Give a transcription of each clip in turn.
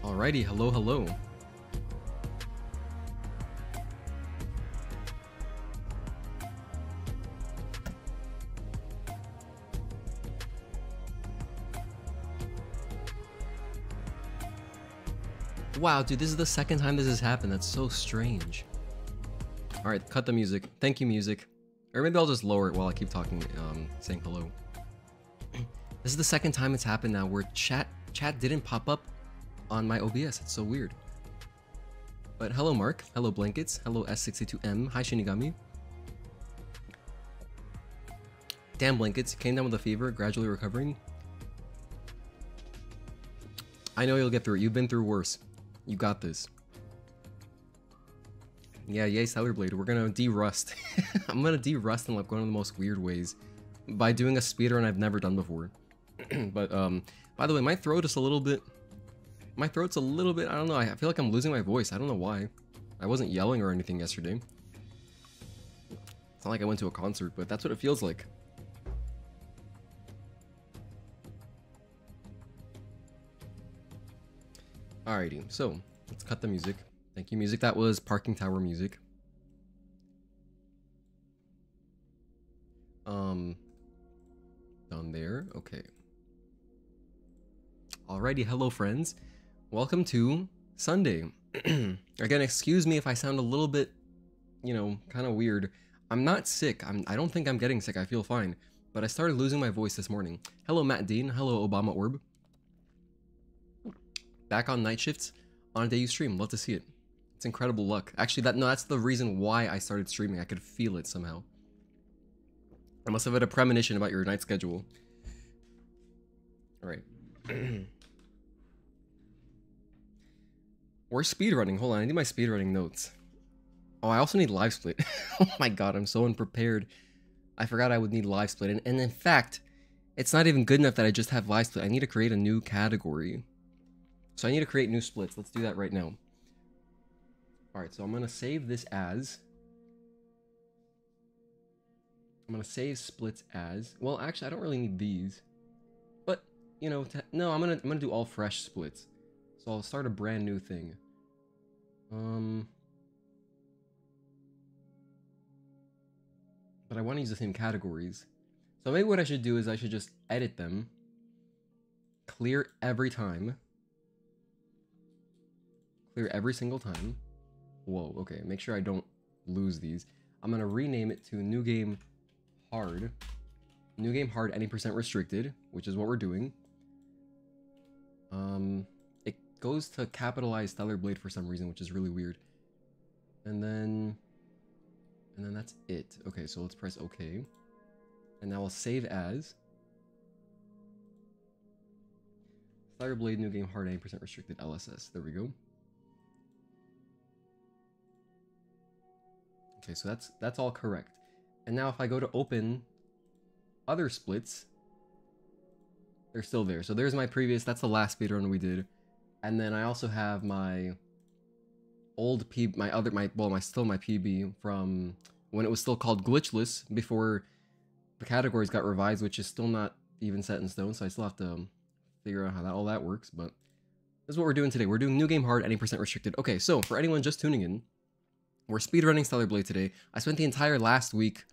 Alrighty, hello, hello. Wow, dude, this is the second time this has happened. That's so strange. Alright, cut the music. Thank you, music. Or maybe I'll just lower it while I keep talking, saying hello. This is the second time it's happened now where chat didn't pop up on my OBS. It's so weird. But hello, Mark. Hello, Blankets. Hello, S62M. Hi, Shinigami. Damn, Blankets. Came down with a fever, gradually recovering. I know you'll get through it. You've been through worse. You got this. Yeah, yay, Stellar Blade. We're gonna de-rust. I'm gonna de-rust in like one of the most weird ways by doing a speedrun I've never done before. But by the way, my throat is a little bit. My throat's a little bit. I don't know. I feel like I'm losing my voice. I don't know why. I wasn't yelling or anything yesterday. It's not like I went to a concert, but that's what it feels like. Alrighty, so let's cut the music. Thank you, music. That was Parking Tower music. Done there. Okay. Alrighty, hello friends. Welcome to Sunday. Again, excuse me if I sound a little bit, you know, kind of weird. I'm not sick. I don't think I'm getting sick. I feel fine. But I started losing my voice this morning. Hello, Matt Dean. Hello, Obama Orb. Back on night shifts on a day you stream. Love to see it. It's incredible luck. Actually, that's the reason why I started streaming. I could feel it somehow. I must have had a premonition about your night schedule. Alright. We're speedrunning. Hold on, I need my speedrunning notes. Oh, I also need live split. Oh my god, I'm so unprepared. I forgot I would need live split. And in fact, it's not even good enough that I just have live split. I need to create a new category. So I need to create new splits. Let's do that right now. Alright, so I'm going to save this as... I'm going to save splits as... Well, actually, I don't really need these. But, you know, no, I'm gonna do all fresh splits. So I'll start a brand new thing. But I want to use the same categories. So maybe what I should do is I should just edit them. Clear every time. Clear every single time. Whoa, okay, make sure I don't lose these. I'm gonna rename it to New Game Hard. New Game Hard, any percent restricted, which is what we're doing. It goes to capitalize Stellar Blade for some reason, which is really weird. And then that's it. Okay, so let's press OK. And now I'll save as Stellar Blade, New Game Hard, any percent restricted LSS. There we go. Okay, so that's all correct. And now if I go to open other splits, they're still there. So there's my previous, that's the last speedrun we did. And then I also have my old PB, my PB from when it was still called Glitchless before the categories got revised, which is still not even set in stone. So I still have to figure out how all that works. But this is what we're doing today. We're doing New Game Hard, any percent restricted. Okay, so for anyone just tuning in, we're speedrunning Stellar Blade today. I spent the entire last week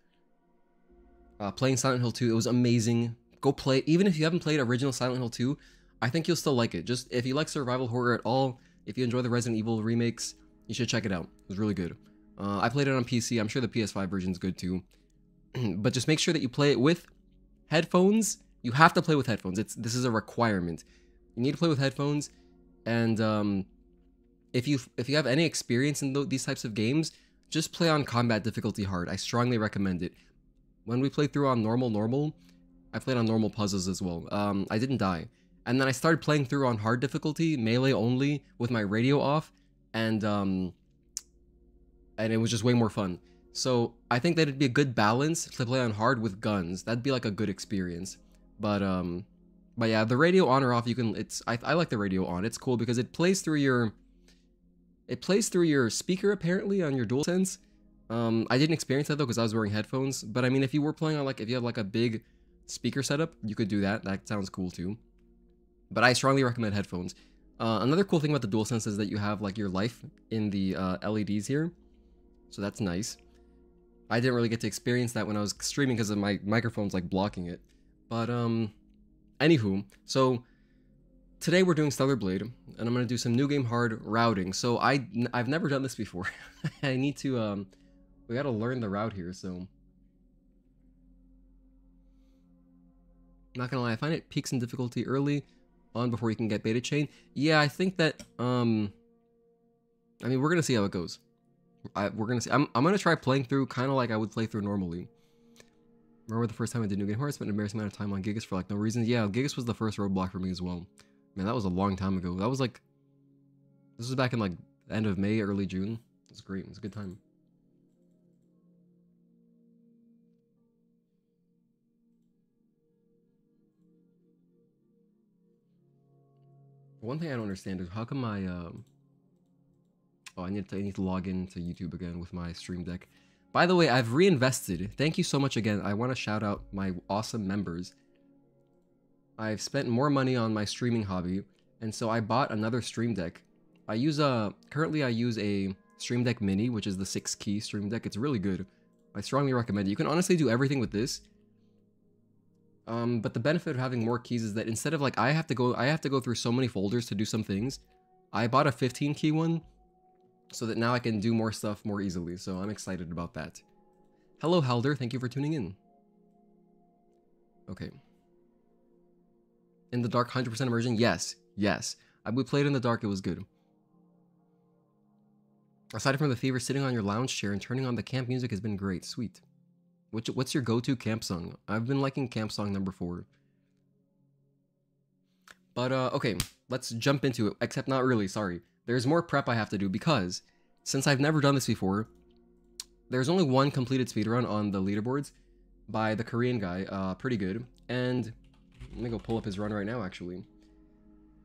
playing Silent Hill 2. It was amazing. Go play. Even if you haven't played original Silent Hill 2, I think you'll still like it. Just if you like survival horror at all, if you enjoy the Resident Evil remakes, you should check it out. It was really good. I played it on PC. I'm sure the PS5 version's good too. But just make sure that you play it with headphones. You have to play with headphones. This is a requirement. You need to play with headphones. And if you have any experience in these types of games, just play on combat difficulty hard. I strongly recommend it. When we played through on normal, I played on normal puzzles as well. I didn't die. And then I started playing through on hard difficulty, melee only, with my radio off, and it was just way more fun. So I think that it'd be a good balance to play on hard with guns. That'd be like a good experience. But yeah, the radio on or off, you can. I like the radio on. It's cool because it plays through your. It plays through your speaker apparently on your DualSense. I didn't experience that though because I was wearing headphones. But I mean, if you were playing on if you have like a big speaker setup, you could do that. That sounds cool too. But I strongly recommend headphones. Another cool thing about the DualSense is that you have like your life in the LEDs here, so that's nice. I didn't really get to experience that when I was streaming because of my microphone's like blocking it. But anywho, so today we're doing Stellar Blade, and I'm gonna do some new game hard routing. So I've never done this before. I need to we gotta learn the route here. So not gonna lie, I find it peaks in difficulty early on before you can get beta chain. Yeah, I think that I mean, we're gonna see how it goes. We're gonna see. I'm gonna try playing through kind of like I would play through normally. Remember the first time I did New Game Hard, spent an embarrassing amount of time on Gigas for like no reason. Yeah, Gigas was the first roadblock for me as well. Man, that was a long time ago. That was like, this was back in like the end of May, early June. It was great. It was a good time. One thing I don't understand is how come I oh, I need to log into YouTube again with my Stream Deck. By the way, I've reinvested. Thank you so much again. I want to shout out my awesome members. I've spent more money on my streaming hobby, and so I bought another Stream Deck. I use currently I use a Stream Deck Mini, which is the 6-key Stream Deck. It's really good. I strongly recommend it. You can honestly do everything with this. But the benefit of having more keys is that instead of like I have to go through so many folders to do some things, I bought a 15-key one so that now I can do more stuff more easily. So I'm excited about that. Hello Helder, thank you for tuning in. Okay. In the dark, 100% immersion? Yes. Yes. We played in the dark, it was good. Aside from the fever, sitting on your lounge chair and turning on the camp music has been great. Sweet. What's your go-to camp song? I've been liking camp song number 4. But, okay, let's jump into it. Except not really, sorry. There's more prep I have to do because, since I've never done this before, there's only one completed speedrun on the leaderboards by the Korean guy, pretty good. And, let me go pull up his run right now, actually.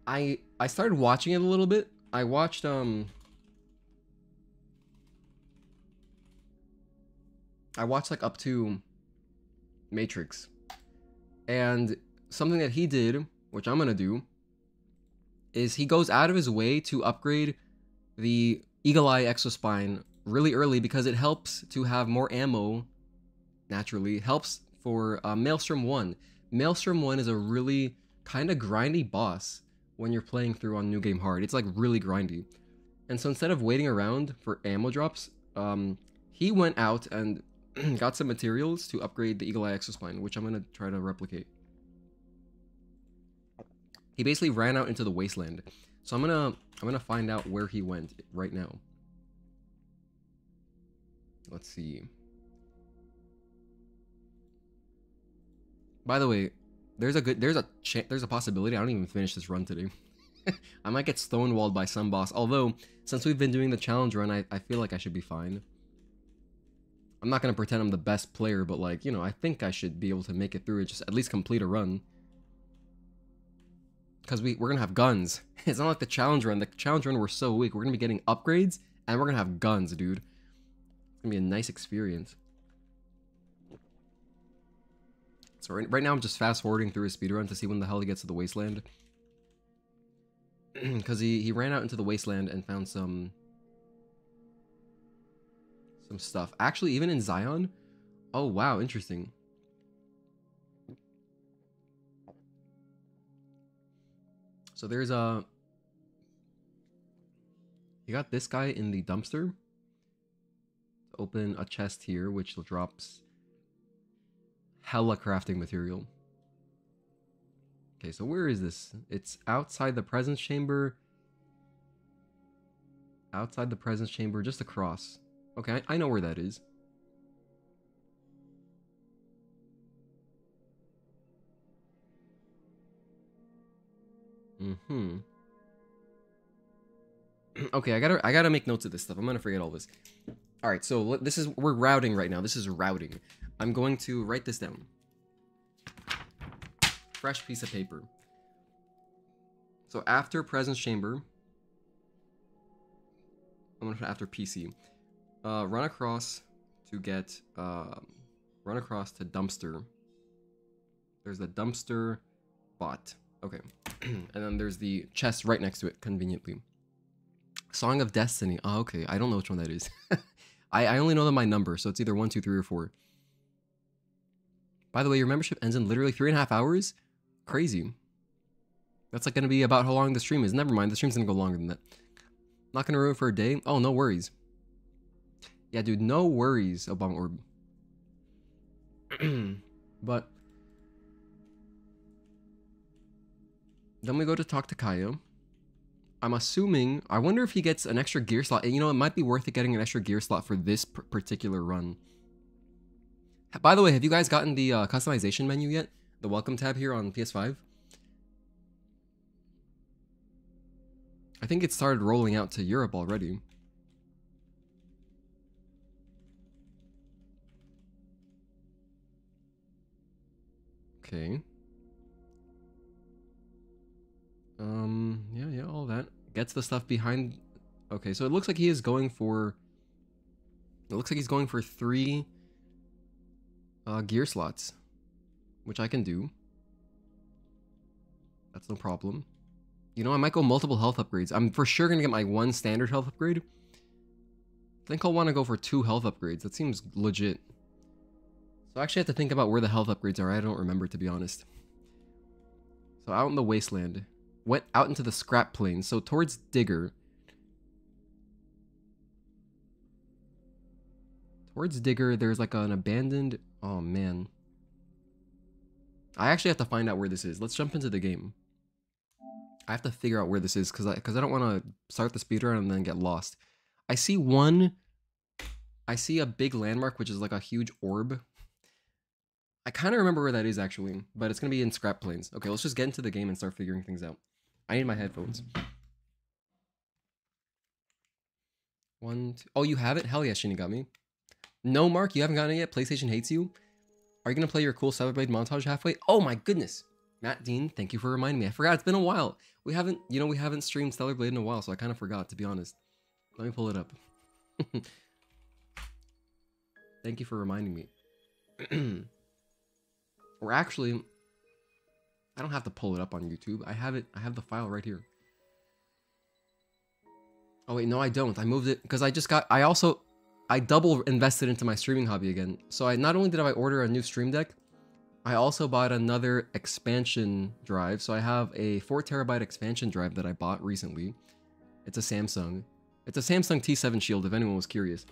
I started watching it a little bit. I watched, like up to Matrix, and something that he did, which I'm gonna do, is he goes out of his way to upgrade the Eagle Eye Exospine really early because it helps to have more ammo. Naturally, helps for Maelstrom 1. Maelstrom 1 is a really kind of grindy boss when you're playing through on New Game Hard. It's like really grindy, and so instead of waiting around for ammo drops, he went out and got some materials to upgrade the Eagle Eye Exospine, which I'm gonna try to replicate. He basically ran out into the wasteland, so I'm gonna find out where he went right now. Let's see. By the way, there's a possibility I don't even finish this run today. I might get stonewalled by some boss. Although since we've been doing the challenge run, I feel like I should be fine. I'm not gonna pretend I'm the best player, but like, you know, I think I should be able to make it through it, just at least complete a run. Because we're gonna have guns. It's not like the challenge run. The challenge run we're so weak. We're gonna be getting upgrades, and we're gonna have guns, dude. It's gonna be a nice experience. So right now I'm just fast forwarding through his speedrun to see when the hell he gets to the wasteland. Because he ran out into the wasteland and found some stuff. Actually, even in Xion. Oh wow, interesting. So there's you got this guy in the dumpster. Open a chest here, which drops hella crafting material. Okay, so where is this? It's outside the presence chamber. Outside the presence chamber, just across. Okay, I know where that is. Okay, I gotta make notes of this stuff. I'm gonna forget all this. All right, so we're routing right now. This is routing. I'm going to write this down. Fresh piece of paper. So after presence chamber, I'm gonna put after PC. Run across to get run across to dumpster. There's the dumpster bot. Okay. And then there's the chest right next to it, conveniently. Song of Destiny. Oh, okay. I don't know which one that is. I only know them by number, so it's either 1, 2, 3, or 4. By the way, your membership ends in literally 3.5 hours? Crazy. That's like gonna be about how long the stream is. Never mind, the stream's gonna go longer than that. Not gonna ruin it for a day? Oh, no worries. Yeah, dude, no worries, Obama Orb. But then we go to talk to Kaya. I'm assuming, I wonder if he gets an extra gear slot. And you know, it might be worth it getting an extra gear slot for this particular run. By the way, have you guys gotten the customization menu yet? The welcome tab here on PS5? I think it started rolling out to Europe already. Okay. Yeah, all that. Gets the stuff behind... Okay, so it looks like he is going for... It looks like he's going for 3 gear slots, which I can do. That's no problem. You know, I might go multiple health upgrades. I'm for sure gonna get my 1 standard health upgrade. I think I'll want to go for 2 health upgrades. That seems legit. So I actually have to think about where the health upgrades are. I don't remember, to be honest. So out in the wasteland. Went out into the scrap plain. So towards Digger. Towards Digger, there's like an abandoned... Oh, man. I actually have to find out where this is. Let's jump into the game. I have to figure out where this is because I don't want to start the speedrun and then get lost. I see a big landmark, which is like a huge orb. I kind of remember where that is actually, but it's going to be in scrap plains. Okay, let's just get into the game and start figuring things out. I need my headphones. 1, 2... Oh, you have it? Hell yeah, Shinigami. No, Mark, you haven't gotten it yet? PlayStation hates you? Are you going to play your cool Cyberblade montage halfway? Oh my goodness. Matt Dean, thank you for reminding me. I forgot, it's been a while. We haven't streamed Stellar Blade in a while, so I kind of forgot, to be honest. Let me pull it up. Thank you for reminding me. Or actually, I don't have to pull it up on YouTube. I have the file right here. Oh wait, no I don't. I moved it because I double invested into my streaming hobby again. So not only did I order a new stream deck, I also bought another expansion drive. So I have a 4 terabyte expansion drive that I bought recently. It's a Samsung. It's a Samsung T7 Shield, if anyone was curious.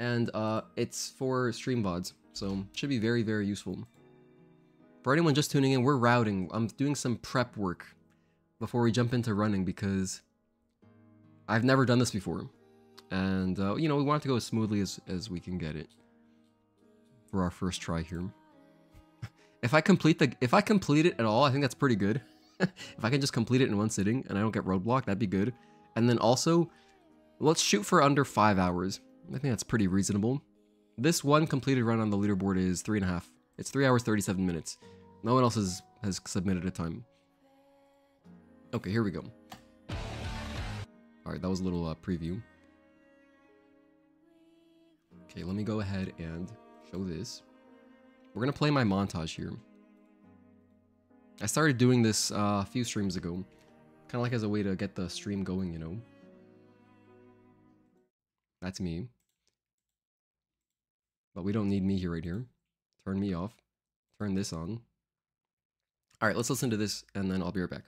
And it's for stream VODs, so should be very, very useful. For anyone just tuning in, we're routing. I'm doing some prep work before we jump into running because I've never done this before. And, you know, we want it to go as smoothly as we can get it for our first try here. If I complete it at all, I think that's pretty good. If I can just complete it in one sitting and I don't get roadblock, that'd be good. And then also, let's shoot for under 5 hours. I think that's pretty reasonable. This one completed run on the leaderboard is 3.5. It's 3 hours, 37 minutes. No one else has submitted a time. Okay, here we go. Alright, that was a little preview. Okay, let me go ahead and show this. We're gonna play my montage here. I started doing this a few streams ago. Kind of like as a way to get the stream going, you know. That's me. But we don't need me here right here. Turn me off. Turn this on. Alright, let's listen to this and then I'll be right back.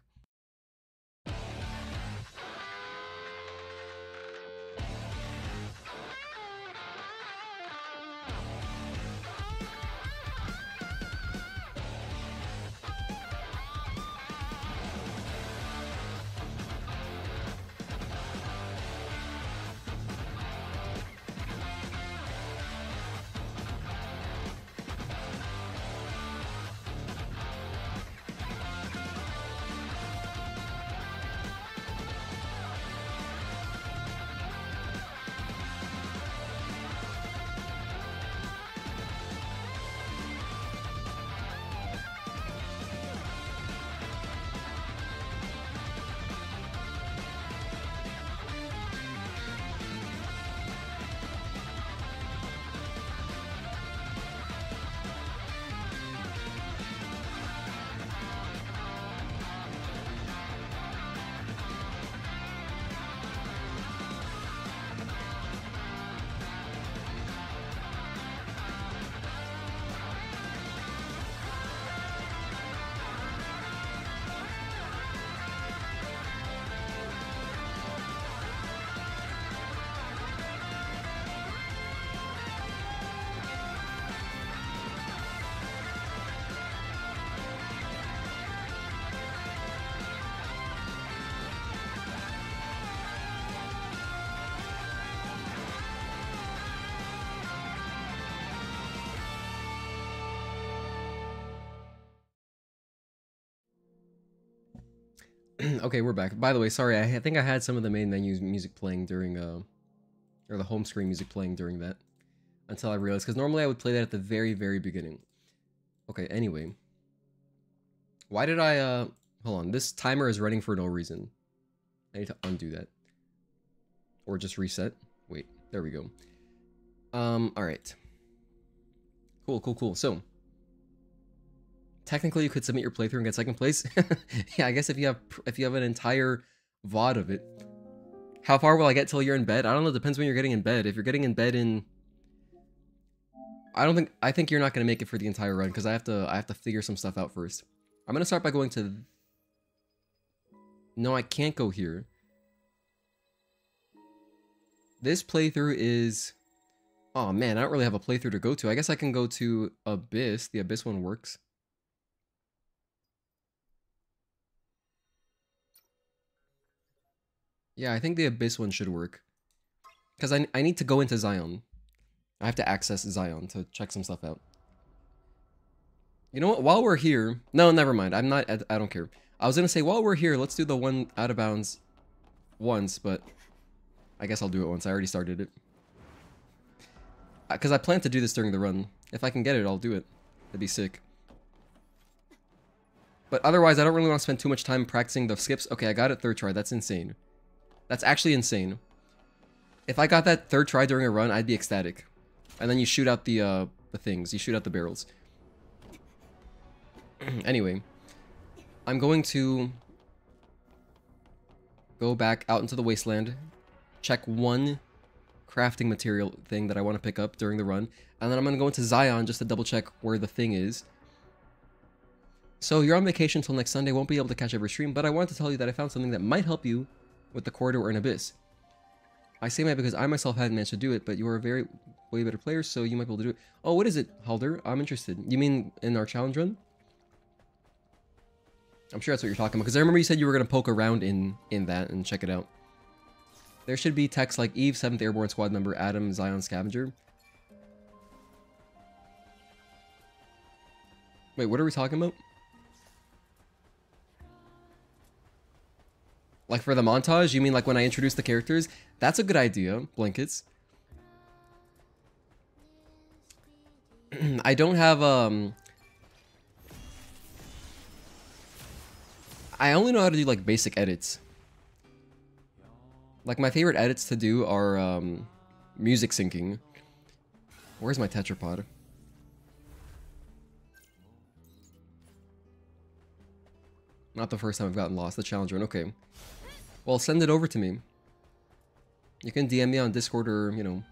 Okay, we're back. By the way, sorry, I think I had some of the main menu music playing during, or the home screen music playing during that. Until I realized, because normally I would play that at the very, very beginning. Okay, anyway. Why did I, hold on, this timer is running for no reason. I need to undo that. Or just reset. Wait, there we go. Alright. Cool. So, technically you could submit your playthrough and get second place. Yeah, I guess if you have an entire VOD of it. How far will I get till you're in bed? I don't know, it depends when you're getting in bed. If you're getting in bed in... I think you're not gonna make it for the entire run, because I have to figure some stuff out first. I'm gonna start by going to... No, I can't go here. This playthrough is... Oh man, I don't really have a playthrough to go to. I guess I can go to Abyss. The Abyss one works. Yeah, I think the Abyss one should work. Because I need to go into Xion. I have to access Xion to check some stuff out. You know what? While we're here... No, never mind. I don't care. I was going to say, while we're here, let's do the one out of bounds once, but... I guess I'll do it once. I already started it. Because I plan to do this during the run. If I can get it, I'll do it. That'd be sick. But otherwise, I don't really want to spend too much time practicing the skips. Okay, I got it third try. That's insane. That's actually insane. If I got that third try during a run, I'd be ecstatic. And then you shoot out the things. You shoot out the barrels. Anyway. I'm going to go back out into the wasteland. Check one crafting material thing that I want to pick up during the run. And then I'm going to go into Xion just to double check where the thing is. So you're on vacation until next Sunday. Won't be able to catch every stream. But I wanted to tell you that I found something that might help you with the corridor or an abyss. I say that because I myself hadn't managed to do it, but you are a way better player, so you might be able to do it. Oh, what is it, Halder? I'm interested. You mean in our challenge run? I'm sure that's what you're talking about, because I remember you said you were going to poke around in that and check it out. There should be text like Eve, 7th Airborne Squad member, Adam, Xion Scavenger. Wait, what are we talking about? Like for the montage? You mean like when I introduce the characters? That's a good idea, Blankets. I don't have, I only know how to do like basic edits. Like my favorite edits to do are, music syncing. Where's my tetrapod? Not the first time I've gotten lost, the challenge run, okay. Well, send it over to me. You can DM me on Discord or, you know.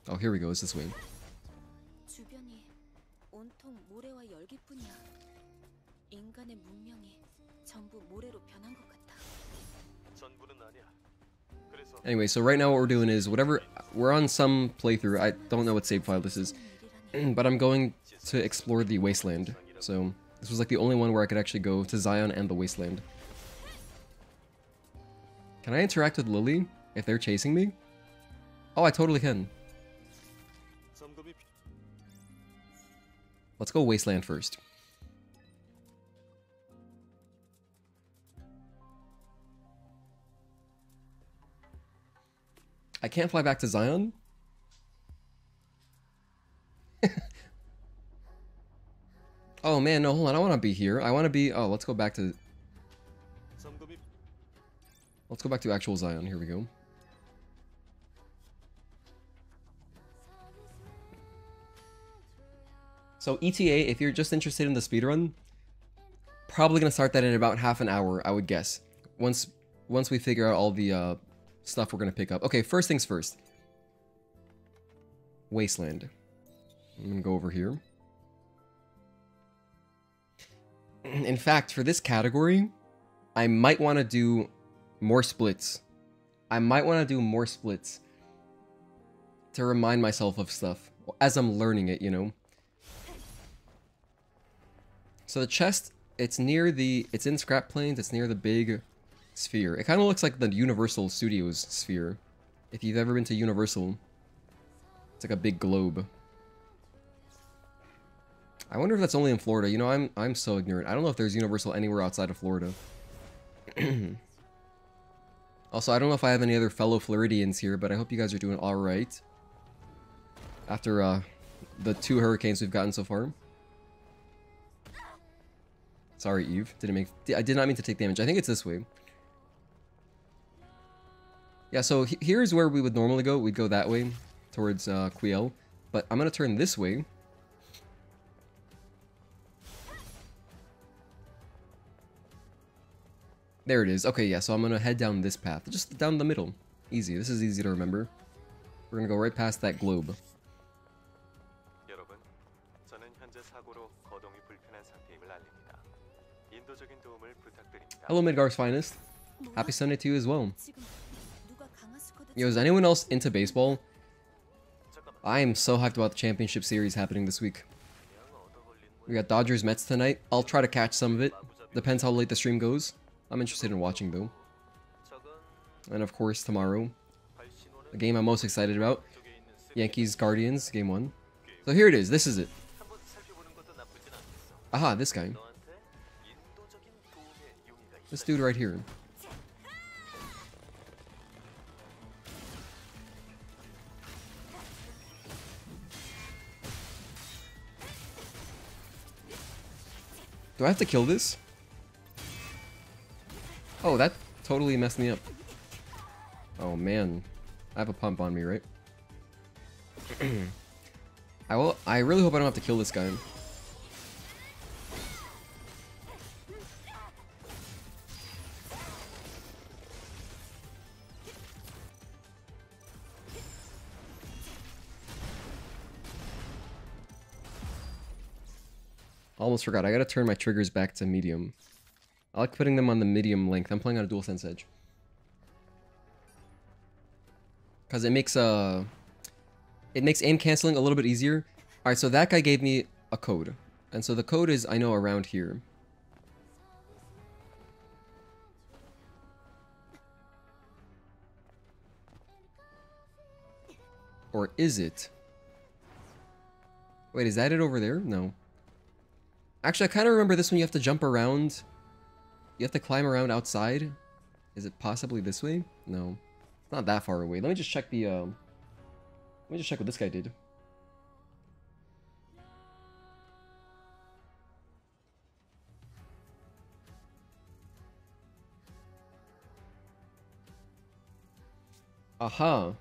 Oh, here we go. It's this way. Anyway, so right now what we're doing is whatever... We're on some playthrough. I don't know what save file this is. But I'm going to explore the wasteland. So... This was like the only one where I could actually go to Xion and the Wasteland. Can I interact with Lily if they're chasing me? Oh, I totally can. Let's go Wasteland first. I can't fly back to Xion? Oh man, no, hold on, I want to be here. I want to be... Oh, let's go back to... Let's go back to actual Xion. Here we go. So ETA, if you're just interested in the speedrun, probably going to start that in about half an hour, I would guess. Once we figure out all the stuff we're going to pick up. Okay, first things first. Wasteland. I'm going to go over here. In fact, for this category, I might want to do more splits. I might want to do more splits to remind myself of stuff as I'm learning it, you know. So the chest, it's in Scrap Plains, it's near the big sphere. It kind of looks like the Universal Studios sphere. If you've ever been to Universal, it's like a big globe. I wonder if that's only in Florida. You know, I'm so ignorant. I don't know if there's Universal anywhere outside of Florida. Also, I don't know if I have any other fellow Floridians here, but I hope you guys are doing alright. After the 2 hurricanes we've gotten so far. Sorry, Eve. I did not mean to take damage. I think it's this way. Yeah, so here's where we would normally go. We'd go that way, towards Quiel. But I'm going to turn this way. There it is. Okay, yeah, so I'm going to head down this path. Just down the middle. Easy. This is easy to remember. We're going to go right past that globe. Hello, Midgar's finest. Happy Sunday to you as well. Yo, is anyone else into baseball? I am so hyped about the championship series happening this week. We got Dodgers Mets tonight. I'll try to catch some of it. Depends how late the stream goes. I'm interested in watching though. And of course tomorrow, the game I'm most excited about, Yankees Guardians game 1. So here it is. This is it. Aha, this guy. This dude right here. Do I have to kill this? Oh, that totally messed me up. Oh man. I have a pump on me, right? I really hope I don't have to kill this guy. Almost forgot. I gotta turn my triggers back to medium. I like putting them on the medium length. I'm playing on a DualSense Edge. Because it makes aim canceling a little bit easier. Alright, so that guy gave me a code. And so the code is, I know, around here. Or is it? Wait, is that it over there? No. Actually, I kind of remember this one. You have to jump around. You have to climb around outside. Is it possibly this way? No. It's not that far away. Let me just check the, let me just check what this guy did. Aha.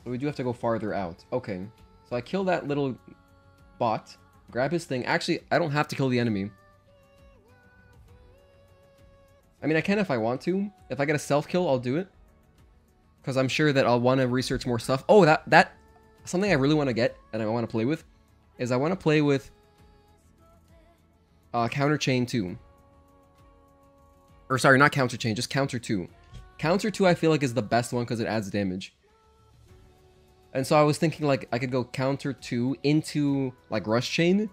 So we do have to go farther out. Okay. So I kill that little bot. Grab his thing. Actually, I don't have to kill the enemy. I mean, I can if I want to. If I get a self-kill, I'll do it. Because I'm sure that I'll want to research more stuff. Oh, that something I really want to get and I want to play with is I want to play with Counter Chain 2. Or sorry, not Counter Chain, just Counter 2. Counter 2 I feel like is the best one because it adds damage. And so I was thinking like I could go Counter 2 into like Rush Chain.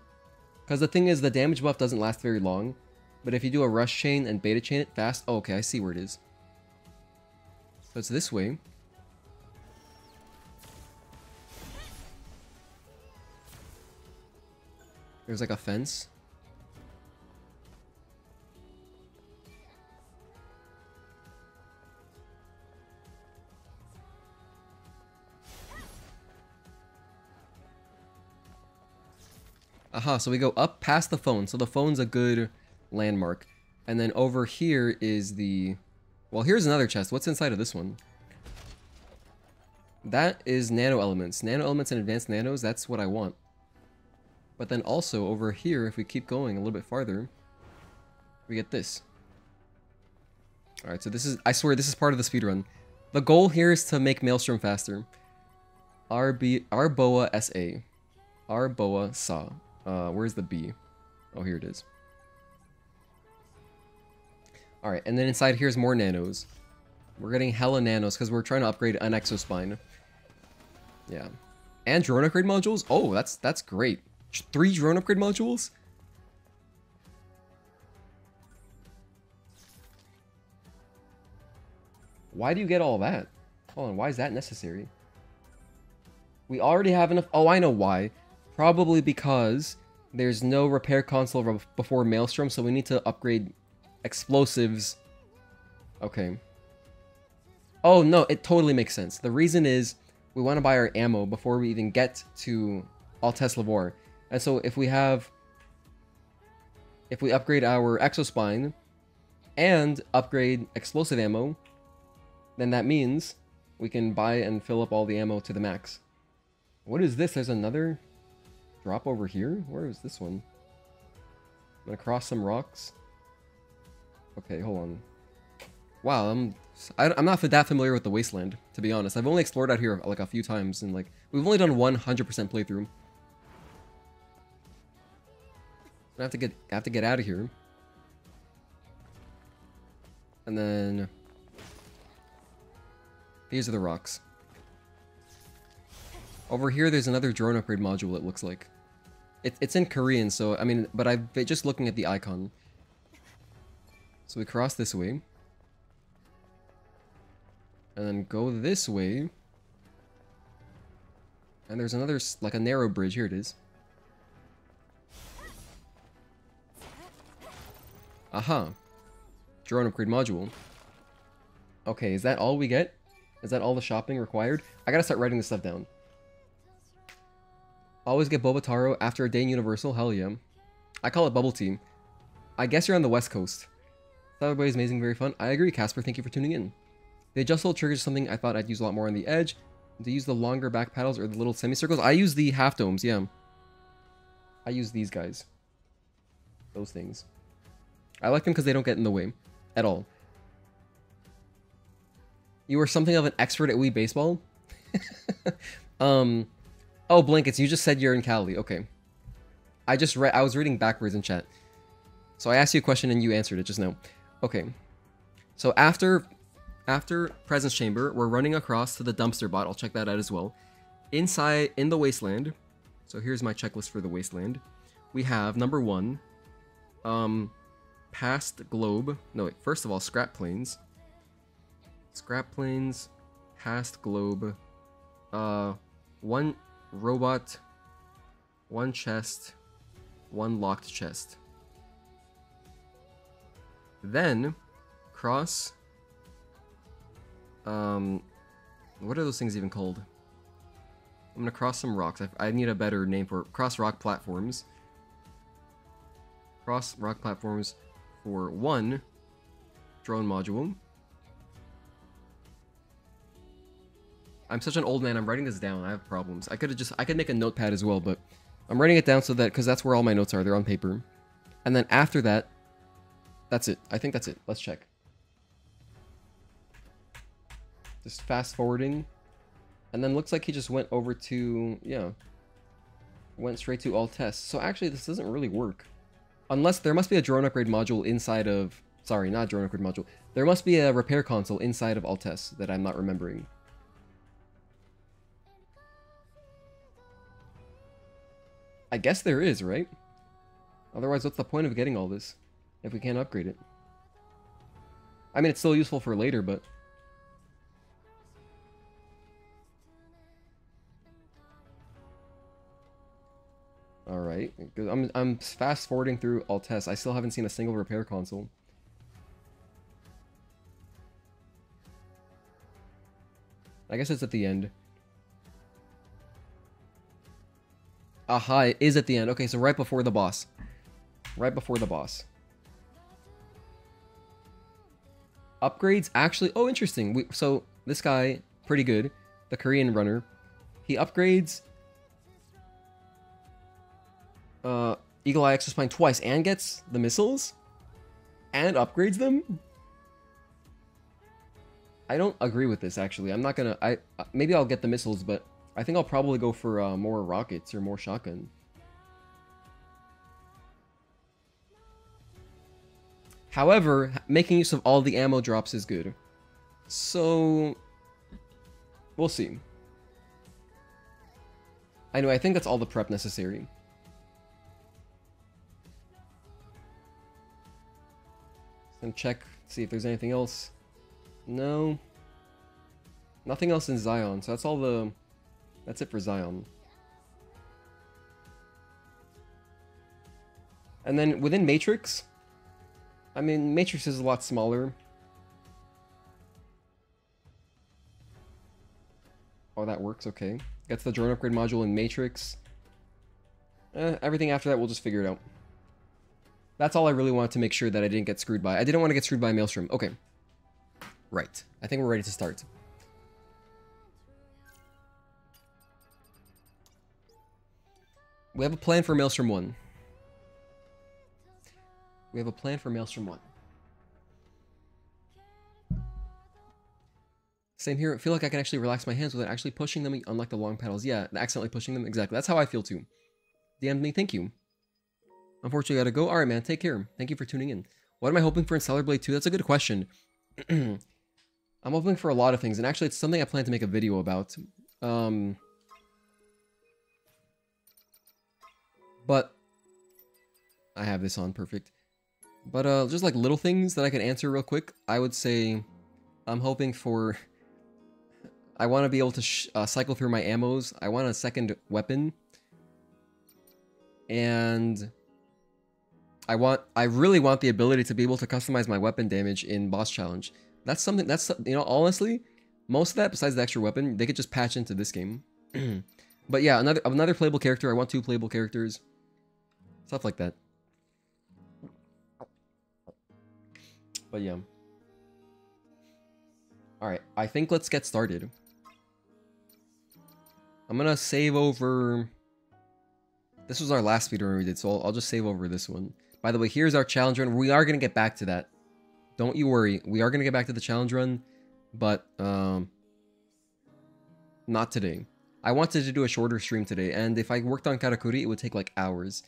Because the thing is the damage buff doesn't last very long. But if you do a Rush Chain and Beta Chain it fast... Oh, okay, I see where it is. So it's this way. There's like a fence. Aha, so we go up past the phone. So the phone's a good landmark. And then over here is the... Well, here's another chest. What's inside of this one? That is nano elements. Nano elements and advanced nanos, that's what I want. But then also over here, if we keep going a little bit farther, we get this. Alright, so this is... I swear, this is part of the speedrun. The goal here is to make Maelstrom faster. Arboa SA. Arboa Sa. Where's the B? Oh, here it is. Alright, and then inside here's more nanos. We're getting hella nanos because we're trying to upgrade an exospine. Yeah. And drone upgrade modules? Oh, that's great. 3 drone upgrade modules? Why do you get all that? Hold on, why is that necessary? We already have enough... Oh, I know why. Probably because there's no repair console before Maelstrom, so we need to upgrade explosives. Okay. Oh, no, it totally makes sense. The reason is we want to buy our ammo before we even get to Altess Lavore. And so if we upgrade our Exospine and upgrade explosive ammo, then that means we can buy and fill up all the ammo to the max. What is this? There's another drop over here? Where is this one? I'm gonna cross some rocks. Okay, hold on. Wow, I'm not that familiar with the Wasteland, to be honest. I've only explored out here like a few times, and like we've only done 100% playthrough. I have to get out of here. And then these are the rocks. Over here, there's another drone upgrade module, it looks like. It's in Korean, so, I mean, but I've been just looking at the icon. So we cross this way. And then go this way. And there's another, like a narrow bridge. Here it is. Aha. Drone upgrade module. Okay, is that all we get? Is that all the shopping required? I gotta start writing this stuff down. Always get Boba Taro after a day in Universal? Hell yeah. I call it bubble tea. I guess you're on the West Coast. Everybody's amazing, very fun. I agree, Casper. Thank you for tuning in. The adjustable triggers is something I thought I'd use a lot more on the edge. Do you use the longer back paddles or the little semicircles? I use the half domes, yeah. I use these guys. Those things. I like them because they don't get in the way. At all. You are something of an expert at Wii Baseball? Oh, Blankets, you just said you're in Cali. Okay. I was reading backwards in chat. So I asked you a question and you answered it just now. Okay. So after Presence Chamber, we're running across to the dumpster bot. I'll check that out as well. Inside, in the Wasteland. So here's my checklist for the Wasteland. We have, number 1, past globe. No, wait, first of all, scrap planes. Scrap planes, past globe. 1 robot, 1 chest, 1 locked chest. Then, cross... what are those things even called? I'm gonna cross some rocks. I need a better name for it. Cross rock platforms. Cross rock platforms for 1 drone module. I'm such an old man. I'm writing this down. I have problems. I could make a notepad as well, but I'm writing it down so that because that's where all my notes are. They're on paper. And then after that, that's it. I think that's it. Let's check. Just fast forwarding. And then looks like he just went over to, yeah. Went straight to Altess. So actually this doesn't really work. Unless there must be a drone upgrade module inside of, sorry, not drone upgrade module. There must be a repair console inside of Altess that I'm not remembering. I guess there is, right? Otherwise, what's the point of getting all this if we can't upgrade it? I mean, it's still useful for later, but... Alright, I'm fast forwarding through Altess. I still haven't seen a single repair console. I guess it's at the end. Aha, it is at the end. Okay, so right before the boss. Right before the boss. Upgrades, actually... Oh, interesting. So, this guy, pretty good. The Korean runner. He upgrades... Eagle Eye Exospine twice and gets the missiles? And upgrades them? I don't agree with this, actually. I'm not gonna... maybe I'll get the missiles, but... I think I'll probably go for more rockets or more shotgun. However, making use of all the ammo drops is good. So, we'll see. Anyway, I think that's all the prep necessary. And check, see if there's anything else. No. Nothing else in Xion, so that's it for Xion. And then within Matrix, I mean, Matrix is a lot smaller. Oh, that works, okay. Gets the drone upgrade module in Matrix. Everything after that, we'll just figure it out. That's all I really wanted to make sure that I didn't get screwed by. I didn't want to get screwed by Maelstrom. Okay. Right. I think we're ready to start. We have a plan for Maelstrom 1. We have a plan for Maelstrom 1. Same here. I feel like I can actually relax my hands without actually pushing them, unlike the long paddles. Yeah, accidentally pushing them. Exactly. That's how I feel too. DM'd me. Thank you. Unfortunately, I gotta go. Alright, man. Take care. Thank you for tuning in. What am I hoping for in Stellar Blade 2? That's a good question. I'm hoping for a lot of things, and actually, it's something I plan to make a video about. But I have this on. Perfect. But just like little things that I can answer real quick, I would say I'm hoping for... I want to be able to cycle through my ammos. I want a second weapon. And I really want the ability to be able to customize my weapon damage in boss challenge. That's something that's, you know, honestly, most of that besides the extra weapon, they could just patch into this game. But yeah, another playable character. I want 2 playable characters. Stuff like that. But yeah. Alright, I think let's get started. I'm gonna save over... This was our last speedrun we did, so I'll just save over this one. By the way, here's our challenge run. We are gonna get back to that. Don't you worry. We are gonna get back to the challenge run, but not today. I wanted to do a shorter stream today, and if I worked on Karakuri, it would take like hours.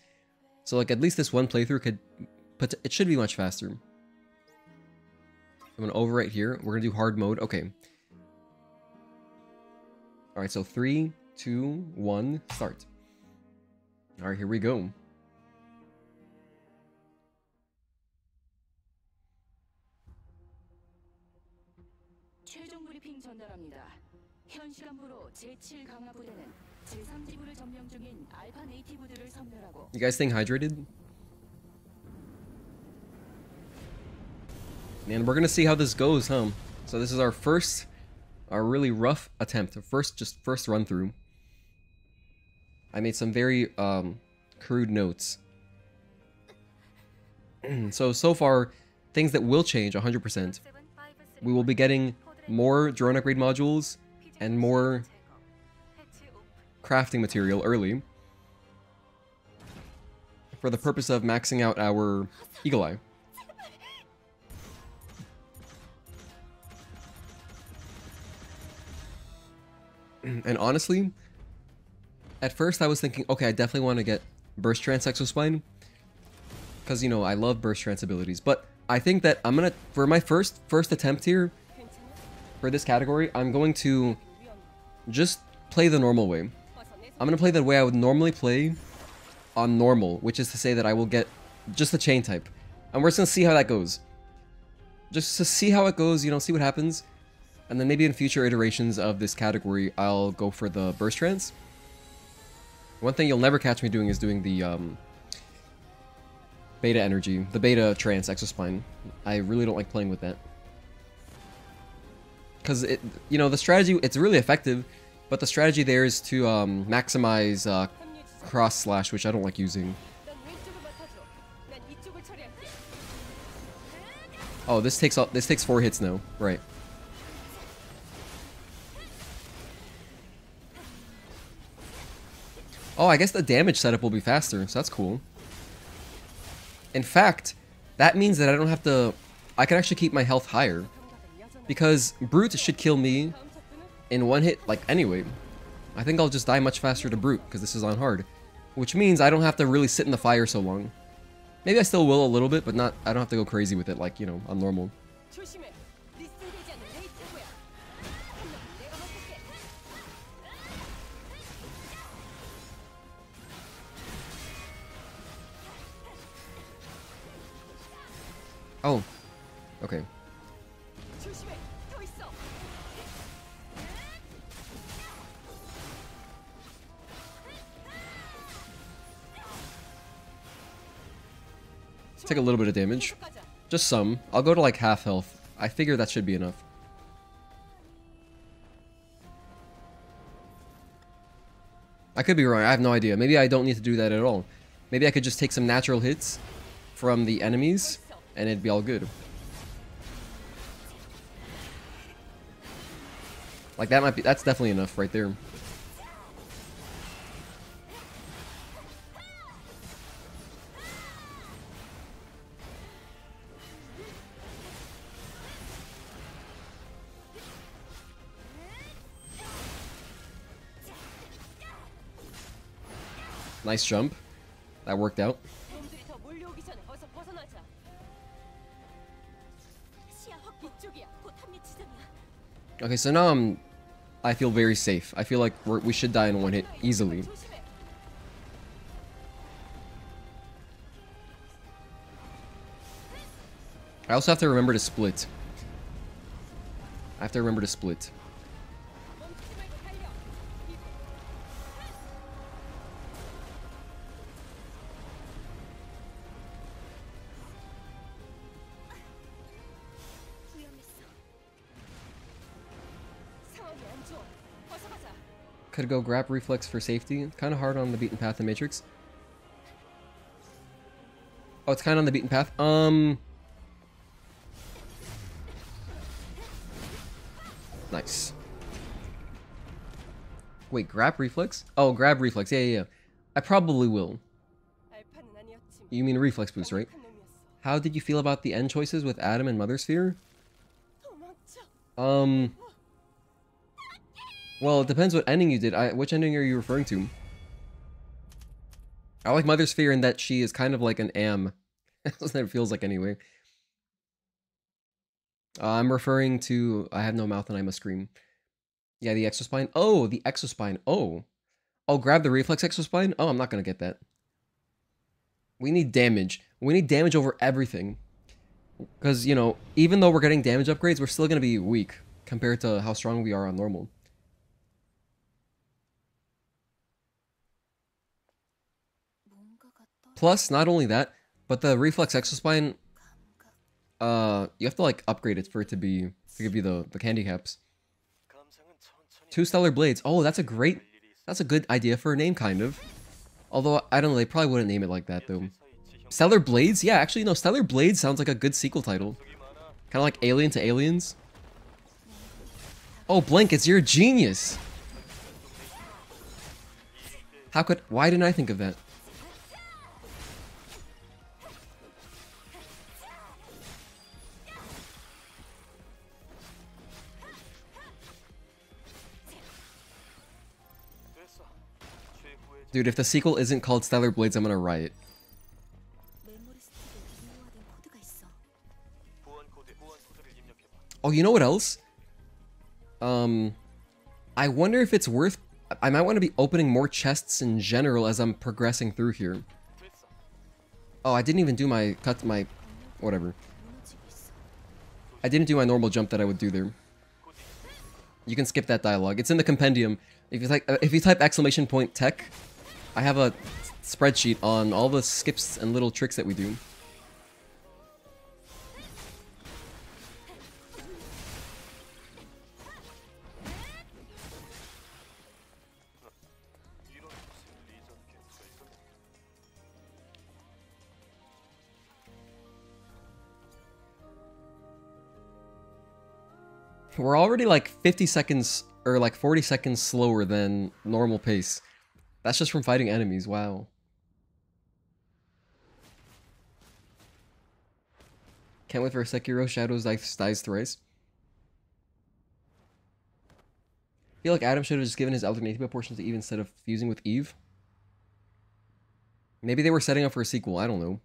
So like at least this one playthrough could... But it should be much faster. I'm gonna overwrite here. We're gonna do hard mode. Okay. Alright, so 3, 2, 1, start. Alright, here we go. 최종 브리핑 전달합니다. 현 시간부로 제7 강화 부대는 제3지구를 점령 중인 알파 네이티브들을 섬멸하고. You guys staying hydrated? And we're gonna see how this goes, huh? So this is our really rough attempt. First run through. I made some very crude notes. So far, things that will change 100%. We will be getting more drone upgrade modules and more crafting material early for the purpose of maxing out our Eagle Eye. And honestly, at first I was thinking, okay, I definitely want to get Burst Trance Exospine, because, you know, I love Burst Trance abilities. But I think that I'm gonna, for my first attempt here, for this category, I'm going to just play the normal way. I'm gonna play the way I would normally play on normal, which is to say that I will get just the chain type. And we're just gonna see how that goes. Just to see how it goes, you know, see what happens. And then maybe in future iterations of this category, I'll go for the Burst Trance. One thing you'll never catch me doing is doing the Beta Energy, the Beta Trance Exospine. I really don't like playing with that. Because, you know, the strategy, it's really effective, but the strategy there is to maximize Cross Slash, which I don't like using. Oh, this takes 4 hits now, right. Oh, I guess the damage setup will be faster, so that's cool. In fact, that means that I don't have to... I can actually keep my health higher. Because Brute should kill me in 1 hit, like, anyway. I think I'll just die much faster to Brute, because this is on hard. Which means I don't have to really sit in the fire so long. Maybe I still will a little bit, but not... I don't have to go crazy with it, like, you know, on normal. Oh, okay. Take a little bit of damage. Just some. I'll go to like half health. I figure that should be enough. I could be wrong. I have no idea. Maybe I don't need to do that at all. Maybe I could just take some natural hits from the enemies and it'd be all good. Like that might be, that's definitely enough right there. Nice jump. That worked out. Okay, so now I feel very safe. I feel like we should die in one hit easily. I also have to remember to split. I have to remember to split. Could go grab reflex for safety. Kind of hard on the beaten path in Matrix. Oh, it's kind of on the beaten path. Nice. Wait, grab reflex? Oh, grab reflex. Yeah. I probably will. You mean reflex boost, right? How did you feel about the end choices with Adam and Mother Sphere? Well, it depends what ending you did. Which ending are you referring to? I like Mother Sphere in that she is kind of like an am. That's what it feels like anyway. I'm referring to... I have no mouth and I must scream. Yeah, the exospine. Oh, the exospine. Oh. Oh, grab the reflex exospine? Oh, I'm not going to get that. We need damage. We need damage over everything. Because, you know, even though we're getting damage upgrades, we're still going to be weak compared to how strong we are on normal. Plus, not only that, but the reflex exospine, you have to like upgrade it for it to give you the candy caps. 2 stellar blades. Oh, that's a good idea for a name, kind of. Although I don't know, they probably wouldn't name it like that though. Stellar Blades? Yeah, actually no, Stellar Blades sounds like a good sequel title. Kind of like Alien to Aliens. Oh, Blankets, you're a genius. Why didn't I think of that? Dude, if the sequel isn't called Stellar Blades, I'm gonna riot. Oh, you know what else? I wonder if it's worth... I might want to be opening more chests in general as I'm progressing through here. Oh, I didn't even do my... whatever. I didn't do my normal jump that I would do there. You can skip that dialogue. It's in the compendium. If you type !tech, I have a spreadsheet on all the skips and little tricks that we do. We're already like 50 seconds or like 40 seconds slower than normal pace. That's just from fighting enemies, wow. Can't wait for Sekiro Shadows dies thrice. I feel like Adam should have just given his Elder Naytiba portion to Eve instead of fusing with Eve. Maybe they were setting up for a sequel, I don't know.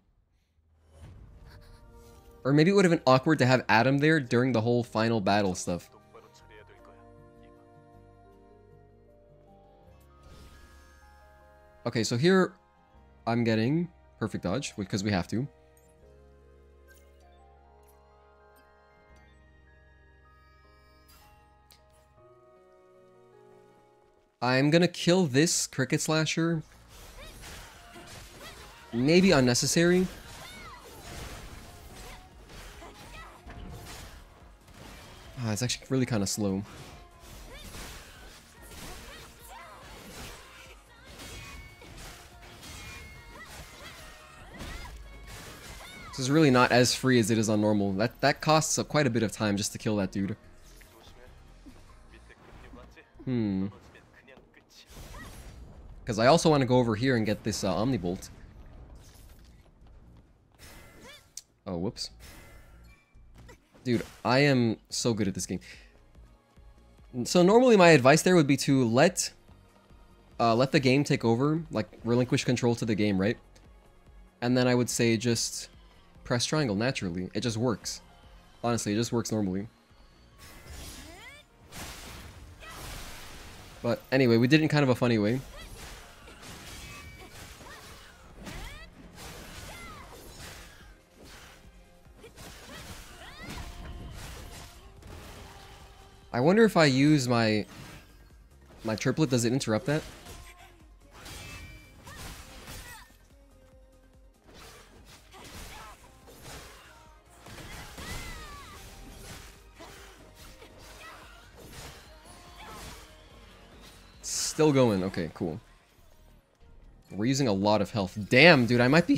Or maybe it would have been awkward to have Adam there during the whole final battle stuff. Okay, so here I'm getting perfect dodge because we have to. I'm gonna kill this Cricket Slasher. Maybe unnecessary. it's actually really kind of slow. This is really not as free as it is on normal. That costs quite a bit of time just to kill that dude. Because I also want to go over here and get this Omnibolt. Oh, whoops. Dude, I am so good at this game. So normally my advice there would be to let the game take over, like relinquish control to the game, right? And then I would say just press triangle naturally. It just works. Honestly, it just works normally. But anyway, we did it in kind of a funny way. I wonder if I use my triplet, does it interrupt that? Still going. Okay, cool. We're using a lot of health. Damn, dude, I might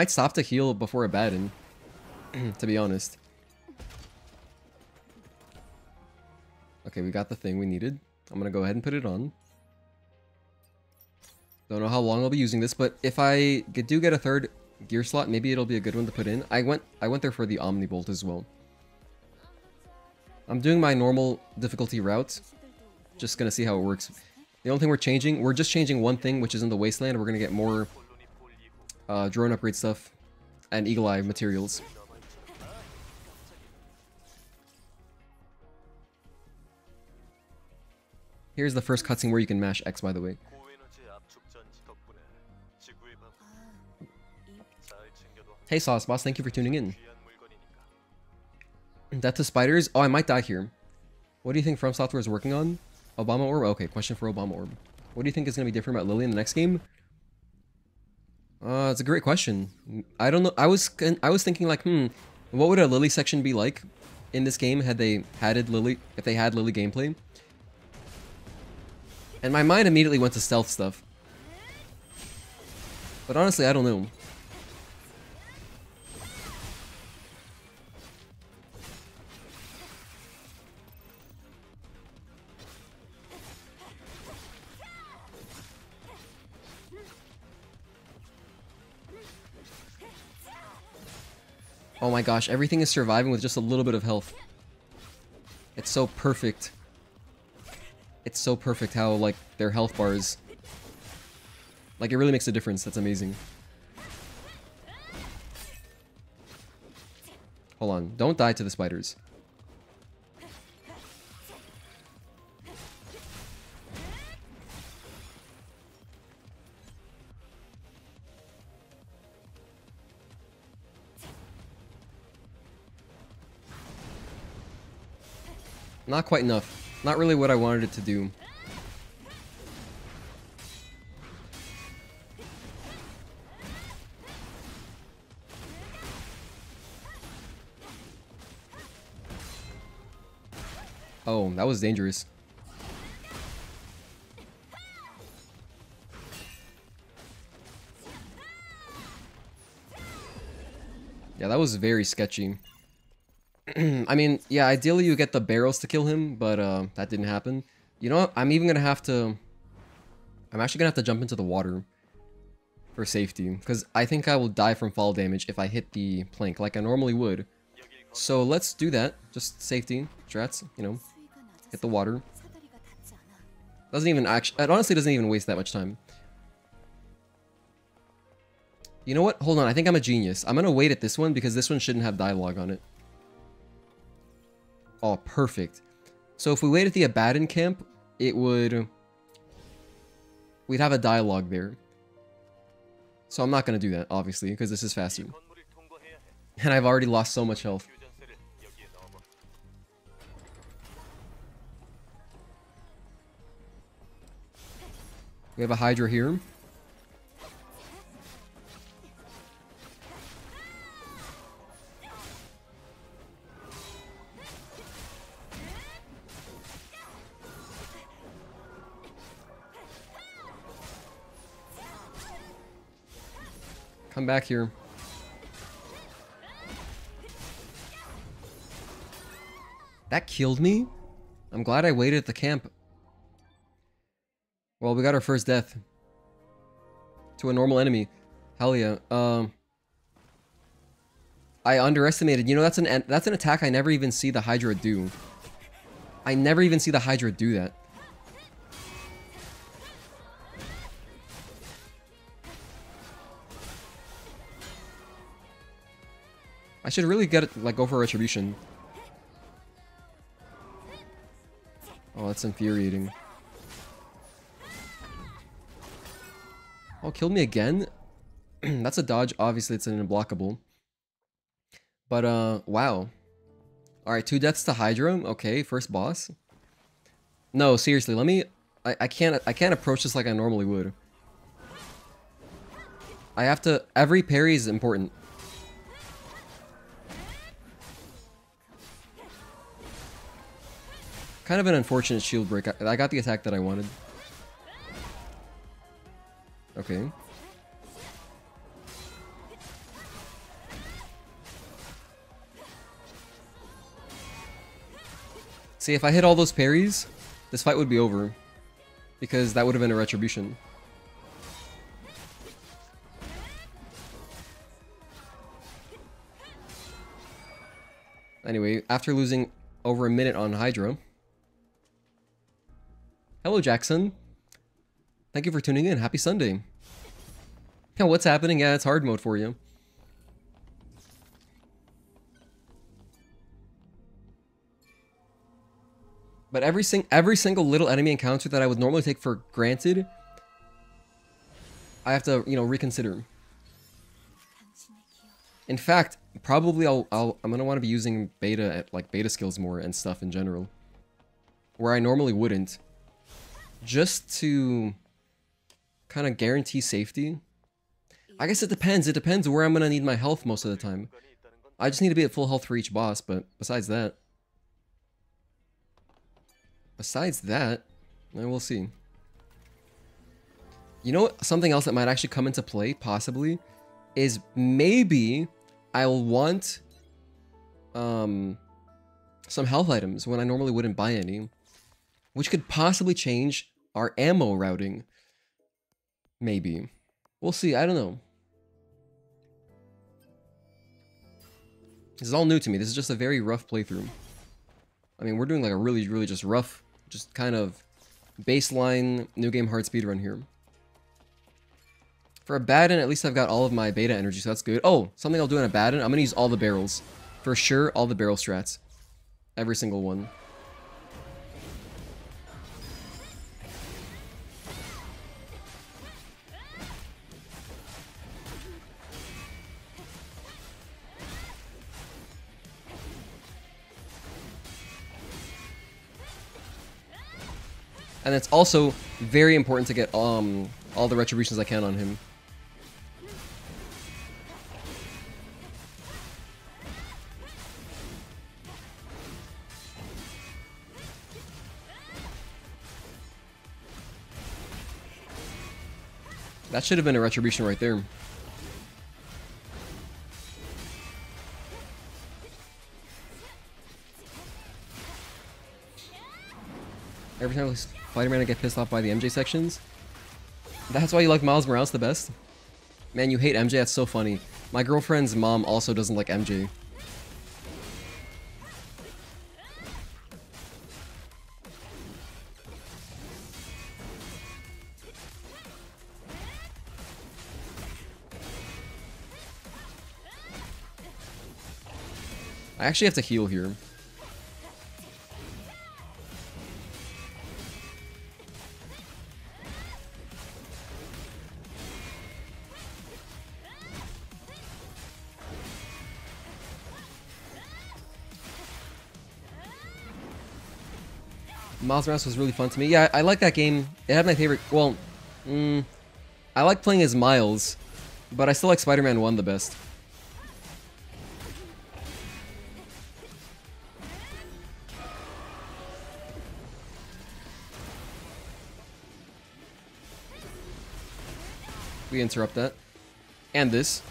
stop to heal before a Baden, to be honest. Okay, we got the thing we needed. I'm gonna go ahead and put it on. Don't know how long I'll be using this, but if I do get a third gear slot, maybe it'll be a good one to put in. I went there for the Omnibolt as well. I'm doing my normal difficulty route. Just gonna see how it works. The only thing we're just changing one thing, which is in the Wasteland. We're gonna get more drone upgrade stuff and Eagle Eye materials. Here's the first cutscene where you can mash X, by the way. Hey Sauce Boss, thank you for tuning in. Death to spiders? Oh, I might die here. What do you think From Software is working on? Obama Orb? Okay, question for Obama Orb. What do you think is going to be different about Lily in the next game? It's a great question. I don't know. I was thinking like, what would a Lily section be like in this game had they had Lily, if they had Lily gameplay? And my mind immediately went to stealth stuff. But honestly, I don't know. Oh my gosh, everything is surviving with just a little bit of health. It's so perfect. It's so perfect how, like, their health bars... Like, it really makes a difference. That's amazing. Hold on. Don't die to the spiders. Not quite enough. Not really what I wanted it to do. Oh, that was dangerous. Yeah, that was very sketchy. I mean, yeah, ideally you get the barrels to kill him, but that didn't happen. You know what? I'm actually gonna have to jump into the water for safety, because I think I will die from fall damage if I hit the plank like I normally would. So let's do that. Just safety, strats, you know, hit the water. Doesn't even actually, it honestly doesn't even waste that much time. You know what? Hold on, I think I'm a genius. I'm gonna wait at this one because this one shouldn't have dialogue on it. Oh, perfect. So if we wait at the Abaddon camp, we'd have a dialogue there. So I'm not going to do that, obviously, because this is faster. And I've already lost so much health. We have a Hydra here. Come back here. That killed me? I'm glad I waited at the camp. Well, we got our first death. To a normal enemy. Hell yeah. I underestimated. You know, that's an attack I never even see the Hydra do. I never even see the Hydra do that. I should really get it, like, go for Retribution. Oh, that's infuriating. Oh, killed me again? That's a dodge. Obviously, it's an unblockable. But, wow. Alright, 2 deaths to Hydra. Okay, first boss. No, seriously, let me... I can't approach this like I normally would. I have to... Every parry is important. Kind of an unfortunate shield break. I got the attack that I wanted. Okay. See, if I hit all those parries, this fight would be over. Because that would have been a retribution. Anyway, after losing over a minute on Hydra... Hello, Jackson. Thank you for tuning in. Happy Sunday. Yeah, what's happening? Yeah, it's hard mode for you. But every single little enemy encounter that I would normally take for granted, I have to, you know, reconsider. In fact, probably I'm gonna want to be using beta skills more and stuff in general, where I normally wouldn't. Just to kind of guarantee safety. I guess it depends. It depends where I'm going to need my health most of the time. I just need to be at full health for each boss, but besides that... we'll see. You know what? Something else that might actually come into play, possibly, is maybe I'll want some health items when I normally wouldn't buy any. Which could possibly change our ammo routing. Maybe. We'll see. I don't know. This is all new to me. This is just a very rough playthrough. I mean, we're doing like a really, really just rough, just kind of baseline new game hard speedrun here. For a Baden, at least I've got all of my beta energy, so that's good. Oh, something I'll do in a Baden. I'm going to use all the barrels. For sure, all the barrel strats. Every single one. And it's also very important to get all the retributions I can on him. That should have been a retribution right there. Every time Spider-Man, I get pissed off by the MJ sections. That's why you like Miles Morales the best? Man, you hate MJ? That's so funny. My girlfriend's mom also doesn't like MJ. I actually have to heal here. Miles Morales was really fun to me. Yeah, I like that game. It had my favorite... Well, I like playing as Miles, but I still like Spider-Man 1 the best. We interrupt that. And this.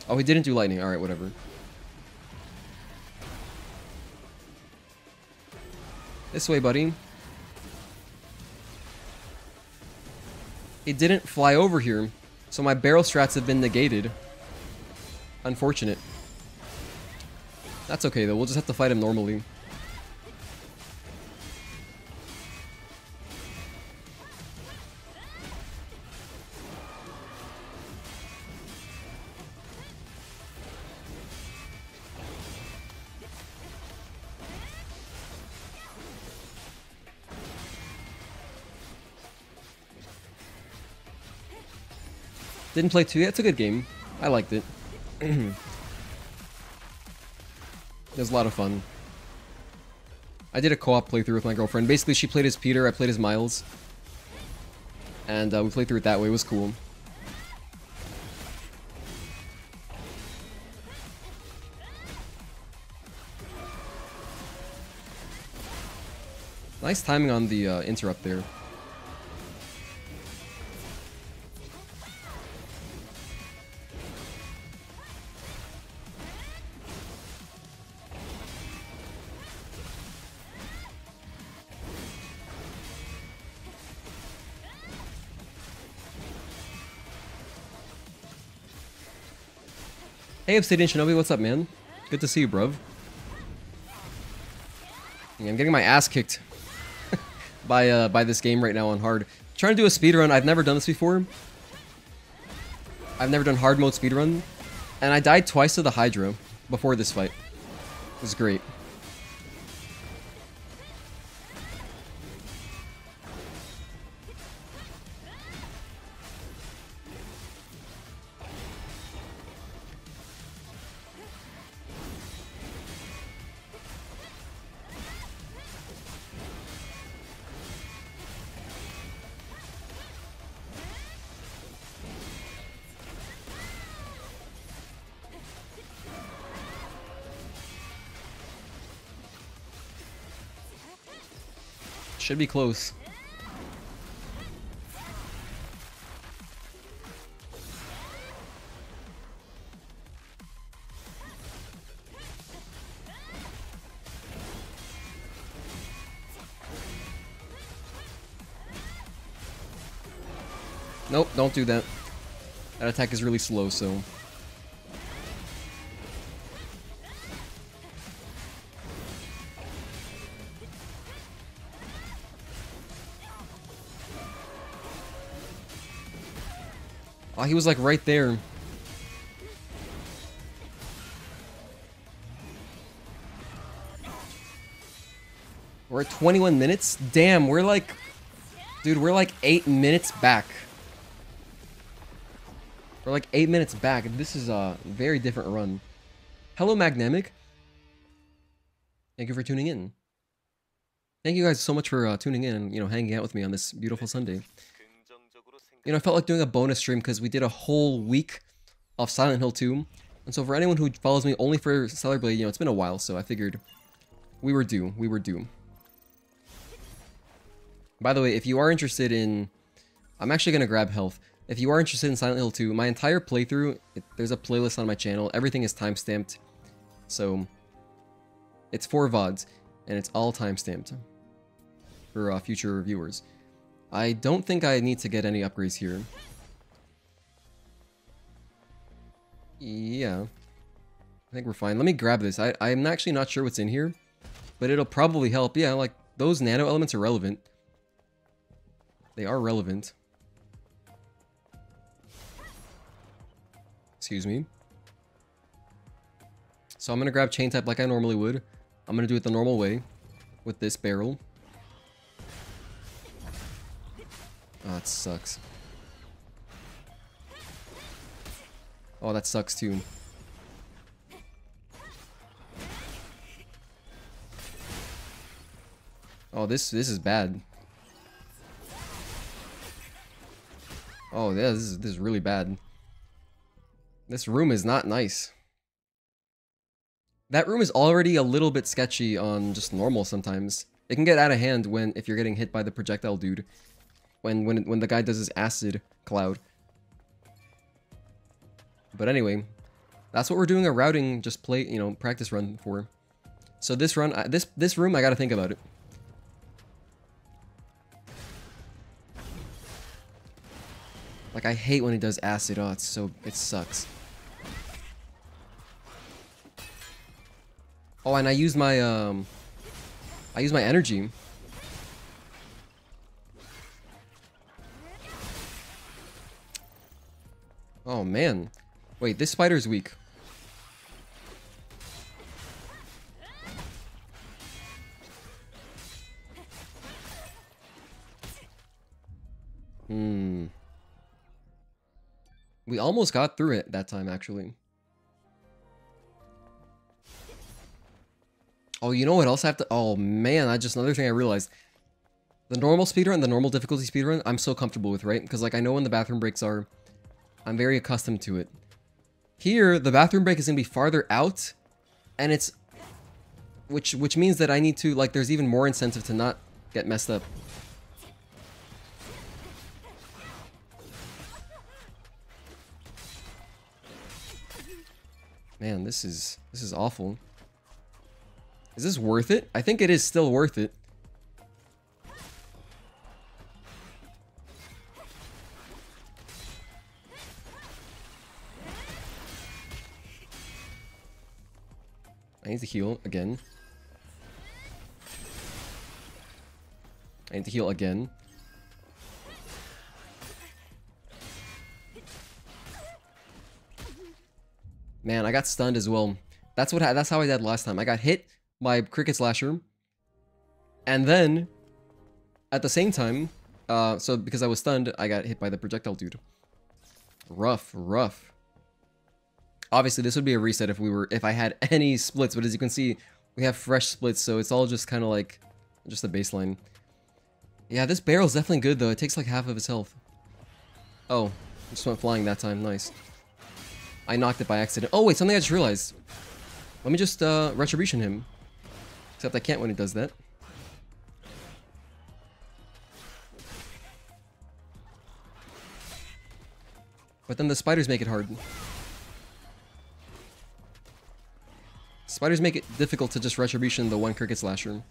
Oh, he didn't do lightning. Alright, whatever. This way, buddy. He didn't fly over here, so my barrel strats have been negated. Unfortunate. That's okay, though. We'll just have to fight him normally. Didn't play 2 yet. It's a good game. I liked it. It was a lot of fun. I did a co-op playthrough with my girlfriend. Basically, she played as Peter, I played as Miles. And we played through it that way. It was cool. Nice timing on the interrupt there. Hey Obsidian Shinobi, what's up, man? Good to see you, bruv. Yeah, I'm getting my ass kicked by this game right now on hard. Trying to do a speedrun. I've never done this before. I've never done hard mode speedrun. And I died twice to the Hydra before this fight. It was great. Should be close. Nope, don't do that. That attack is really slow, so... Oh, he was like right there. We're at 21 minutes? Damn, we're like... Dude, we're like 8 minutes back. We're like 8 minutes back. This is a very different run. Hello, Magnemic. Thank you for tuning in. Thank you guys so much for tuning in and, hanging out with me on this beautiful Sunday. I felt like doing a bonus stream because we did a whole week of Silent Hill 2. And so for anyone who follows me only for Stellar Blade, it's been a while, so I figured we were due. We were due. By the way, if you are interested in... I'm actually going to grab health. If you are interested in Silent Hill 2, my entire playthrough, there's a playlist on my channel. Everything is timestamped. So, it's 4 VODs, and it's all timestamped for future viewers. I don't think I need to get any upgrades here. Yeah. I think we're fine. Let me grab this. I'm actually not sure what's in here, but it'll probably help. Yeah, like, those nano elements are relevant. They are relevant. Excuse me. So I'm going to grab chain type like I normally would. I'm going to do it the normal way with this barrel. Oh, that sucks. Oh, that sucks too. Oh, this is bad. Oh, yeah, this is really bad. This room is not nice. That room is already a little bit sketchy on just normal sometimes. It can get out of hand if you're getting hit by the projectile dude. When the guy does his acid cloud. But anyway, that's what we're doing a routing, just play, you know, practice run for. So this run, this room, I gotta think about it. Like, I hate when he does acid. Oh, it sucks. Oh, and I used my energy. Oh, man. Wait, this spider's weak. We almost got through it that time, actually. Oh, you know what else I have to... Oh, man, another thing I realized. The normal speedrun, the normal difficulty speedrun, I'm so comfortable with, right? Because, like, I know when the bathroom breaks are. I'm very accustomed to it. Here, the bathroom break is going to be farther out, and it's... Which means that I need to, like, there's even more incentive to not get messed up. Man, this is awful. Is this worth it? I think it is still worth it. I need to heal again. I need to heal again. Man, I got stunned as well. That's how I died last time. I got hit by Cricket Slasher. And then, at the same time, so because I was stunned, I got hit by the projectile dude. Rough, rough. Obviously, this would be a reset if I had any splits, but as you can see, we have fresh splits, so it's all just kind of like, just a baseline. Yeah, this barrel's definitely good, though. It takes like half of his health. Oh, it just went flying that time. Nice. I knocked it by accident. Oh, wait, something I just realized. Let me just, Retribution him. Except I can't when he does that. But then the spiders make it hard. Spiders make it difficult to just Retribution the one Cricket Slasher.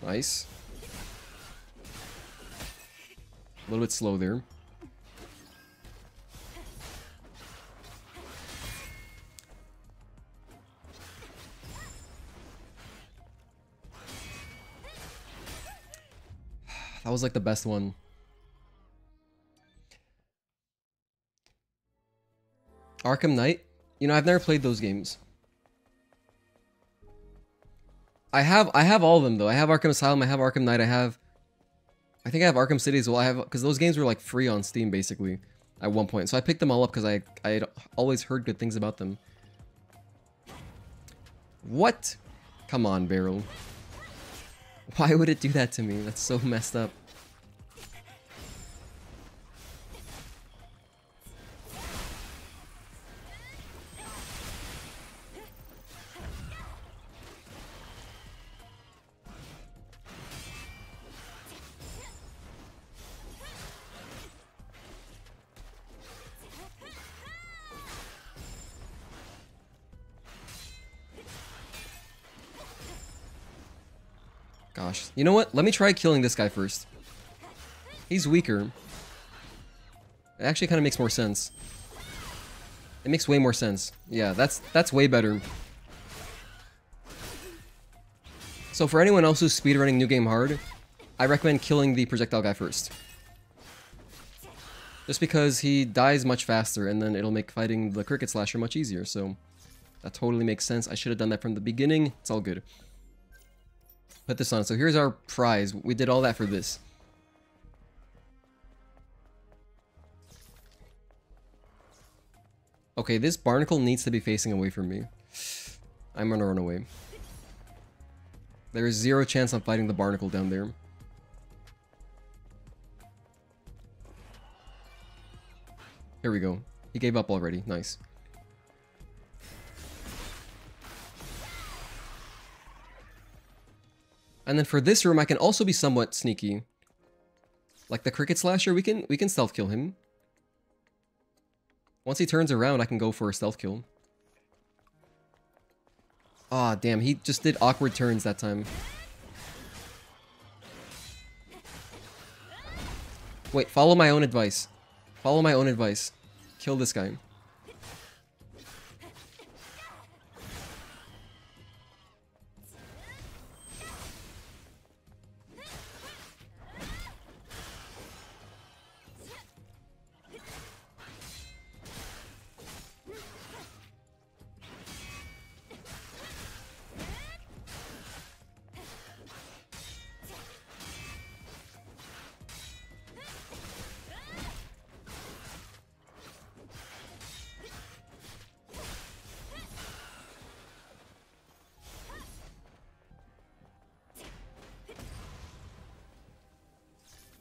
Nice. A little bit slow there. That was like the best one. Arkham Knight? You know, I've never played those games. I have all of them though. I have Arkham Asylum, I have Arkham Knight, I think I have Arkham City as well. Because those games were like free on Steam basically at one point. So I picked them all up because I had always heard good things about them. What? Come on, Barrel. Why would it do that to me? That's so messed up. Gosh. You know what? Let me try killing this guy first. He's weaker. It actually kind of makes more sense. It makes way more sense. Yeah, that's way better. So for anyone else who's speedrunning New Game Hard, I recommend killing the projectile guy first. Just because he dies much faster, and then it'll make fighting the Cricket Slasher much easier, so that totally makes sense. I should have done that from the beginning. It's all good. Put this on. So here's our prize. We did all that for this. Okay, this barnacle needs to be facing away from me. I'm gonna run away. There is 0 chance I'm fighting the barnacle down there. Here we go. He gave up already. Nice. And then for this room, I can also be somewhat sneaky. Like the Cricket Slasher, we can stealth kill him. Once he turns around, I can go for a stealth kill. Ah, damn, he just did awkward turns that time. Wait, follow my own advice. Follow my own advice. Kill this guy.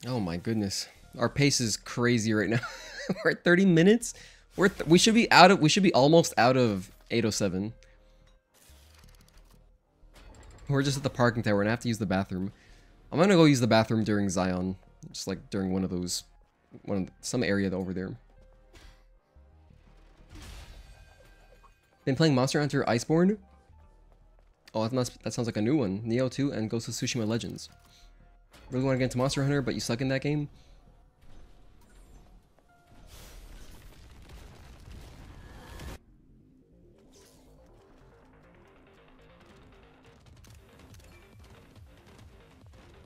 Oh my goodness. Our pace is crazy right now. We're at 30 minutes. We should be almost out of 807. We're just at the parking tower and I have to use the bathroom. I'm gonna go use the bathroom during Xion. Just like during one of those some area over there. Been playing Monster Hunter Iceborne? Oh, that sounds like a new one. Neo 2 and Ghost of Tsushima Legends. Really want to get into Monster Hunter, but you suck in that game?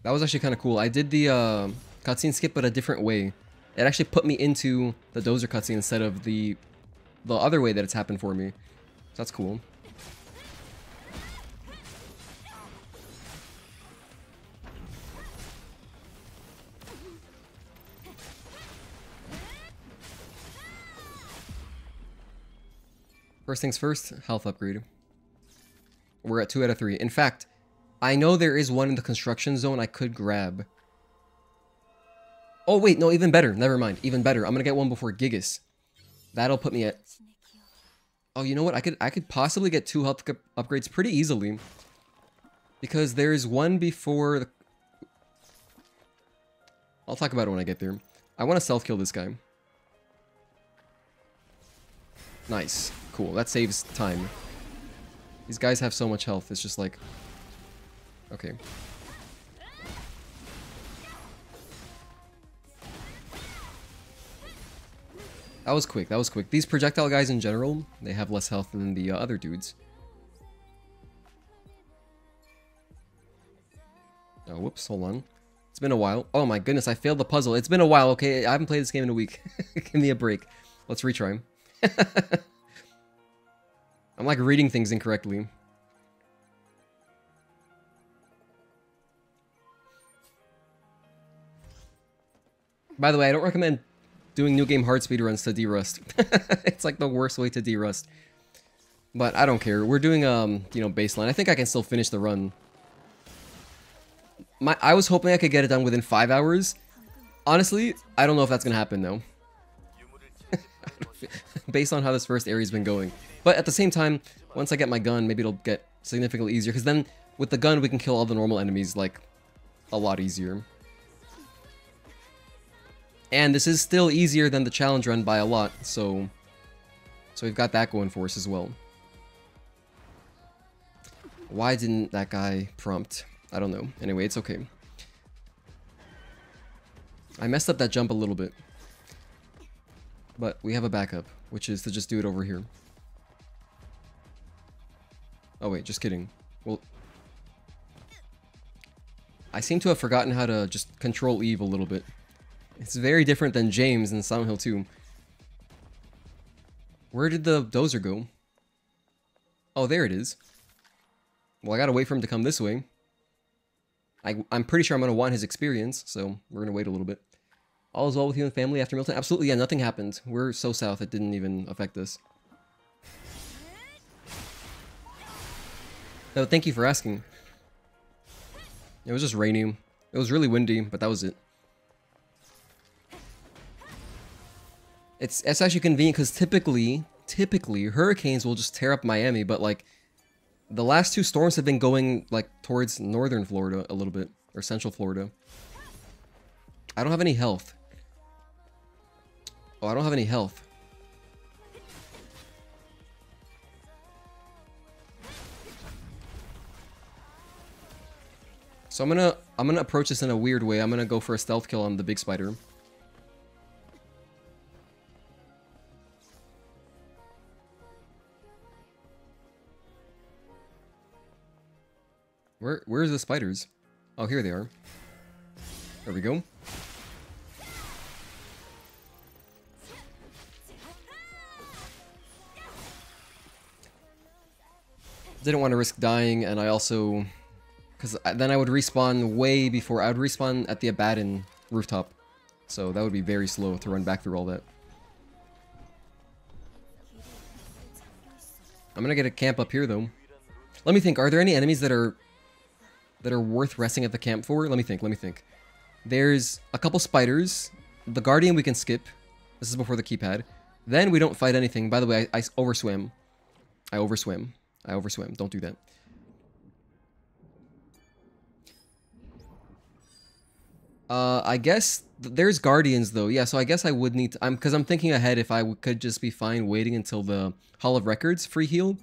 That was actually kind of cool. I did the cutscene skip, but a different way. It actually put me into the Dozer cutscene instead of the other way that it's happened for me. So that's cool. First things first, health upgrade. We're at 2 out of 3. In fact, I know there is one in the construction zone I could grab. Oh wait, no, even better. Never mind. Even better. I'm gonna get one before Gigas. That'll put me at... Oh, you know what? I could possibly get 2 health upgrades pretty easily. Because there's one before the... I'll talk about it when I get there. I want to self-kill this guy. Nice. Cool. That saves time. These guys have so much health. It's just like... Okay. That was quick. That was quick. These projectile guys in general, they have less health than the other dudes. Oh, whoops. Hold on. It's been a while. Oh my goodness, I failed the puzzle. It's been a while, okay? I haven't played this game in a week. Give me a break. Let's retry. I'm like reading things incorrectly. By the way, I don't recommend doing new game hard speedruns to derust. It's like the worst way to derust. But I don't care. We're doing, you know, baseline. I think I can still finish the run. I was hoping I could get it done within 5 hours. Honestly, I don't know if that's gonna happen though. Based on how this first area's been going. But at the same time, once I get my gun, maybe it'll get significantly easier. Because then, with the gun, we can kill all the normal enemies, like, a lot easier. And this is still easier than the challenge run by a lot, so we've got that going for us as well. Why didn't that guy prompt? I don't know. Anyway, it's okay. I messed up that jump a little bit. But we have a backup, which is to just do it over here. Oh wait, just kidding. Well, I seem to have forgotten how to just control Eve a little bit. It's very different than James in Silent Hill 2. Where did the dozer go? Oh, there it is. Well, I gotta wait for him to come this way. I'm pretty sure I'm gonna want his experience, so we're gonna wait a little bit. All is well with you and family after Milton? Absolutely, yeah, nothing happened. We're so south, it didn't even affect us. No, thank you for asking. It was just rainy. It was really windy, but that was it. It's actually convenient because typically hurricanes will just tear up Miami, but like the last two storms have been going like towards northern Florida a little bit, or central Florida. I don't have any health. Oh, I don't have any health. So I'm gonna approach this in a weird way. I'm gonna go for a stealth kill on the big spider. Where's the spiders? Oh, here they are. There we go. Didn't want to risk dying, and I also... Because then I would respawn way before... I would respawn at the Abaddon rooftop. So that would be very slow to run back through all that. I'm gonna get a camp up here, though. Let me think. Are there any enemies that are worth resting at the camp for? Let me think. There's a couple spiders. The Guardian we can skip. This is before the keypad. Then we don't fight anything. By the way, I overswim. I overswim. Don't do that. I guess there's Guardians though. Yeah, so I guess I would need to... because I'm thinking ahead if I could just be fine waiting until the Hall of Records free heal.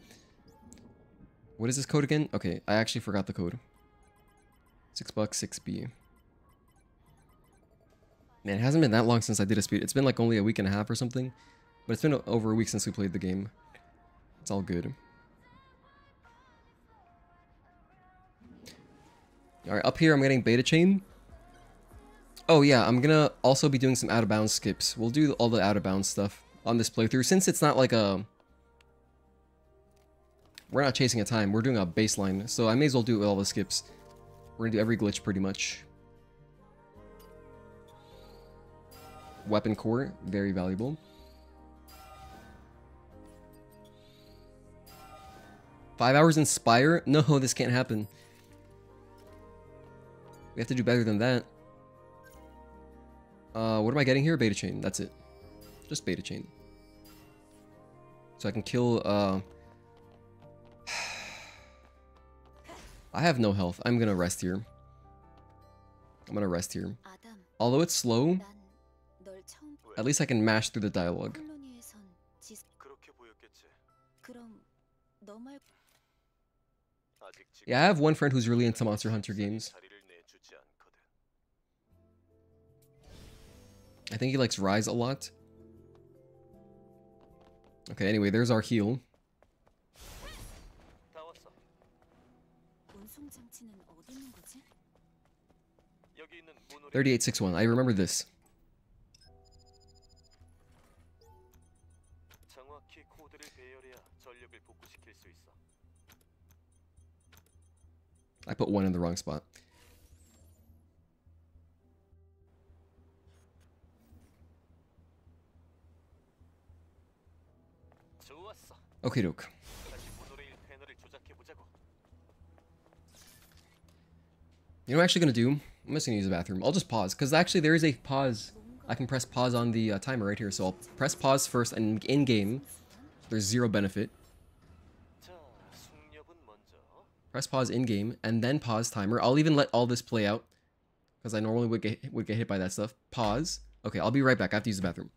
What is this code again? Okay, I actually forgot the code. $6, 6B. Man, it hasn't been that long since I did a speed. It's been like only a week and a half or something. But it's been over a week since we played the game. It's all good. Alright, up here I'm getting beta chain. Oh yeah, I'm gonna also be doing some out of bounds skips. We'll do all the out of bounds stuff on this playthrough. Since it's not like a... We're not chasing a time, we're doing a baseline. So I may as well do all the skips. We're gonna do every glitch pretty much. Weapon core, very valuable. Five hours in Spire? No, this can't happen. We have to do better than that. What am I getting here? Beta chain, that's it. Just beta chain. So I can kill, I have no health. I'm gonna rest here. Although it's slow, at least I can mash through the dialogue. Yeah, I have one friend who's really into Monster Hunter games. I think he likes Rise a lot. Okay, anyway, there's our heal. 3861. I remember this. I put one in the wrong spot. Okay, doke. You know what I'm actually gonna do? I'm just gonna use the bathroom. I'll just pause, because actually there is a pause. I can press pause on the timer right here, so I'll press pause first, and in-game, there's zero benefit. Press pause in-game, and then pause timer. I'll even let all this play out, because I normally would get hit by that stuff. Pause. Okay, I'll be right back. I have to use the bathroom.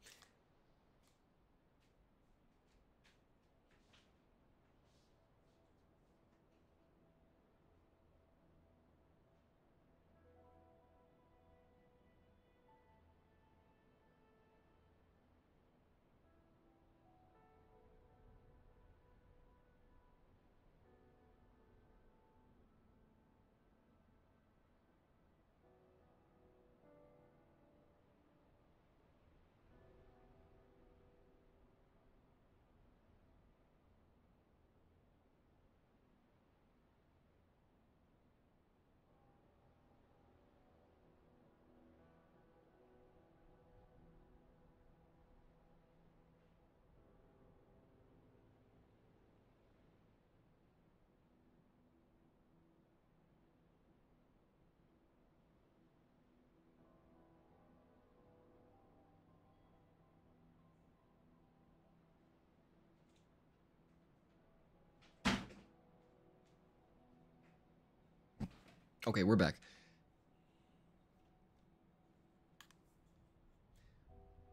Okay, we're back.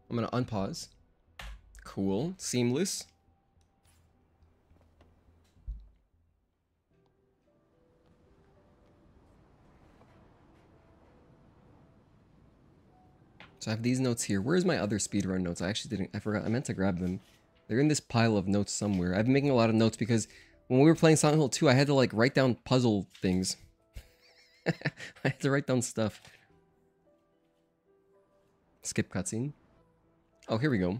I'm gonna unpause. Cool. Seamless. So I have these notes here. Where's my other speedrun notes? I actually didn't. I forgot. I meant to grab them. They're in this pile of notes somewhere. I've been making a lot of notes because when we were playing Silent Hill 2, I had to like write down puzzle things. I had to write down stuff. Skip cutscene. Oh, here we go.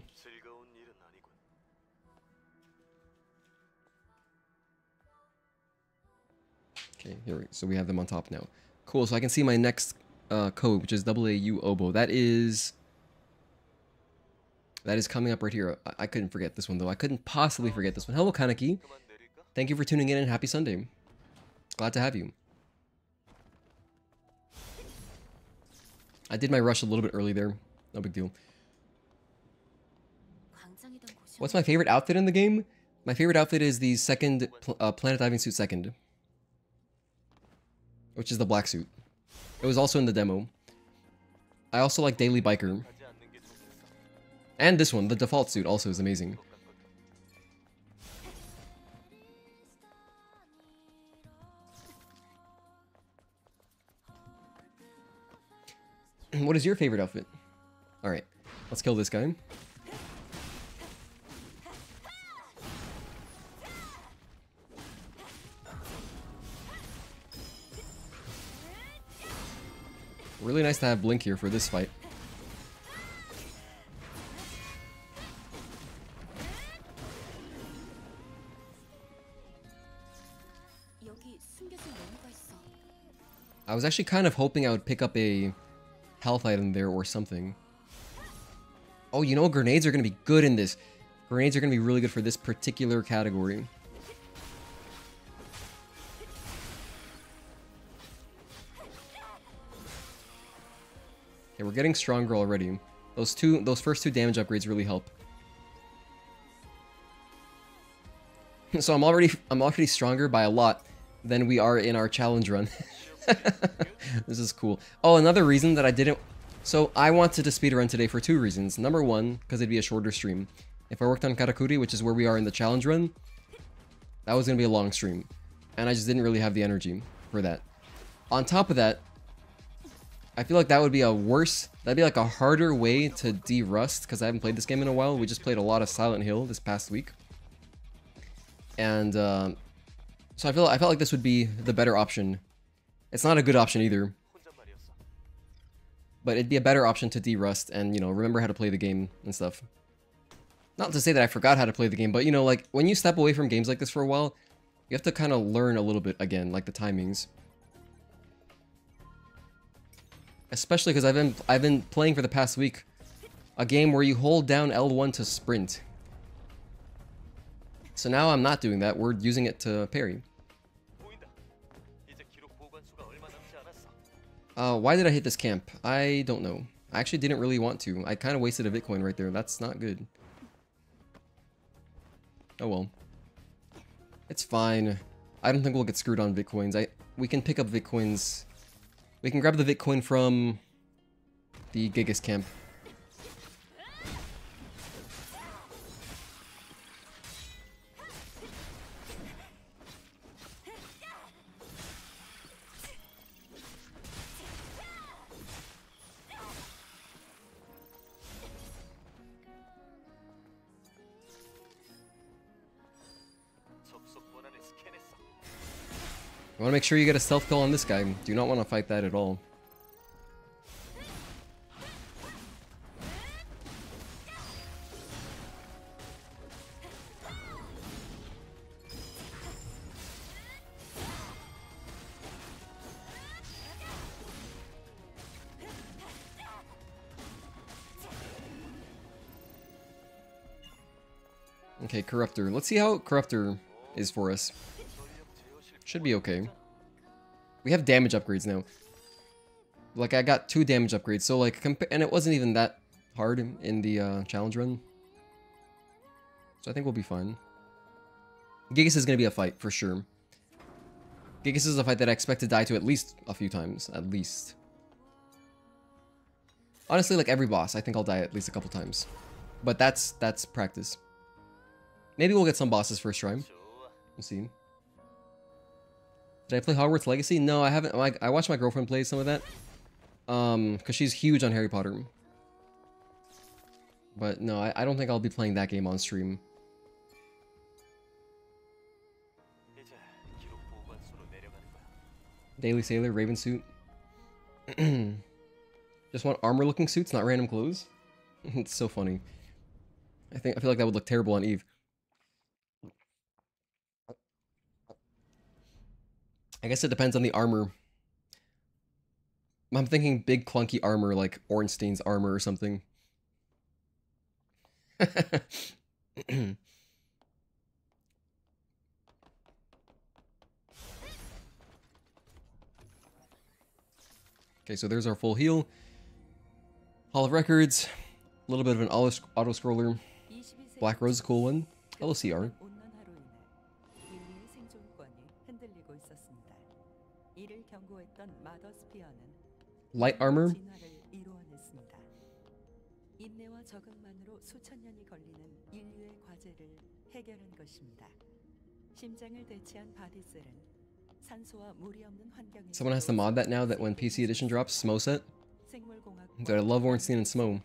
Okay, here we go. So we have them on top now. Cool, so I can see my next code, which is AAU Oboe. That is coming up right here. I couldn't forget this one, though. I couldn't possibly forget this one. Hello, Kaneki. Thank you for tuning in and happy Sunday. Glad to have you. I did my rush a little bit early there. No big deal. What's my favorite outfit in the game? My favorite outfit is the second Planet Diving Suit second, which is the black suit. It was also in the demo. I also like Daily Biker. And this one, the default suit, also is amazing. What is your favorite outfit? Alright, let's kill this guy. Really nice to have Blink here for this fight. I was actually kind of hoping I would pick up a health item there or something. Oh, you know, grenades are going to be good in this. Grenades are going to be really good for this particular category. Okay, we're getting stronger already. Those first two damage upgrades really help. So I'm already stronger by a lot than we are in our challenge run. This is cool. Oh, another reason that I didn't... So I wanted to speedrun today for two reasons. Number one, because it'd be a shorter stream. If I worked on Karakuri, which is where we are in the challenge run, that was going to be a long stream. And I just didn't really have the energy for that. On top of that, I feel like that would be that'd be like a harder way to de-rust, because I haven't played this game in a while. We just played a lot of Silent Hill this past week. And so I felt like this would be the better option. It's not a good option either, but it'd be a better option to de-rust and, you know, remember how to play the game and stuff. Not to say that I forgot how to play the game, but, you know, like, when you step away from games like this for a while, you have to kind of learn a little bit again, like the timings. Especially because I've been playing for the past week a game where you hold down L1 to sprint. So now I'm not doing that, we're using it to parry. Why did I hit this camp? I don't know. I actually didn't really want to. I kind of wasted a Bitcoin right there. That's not good. Oh well. It's fine. I don't think we'll get screwed on Bitcoins. We can pick up Bitcoins. We can grab the Bitcoin from the Gigas camp. You want to make sure you get a stealth kill on this guy. Do not want to fight that at all. Okay, Corruptor. Let's see how Corruptor is for us. Should be okay. We have damage upgrades now. Like, I got 2 damage upgrades, so like, and it wasn't even that hard in the challenge run. So I think we'll be fine. Gigas is gonna be a fight, for sure. Gigas is a fight that I expect to die to at least a few times. At least. Honestly, like every boss, I think I'll die at least a couple times. But that's practice. Maybe we'll get some bosses first try. We'll see. Did I play Hogwarts Legacy? No, I haven't. Like, I watched my girlfriend play some of that. Because she's huge on Harry Potter. But no, I don't think I'll be playing that game on stream. Daily Sailor, Raven suit. Just want armor-looking suits, not random clothes. It's so funny. I feel like that would look terrible on Eve. I guess it depends on the armor. I'm thinking big clunky armor like Ornstein's armor or something. Okay, so there's our full heal. Hall of Records. A little bit of an auto-scroller. Black Rose, cool one. LCR. Light armor. Someone has to mod that now that when PC edition drops, Smo set. Dude, I love Ornstein and Smo.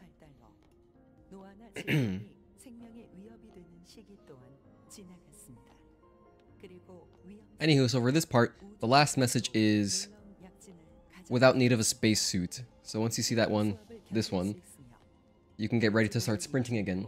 Anywho, so for this part, the last message is without need of a spacesuit. So once you see that one, this one, you can get ready to start sprinting again.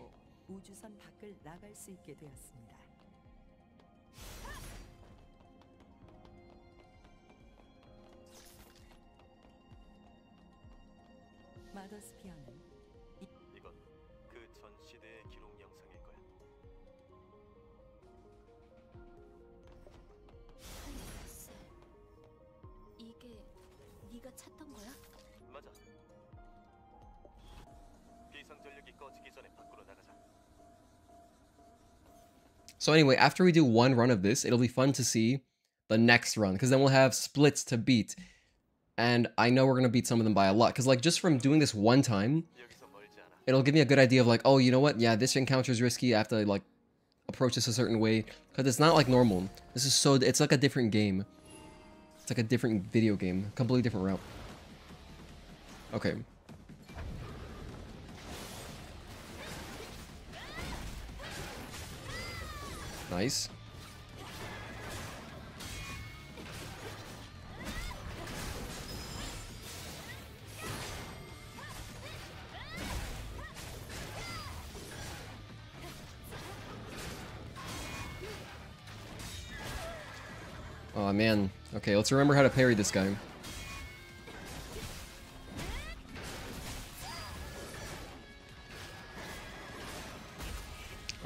So anyway, after we do one run of this, it'll be fun to see the next run, because then we'll have splits to beat. And I know we're going to beat some of them by a lot, because like just from doing this one time, it'll give me a good idea of like, oh, you know what? Yeah, this encounter is risky. I have to like approach this a certain way, because it's not like normal. This is so, it's like a different game. It's like a different video game, completely different route. Okay. Nice. Oh man. Okay, let's remember how to parry this guy.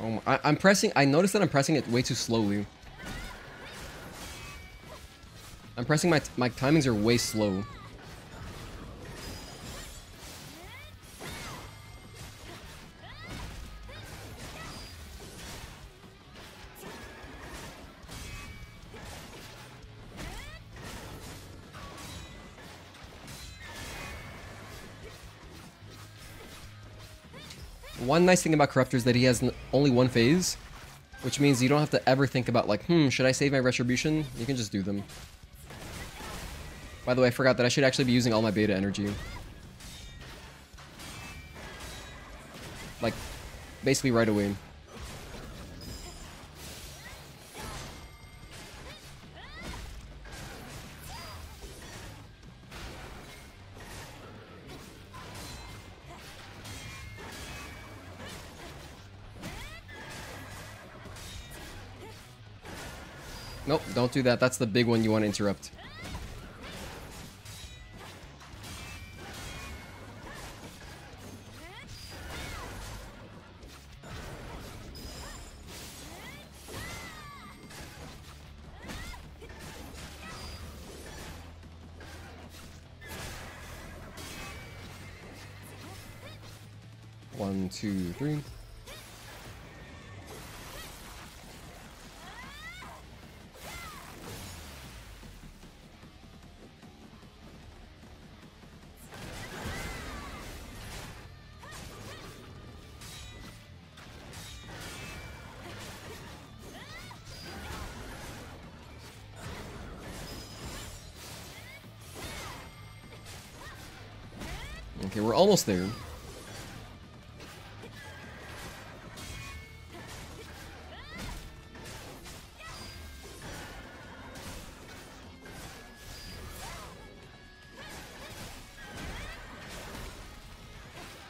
Oh, I'm pressing. I noticed that I'm pressing it way too slowly. I'm pressing my timings are way slow. One nice thing about Corruptor is that he has only one phase, which means you don't have to ever think about like, should I save my Retribution? You can just do them. By the way, I forgot that I should actually be using all my beta energy. Like, basically right away. Nope, don't do that. That's the big one you want to interrupt. One, two, three. Okay, we're almost there.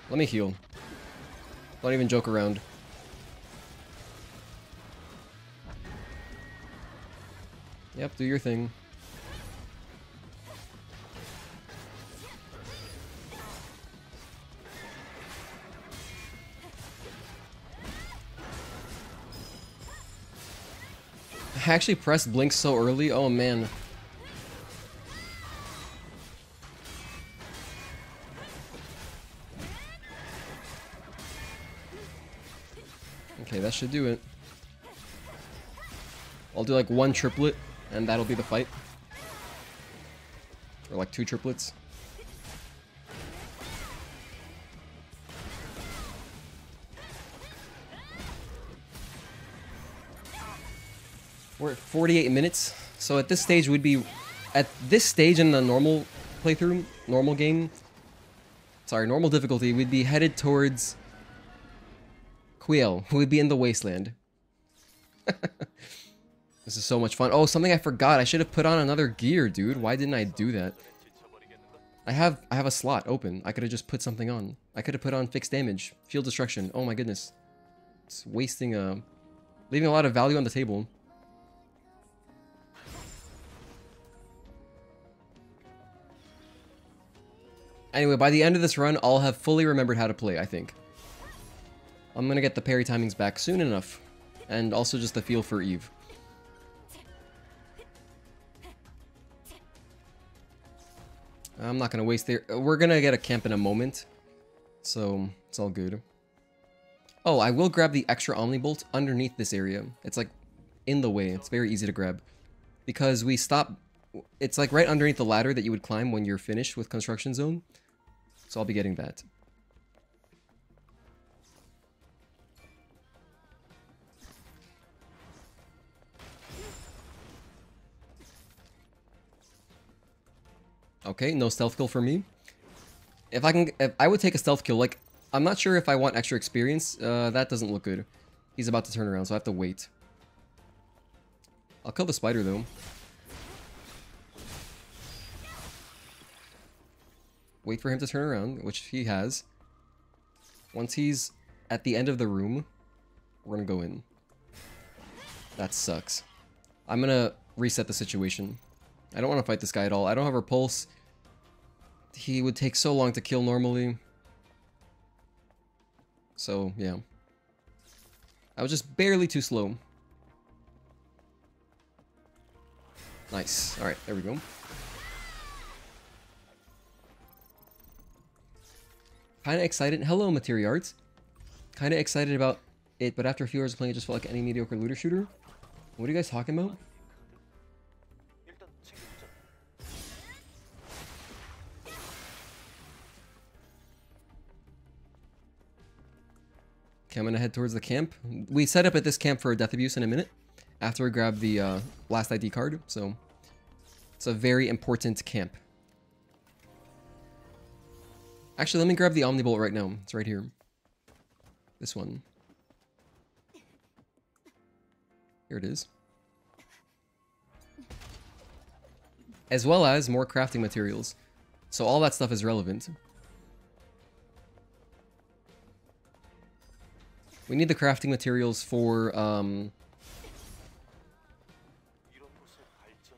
Let me heal. Don't even joke around. Yep, do your thing. I actually pressed blink so early. Oh man. Okay, that should do it. I'll do like one triplet, and that'll be the fight. Or like 2 triplets. We're at 48 minutes, so at this stage we'd be... At this stage in the normal playthrough, normal game... Sorry, normal difficulty, we'd be headed towards... Xion, who would be in the Wasteland. This is so much fun. Oh, something I forgot. I should have put on another gear, dude. Why didn't I do that? I have a slot open. I could have just put something on. I could have put on fixed damage, field destruction. Oh my goodness. It's wasting leaving a lot of value on the table. Anyway, by the end of this run, I'll have fully remembered how to play, I think. I'm gonna get the parry timings back soon enough. And also just the feel for Eve. I'm not gonna waste there. We're gonna get a camp in a moment. So, it's all good. Oh, I will grab the extra Omnibolt underneath this area. It's like in the way. It's very easy to grab. Because we stop... It's like right underneath the ladder that you would climb when you're finished with Construction Zone. So I'll be getting that. Okay, no stealth kill for me. If I would take a stealth kill, like, I'm not sure if I want extra experience. That doesn't look good. He's about to turn around, so I have to wait. I'll kill the spider, though. Wait for him to turn around, which he has. Once he's at the end of the room, we're gonna go in. That sucks. I'm gonna reset the situation. I don't want to fight this guy at all. I don't have repulse. He would take so long to kill normally. So, yeah. I was just barely too slow. Nice. Alright, there we go. Kinda excited. Hello, Materia Arts. Kinda excited about it, but after a few hours of playing, it just felt like any mediocre looter shooter. What are you guys talking about? Okay, I'm gonna head towards the camp. We set up at this camp for death abuse in a minute, after we grab the last ID card, so it's a very important camp. Actually, let me grab the Omnibolt right now. It's right here. This one. Here it is. As well as more crafting materials. So all that stuff is relevant. We need the crafting materials for,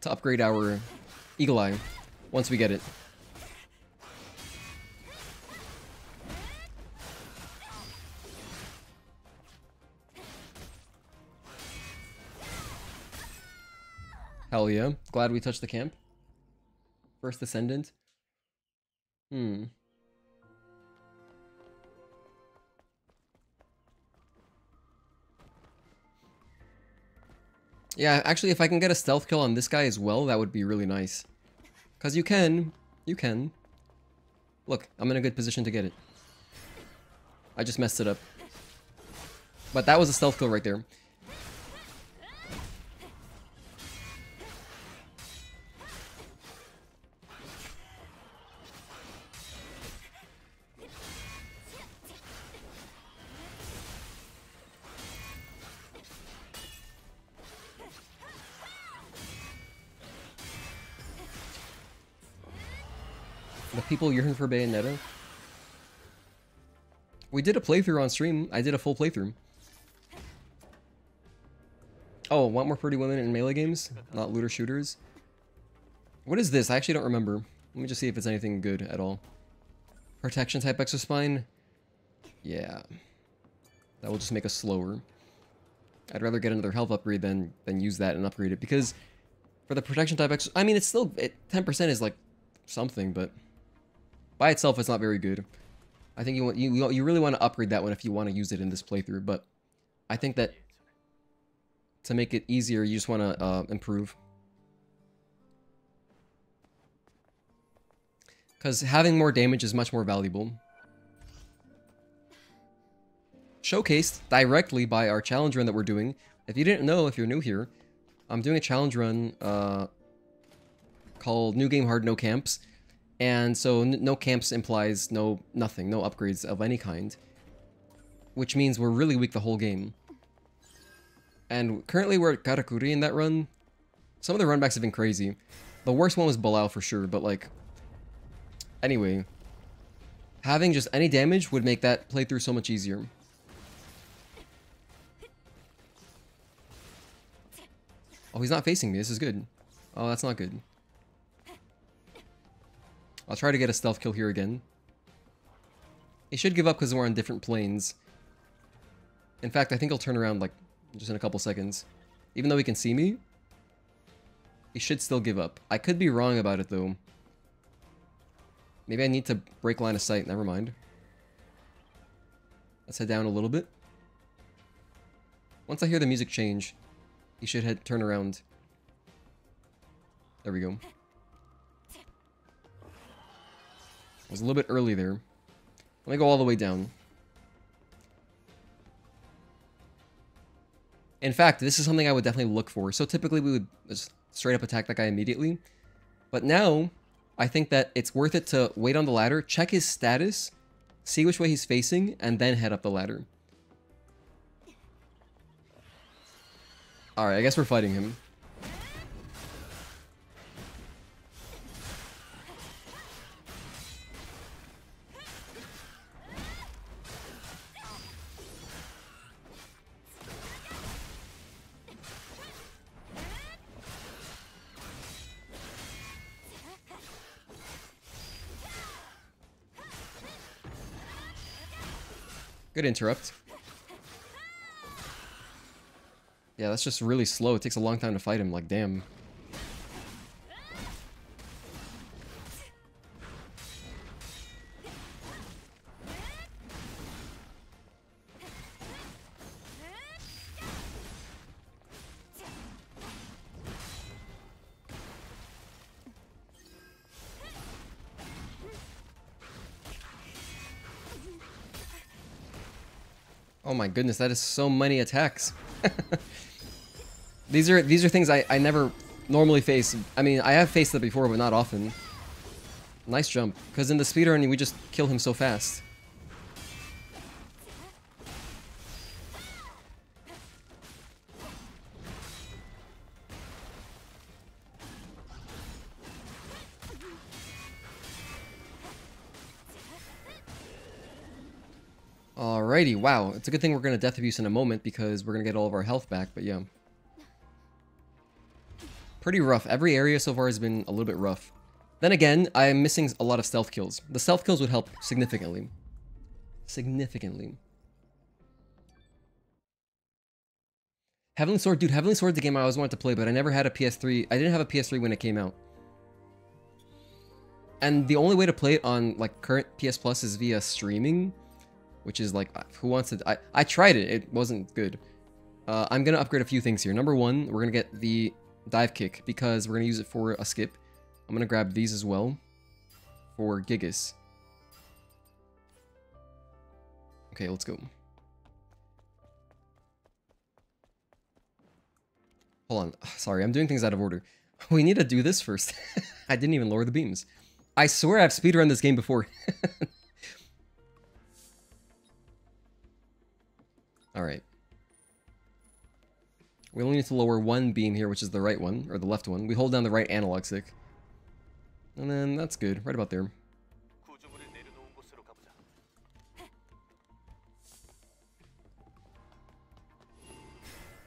to upgrade our Eagle Eye, once we get it. Hell yeah. Glad we touched the camp. First Ascendant. Yeah, actually, if I can get a stealth kill on this guy as well, that would be really nice. Because you can. You can. Look, I'm in a good position to get it. I just messed it up. But that was a stealth kill right there. The people yearn for Bayonetta. We did a playthrough on stream. I did a full playthrough. Oh, want more pretty women in melee games? Not looter shooters? What is this? I actually don't remember. Let me just see if it's anything good at all. Protection type exospine? Yeah. That will just make us slower. I'd rather get another health upgrade than use that and upgrade it, because for the protection type I mean, it's still 10% is like something, but by itself it's not very good. I think you really want to upgrade that one if you want to use it in this playthrough, but I think that to make it easier, you just want to improve. Because having more damage is much more valuable. Showcased directly by our challenge run that we're doing. If you didn't know, if you're new here, I'm doing a challenge run called New Game Hard No Camps. And so no camps implies nothing, no upgrades of any kind. Which means we're really weak the whole game. And currently we're at Karakuri in that run. Some of the runbacks have been crazy. The worst one was Bilal for sure, but like... Anyway. Having just any damage would make that playthrough so much easier. Oh, he's not facing me. This is good. Oh, that's not good. I'll try to get a stealth kill here again. He should give up because we're on different planes. In fact, I think he'll turn around like just in a couple seconds. Even though he can see me, he should still give up. I could be wrong about it though. Maybe I need to break line of sight. Never mind. Let's head down a little bit. Once I hear the music change, he should turn around. There we go. I was a little bit early there. Let me go all the way down. In fact, this is something I would definitely look for. So typically we would just straight up attack that guy immediately. But now, I think that it's worth it to wait on the ladder, check his status, see which way he's facing, and then head up the ladder. Alright, I guess we're fighting him. Good interrupt. Yeah, that's just really slow. It takes a long time to fight him, like, damn. Oh my goodness, that is so many attacks. These are things I never normally face. I mean, I have faced them before, but not often. Nice jump, because in the speedrun we just kill him so fast. Alrighty, wow. It's a good thing we're going to death abuse in a moment because we're going to get all of our health back, but yeah. Pretty rough. Every area so far has been a little bit rough. Then again, I'm missing a lot of stealth kills. The stealth kills would help significantly. Significantly. Heavenly Sword, dude, Heavenly Sword's the game I always wanted to play, but I never had a PS3. I didn't have a PS3 when it came out. And the only way to play it on, like, current PS Plus is via streaming. Which is like, who wants to... I tried it. It wasn't good. I'm going to upgrade a few things here. Number one, we're going to get the dive kick because we're going to use it for a skip. I'm going to grab these as well for Gigas. Okay, let's go. Hold on. Sorry, I'm doing things out of order. We need to do this first. I didn't even lower the beams. I swear I've speedrun this game before. Alright. We only need to lower one beam here, which is the right one, or the left one. We hold down the right analog stick. And then that's good, right about there.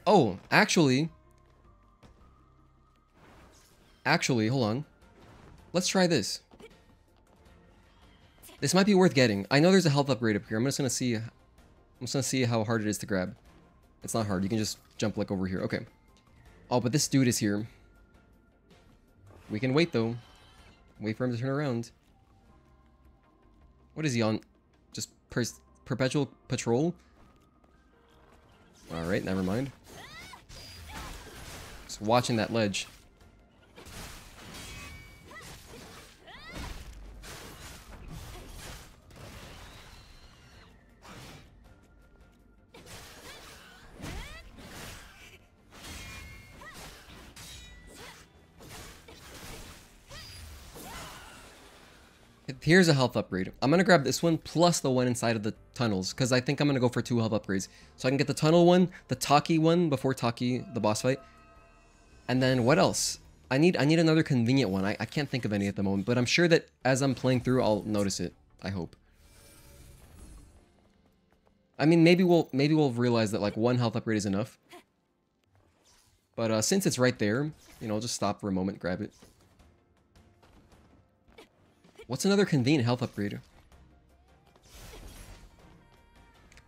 Oh, actually, hold on. Let's try this. This might be worth getting. I know there's a health upgrade up here. I'm just gonna see how hard it is to grab. It's not hard. You can just jump like over here. Okay. Oh, but this dude is here. We can wait though. Wait for him to turn around. What is he on? Just perpetual patrol? Alright, never mind. Just watching that ledge. Here's a health upgrade. I'm gonna grab this one plus the one inside of the tunnels, because I think I'm gonna go for 2 health upgrades. So I can get the tunnel one, the Taki one before Taki, the boss fight. And then what else? I need another convenient one. I can't think of any at the moment, but I'm sure that as I'm playing through, I'll notice it. I hope. I mean, maybe we'll realize that like 1 health upgrade is enough. But since it's right there, you know, just stop for a moment, grab it. What's another convenient health upgrade?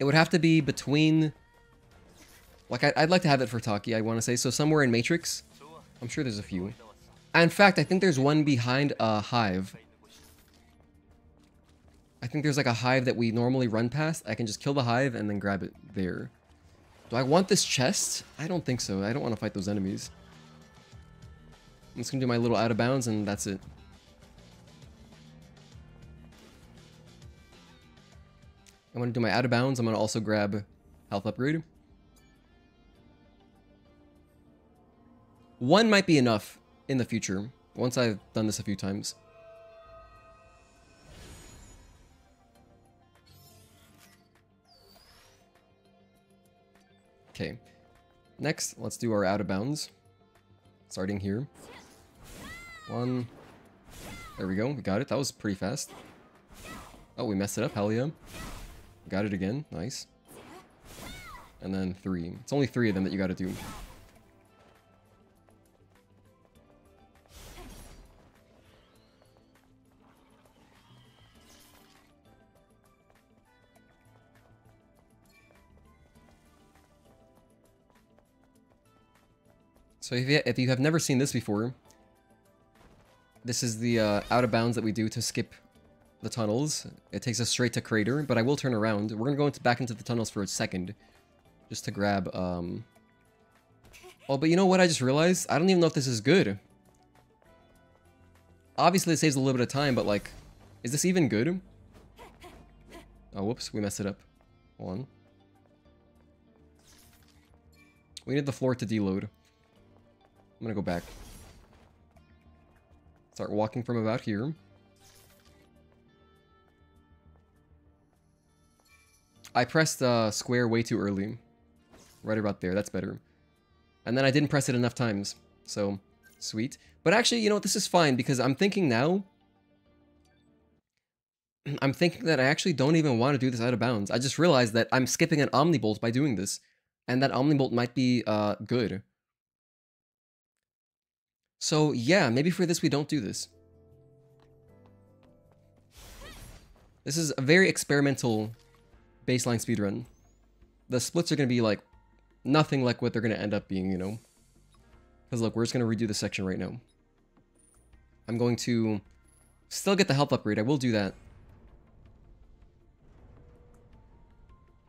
It would have to be between... Like, I'd like to have it for Taki, I want to say. So somewhere in Matrix. I'm sure there's a few. In fact, I think there's one behind a hive. I think there's like a hive that we normally run past. I can just kill the hive and then grab it there. Do I want this chest? I don't think so. I don't want to fight those enemies. I'm just going to do my little out of bounds and that's it. I'm going to do my out of bounds. I'm going to also grab health upgrade. 1 might be enough in the future, once I've done this a few times. Okay. Next, let's do our out of bounds. Starting here. 1. There we go. We got it. That was pretty fast. Oh, we messed it up. Hell yeah. Got it again. Nice. And then 3. It's only 3 of them that you gotta do. So if you have never seen this before, this is the out of bounds that we do to skip the tunnels. It takes us straight to Crater, but I will turn around. We're gonna go back into the tunnels for a second, just to grab, Oh, but you know what I just realized? I don't even know if this is good. Obviously it saves a little bit of time, but like, is this even good? Oh, whoops, we messed it up. Hold on. We need the floor to deload. I'm gonna go back. Start walking from about here. I pressed square way too early. Right about there, that's better. And then I didn't press it enough times. So, sweet. But actually, you know what, this is fine, because I'm thinking now... I'm thinking that I actually don't even want to do this out of bounds. I just realized that I'm skipping an Omnibolt by doing this. And that Omnibolt might be good. So, yeah, maybe for this we don't do this. This is a very experimental baseline speedrun. The splits are going to be like nothing like what they're going to end up being, you know. Because look, we're just going to redo this section right now. I'm going to still get the health upgrade. I will do that.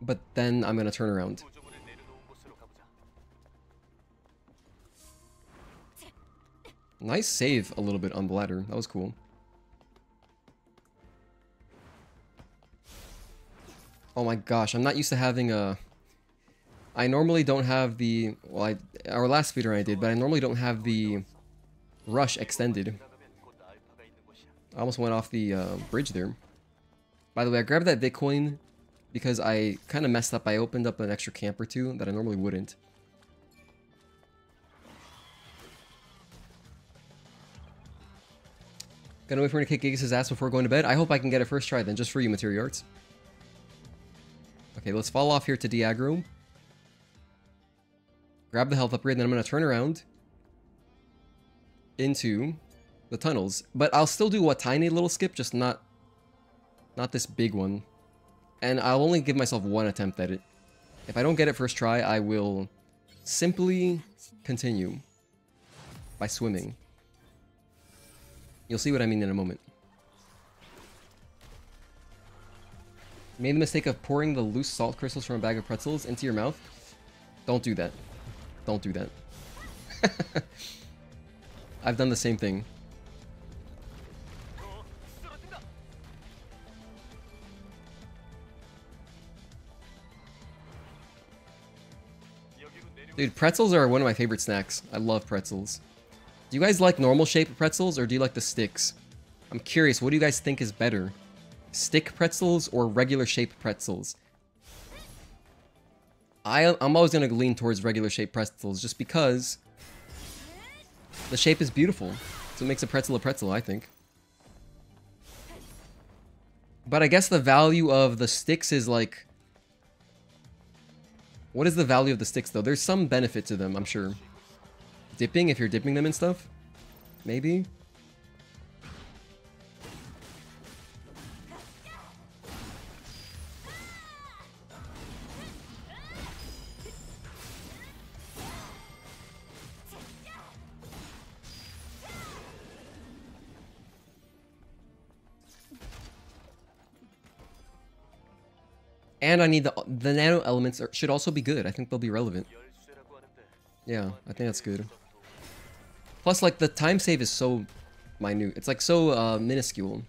But then I'm going to turn around. Nice save a little bit on the ladder. That was cool. Oh my gosh, I'm not used to having a... I normally don't have the... Well, our last speedrun I did, but I normally don't have the rush extended. I almost went off the bridge there. By the way, I grabbed that Bitcoin because I kind of messed up. I opened up an extra camp or 2 that I normally wouldn't. Gonna wait for him to kick Gigas' ass before going to bed. I hope I can get it first try then, just for you, Material Arts. Okay, let's fall off here to Diagro. grab the health upgrade, then I'm going to turn around into the tunnels. But I'll still do a tiny little skip, just not this big one. And I'll only give myself one attempt at it. If I don't get it first try, I will simply continue by swimming. You'll see what I mean in a moment. Made the mistake of pouring the loose salt crystals from a bag of pretzels into your mouth. Don't do that. Don't do that. I've done the same thing. Dude, pretzels are one of my favorite snacks. I love pretzels. Do you guys like normal shaped pretzels or do you like the sticks? I'm curious, what do you guys think is better? Stick pretzels or regular shaped pretzels? I'm always going to lean towards regular shaped pretzels just because the shape is beautiful. So it makes a pretzel, I think. But I guess the value of the sticks is like... What is the value of the sticks, though? There's some benefit to them, I'm sure. Dipping, if you're dipping them and stuff? Maybe? And I need the nano elements should also be good. I think they'll be relevant. Yeah, I think that's good. Plus, like, the time save is so minute. It's, like, so minuscule.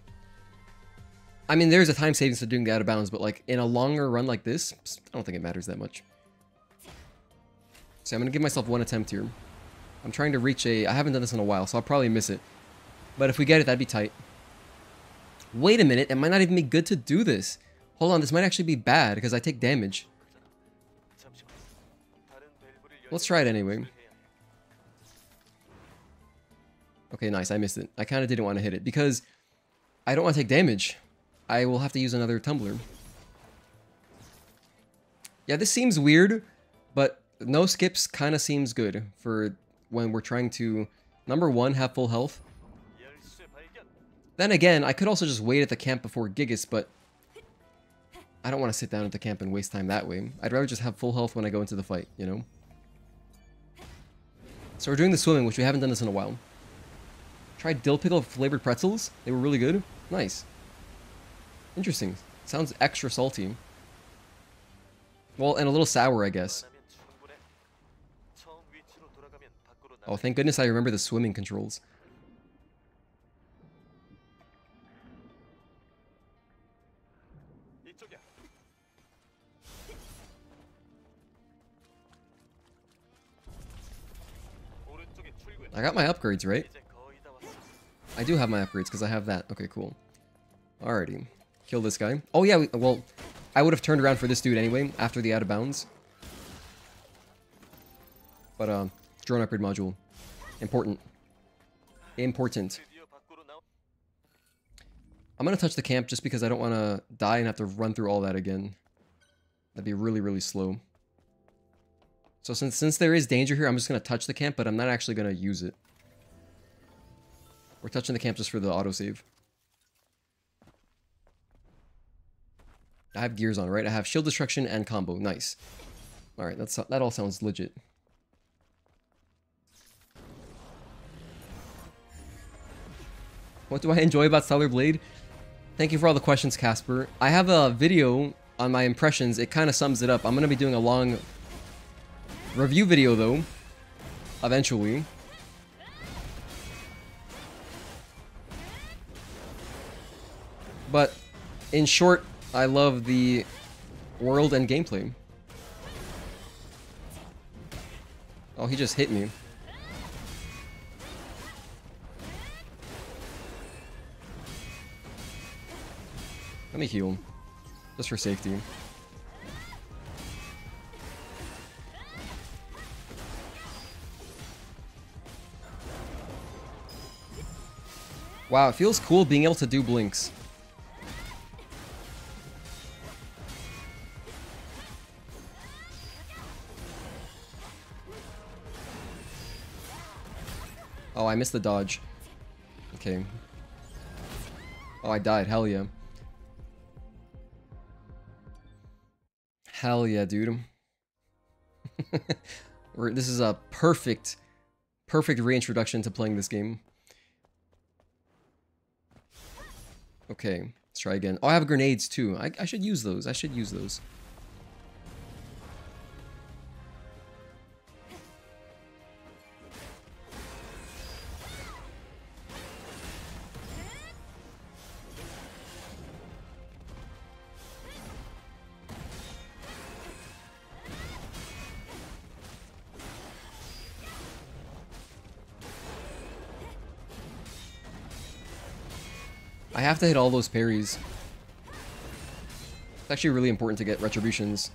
I mean, there's a time savings to doing the out of bounds, but, like, in a longer run like this, I don't think it matters that much. So I'm going to give myself one attempt here. I'm trying to reach a... I haven't done this in a while, so I'll probably miss it. But if we get it, that'd be tight. Wait a minute, it might not even be good to do this. Hold on, this might actually be bad because I take damage. Let's try it anyway. Okay, nice, I missed it. I kind of didn't want to hit it because I don't want to take damage. I will have to use another tumbler. Yeah, this seems weird, but no skips kind of seems good for when we're trying to, number one, have full health. Then again, I could also just wait at the camp before Gigas, but I don't want to sit down at the camp and waste time that way. I'd rather just have full health when I go into the fight, you know? So we're doing the swimming, which we haven't done this in a while. Tried dill pickle flavored pretzels. They were really good. Nice. Interesting. Sounds extra salty. Well, and a little sour, I guess. Oh, thank goodness I remember the swimming controls. I got my upgrades, right? I do have my upgrades because I have that. Okay, cool. Alrighty. Kill this guy. Oh, yeah. Well, I would have turned around for this dude anyway after the out of bounds. But, drone upgrade module. Important. Important. I'm going to touch the camp just because I don't want to die and have to run through all that again. That'd be really, really slow. So since there is danger here, I'm just going to touch the camp, but I'm not actually going to use it. We're touching the camp just for the autosave. I have gears on, right? I have shield destruction and combo. Nice. Alright, that all sounds legit. What do I enjoy about Stellar Blade? Thank you for all the questions, Casper. I have a video on my impressions. It kind of sums it up. I'm going to be doing a long review video, though, eventually. But, in short, I love the world and gameplay. Oh, he just hit me. Let me heal. Just for safety. Wow, it feels cool being able to do blinks. Oh, I missed the dodge. Okay. Oh, I died. Hell yeah. Hell yeah, dude. This is a perfect reintroduction to playing this game. Okay, let's try again. Oh, I have grenades too. I should use those. I should use those. I have to hit all those parries. It's actually really important to get retributions.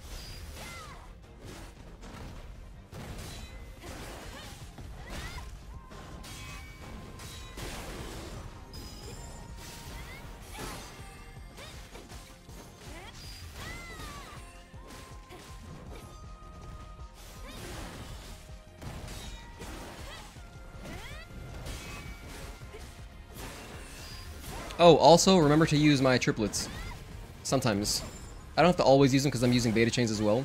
Oh, also, remember to use my triplets. Sometimes. I don't have to always use them because I'm using beta chains as well.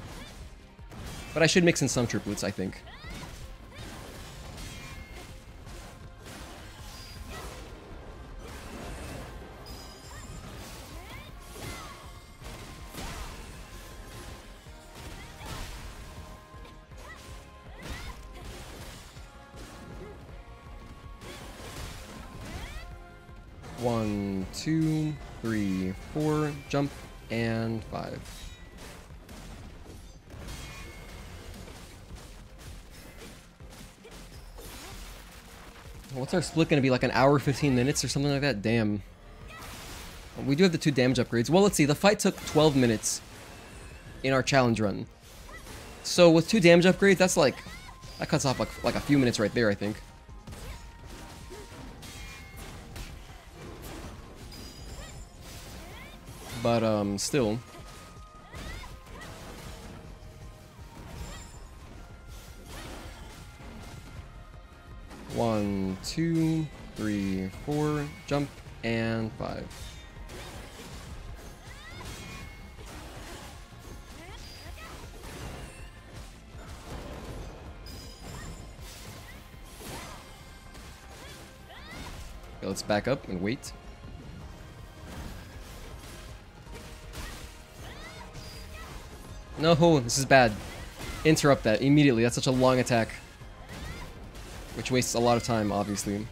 But I should mix in some triplets, I think. One, two, three, four, jump, and 5. What's our split gonna be, like an hour, 15 minutes or something like that? Damn. We do have the 2 damage upgrades. Well, let's see, the fight took 12 minutes in our challenge run. So with 2 damage upgrades, that's like, that cuts off like a few minutes right there, I think. But, still. One, two, three, four, jump, and 5. Okay, let's back up and wait. No, this is bad. Interrupt that immediately. That's such a long attack. Which wastes a lot of time, obviously.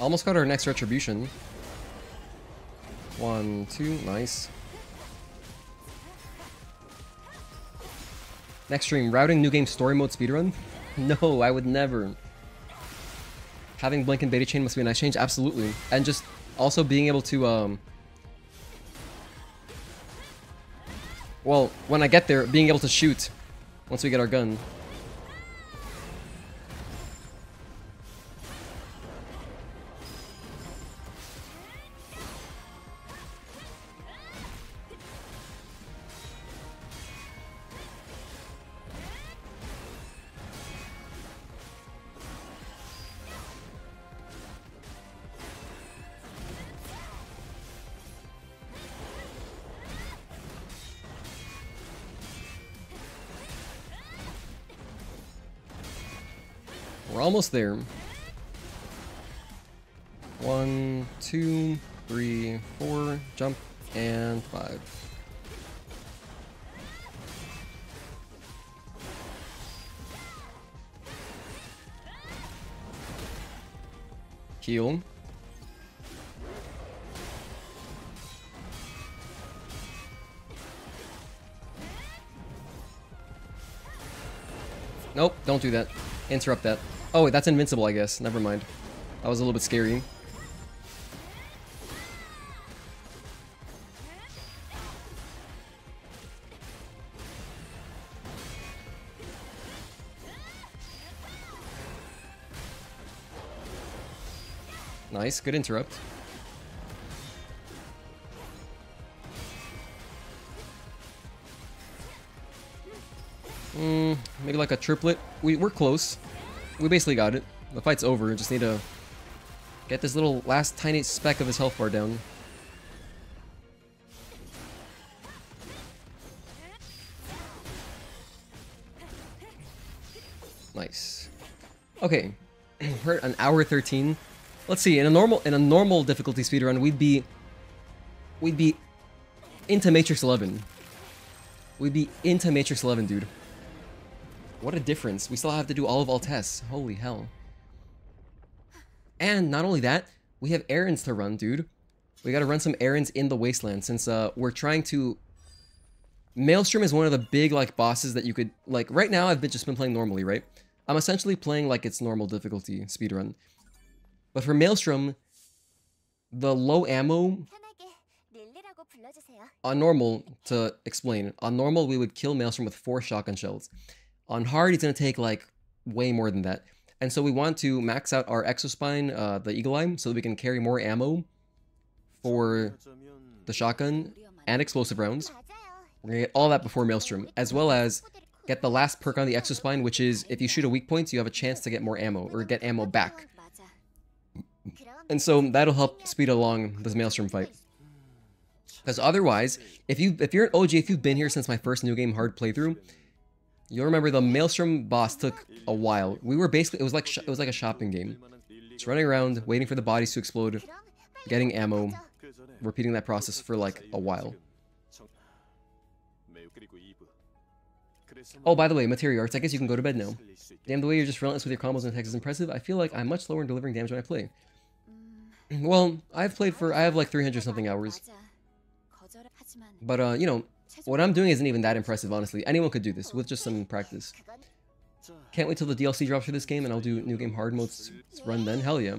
Almost got our next retribution. 1, 2, nice. Next stream, routing new game story mode speedrun? No, I would never. Having blink and beta chain must be a nice change, absolutely. And just also being able to, well, when I get there, being able to shoot once we get our gun. We're almost there. 1, 2, 3, 4, jump, and 5. Heal. Nope, don't do that. Interrupt that. Oh, wait, that's invincible, I guess. Never mind. That was a little bit scary. Nice, good interrupt. Maybe like a triplet. We're close. We basically got it. The fight's over. Just need to get this little last tiny speck of his health bar down. Nice. Okay, we're at an hour 13. Let's see. In a normal difficulty speedrun, we'd be into Matrix 11. We'd be into Matrix 11, dude. What a difference. We still have to do all of Altess. Holy hell. And not only that, we have errands to run, dude. We gotta run some errands in the Wasteland since we're trying to... Maelstrom is one of the big, like, bosses that you could... Like, right now I've just been playing normally, right? I'm essentially playing like it's normal difficulty speedrun. But for Maelstrom, the low ammo... On normal, to explain, on normal we would kill Maelstrom with 4 shotgun shells. On hard, he's going to take, like, way more than that. And so we want to max out our Exospine, the Eagle Eye, so that we can carry more ammo for the shotgun and explosive rounds. We're going to get all that before Maelstrom, as well as get the last perk on the Exospine, which is if you shoot a weak point, you have a chance to get more ammo, or get ammo back. And so that'll help speed along this Maelstrom fight. Because otherwise, if you're an OG, if you've been here since my first New Game hard playthrough, you'll remember the Maelstrom boss took a while. We were basically, it was like a shopping game. Just running around, waiting for the bodies to explode, getting ammo, repeating that process for like a while. Oh, by the way, Materia Arts, I guess you can go to bed now. Damn, the way you're just relentless with your combos and attacks is impressive. I feel like I'm much slower in delivering damage when I play. Well, I have like 300 something hours. But, you know, what I'm doing isn't even that impressive, honestly. Anyone could do this with just some practice. Can't wait till the DLC drops for this game and I'll do New Game hard modes run then. Hell yeah.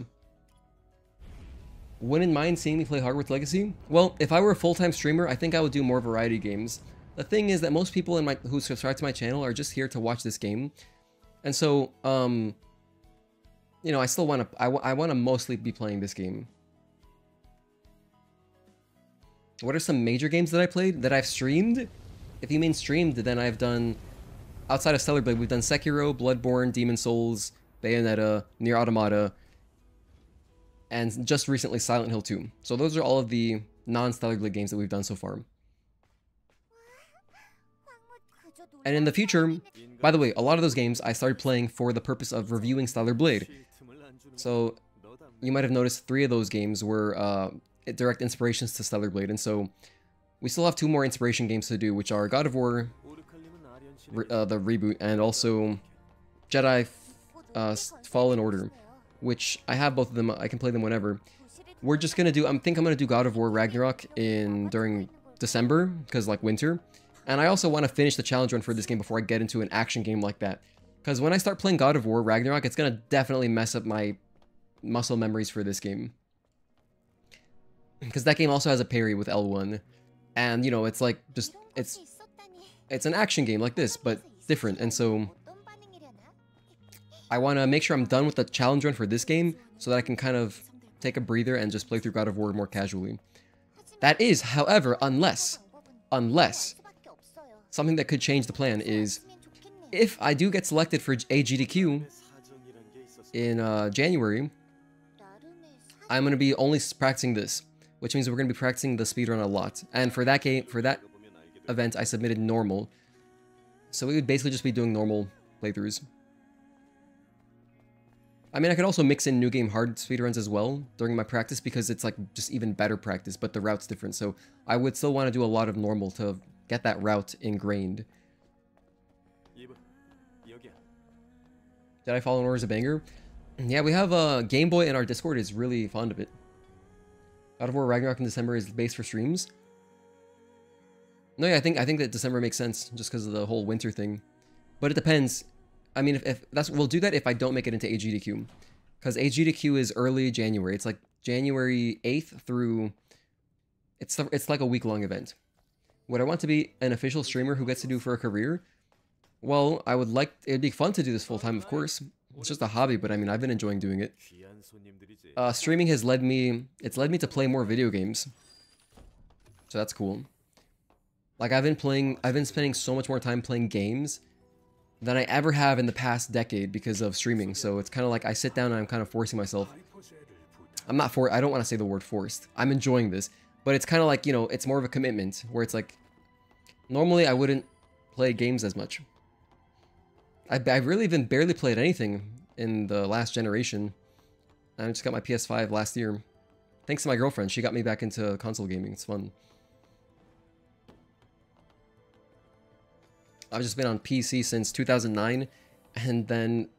Wouldn't mind seeing me play Hogwarts Legacy? Well, if I were a full-time streamer, I think I would do more variety games. The thing is that most people who subscribe to my channel are just here to watch this game. And so, you know, I still want to, I want to mostly be playing this game. What are some major games that I played that I've streamed? If you mean streamed, then I've done, outside of Stellar Blade, we've done Sekiro, Bloodborne, Demon Souls, Bayonetta, Nier Automata, and just recently Silent Hill 2. So those are all of the non-Stellar Blade games that we've done so far. And in the future, by the way, a lot of those games I started playing for the purpose of reviewing Stellar Blade. So you might have noticed 3 of those games were direct inspirations to Stellar Blade, and so we still have 2 more inspiration games to do, which are God of War, the reboot, and also Jedi Fallen Order, which I have both of them. I can play them whenever. We're just gonna do. I think I'm gonna do God of War Ragnarok during December, because like winter, and I also want to finish the challenge run for this game before I get into an action game like that. Because when I start playing God of War Ragnarok, it's gonna definitely mess up my muscle memories for this game. Because that game also has a parry with L1. And, you know, it's like, just, it's an action game like this, but different. And so, I want to make sure I'm done with the challenge run for this game, so that I can kind of take a breather and just play through God of War more casually. That is, however, unless, something that could change the plan is, if I do get selected for AGDQ in January, I'm going to be only practicing this. Which means we're going to be practicing the speedrun a lot. And for that event, I submitted normal. So we would basically just be doing normal playthroughs. I mean, I could also mix in New Game hard speedruns as well during my practice, because it's like just even better practice, but the route's different. So I would still want to do a lot of normal to get that route ingrained. Jedi Fallen Order is a banger. Yeah, we have Game Boy, and our Discord is really fond of it. God of War Ragnarok in December is based for streams. No, yeah, I think that December makes sense just because of the whole winter thing. But it depends. I mean, if that's, we'll do that if I don't make it into AGDQ, because AGDQ is early January. It's like January 8th through. It's like a week-long event. Would I want to be an official streamer who gets to do for a career? Well, I would like. It'd be fun to do this full time, of course. It's just a hobby, but I mean, I've been enjoying doing it. Streaming has led me to play more video games. So that's cool. Like I've been spending so much more time playing games than I ever have in the past decade because of streaming. So it's kind of like I sit down and I'm kind of forcing myself. I don't want to say the word forced. I'm enjoying this, but it's kind of like, you know, it's more of a commitment where it's like, normally I wouldn't play games as much. I've really even barely played anything in the last generation. I just got my PS5 last year. Thanks to my girlfriend, she got me back into console gaming. It's fun. I've just been on PC since 2009, and then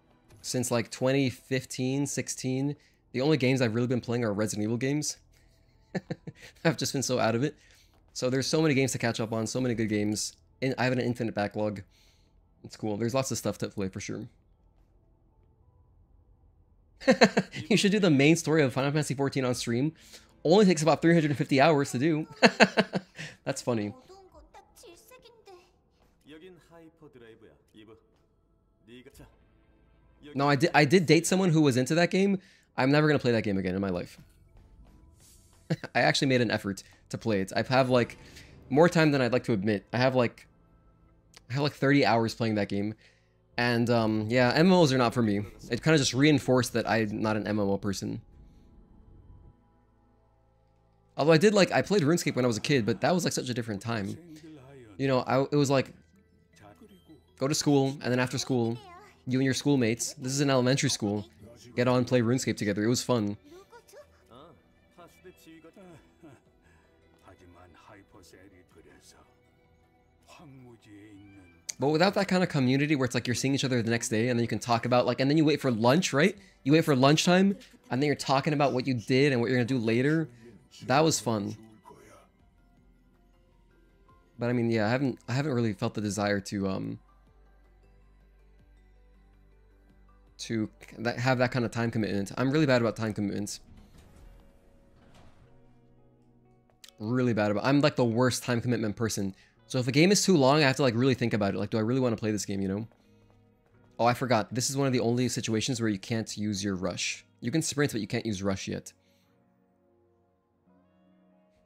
since like 2015, 16, the only games I've really been playing are Resident Evil games. I've just been so out of it. So there's so many games to catch up on, so many good games. I have an infinite backlog. It's cool. There's lots of stuff to play for sure. You should do the main story of Final Fantasy XIV on stream. Only takes about 350 hours to do. That's funny. No, I did date someone who was into that game. I'm never going to play that game again in my life. I actually made an effort to play it. I have like more time than I'd like to admit. I have like 30 hours playing that game. And yeah, MMOs are not for me. It kind of just reinforced that I'm not an MMO person. Although I played RuneScape when I was a kid, but that was like such a different time. You know, it was like, go to school, and then after school, you and your schoolmates, this is an elementary school, get on and play RuneScape together. It was fun. But without that kind of community where it's like you're seeing each other the next day and then you can talk about like, and then you wait for lunch, right? You wait for lunchtime and then you're talking about what you did and what you're going to do later. That was fun. But I mean, yeah, I haven't really felt the desire to have that kind of time commitment. I'm really bad about time commitments. Really bad about. I'm like the worst time commitment person. So if a game is too long, I have to like really think about it. Like, do I really want to play this game, you know? Oh, I forgot. This is one of the only situations where you can't use your rush. You can sprint, but you can't use rush yet.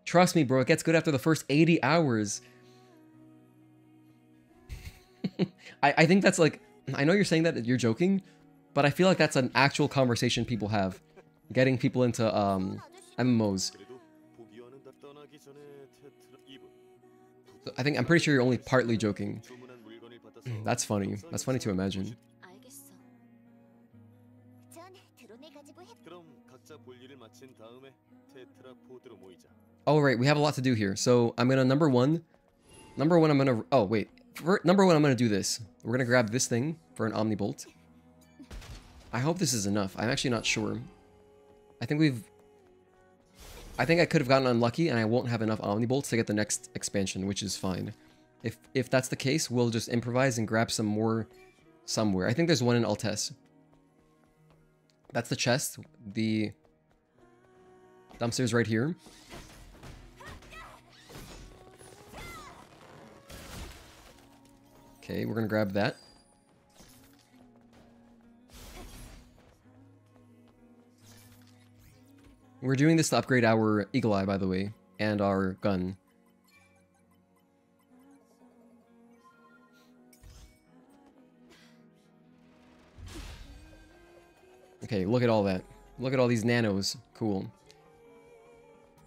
Trust me, bro. It gets good after the first 80 hours. I think that's like... I know you're saying that you're joking, but I feel like that's an actual conversation people have. Getting people into MMOs. I'm pretty sure you're only partly joking. That's funny. That's funny to imagine. Oh, right. We have a lot to do here. So I'm going to number one, I'm going to... Oh, wait. Number one, I'm going to do this. We're going to grab this thing for an Omnibolt. I hope this is enough. I'm actually not sure. I think I could have gotten unlucky and I won't have enough Omnibolts to get the next expansion, which is fine. If that's the case, we'll just improvise and grab some more somewhere. I think there's one in Altess. That's the chest. The dumpster's right here. Okay, we're gonna grab that. We're doing this to upgrade our Eagle Eye, by the way, and our gun. Okay, look at all that. Look at all these nanos. Cool.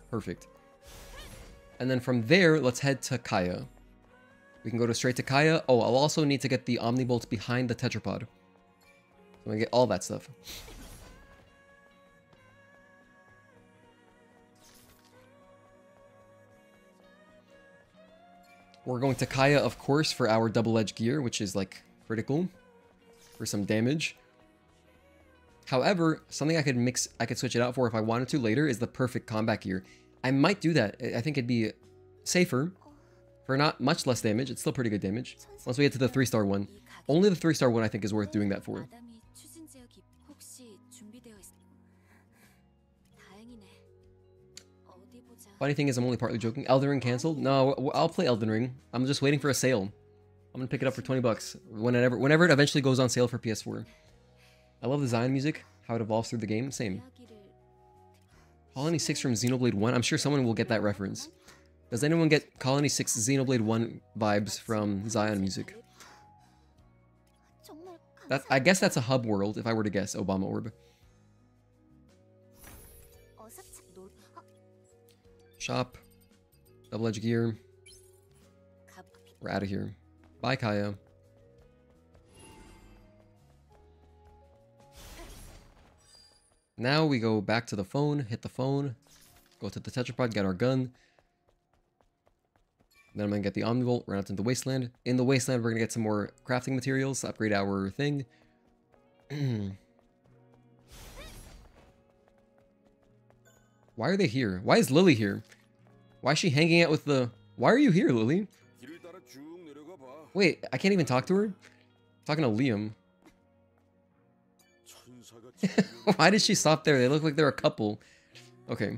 Perfect. And then from there, let's head to Kaya. We can go straight to Kaya. Oh, I'll also need to get the Omnibolts behind the Tetrapod. So I get all that stuff. We're going to Kaya, of course, for our double-edged gear, which is, like, critical for some damage. However, something I could switch it out for if I wanted to later is the perfect combat gear. I might do that. I think it'd be safer for not much less damage. It's still pretty good damage. Once we get to the 3-star one. Only the 3-star one I think is worth doing that for. Funny thing is, I'm only partly joking. Elden Ring canceled? No, I'll play Elden Ring. I'm just waiting for a sale. I'm gonna pick it up for 20 bucks whenever it eventually goes on sale for PS4. I love the Xion music, how it evolves through the game. Same. Colony 6 from Xenoblade 1. I'm sure someone will get that reference. Does anyone get Colony 6 Xenoblade 1 vibes from Xion music? I guess that's a hub world, if I were to guess. Obama Orb. Shop. Double-edged gear. We're out of here. Bye, Kaya. Now we go back to the phone, hit the phone, go to the tetrapod, get our gun. Then I'm gonna get the Omnivolt, run out into the Wasteland. In the Wasteland, we're gonna get some more crafting materials, upgrade our thing. Why are they here? Why is Lily here? Why is she hanging out with the... Why are you here, Lily? Wait, I can't even talk to her? I'm talking to Liam. Why did she stop there? They look like they're a couple. Okay.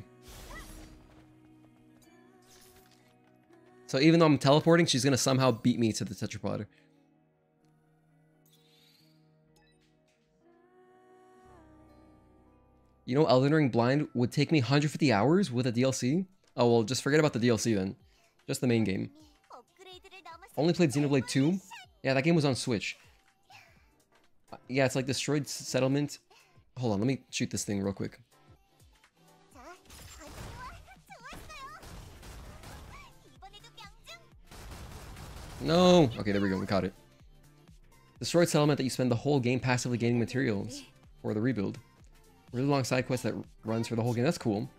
So even though I'm teleporting, she's gonna somehow beat me to the tetrapod. You know, Elden Ring Blind would take me 150 hours with a DLC? Oh, well, just forget about the DLC then. Just the main game. Only played Xenoblade 2? Yeah, that game was on Switch. Yeah, it's like Destroyed Settlement. Hold on, let me shoot this thing real quick. No! Okay, there we go, we caught it. Destroyed Settlement that you spend the whole game passively gaining materials for the rebuild. Really long side quest that runs for the whole game. That's cool.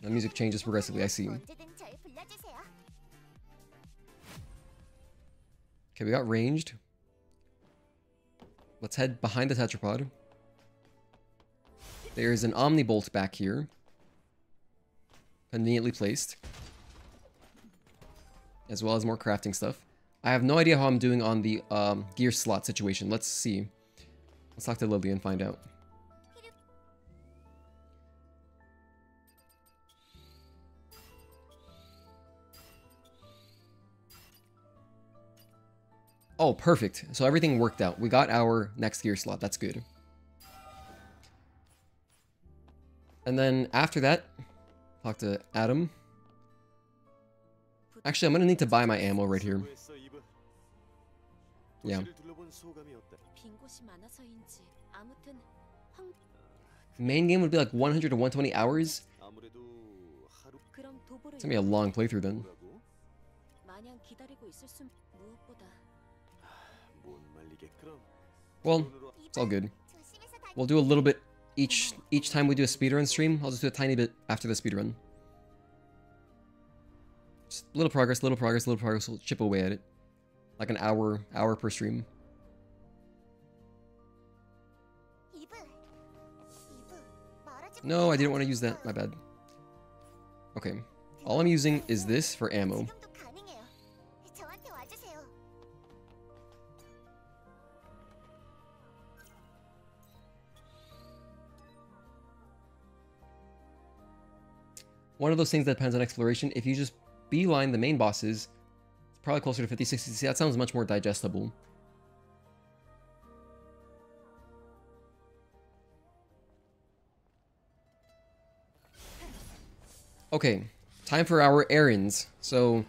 The music changes progressively, I see. Okay, we got ranged. Let's head behind the tetrapod. There's an Omnibolt back here. Conveniently placed. As well as more crafting stuff. I have no idea how I'm doing on the gear slot situation. Let's see. Let's talk to Lily and find out. Oh, perfect. So everything worked out. We got our next gear slot. That's good. And then after that, talk to Adam. Actually, I'm going to need to buy my ammo right here. Yeah. Main game would be like 100 to 120 hours. It's going to be a long playthrough then. Well, it's all good. We'll do a little bit each time we do a speedrun stream. I'll just do a tiny bit after the speedrun. Just little progress, little progress, little progress. We'll chip away at it. Like an hour per stream. No, I didn't want to use that. My bad. Okay. All I'm using is this for ammo. One of those things that depends on exploration. If you just beeline the main bosses, it's probably closer to 50, 60. See, that sounds much more digestible. Okay, time for our errands. So,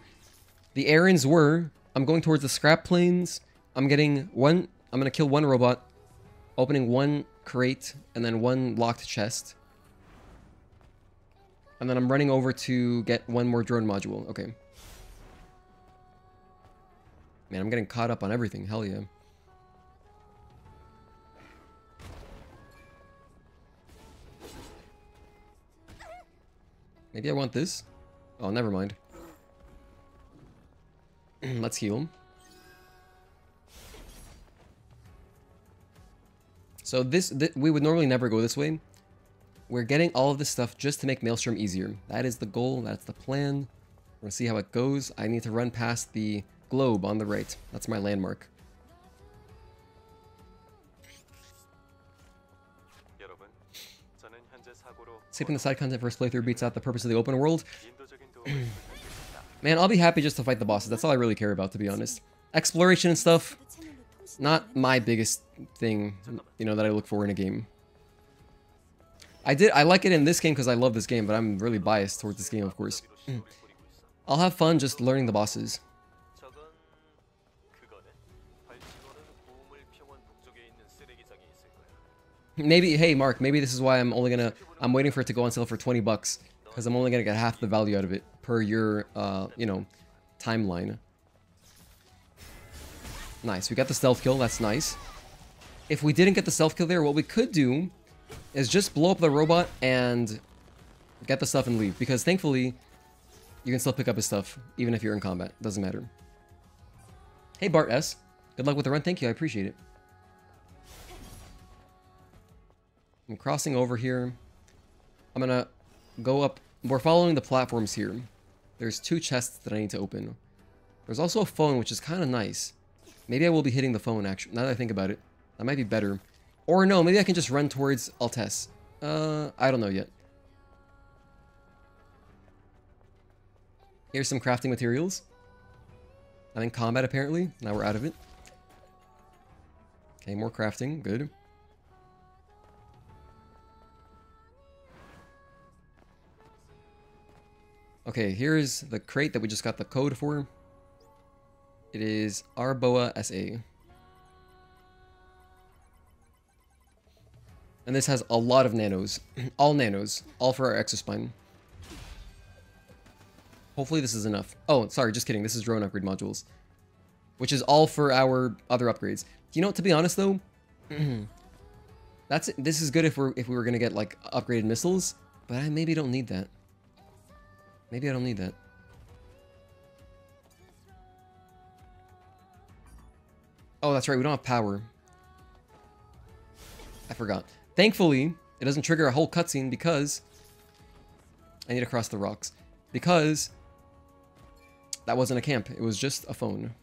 the errands were, I'm going towards the scrap plains. I'm gonna kill one robot, opening one crate, and then one locked chest. And then I'm running over to get one more drone module. Okay. Man, I'm getting caught up on everything. Hell yeah. Maybe I want this? Oh, never mind. Let's heal. So we would normally never go this way. We're getting all of this stuff just to make Maelstrom easier. That is the goal. That's the plan. We're gonna see how it goes. I need to run past the globe on the right. That's my landmark. Skipping the side content first playthrough beats out the purpose of the open world. Man, I'll be happy just to fight the bosses. That's all I really care about, to be honest. Exploration and stuff, not my biggest thing, you know, that I look for in a game. I like it in this game because I love this game, but I'm really biased towards this game, of course. I'll have fun just learning the bosses. Maybe, hey Mark, maybe this is why I'm waiting for it to go on sale for 20 bucks. Because I'm only gonna get half the value out of it per your, you know, timeline. Nice, we got the stealth kill, that's nice. If we didn't get the stealth kill there, what we could do is just blow up the robot and get the stuff and leave. Because thankfully, you can still pick up his stuff, even if you're in combat. Doesn't matter. Hey Bart S, good luck with the run, thank you, I appreciate it. I'm crossing over here. I'm gonna go up. We're following the platforms here. There's 2 chests that I need to open. There's also a phone, which is kind of nice. Maybe I will be hitting the phone, actually. Now that I think about it. That might be better. Or no, maybe I can just run towards Altess. I don't know yet. Here's some crafting materials. I'm in combat, apparently. Now we're out of it. Okay, more crafting. Good. Okay, here's the crate that we just got the code for. It is Arboa SA. And this has a lot of nanos. All nanos. All for our exospine. Hopefully this is enough. Oh, sorry, just kidding. This is drone upgrade modules. Which is all for our other upgrades. You know, to be honest though, this is good if we were gonna get like upgraded missiles, but I maybe don't need that. Maybe I don't need that. Oh, that's right, we don't have power. I forgot. Thankfully, it doesn't trigger a whole cutscene because I need to cross the rocks. Because that wasn't a camp, it was just a phone.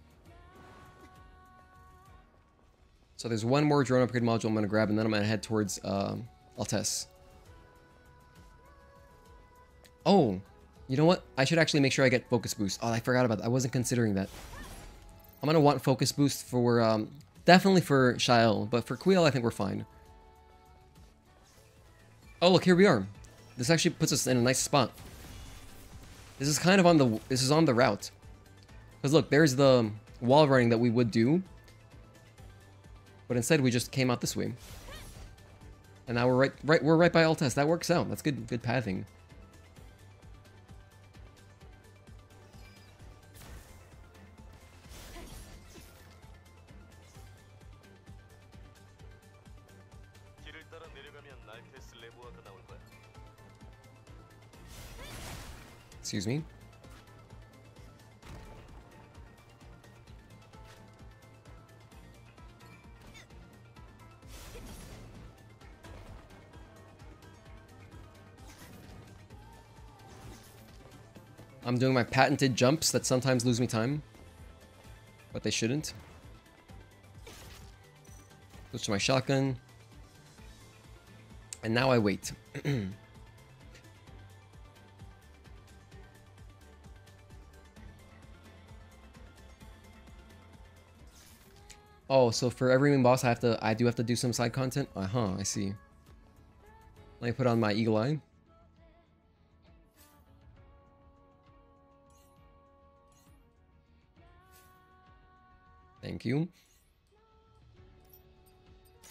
So there's one more drone upgrade module I'm gonna grab, and then I'm gonna head towards Altess. Oh, you know what? I should actually make sure I get focus boost. Oh, I forgot about that. I wasn't considering that. I'm gonna want focus boost for definitely for Xion, but for Quiel I think we're fine. Oh look, here we are. This actually puts us in a nice spot. This is kind of on the route. Because look, there's the wall running that we would do. But instead we just came out this way. And now we're right by Altess. That works out. That's good pathing. Excuse me. I'm doing my patented jumps that sometimes lose me time, but they shouldn't. Switch to my shotgun. And now I wait. Oh, so for every main boss I do have to do some side content? I see. Let me put on my eagle eye. Thank you.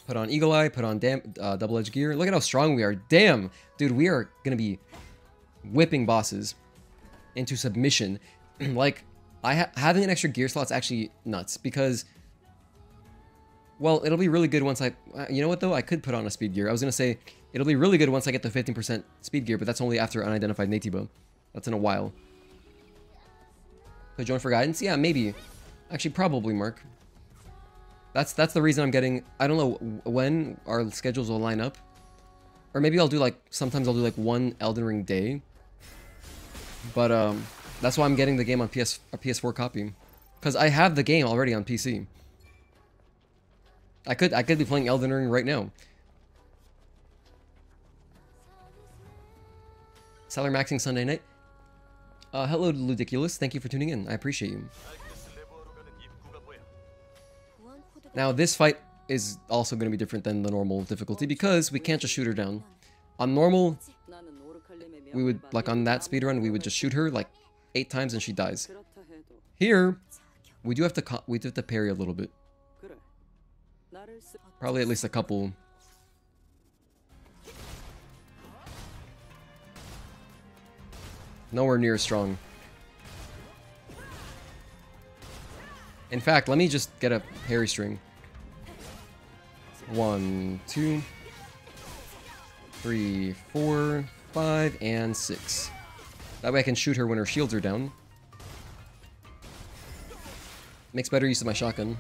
Put on eagle eye, put on double edge gear. Look at how strong we are. Damn! Dude, we are gonna be whipping bosses into submission. Like, having an extra gear slot's actually nuts because, well, it'll be really good once you know what though? I could put on a speed gear. I was gonna say, it'll be really good once I get the 15% speed gear, but that's only after Unidentified Naytiba. That's in a while. Could join for guidance? Yeah, maybe. Actually, probably, Mark. That's the reason I'm getting... I don't know when our schedules will line up. Or maybe I'll do like... Sometimes I'll do like one Elden Ring day. But that's why I'm getting the game on a PS4 copy. Because I have the game already on PC. I could be playing Elden Ring right now. Seller maxing Sunday night. Hello, Ludiculous. Thank you for tuning in. I appreciate you. Now this fight is also going to be different than the normal difficulty because we can't just shoot her down. On normal, we would, like on that speedrun, we would just shoot her like 8 times and she dies. Here, we do have to parry a little bit. Probably at least a couple. Nowhere near as strong. In fact, let me just get a parry string. 1, 2, 3, 4, 5, and 6. That way I can shoot her when her shields are down. Makes better use of my shotgun.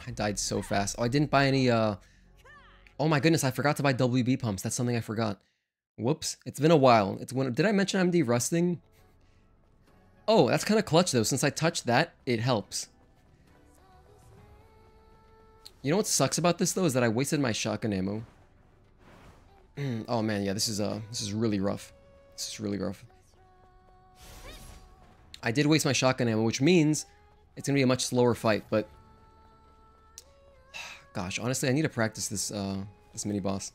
I died so fast. Oh, I didn't buy any, oh my goodness, I forgot to buy WB pumps. That's something I forgot. Whoops. It's been a while. Did I mention I'm de-rusting? Oh, that's kind of clutch though. Since I touched that, it helps. You know what sucks about this though is that I wasted my shotgun ammo. Oh man, yeah, this is really rough. This is really rough. I did waste my shotgun ammo, which means it's gonna be a much slower fight, but gosh, honestly, I need to practice this this mini boss.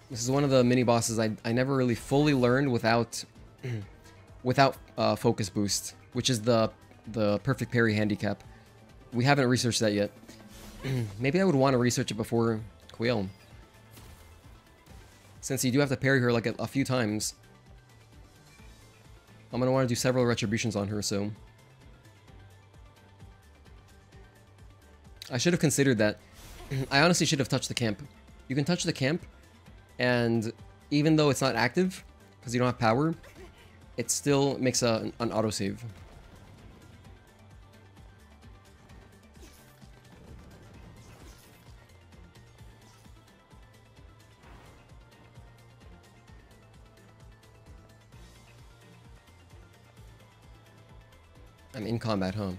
This is one of the mini bosses I never really fully learned without without focus boost, which is the perfect parry handicap. We haven't researched that yet. Maybe I would want to research it before Quail, since you do have to parry her like a few times. I'm gonna want to do several retributions on her, so I should have considered that. I honestly should have touched the camp. You can touch the camp, and even though it's not active because you don't have power, it still makes an autosave. I'm in combat, huh?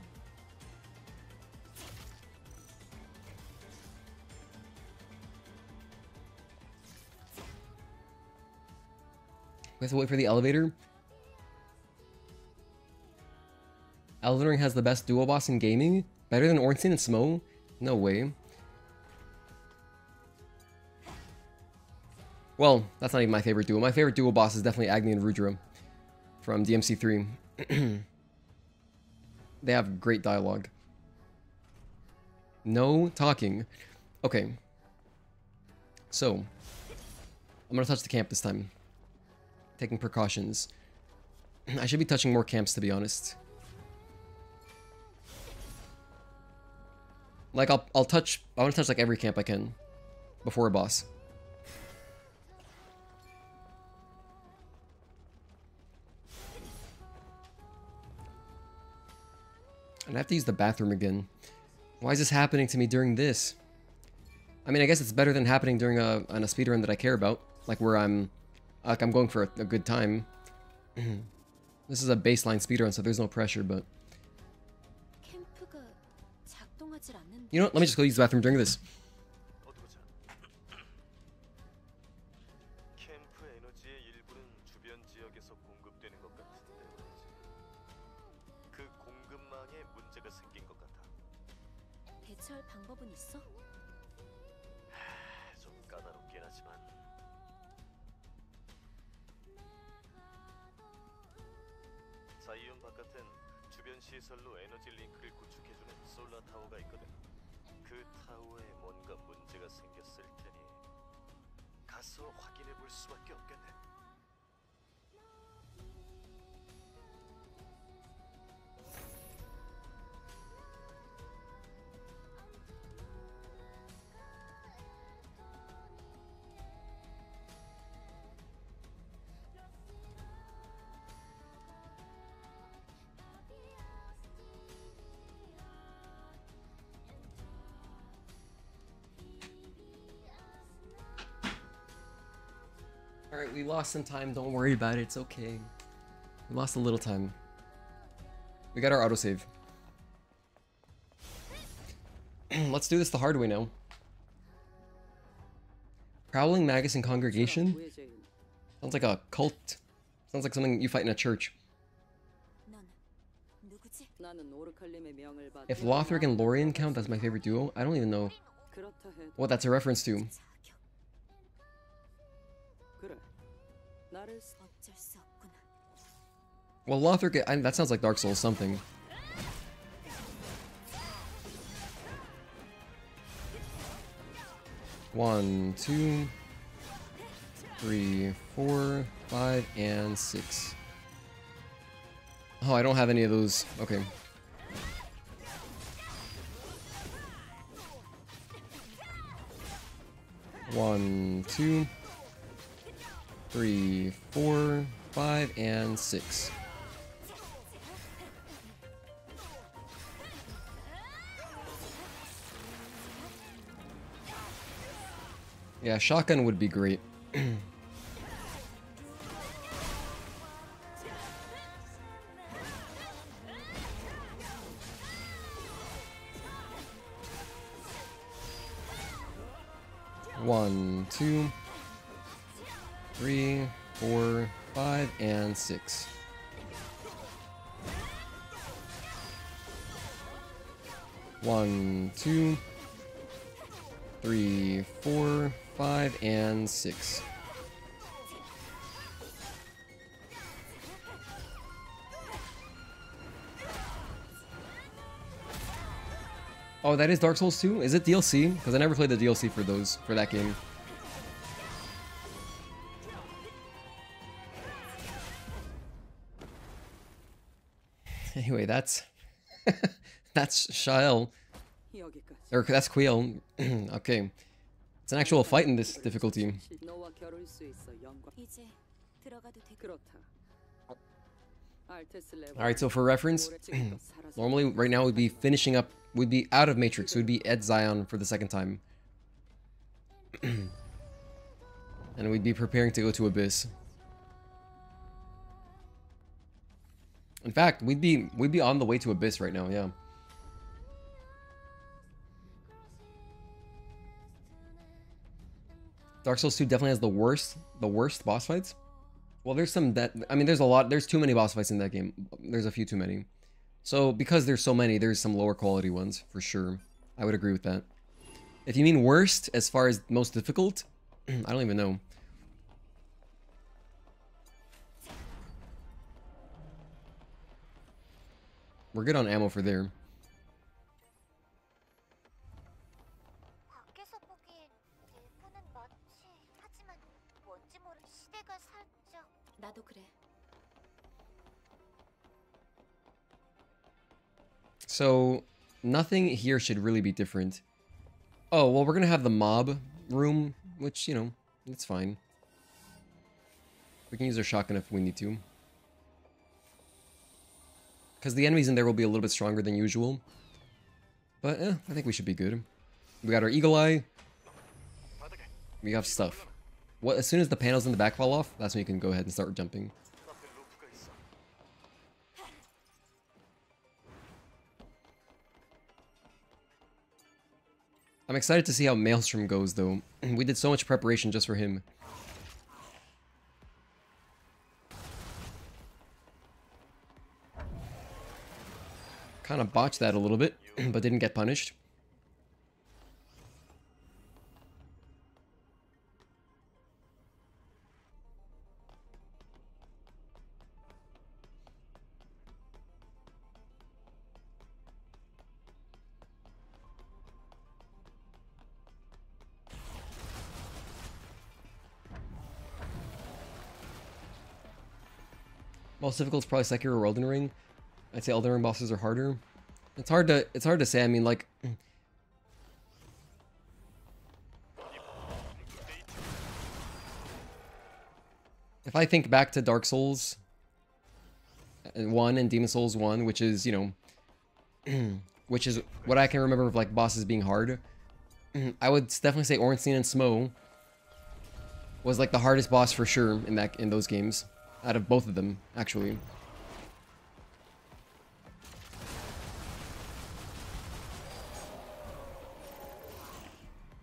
We have to wait for the elevator? Elden Ring has the best duo boss in gaming? Better than Ornstein and Smo? No way. Well, that's not even my favorite duo. My favorite duo boss is definitely Agni and Rudra from DMC3. They have great dialogue. No talking. Okay. So, I'm gonna touch the camp this time. Taking precautions. I should be touching more camps, to be honest. Like, I want to touch like every camp I can before a boss. And I have to use the bathroom again. Why is this happening to me during this? I mean, I guess it's better than happening during on a speedrun that I care about, like where I'm going for a good time. This is a baseline speedrun, so there's no pressure, but you know what? Let me just go use the bathroom during this. 사이온 바깥엔 주변 시설로 에너지 링크를 구축해주는 솔라 타워가 있거든. 그 타워에 뭔가 문제가 생겼을 테니 가서 확인해 볼 수밖에 없겠네. Alright, we lost some time. Don't worry about it. It's okay. We lost a little time. We got our autosave. Let's do this the hard way now. Prowling Magus and Congregation? Sounds like a cult. Sounds like something you fight in a church. If Lothric and Lorien count, that's my favorite duo. I don't even know what that's a reference to. Well, Lothric, that sounds like Dark Souls something. One, two, 3, 4, 5, and 6. Oh, I don't have any of those. Okay. One, 2, 3, 4, 5, and 6. Yeah, shotgun would be great. One, 2, 3, 4, 5, and 6. One, 2, 3, 4, 5, and 6. Oh, that is Dark Souls 2? Is it DLC? Because I never played the DLC for that game. Anyway, that's that's Shael. Or that's Quiel. Okay. It's an actual fight in this difficulty. Alright, so for reference, normally right now we'd be finishing up, we'd be out of Matrix, we'd be at Xion for the second time. And we'd be preparing to go to Abyss. In fact, we'd be on the way to Abyss right now, yeah. Dark Souls 2 definitely has the worst boss fights. Well, there's some that, I mean, there's too many boss fights in that game. There's a few too many. So, because there's so many, there's some lower quality ones, for sure. I would agree with that. If you mean worst, as far as most difficult, I don't even know. We're good on ammo for there. So, nothing here should really be different. Oh, well, we're gonna have the mob room, which, you know, it's fine. We can use our shotgun if we need to. Because the enemies in there will be a little bit stronger than usual. But, I think we should be good. We got our Eagle Eye. We have stuff. What, as soon as the panels in the back fall off, that's when you can go ahead and start jumping. I'm excited to see how Maelstrom goes, though. We did so much preparation just for him. Kind of botched that a little bit, but didn't get punished. Most difficult is probably Sekiro or Elden Ring. I'd say Elden Ring bosses are harder. It's hard to say. I mean, like, if I think back to Dark Souls 1 and Demon Souls 1, which is, you know, which is what I can remember of like bosses being hard, I would definitely say Ornstein and Smo was like the hardest boss for sure in those games. Out of both of them, actually.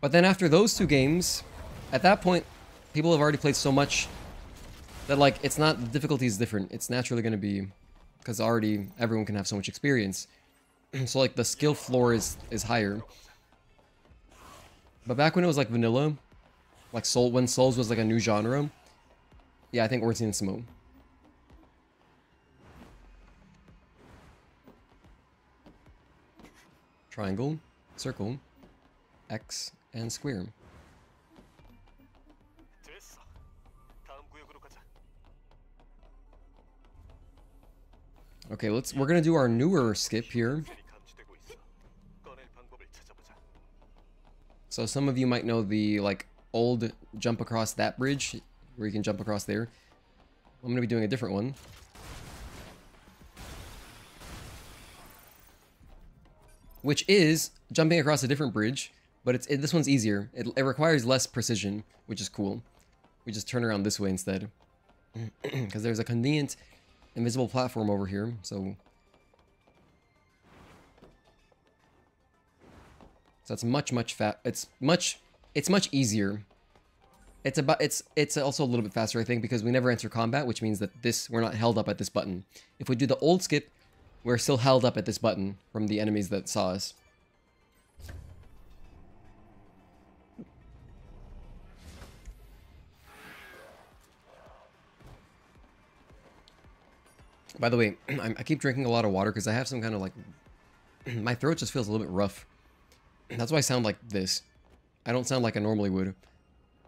But then after those 2 games, at that point, people have already played so much that, like, it's not, the difficulty is different. It's naturally going to be, because already everyone can have so much experience. So, like, the skill floor is higher. But back when it was, like, vanilla, like, when Souls was, like, a new genre, yeah, I think Ornstein and Samo. Triangle, circle, X, and square. 됐어. 다음 구역으로 가자. Okay, we're gonna do our newer skip here. 감지되고 있어. 꺼낼 방법을 찾아보자. So some of you might know the, like, old jump across that bridge, where you can jump across there. I'm gonna be doing a different one. Which is jumping across a different bridge, but this one's easier. It requires less precision, which is cool. We just turn around this way instead. Because there's a convenient invisible platform over here, so... So it's much easier. It's also a little bit faster, I think, because we never enter combat, which means that we're not held up at this button. If we do the old skip, we're still held up at this button from the enemies that saw us. By the way, I keep drinking a lot of water because I have some kind of, like... my throat just feels a little bit rough. That's why I sound like this. I don't sound like I normally would.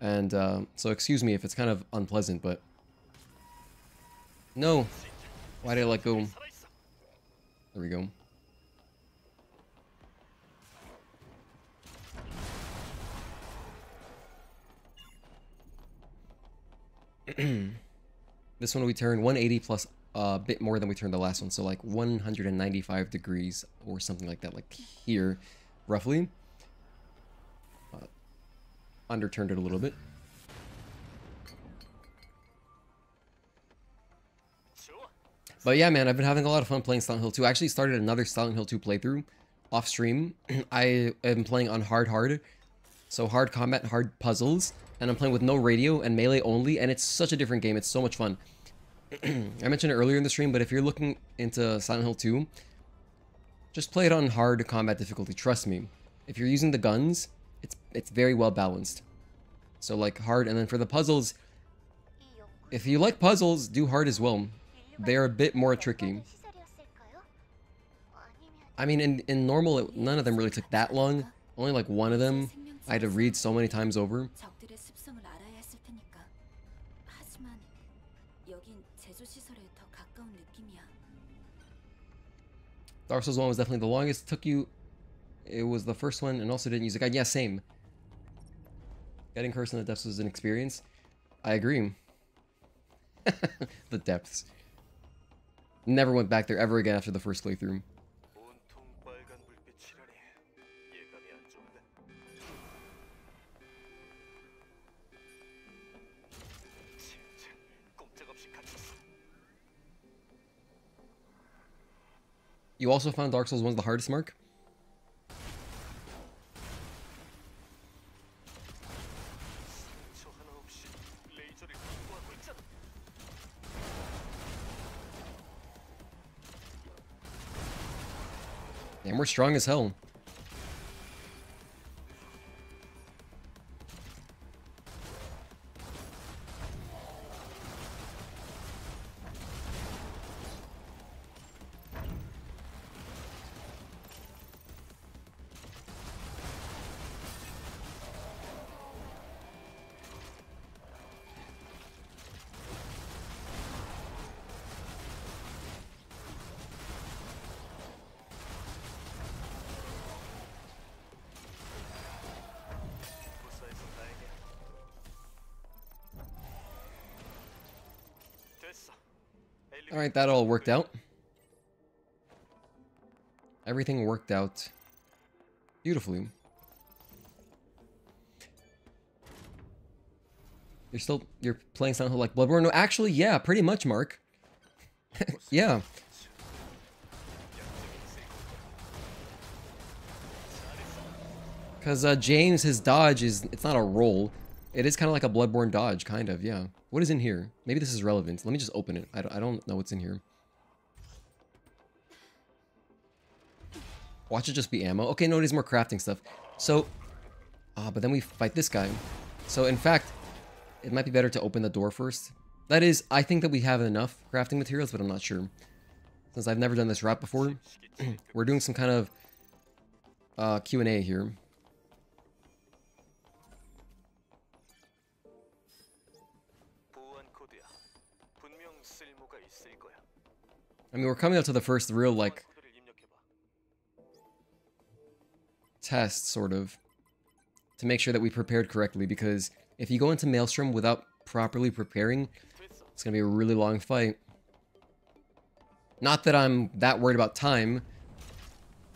And, so excuse me if it's kind of unpleasant, but... No! Why did I let go? There we go. This one we turn 180 plus a bit more than we turned the last one, so like 195 degrees or something like that, like here, roughly. Underturned it a little bit. But yeah, man, I've been having a lot of fun playing Silent Hill 2. I actually started another Silent Hill 2 playthrough off stream. I am playing on hard. So hard combat, hard puzzles. And I'm playing with no radio and melee only. And it's such a different game. It's so much fun. I mentioned it earlier in the stream, but if you're looking into Silent Hill 2, just play it on hard combat difficulty. Trust me. If you're using the guns, it's very well balanced. So like hard, and then for the puzzles, if you like puzzles, do hard as well. They're a bit more tricky. I mean, in normal, none of them really took that long. Only like one of them I had to read so many times over. Dark Souls 1 was definitely the longest. It took you... It was the first one, and also didn't use a guide. Yeah, same. Getting Cursed in the Depths was an experience. I agree. The depths. Never went back there ever again after the first playthrough. You also found Dark Souls 1 the hardest, Mark? And we're strong as hell. Alright, that all worked out. Everything worked out beautifully. You're playing Silent Hill like Bloodborne? No, actually, yeah, pretty much, Mark. Yeah. Because James, his dodge is, it's not a roll. It is kind of like a Bloodborne dodge, kind of, yeah. What is in here? Maybe this is relevant. Let me just open it. I don't know what's in here. Watch it just be ammo. Okay, no, it is more crafting stuff. So, but then we fight this guy. So, in fact, it might be better to open the door first. That is, I think that we have enough crafting materials, but I'm not sure. Since I've never done this route before, we're doing some kind of Q&A here. I mean, we're coming up to the first real, like, test, sort of, to make sure that we prepared correctly, because if you go into Maelstrom without properly preparing, it's gonna be a really long fight. Not that I'm that worried about time,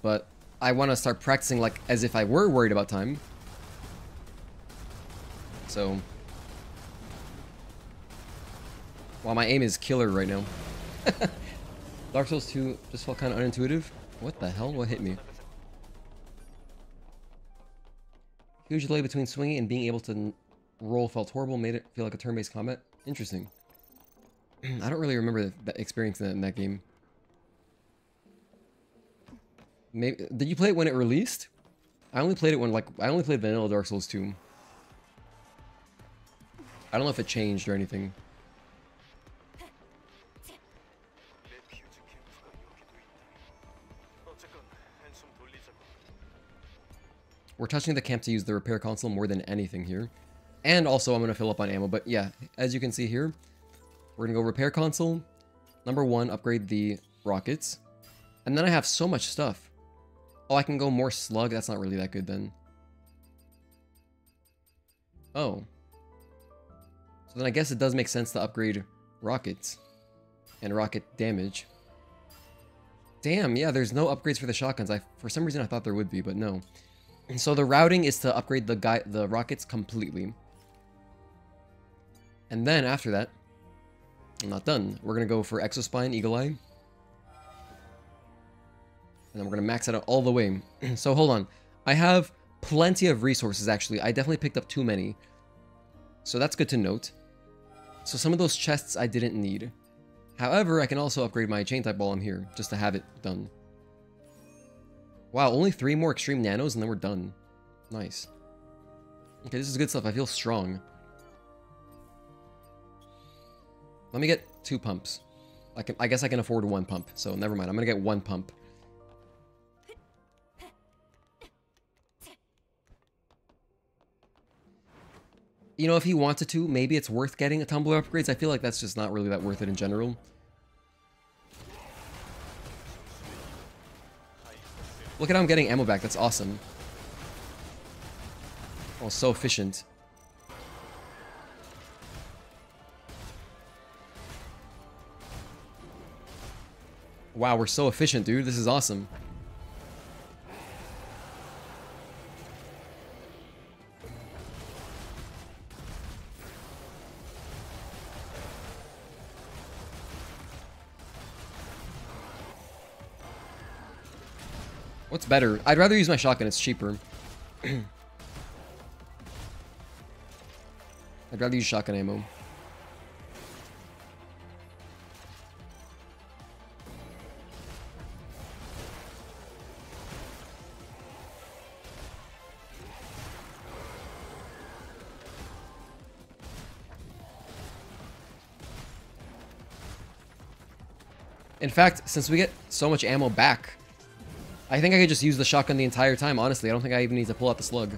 but I want to start practicing like as if I were worried about time. So, wow, my aim is killer right now. Dark Souls 2 just felt kind of unintuitive. What the hell? What hit me? Huge delay between swinging and being able to roll felt horrible, made it feel like a turn-based combat. Interesting. I don't really remember that experience in that game. Maybe did you play it when it released? I only played it when I only played vanilla Dark Souls 2. I don't know if it changed or anything. We're touching the camp to use the repair console more than anything here. And also I'm going to fill up on ammo. But yeah, as you can see here, we're going to go repair console. Number 1, upgrade the rockets. And then I have so much stuff. Oh, I can go more slug. That's not really that good then. Oh. So then I guess it does make sense to upgrade rockets. And rocket damage. Damn, yeah, there's no upgrades for the shotguns. For some reason I thought there would be, but no. And so the routing is to upgrade the rockets completely. And then after that, I'm not done. We're going to go for Exospine, Eagle Eye. And then we're going to max it out all the way. So hold on. I have plenty of resources, actually. I definitely picked up too many. So that's good to note. So some of those chests I didn't need. However, I can also upgrade my chain type while I'm here, just to have it done. Wow, only 3 more extreme nanos and then we're done. Nice. Okay, this is good stuff. I feel strong. Let me get 2 pumps. I guess I can afford 1 pump, so never mind. I'm gonna get 1 pump. You know, if he wanted to, maybe it's worth getting a tumbler upgrades. I feel like that's just not really that worth it in general. Look at how I'm getting ammo back. That's awesome. Oh, so efficient. Wow, we're so efficient, dude. This is awesome. What's better? I'd rather use my shotgun. It's cheaper. I'd rather use shotgun ammo. In fact, since we get so much ammo back, I think I could just use the shotgun the entire time, honestly. I don't think I even need to pull out the slug.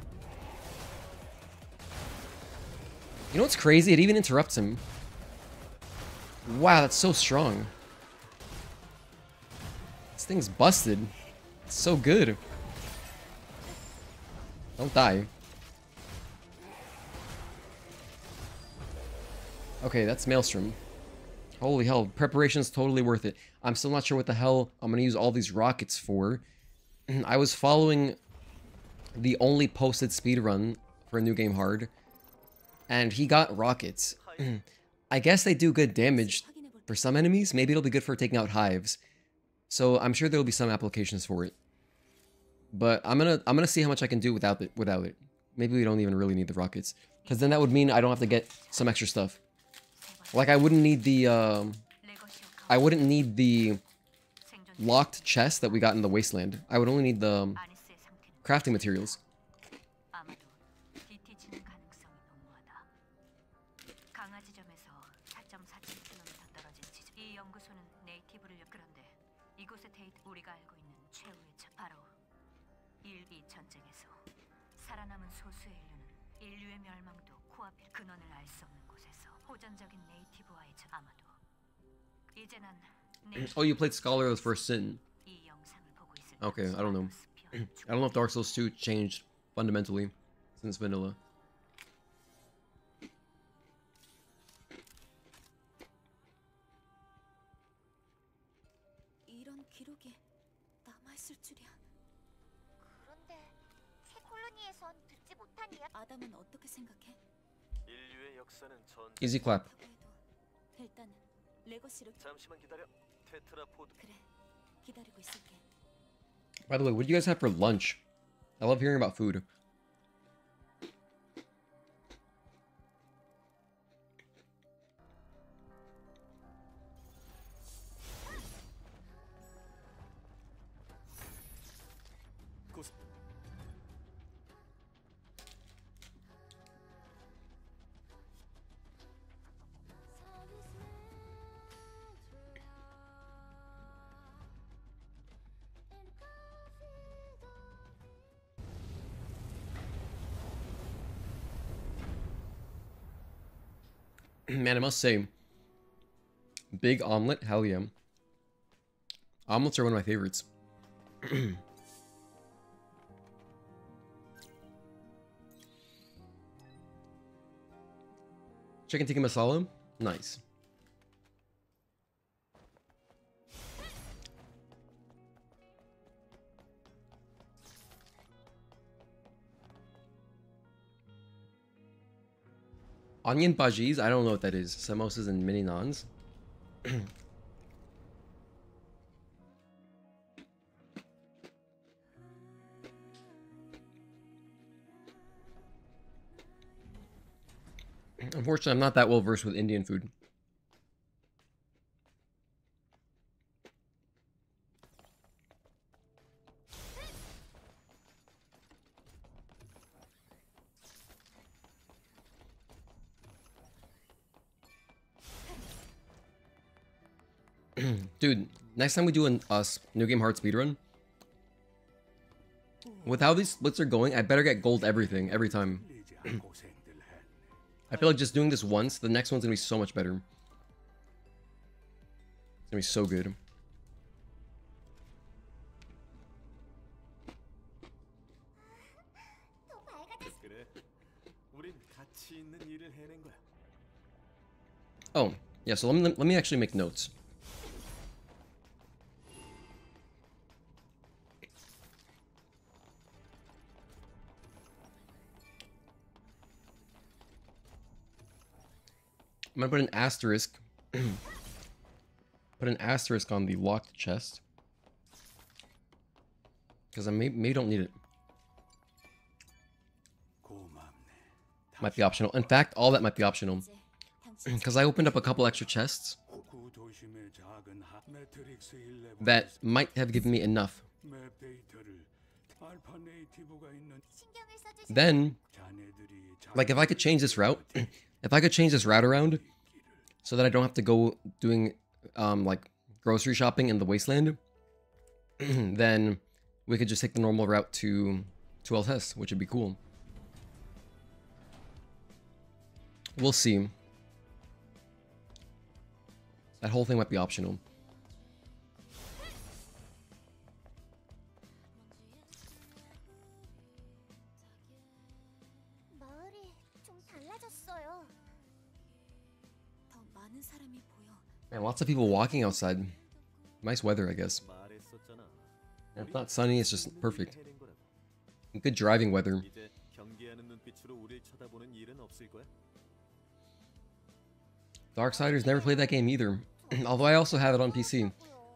You know what's crazy? It even interrupts him. Wow, that's so strong. This thing's busted. It's so good. Don't die. Okay, that's Maelstrom. Holy hell, preparation's totally worth it. I'm still not sure what the hell I'm gonna use all these rockets for. I was following the only posted speedrun for a New Game Hard, and he got rockets. I guess they do good damage for some enemies. Maybe it'll be good for taking out hives. So I'm sure there'll be some applications for it. But I'm gonna see how much I can do without it. Maybe we don't even really need the rockets, because then that would mean I don't have to get some extra stuff. Like I wouldn't need the locked chest that we got in the Wasteland. I would only need the crafting materials. Oh, you played Scholar's First Sin. Okay, I don't know. I don't know if Dark Souls 2 changed fundamentally since vanilla. 이런 기록이 남아있을 줄이야. 그런데 새 콜로니에선 듣지 못한 이야기. 아담은 어떻게 생각해? 인류의 역사는 전. Easy clap. 일단 레거시로. 잠시만 기다려. 테트라포드. 그래. 기다리고 있을게. By the way, what do you guys have for lunch? I love hearing about food. Man, I must say, big omelet, hell yeah. Omelets are one of my favorites. Chicken tikka masala, nice. Onion bhajis, I don't know what that is. Samosas and mini naans. Unfortunately, I'm not that well versed with Indian food. Dude, next time we do a New Game Hard speedrun, with how these splits are going, I better get gold everything, every time. I feel like just doing this once, the next one's gonna be so much better. It's gonna be so good. Oh, yeah, so let me actually make notes. I'm gonna put an asterisk. Put an asterisk on the locked chest. Because I may don't need it. Might be optional. In fact, all that might be optional. Because I opened up a couple extra chests that might have given me enough. Then, like if I could change this route, if I could change this route around so that I don't have to go doing like grocery shopping in the Wasteland, then we could just take the normal route to Altess, which would be cool. We'll see. That whole thing might be optional. Man, lots of people walking outside. Nice weather, I guess. And it's not sunny, it's just perfect. Good driving weather. Darksiders never played that game either. Although I also have it on PC.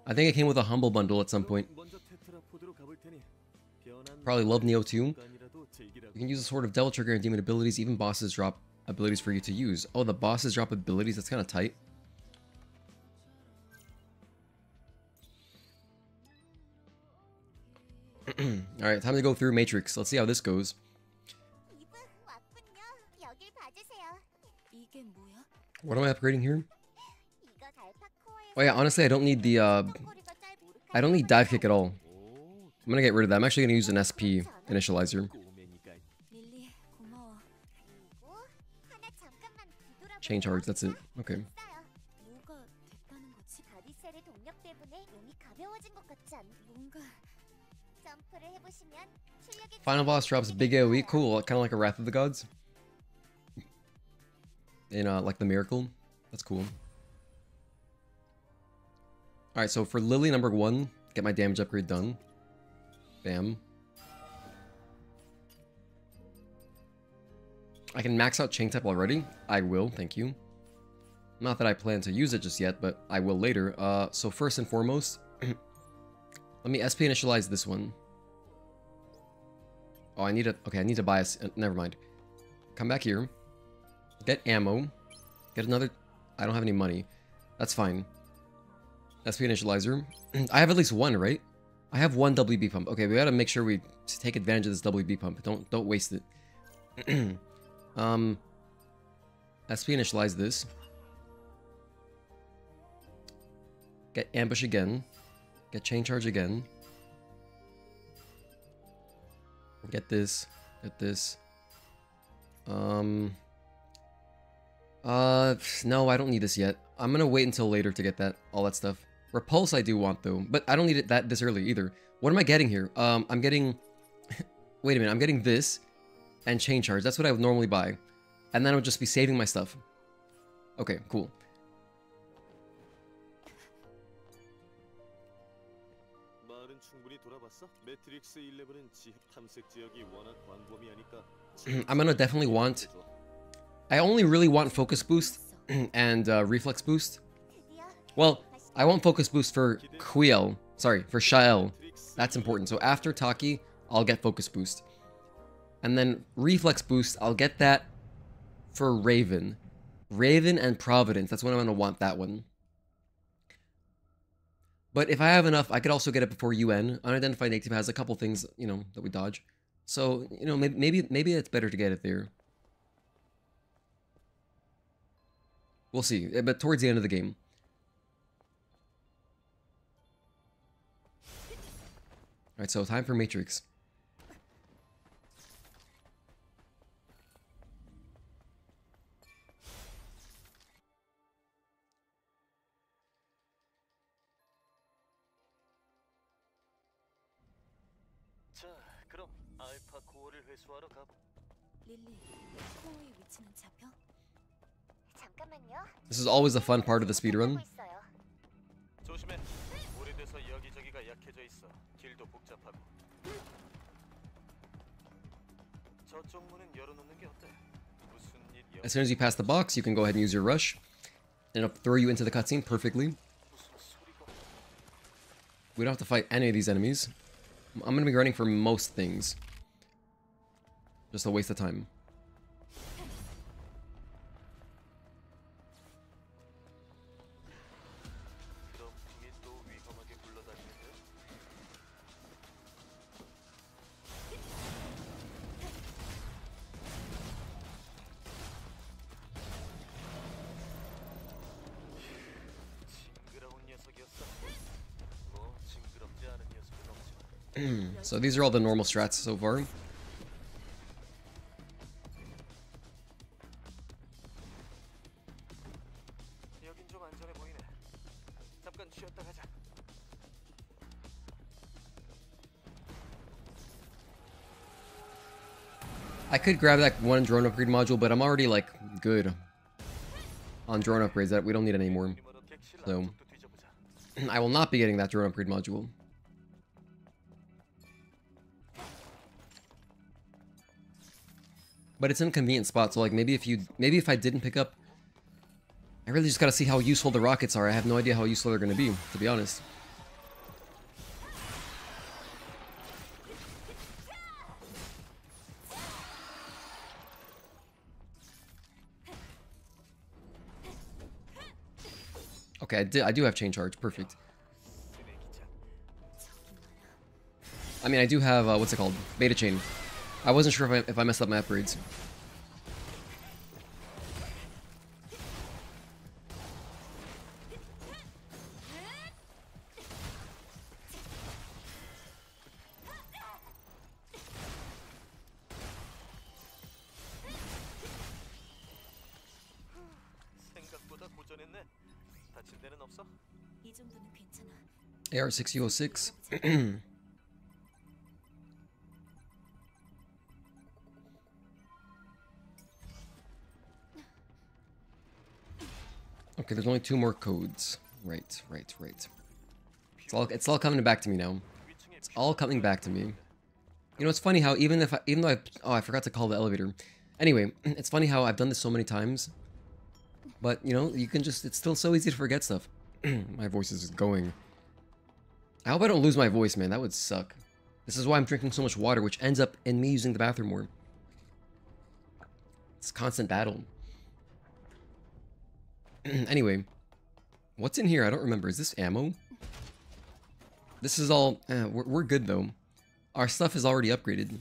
I think it came with a Humble Bundle at some point. Probably love Neo too. You can use a sort of devil trigger and demon abilities. Even bosses drop abilities for you to use. Oh, the bosses drop abilities? That's kind of tight. Alright, time to go through Matrix. Let's see how this goes. What am I upgrading here? Oh yeah, honestly, I don't need the, I don't need dive kick at all. I'm gonna get rid of that. I'm actually gonna use an SP initializer. Chain charge, that's it. Okay. Final boss drops big AoE. Cool, kind of like a Wrath of the Gods. In, like the Miracle. That's cool. Alright, so for Lily number 1, get my damage upgrade done. Bam. I can max out chain type already. I will, thank you. Not that I plan to use it just yet, but I will later. So first and foremost, let me SP initialize this one. Oh, I need to, okay, I need to buy a, never mind. Come back here. Get ammo. Get another, I don't have any money. That's fine. SP initializer. I have at least one, right? I have one WB pump. Okay, we gotta make sure we take advantage of this WB pump. Don't waste it. SP initialize this. Get ambush again. Get chain charge again. Get this. Get this. No, I don't need this yet. I'm gonna wait until later to get that, all that stuff. Repulse I do want though, but I don't need it this early either. What am I getting here? I'm getting, wait a minute, I'm getting this and chain charge. That's what I would normally buy. And then I would just be saving my stuff. Okay, cool. I'm gonna definitely want, I only really want focus boost and reflex boost. Well, I want focus boost for Quiel. Sorry, for Shael. That's important. So after Taki, I'll get focus boost. And then reflex boost, I'll get that for Raven. Raven and Providence. That's when I'm going to want that one. But if I have enough, I could also get it before UN. Unidentified Naytiba has a couple things, you know, that we dodge. So, you know, maybe it's better to get it there. We'll see. But towards the end of the game. Alright, so time for Matrix. 자, 그럼 알파 코어를 회수하러 가. 릴리, 코어의 위치는 잡혀? 잠깐만요. This is always a fun part of the speedrun. 조심해. 오래돼서 여기저기가 약해져 있어. 길도 복잡하고. 저쪽 문은 열어놓는 게 어때? 무슨 일이야? As soon as you pass the box, you can go ahead and use your rush. And it'll throw you into the cutscene perfectly. We don't have to fight any of these enemies. I'm going to be running for most things. Just a waste of time. So these are all the normal strats so far. I could grab that one drone upgrade module, but I'm already like good on drone upgrades that we don't need anymore. So I will not be getting that drone upgrade module. But it's in a convenient spot, so like maybe if I didn't pick up, I really just gotta see how useful the rockets are. I have no idea how useful they're gonna be, to be honest. Okay, I do have chain charge. Perfect. I mean, I do have, what's it called? Beta chain. I wasn't sure if I messed up my upgrades. 생각보다 고전했네. 다친 데는 없어? 이 정도는 괜찮아. AR-6006. Okay, there's only 2 more codes. Right. It's all coming back to me now. It's all coming back to me. You know, it's funny how even though I forgot to call the elevator. Anyway, it's funny how I've done this so many times. But, you know, you can just, it's still so easy to forget stuff. My voice is going. I hope I don't lose my voice, man. That would suck. This is why I'm drinking so much water, which ends up in me using the bathroom more. It's constant battle. Anyway, what's in here? I don't remember. Is this ammo? This is all... we're good, though. Our stuff is already upgraded.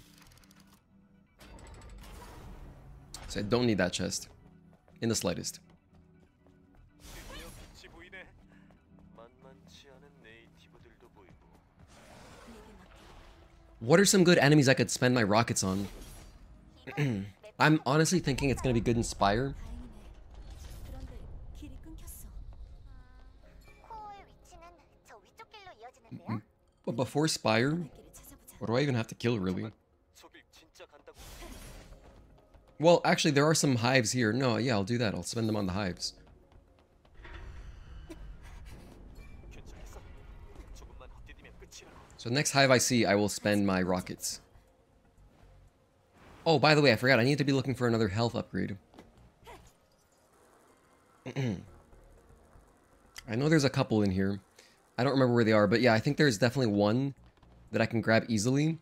So I don't need that chest. In the slightest. What are some good enemies I could spend my rockets on? I'm honestly thinking it's going to be good in Spire. 그런데 길이 끊겼어. 코어의 위치는 저 위쪽 길로 이어지는데요. But before Spire, 길을 찾아보자. what do I even have to kill, really? Well, actually, there are some hives here. No, yeah, I'll do that. I'll spend them on the hives. So next hive I see, I will spend my rockets. Oh, by the way, I forgot. I need to be looking for another health upgrade. I know there's a couple in here. I don't remember where they are, but yeah, I think there's definitely one that I can grab easily.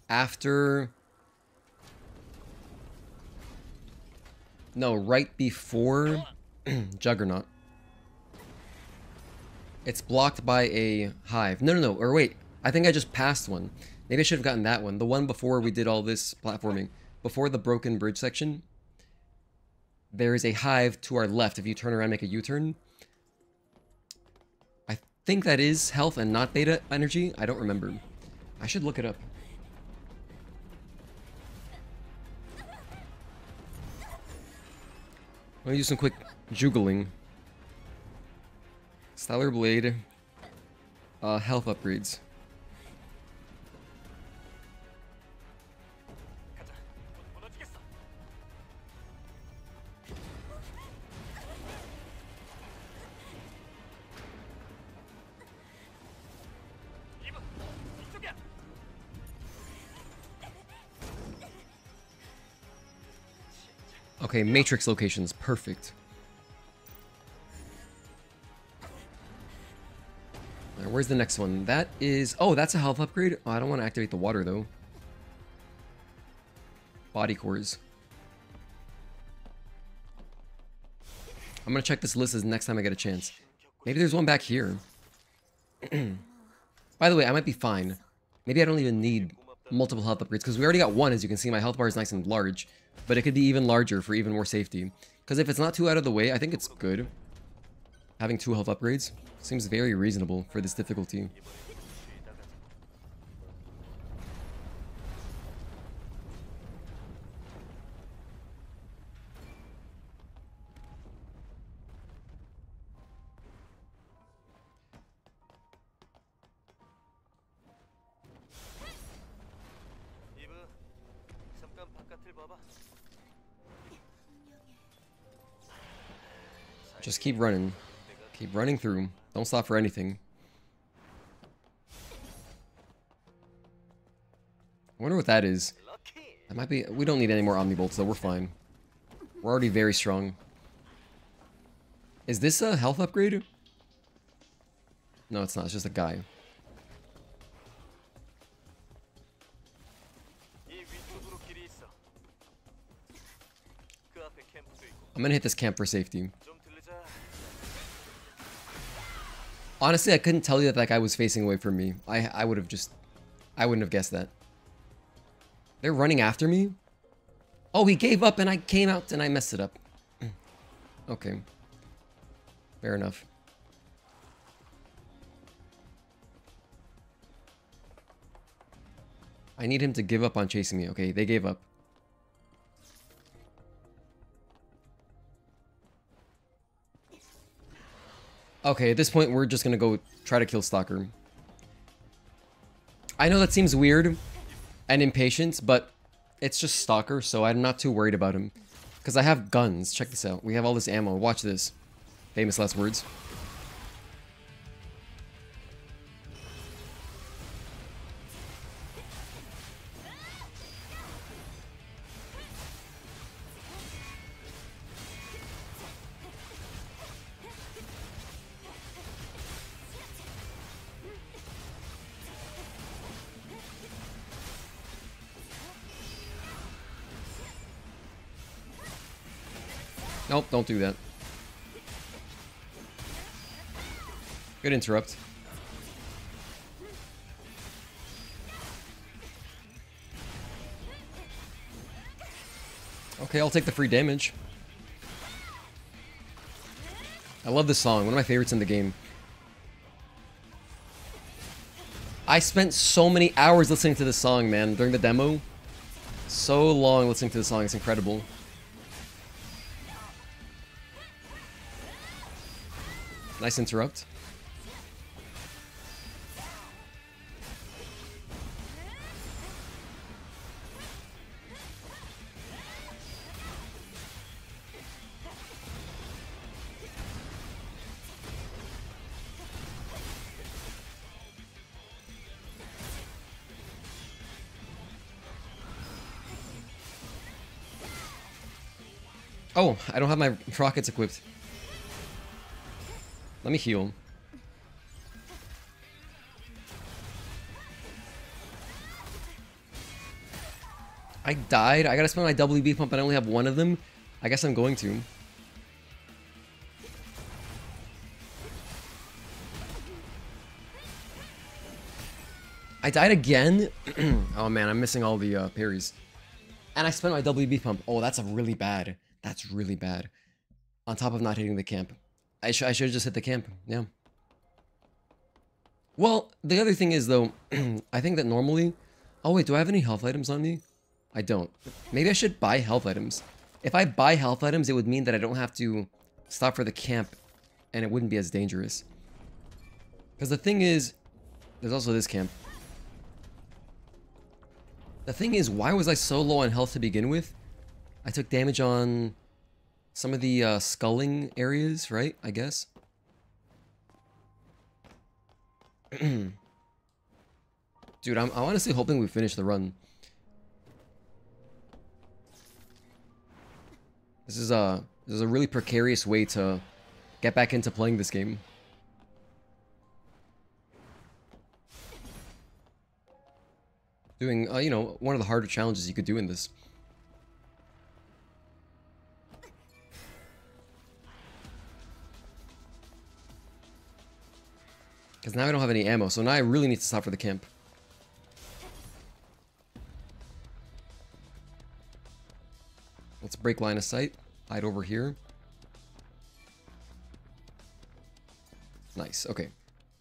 After... No, right before Juggernaut. It's blocked by a hive. No, or wait. I think I just passed one. Maybe I should have gotten that one. The one before we did all this platforming. Before the broken bridge section. There is a hive to our left if you turn around and make a U-turn. I think that is health and not beta energy. I don't remember. I should look it up. Let me do some quick juggling. Stellar Blade. Health upgrades. Okay, matrix locations, perfect. Alright, where's the next one? That is... Oh, that's a health upgrade? Oh, I don't want to activate the water, though. Body cores. I'm gonna check this list as next time I get a chance. Maybe there's one back here. By the way, I might be fine. Maybe I don't even need multiple health upgrades, because we already got one, as you can see. My health bar is nice and large. But it could be even larger for even more safety. Because if it's not too out of the way, I think it's good. Having 2 health upgrades seems very reasonable for this difficulty. Just keep running. Keep running through. Don't stop for anything. I wonder what that is. That might be... We don't need any more Omnibolts, though. We're fine. We're already very strong. Is this a health upgrade? No, it's not. It's just a guy. I'm gonna hit this camp for safety. Honestly, I couldn't tell you that that guy was facing away from me. I would have just... I wouldn't have guessed that. They're running after me? Oh, he gave up and I came out and I messed it up. Okay. Fair enough. I need him to give up on chasing me. Okay, they gave up. Okay, at this point, we're just gonna go try to kill Stalker. I know that seems weird and impatient, but it's just Stalker, so I'm not too worried about him. Because I have guns. Check this out. We have all this ammo. Watch this. Famous last words. Nope, don't do that. Good interrupt. Okay, I'll take the free damage. I love this song, one of my favorites in the game. I spent so many hours listening to this song, man, during the demo. So long listening to the song, it's incredible. Nice interrupt. Oh, I don't have my rockets equipped. Let me heal. I died. I gotta spend my WB pump and I only have one of them. I guess I'm going to. I died again? Oh man, I'm missing all the parries. And I spent my WB pump. Oh, that's a really bad. That's really bad. On top of not hitting the camp. I should have just hit the camp, yeah. Well, the other thing is, though, I think that normally... Oh, wait, do I have any health items on me? I don't. Maybe I should buy health items. If I buy health items, it would mean that I don't have to stop for the camp, and it wouldn't be as dangerous. Because the thing is... There's also this camp. The thing is, why was I so low on health to begin with? I took damage on... some of the sculling areas, right? I guess. Dude, I'm honestly hoping we finish the run. This is a really precarious way to get back into playing this game. Doing, you know, one of the harder challenges you could do in this. Because now I don't have any ammo, so now I really need to stop for the camp. Let's break line of sight. Hide over here. Nice, okay.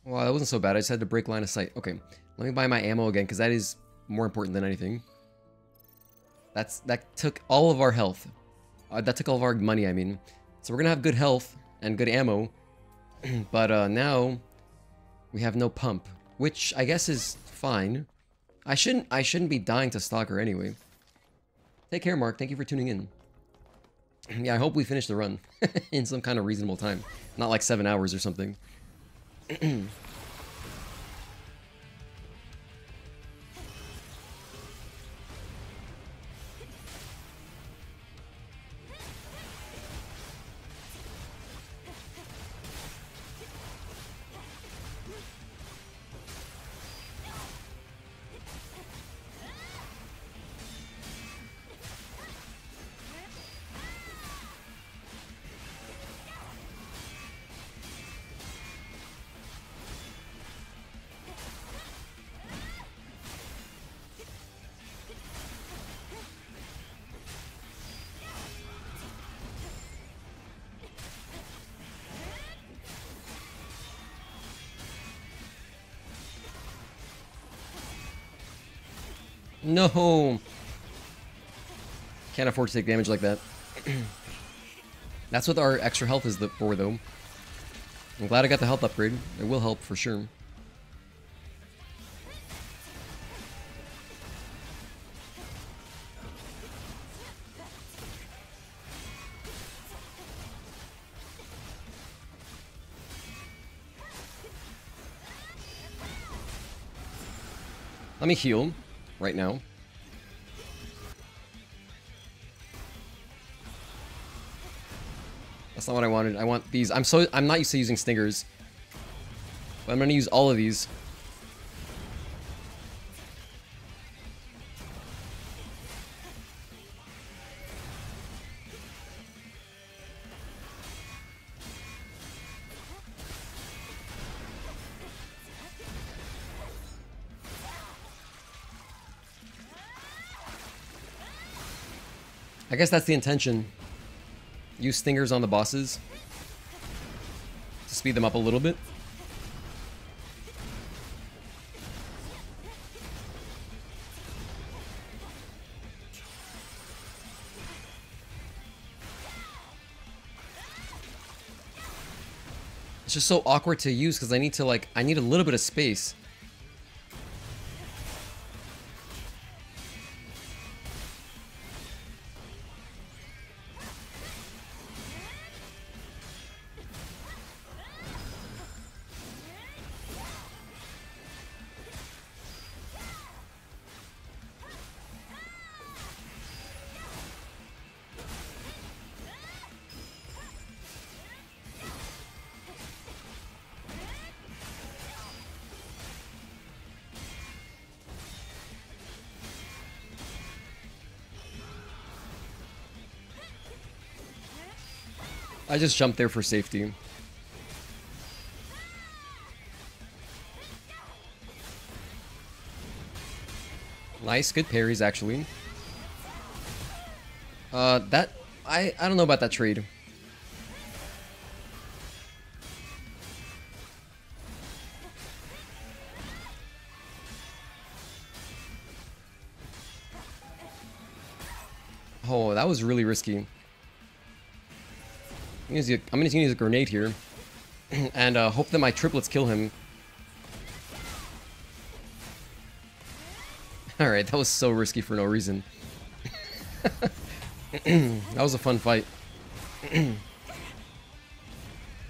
Well, that wasn't so bad. I just had to break line of sight. Okay, let me buy my ammo again, because that is more important than anything. That took all of our health. That took all of our money, I mean. So we're going to have good health and good ammo. But now... we have no pump, which I guess is fine. I shouldn't be dying to Stalker anyway. Take care, Mark. Thank you for tuning in. Yeah, I hope we finish the run in some kind of reasonable time. Not like 7 hours or something. No! Can't afford to take damage like that. That's what our extra health is for, though. I'm glad I got the health upgrade. It will help for sure. Let me heal right now. That's not what I wanted. I want these. I'm not used to using stingers. But I'm gonna use all of these. I guess that's the intention. Use stingers on the bosses to speed them up a little bit. It's just so awkward to use because I need to I need a little bit of space. I just jumped there for safety. Nice, good parries actually. I don't know about that trade. Oh, that was really risky. I'm gonna use a grenade here, and hope that my triplets kill him. Alright, that was so risky for no reason. That was a fun fight.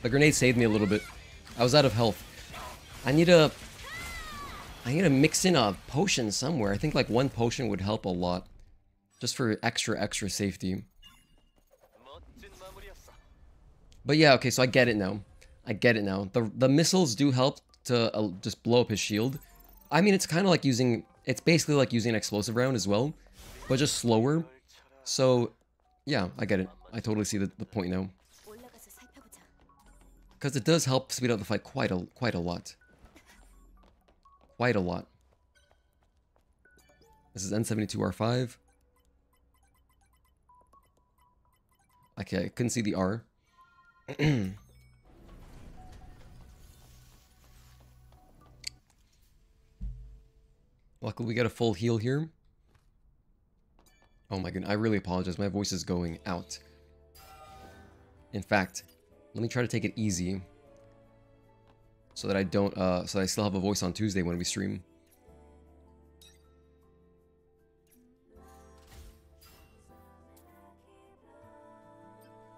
The grenade saved me a little bit. I was out of health. I need to mix in a potion somewhere. I think like one potion would help a lot. Just for extra safety. But yeah, okay, so I get it now. I get it now. The missiles do help to just blow up his shield. I mean, it's kind of like using... It's basically like using an explosive round as well. But just slower. So, yeah, I get it. I totally see the point now. Because it does help speed up the fight quite a lot. Quite a lot. This is N72R5. Okay, I couldn't see the R. Luckily we get a full heal here. Oh my goodness, I really apologize. My voice is going out. In fact, let me try to take it easy. So that I don't, so I still have a voice on Tuesday when we stream.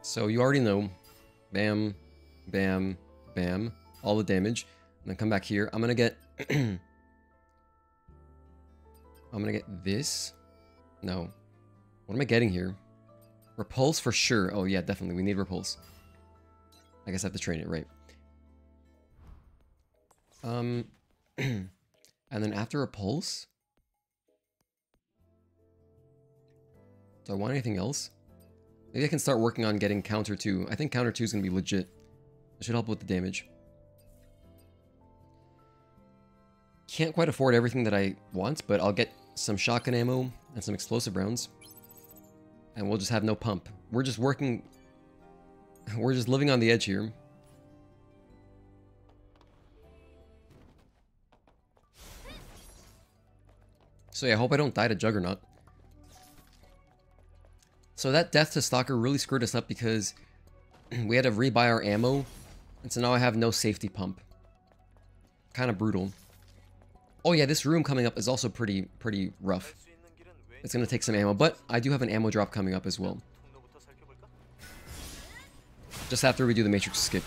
So you already know. Bam, bam, bam. All the damage. And then come back here. I'm gonna get... I'm gonna get this. No. What am I getting here? Repulse for sure. Oh yeah, definitely. We need repulse. I guess I have to train it, right. And then after repulse... Do I want anything else? Maybe I can start working on getting counter 2. I think counter 2 is going to be legit. It should help with the damage. Can't quite afford everything that I want, but I'll get some shotgun ammo and some explosive rounds. And we'll just have no pump. We're just working... We're just living on the edge here. So yeah, I hope I don't die to Juggernaut. So that death to Stalker really screwed us up because we had to rebuy our ammo. And so now I have no safety pump. Kind of brutal. Oh yeah, this room coming up is also pretty rough. It's going to take some ammo, but I do have an ammo drop coming up as well. Just after we do the Matrix skip.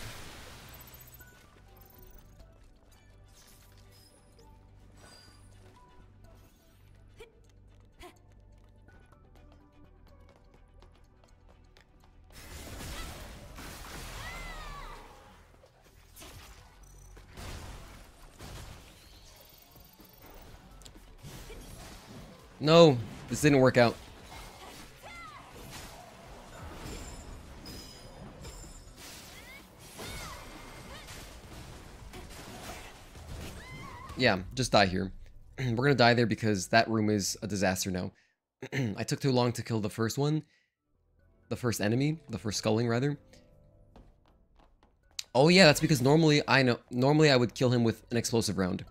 No, this didn't work out. Yeah, just die here. We're gonna die there because that room is a disaster now. I took too long to kill the first one. The first enemy. The first sculling, rather. Oh yeah, that's because normally I would kill him with an explosive round.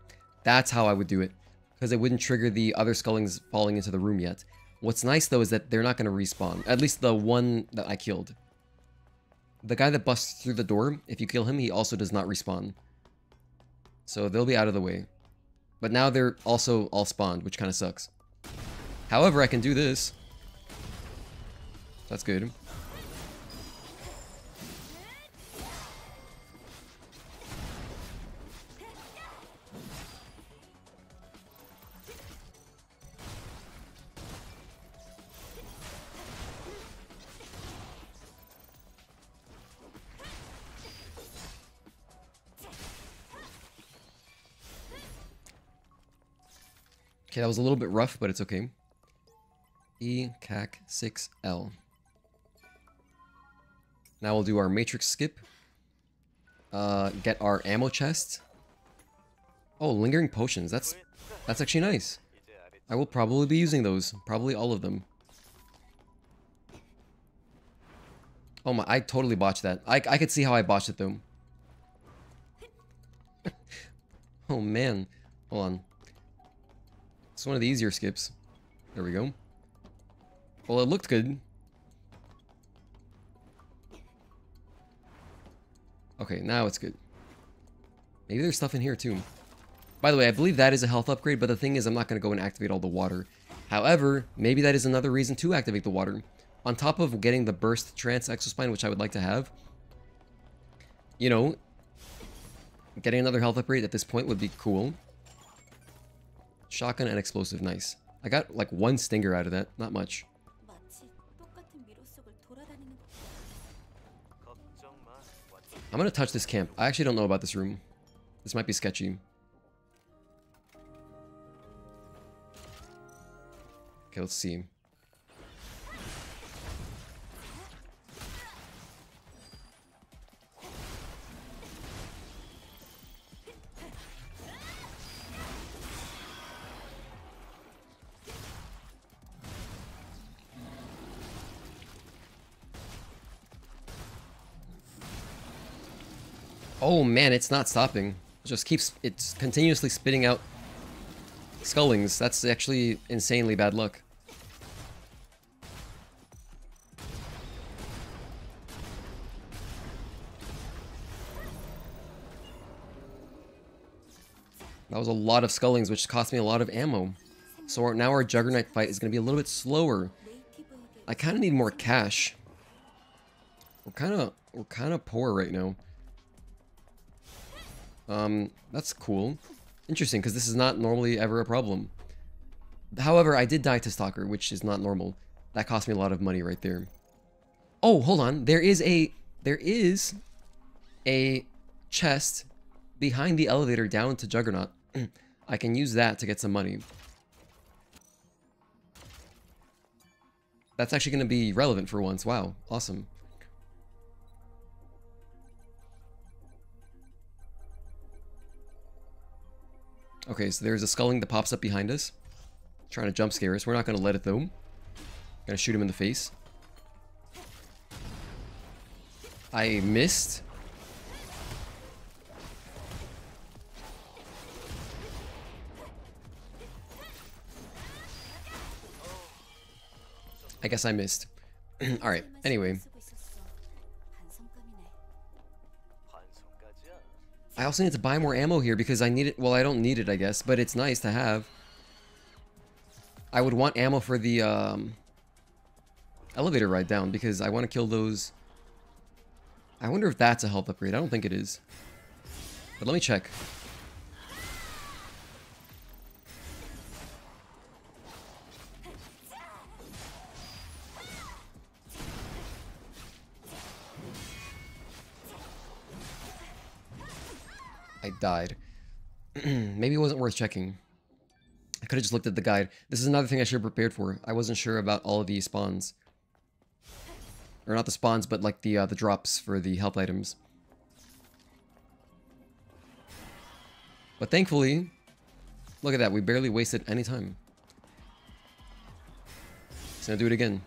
That's how I would do it. Because it wouldn't trigger the other scullings falling into the room yet. What's nice though is that they're not going to respawn. At least the one that I killed. The guy that busts through the door, if you kill him, he also does not respawn. So they'll be out of the way. But now they're also all spawned, which kind of sucks. However, I can do this. That's good. Okay, that was a little bit rough, but it's okay. ECAC6L. Now we'll do our Matrix skip. Get our ammo chest. Oh, lingering potions. That's actually nice. I will probably be using those. Probably all of them. Oh my, I totally botched that. I could see how I botched it though. Oh man. Hold on. It's one of the easier skips. There we go. Well, it looked good. Okay, now it's good. Maybe there's stuff in here too. By the way, I believe that is a health upgrade, but the thing is I'm not going to go and activate all the water. However, maybe that is another reason to activate the water. On top of getting the burst trance exospine, which I would like to have, you know, getting another health upgrade at this point would be cool. Shotgun and explosive, nice. I got like one stinger out of that, not much. I'm gonna touch this camp. I actually don't know about this room. This might be sketchy. Okay, let's see. Oh man, it's not stopping. It just keeps, it's continuously spitting out scullings. That's actually insanely bad luck. That was a lot of scullings, which cost me a lot of ammo. So now our Juggernaut fight is going to be a little bit slower. I kind of need more cash. We're kind of poor right now. That's cool. Interesting, because this is not normally ever a problem. However, I did die to Stalker, which is not normal. That cost me a lot of money right there. Oh, hold on. There is a chest behind the elevator down to Juggernaut. I can use that to get some money. That's actually going to be relevant for once. Wow, awesome. Okay, so there's a sculling that pops up behind us. Trying to jump scare us. We're not going to let it though. Gonna shoot him in the face. I missed. I guess I missed. Alright, anyway. I also need to buy more ammo here because I need it. Well, I don't need it, I guess, but it's nice to have. I would want ammo for the elevator ride down because I want to kill those. I wonder if that's a health upgrade. I don't think it is. But let me check. I died. Maybe it wasn't worth checking. I could have just looked at the guide. This is another thing I should have prepared for. I wasn't sure about all of the spawns. Or not the spawns, but like the drops for the health items. But thankfully, look at that. We barely wasted any time. Just gonna do it again.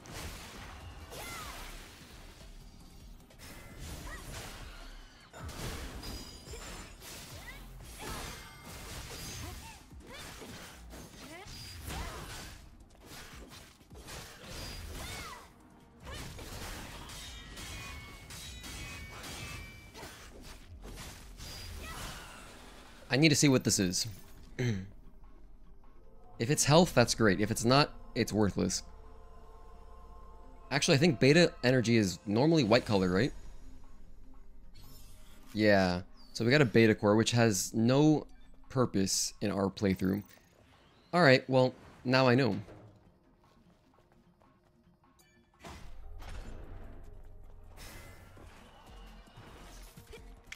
I need to see what this is. If it's health, that's great. If it's not, it's worthless. Actually, I think beta energy is normally white color, right? Yeah. So we got a beta core, which has no purpose in our playthrough. Alright, well, now I know.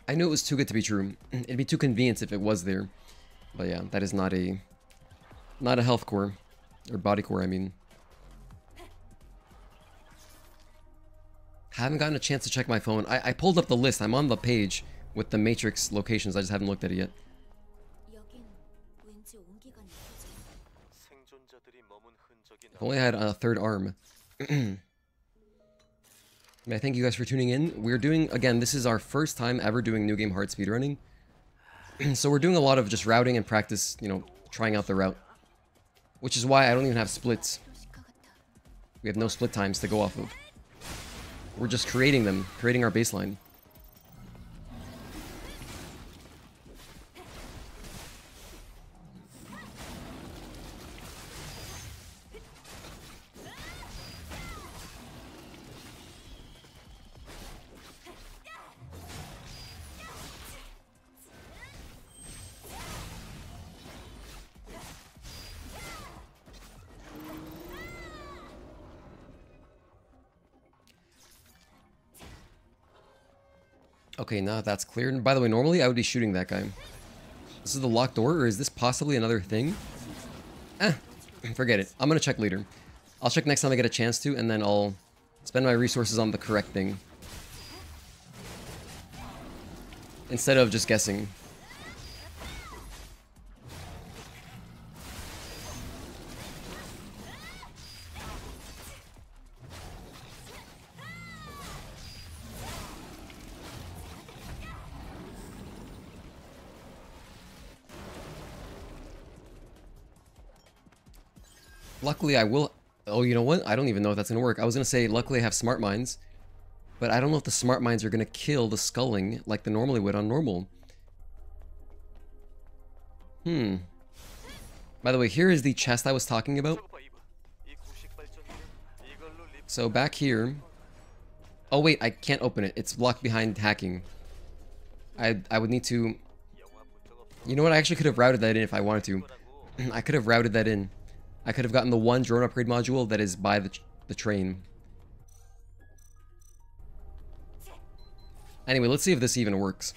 I knew it was too good to be true. It'd be too convenient if it was there. But yeah, that is not a health core. Or body core, I mean. Haven't gotten a chance to check my phone. I pulled up the list. I'm on the page with the matrix locations. I just haven't looked at it yet. If only I had a third arm. I thank you guys for tuning in. We're doing, again, this is our first time ever doing New Game Hard speedrunning. So we're doing a lot of just routing and practice, you know, trying out the route. Which is why I don't even have splits. We have no split times to go off of. We're just creating them, creating our baseline. Okay, now that's clear. And by the way, normally I would be shooting that guy. This is the locked door, or is this possibly another thing? Forget it. I'm gonna check later. I'll check next time I get a chance to, and then I'll spend my resources on the correct thing. Instead of just guessing. Luckily, I will... Oh, you know what? I don't even know if that's going to work. I was going to say, luckily I have smart mines. But I don't know if the smart mines are going to kill the sculling like they normally would on normal. By the way, here is the chest I was talking about. So back here... Oh wait, I can't open it. It's locked behind hacking. I would need to... You know what? I actually could have routed that in if I wanted to. I could have routed that in. I could have gotten the one drone upgrade module that is by the train. Anyway, let's see if this even works.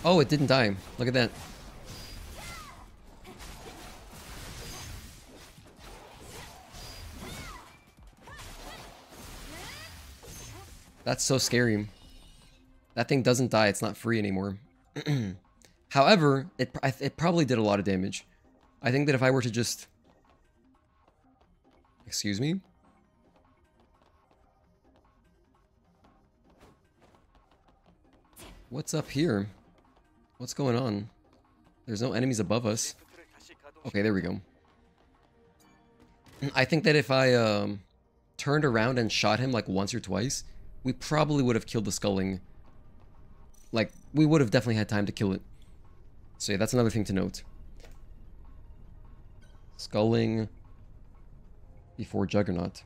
Oh, it didn't die. Look at that. That's so scary. That thing doesn't die. It's not free anymore. However, it probably did a lot of damage. I think that if I were to just... Excuse me? What's up here? What's going on? There's no enemies above us. Okay, there we go. I think that if I turned around and shot him like once or twice, we probably would have killed the sculling. Like, we would have definitely had time to kill it. So yeah, that's another thing to note. Sculling before Juggernaut.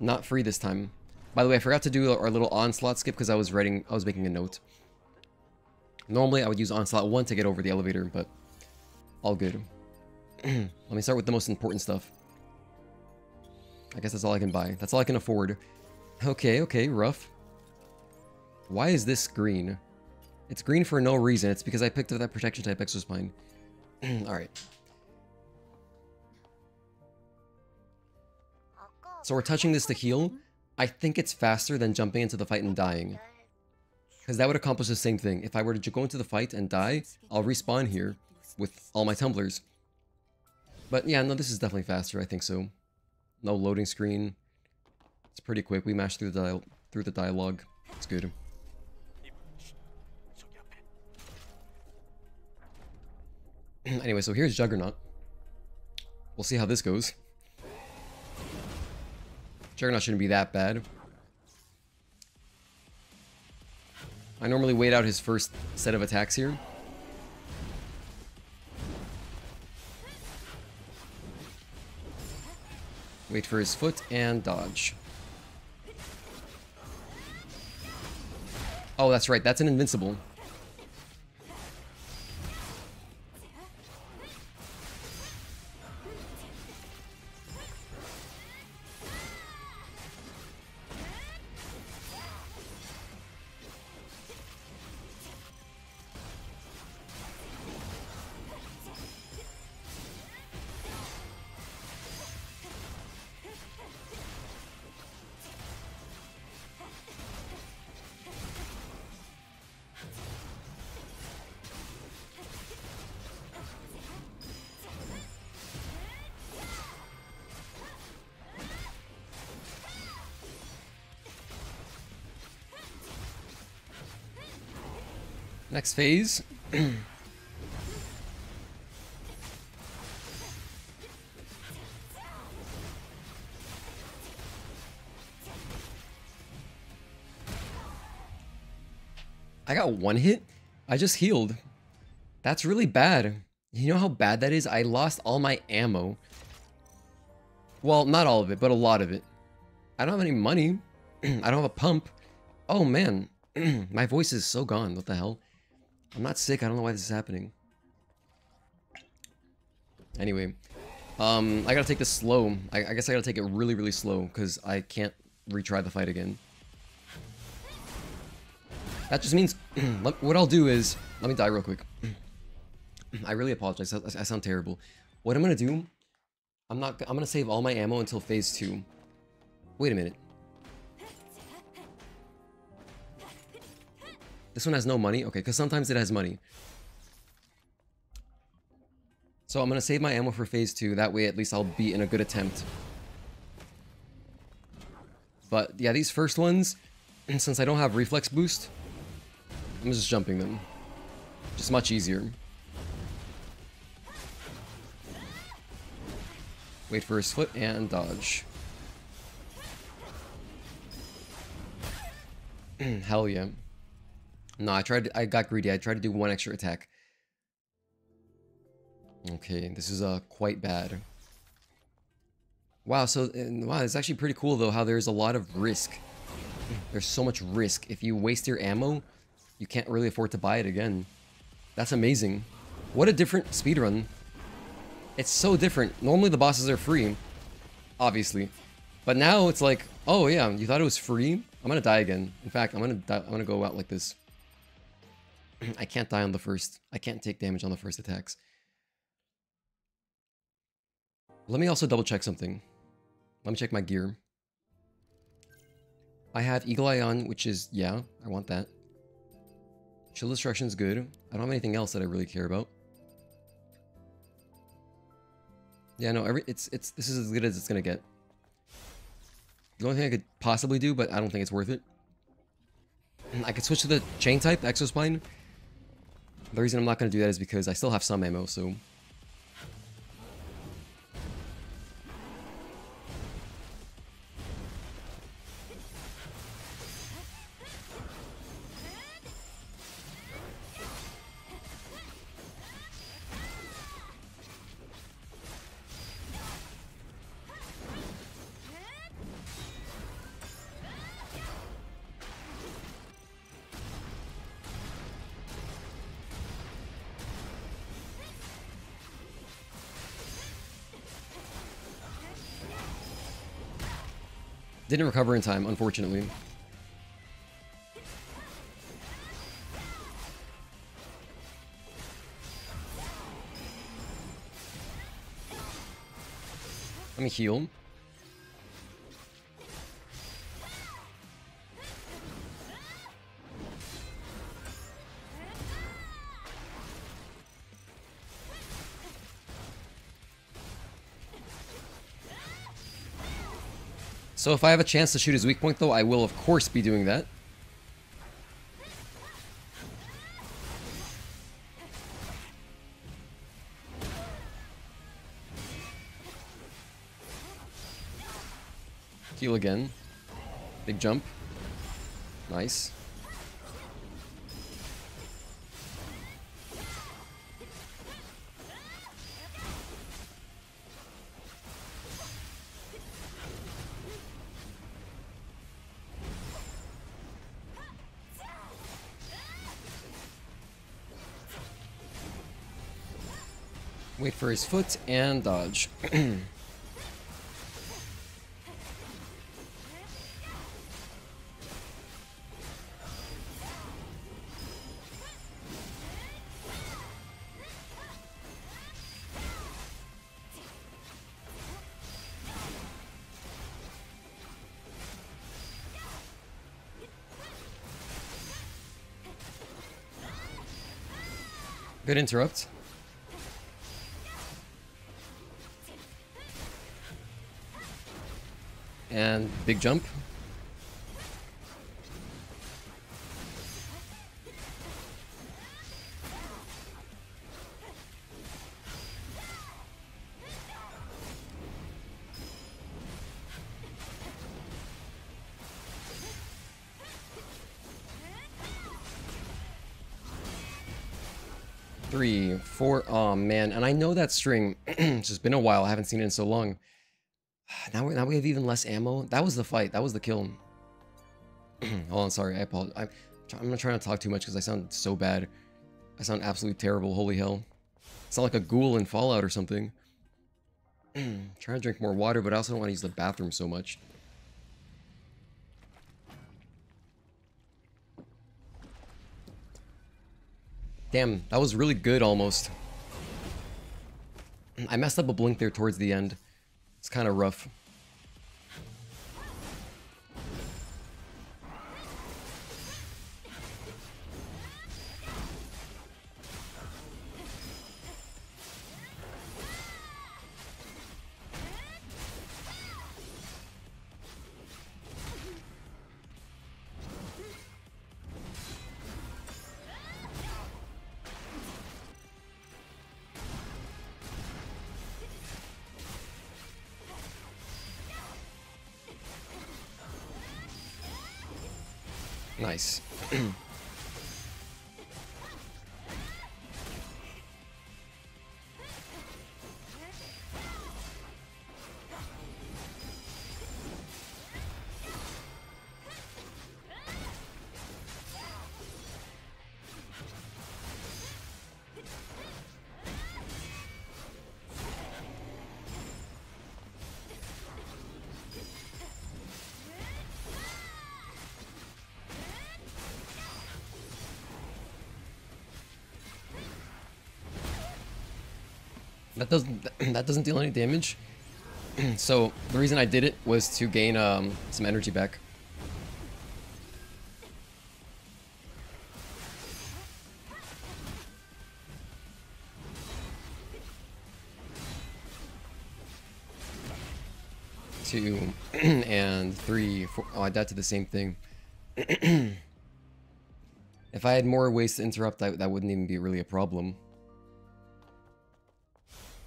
Not free this time. By the way, I forgot to do our little onslaught skip because I was making a note. Normally, I would use onslaught 1 to get over the elevator, but all good. Let me start with the most important stuff. I guess that's all I can buy. That's all I can afford. Okay, okay, rough. Why is this green? It's green for no reason. It's because I picked up that protection type exospine. Alright. So we're touching this to heal. I think it's faster than jumping into the fight and dying. Because that would accomplish the same thing. If I were to go into the fight and die, I'll respawn here with all my tumblers. But yeah, no, this is definitely faster. I think so. No loading screen. It's pretty quick. We mashed through the dialogue. It's good. Anyway, so here's Juggernaut. We'll see how this goes. Juggernaut shouldn't be that bad. I normally wait out his first set of attacks here. Wait for his foot and dodge. Oh, that's right. That's an invincible. Next phase. I got one hit? I just healed. That's really bad. You know how bad that is? I lost all my ammo. Well, not all of it, but a lot of it. I don't have any money. I don't have a pump. Oh man. My voice is so gone. What the hell? I'm not sick. I don't know why this is happening. Anyway. I gotta take this slow. I guess I gotta take it really, really slow because I can't retry the fight again. That just means what I'll do is, let me die real quick. I really apologize. I sound terrible. What I'm gonna do, I'm gonna save all my ammo until phase 2. Wait a minute. This one has no money? Okay, because sometimes it has money. So I'm gonna save my ammo for phase 2. That way, at least I'll be in a good attempt. But yeah, these first ones, since I don't have reflex boost, I'm just jumping them. Just much easier. Wait for his foot and dodge. Hell yeah. No, I got greedy. I tried to do one extra attack. Okay, this is quite bad. Wow, so wow, it's actually pretty cool though how there's a lot of risk. There's so much risk. If you waste your ammo, you can't really afford to buy it again. That's amazing. What a different speedrun. It's so different. Normally the bosses are free, obviously. But now it's like, oh yeah, you thought it was free? I'm gonna die again. In fact, I'm gonna go out like this. I can't die on the first. I can't take damage on the first attacks. Let me also double check something. Let me check my gear. I have Eagle Eye on, which is, yeah, I want that. Shield Destruction's good. I don't have anything else that I really care about. Yeah, no, this is as good as it's gonna get. The only thing I could possibly do, but I don't think it's worth it. I could switch to the chain type, Exospine. The reason I'm not gonna do that is because I still have some ammo, so. Didn't recover in time, unfortunately. Let me heal. So if I have a chance to shoot his weak point, though, I will, of course, be doing that. Heal again. Big jump. Nice. Wait for his foot and dodge. Good interrupt. And big jump. Three, four, oh man, and I know that string. It's just been a while, I haven't seen it in so long. Now we have even less ammo. That was the fight, that was the kill. Hold on, sorry, I apologize. I'm not trying to talk too much because I sound so bad. I sound absolutely terrible, holy hell. I sound like a ghoul in Fallout or something. Trying to drink more water, but I also don't want to use the bathroom so much. Damn, that was really good almost. I messed up a blink there towards the end. It's kind of rough. Nice. That doesn't deal any damage. So the reason I did it was to gain some energy back. 2, and 3, 4. Oh, I died to the same thing. If I had more ways to interrupt, that wouldn't even be really a problem.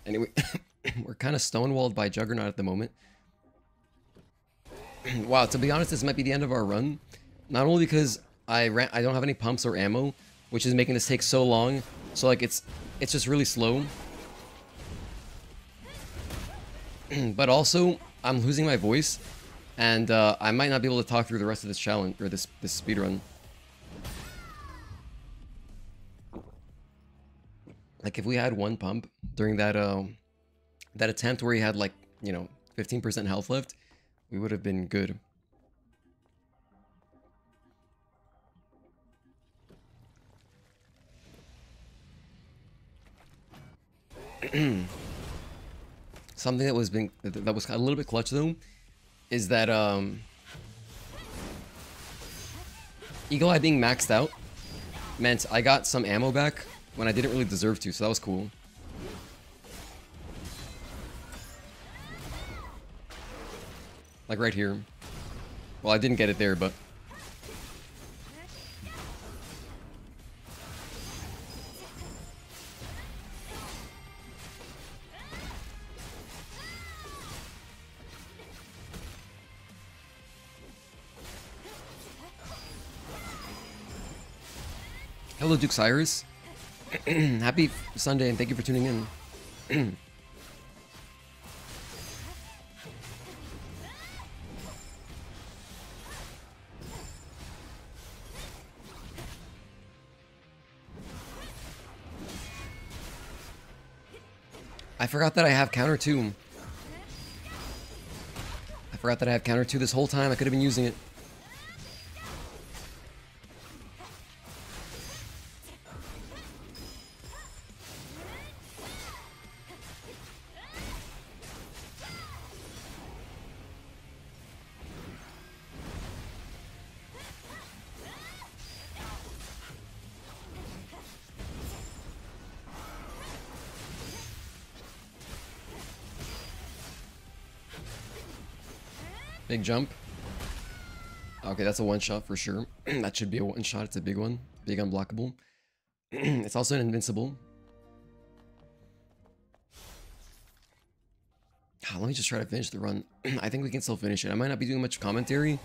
Anyway, we're kind of stonewalled by Juggernaut at the moment. Wow, to be honest, this might be the end of our run. Not only because I don't have any pumps or ammo, which is making this take so long. So like it's just really slow. But also, I'm losing my voice, and I might not be able to talk through the rest of this challenge or this speedrun. Like if we had one pump during that that attempt where he had like, you know, 15% health left, we would have been good. Something that was a little bit clutch though is that Eagle Eye being maxed out meant I got some ammo back when I didn't really deserve to, so that was cool. Like right here. Well, I didn't get it there, but hello, Duke Cyrus. Happy Sunday, and thank you for tuning in. I forgot that I have counter 2. I forgot that I have counter 2 this whole time. I could have been using it. Big jump. Okay, that's a one-shot for sure. That should be a one-shot. It's a big one. Big unblockable. It's also an invincible. Let me just try to finish the run. I think we can still finish it. I might not be doing much commentary.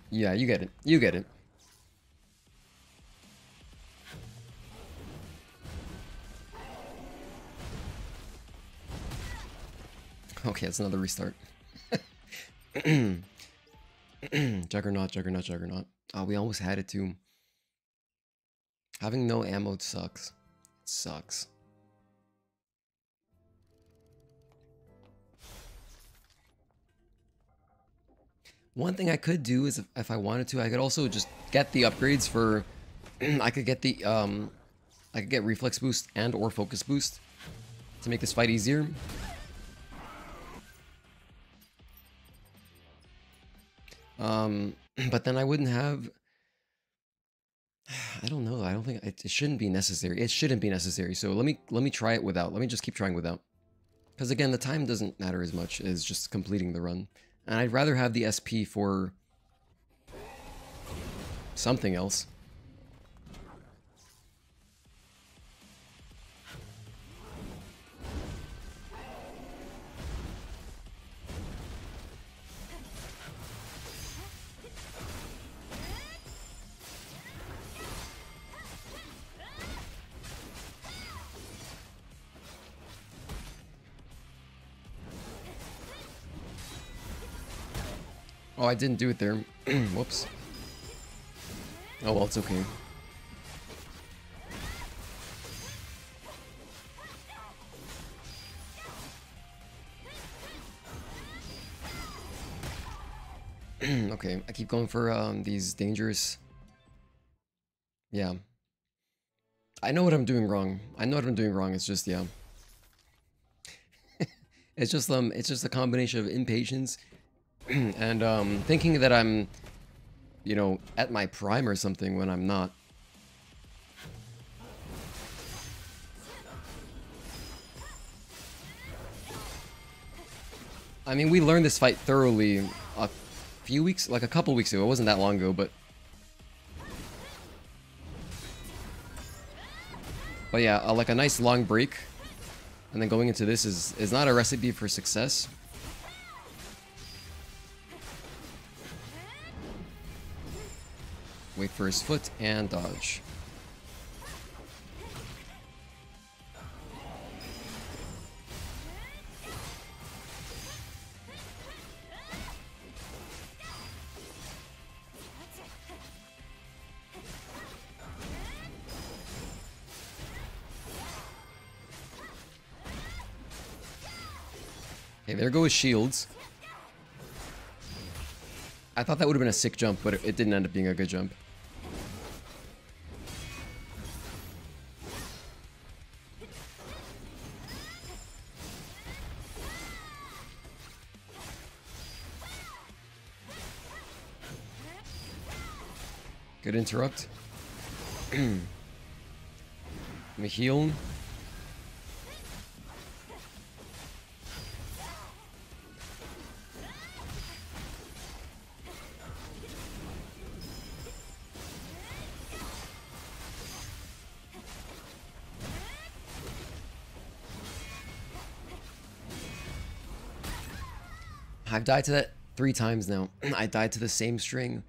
Yeah, you get it. You get it. Okay, that's another restart. Juggernaut. Oh, we almost had it too. Having no ammo sucks. It sucks. One thing I could do is if I wanted to, I could also just get the upgrades for I could get the I could get reflex boost and or focus boost to make this fight easier. But then I wouldn't have. I don't know. I don't think it shouldn't be necessary. It shouldn't be necessary. So let me try it without. Let me just keep trying without. Because again, the time doesn't matter as much as just completing the run. And I'd rather have the SP for something else. Oh, I didn't do it there. Whoops. Oh, well, it's okay. Okay, I keep going for these dangerous. Yeah. I know what I'm doing wrong. I know what I'm doing wrong. It's just, yeah. It's just a combination of impatience and thinking that I'm, you know, at my prime or something when I'm not. I mean, we learned this fight thoroughly a few weeks, like a couple weeks ago. It wasn't that long ago, but yeah, like a nice long break, and then going into this is not a recipe for success. Wait for his foot and dodge. Okay, there go his shields. I thought that would have been a sick jump, but it didn't end up being a good jump. Good interrupt. Let me heal. I've died to that 3 times now. I died to the same string,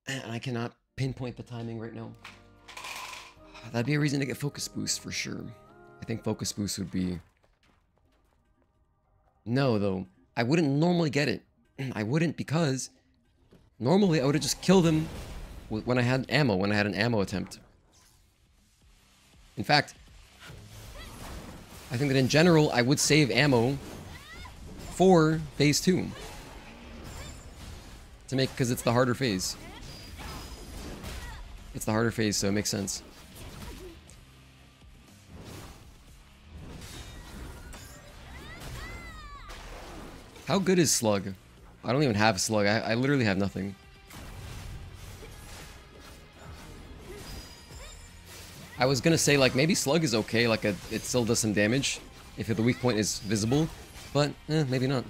and I cannot pinpoint the timing right now. That'd be a reason to get focus boost for sure. I think focus boost would be... No, though. I wouldn't normally get it. I wouldn't because normally I would have just killed him when I had ammo, when I had an ammo attempt. In fact, I think that in general, I would save ammo for phase 2 to make, because it's the harder phase. It's the harder phase, so it makes sense. How good is Slug? I don't even have Slug. I literally have nothing. I was gonna say, like, maybe Slug is okay, like, it still does some damage if the weak point is visible, but, maybe not.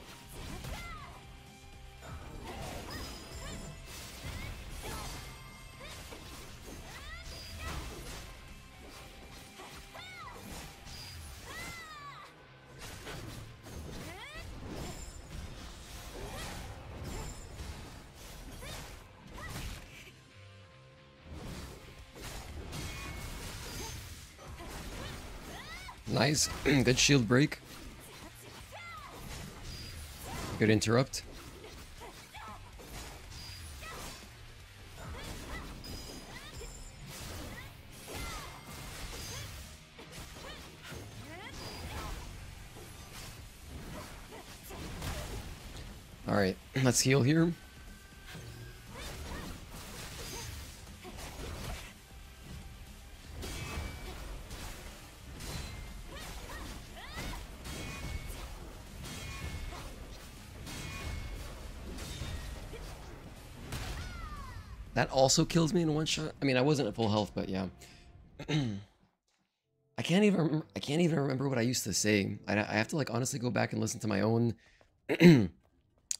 Nice. Good shield break. Good interrupt. Alright, let's heal here. That also kills me in one shot. I mean, I wasn't at full health, but yeah. I can't even remember what I used to say. I have to, like, honestly go back and listen to my own. I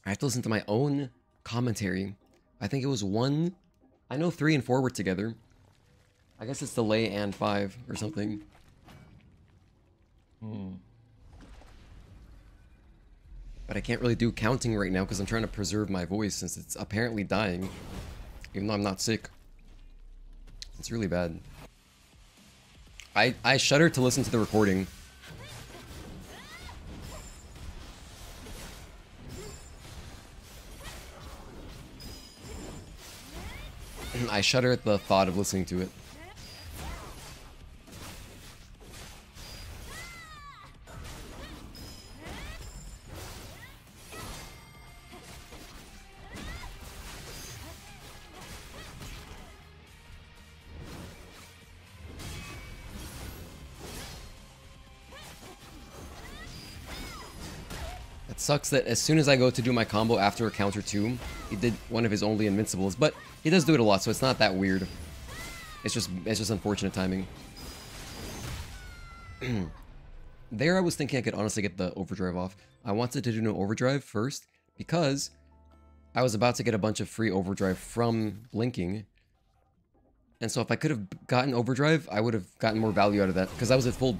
have to listen to my own commentary. I think it was 1. I know 3 and 4 were together. I guess it's delay and 5 or something. But I can't really do counting right now because I'm trying to preserve my voice since it's apparently dying. Even though I'm not sick. It's really bad. I shudder to listen to the recording. I shudder at the thought of listening to it. Sucks that as soon as I go to do my combo after a counter 2, he did one of his only invincibles, but he does do it a lot, so it's not that weird. It's just unfortunate timing. There I was thinking I could honestly get the overdrive off. I wanted to do no overdrive first because I was about to get a bunch of free overdrive from blinking. And so if I could have gotten overdrive, I would have gotten more value out of that because I was at full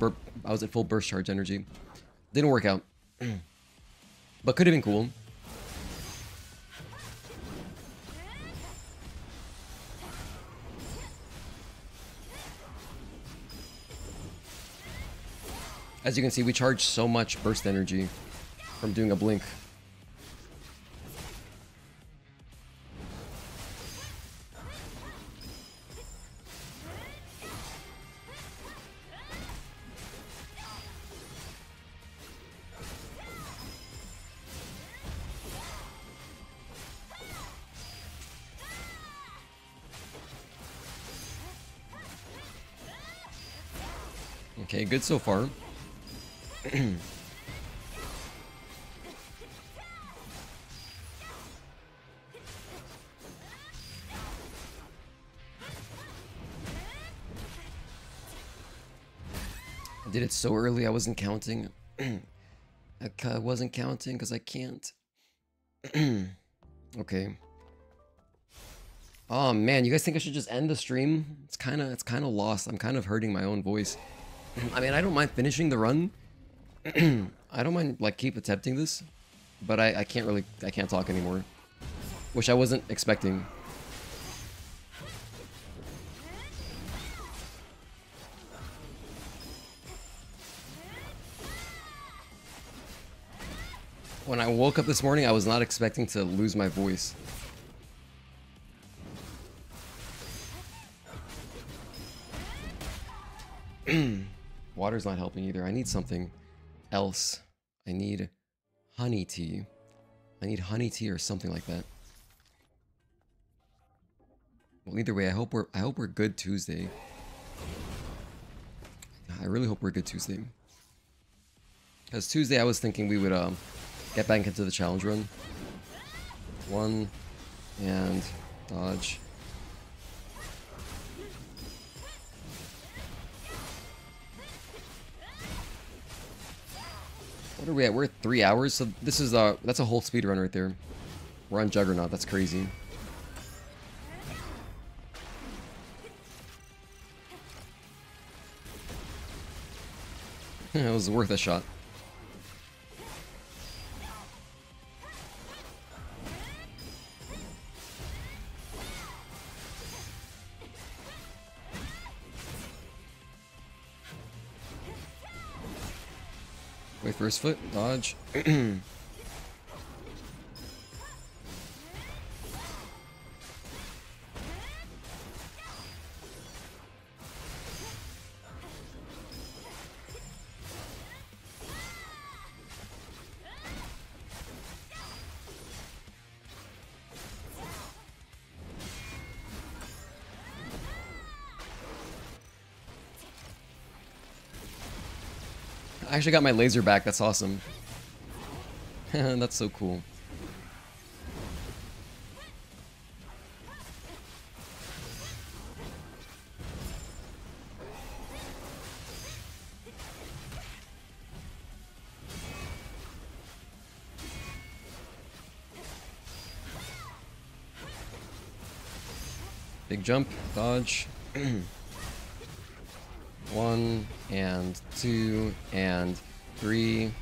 burst charge energy. Didn't work out. But could have been cool. As you can see, we charge so much burst energy from doing a blink. Okay, good so far. I did it so early I wasn't counting. I wasn't counting because I can't. Okay. Oh man, you guys think I should just end the stream? It's kind of lost. I'm kind of hurting my own voice. I mean, I don't mind finishing the run. I don't mind like keep attempting this, but I can't talk anymore, which I wasn't expecting. When I woke up this morning, I was not expecting to lose my voice. Water's not helping either. I need something else. I need honey tea. I need honey tea or something like that. Well, either way, I hope we're good Tuesday. I really hope we're good Tuesday. Because Tuesday I was thinking we would get back into the challenge run. One and dodge. What are we at? We're at 3 hours, so this is that's a whole speedrun right there. We're on Juggernaut, that's crazy. It was worth a shot. Wait for his foot, dodge. I actually got my laser back, that's awesome. That's so cool. Big jump, dodge. 1 and 2 and 3,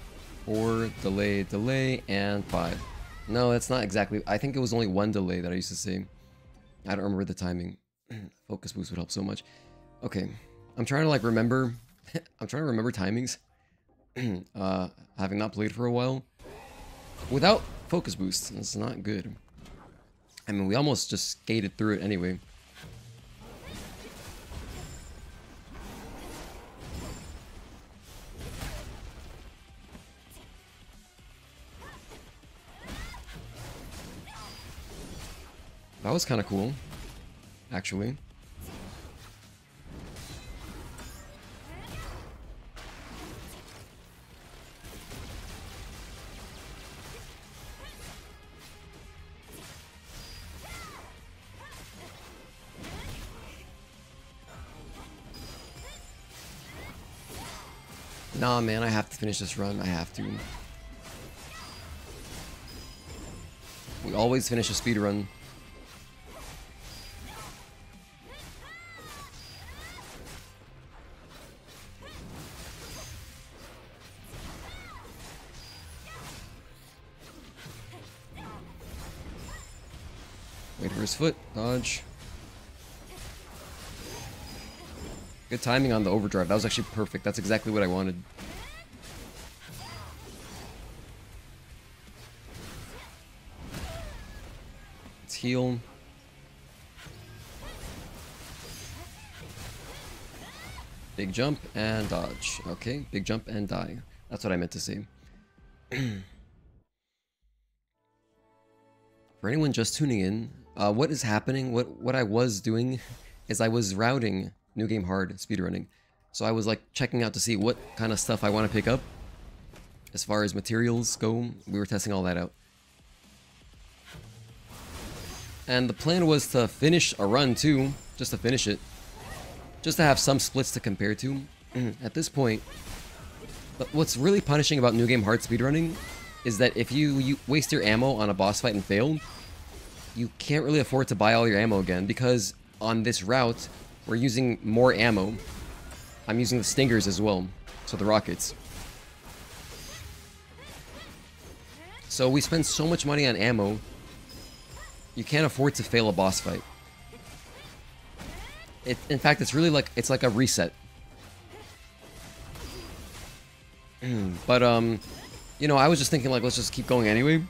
4, delay, and 5. No, that's not exactly. I think it was only 1 delay that I used to say. I don't remember the timing. Focus boost would help so much. Okay, I'm trying to like remember. I'm trying to remember timings. Having not played for a while without focus boost, it's not good. I mean, we almost just skated through it anyway. That was kind of cool, actually. Nah, man, I have to finish this run. I have to. We always finish a speed run. Wait for his foot. Dodge. Good timing on the overdrive. That was actually perfect. That's exactly what I wanted. Let's heal. Big jump and dodge. Okay, big jump and die. That's what I meant to say. For anyone just tuning in, what is happening, what I was doing is I was routing New Game Hard speedrunning. So I was like checking out to see what kind of stuff I want to pick up. As far as materials go, we were testing all that out. And the plan was to finish a run too, just to finish it. Just to have some splits to compare to. At this point, but what's really punishing about New Game Hard speedrunning is that if you waste your ammo on a boss fight and fail, you can't really afford to buy all your ammo again, because on this route, we're using more ammo. I'm using the stingers as well, so the rockets. So we spend so much money on ammo, you can't afford to fail a boss fight. In fact, it's really like, it's like a reset. But, you know, I was just thinking, like, let's just keep going anyway.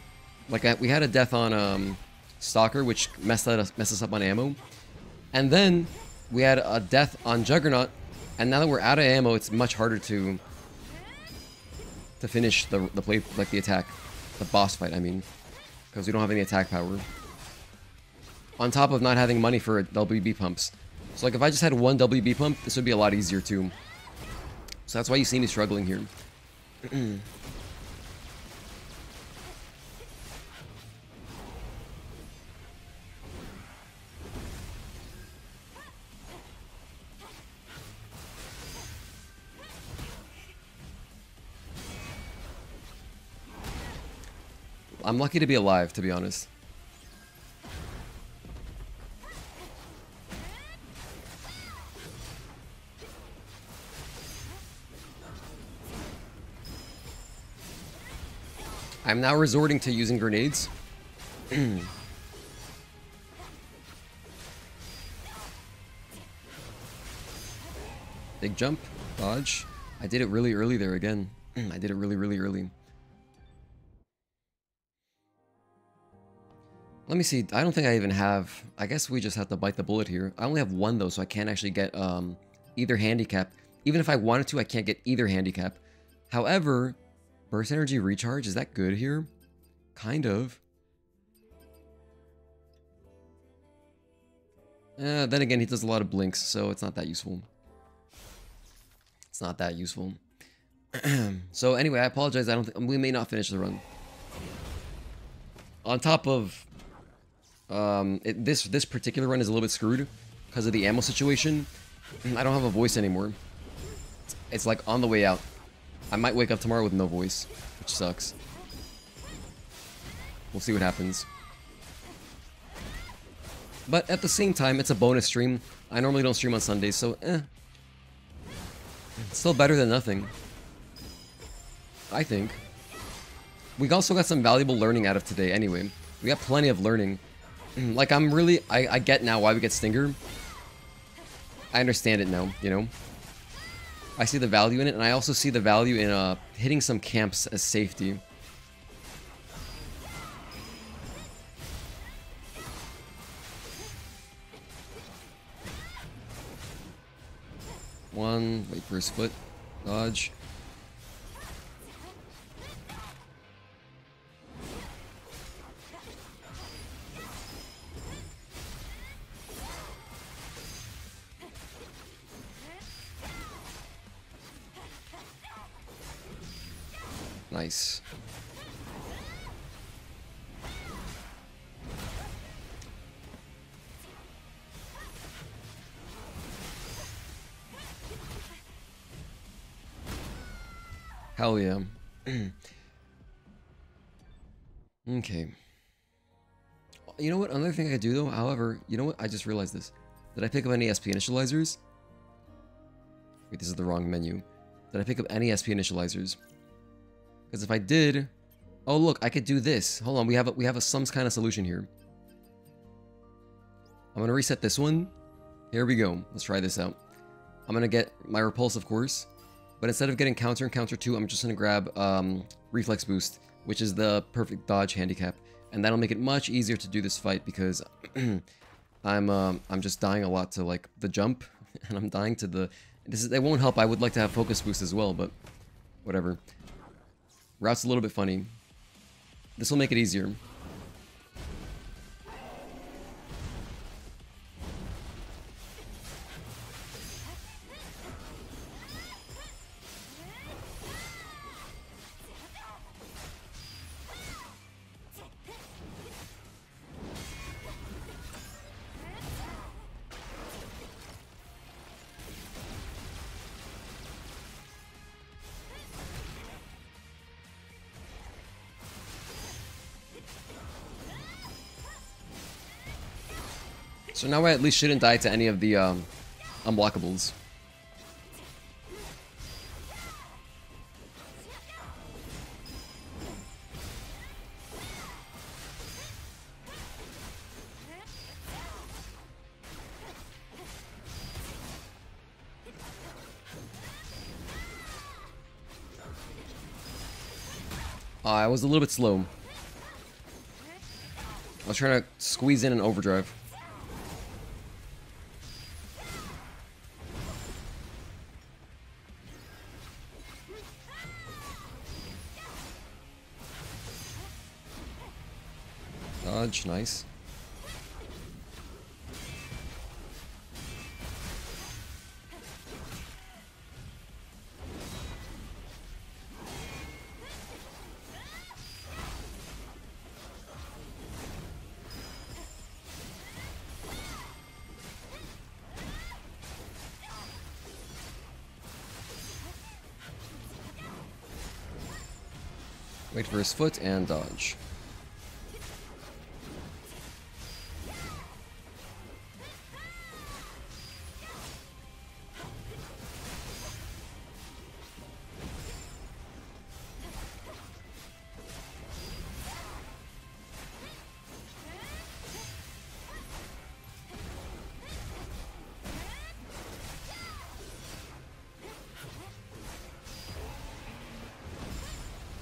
Like, we had a death on, Stalker, which messed us up on ammo. And then, we had a death on Juggernaut. And now that we're out of ammo, it's much harder to finish the play, like, the attack. The boss fight, I mean. Because we don't have any attack power. On top of not having money for WB pumps. So, like, if I just had one WB pump, this would be a lot easier, too. So that's why you see me struggling here. I'm lucky to be alive, to be honest. I'm now resorting to using grenades. Big jump, dodge. I did it really early there again. I did it really, really early. Let me see. I don't think I even have... I guess we just have to bite the bullet here. I only have one, though, so I can't actually get either handicap. Even if I wanted to, I can't get either handicap. However, burst energy recharge, is that good here? Kind of. Then again, he does a lot of blinks, so it's not that useful. It's not that useful. So anyway, I apologize. I don't think we may not finish the run. On top of this particular run is a little bit screwed because of the ammo situation. I don't have a voice anymore. It's like on the way out. I might wake up tomorrow with no voice, which sucks. We'll see what happens. But at the same time, it's a bonus stream. I normally don't stream on Sundays, so It's still better than nothing, I think. We also got some valuable learning out of today anyway. We got plenty of learning. Like, I get now why we get Stinger. I understand it now, you know? I see the value in it, and I also see the value in hitting some camps as safety. One, wait for his foot, dodge. Nice. Hell yeah. Okay. You know what? Another thing I could do though, however, you know what? I just realized this. Did I pick up any SP initializers? Wait, this is the wrong menu. Did I pick up any SP initializers? Because if I did... Oh look, I could do this. Hold on, we have some kind of solution here. I'm gonna reset this one. Here we go. Let's try this out. I'm gonna get my repulse, of course. But instead of getting counter and counter 2, I'm just gonna grab reflex boost, which is the perfect dodge handicap. And that'll make it much easier to do this fight because I'm just dying a lot to like the jump, and I'm dying to the... It won't help. I would like to have focus boost as well, but whatever. Route's a little bit funny. This will make it easier. So now I at least shouldn't die to any of the unblockables. I was a little bit slow. I was trying to squeeze in an overdrive. Dodge, nice. Wait for his foot and dodge.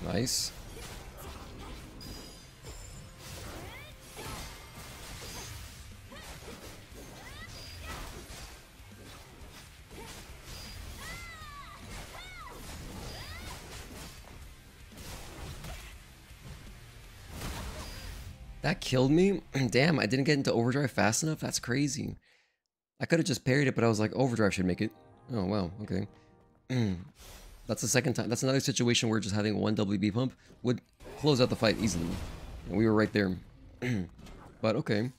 Nice. That killed me? Damn, I didn't get into overdrive fast enough? That's crazy. I could have just parried it, but I was like, overdrive should make it. Oh, wow, okay. That's the second time. That's another situation where just having one WB pump would close out the fight easily. And we were right there. But okay.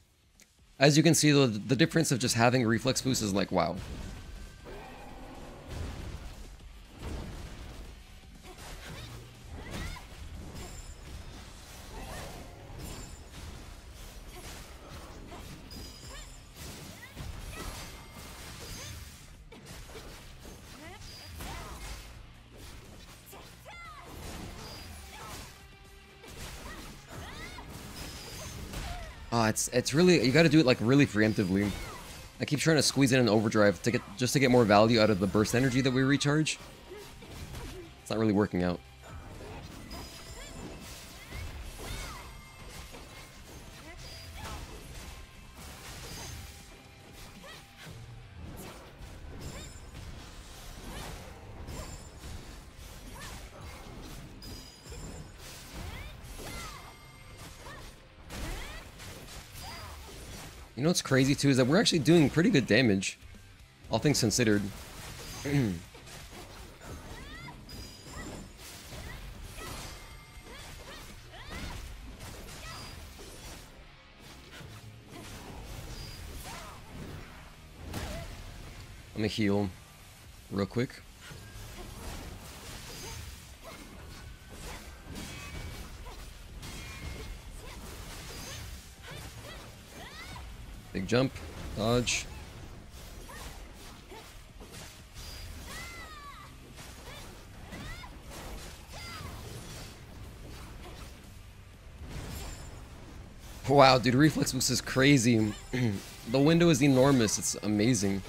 As you can see, though, the difference of just having reflex boost is like, wow. It's really, you gotta do it like really preemptively. I keep trying to squeeze in an overdrive to get more value out of the burst energy that we recharge. It's not really working out. You know what's crazy too is that we're actually doing pretty good damage, all things considered. Let me heal real quick. Big jump. Dodge. Wow, dude, reflex boost is crazy. The window is enormous. It's amazing.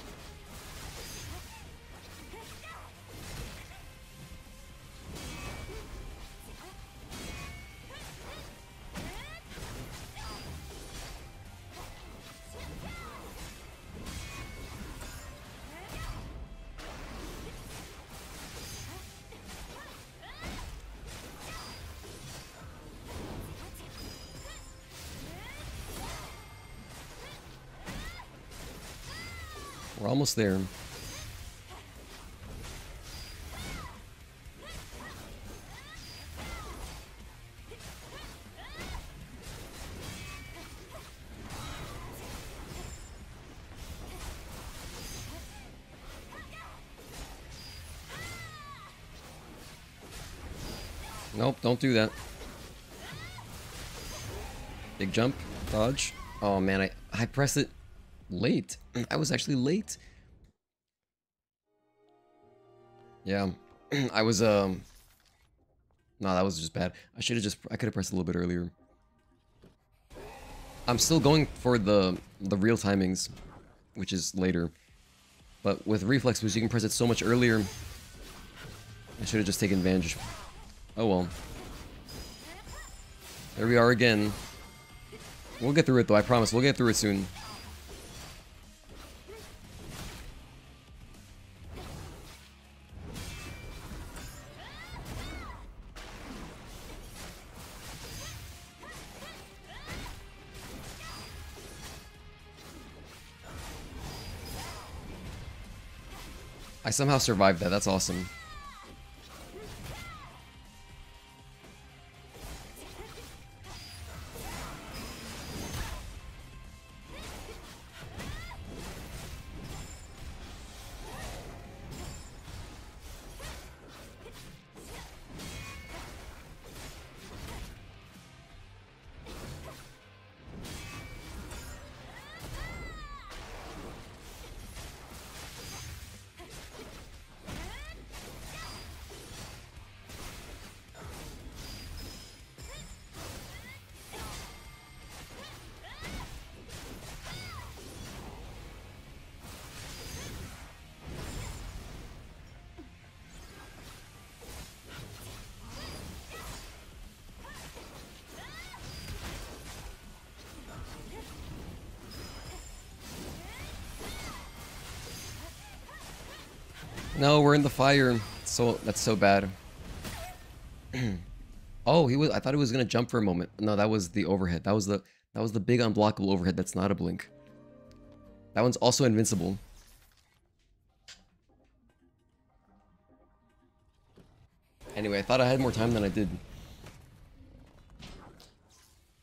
We're almost there. Nope, don't do that. Big jump, dodge. Oh man, I pressed it late. I was actually late. Yeah, I was no, that was just bad. I could have pressed a little bit earlier. I'm still going for the real timings, which is later. But with reflex boost, you can press it so much earlier. I should have just taken advantage. Oh well. There we are again. We'll get through it though, I promise. We'll get through it soon. I somehow survived that. That's awesome. No, we're in the fire. So that's so bad. Oh, I thought he was gonna jump for a moment. No, that was the overhead. That was the big unblockable overhead. That's not a blink. That one's also invincible. Anyway, I thought I had more time than I did.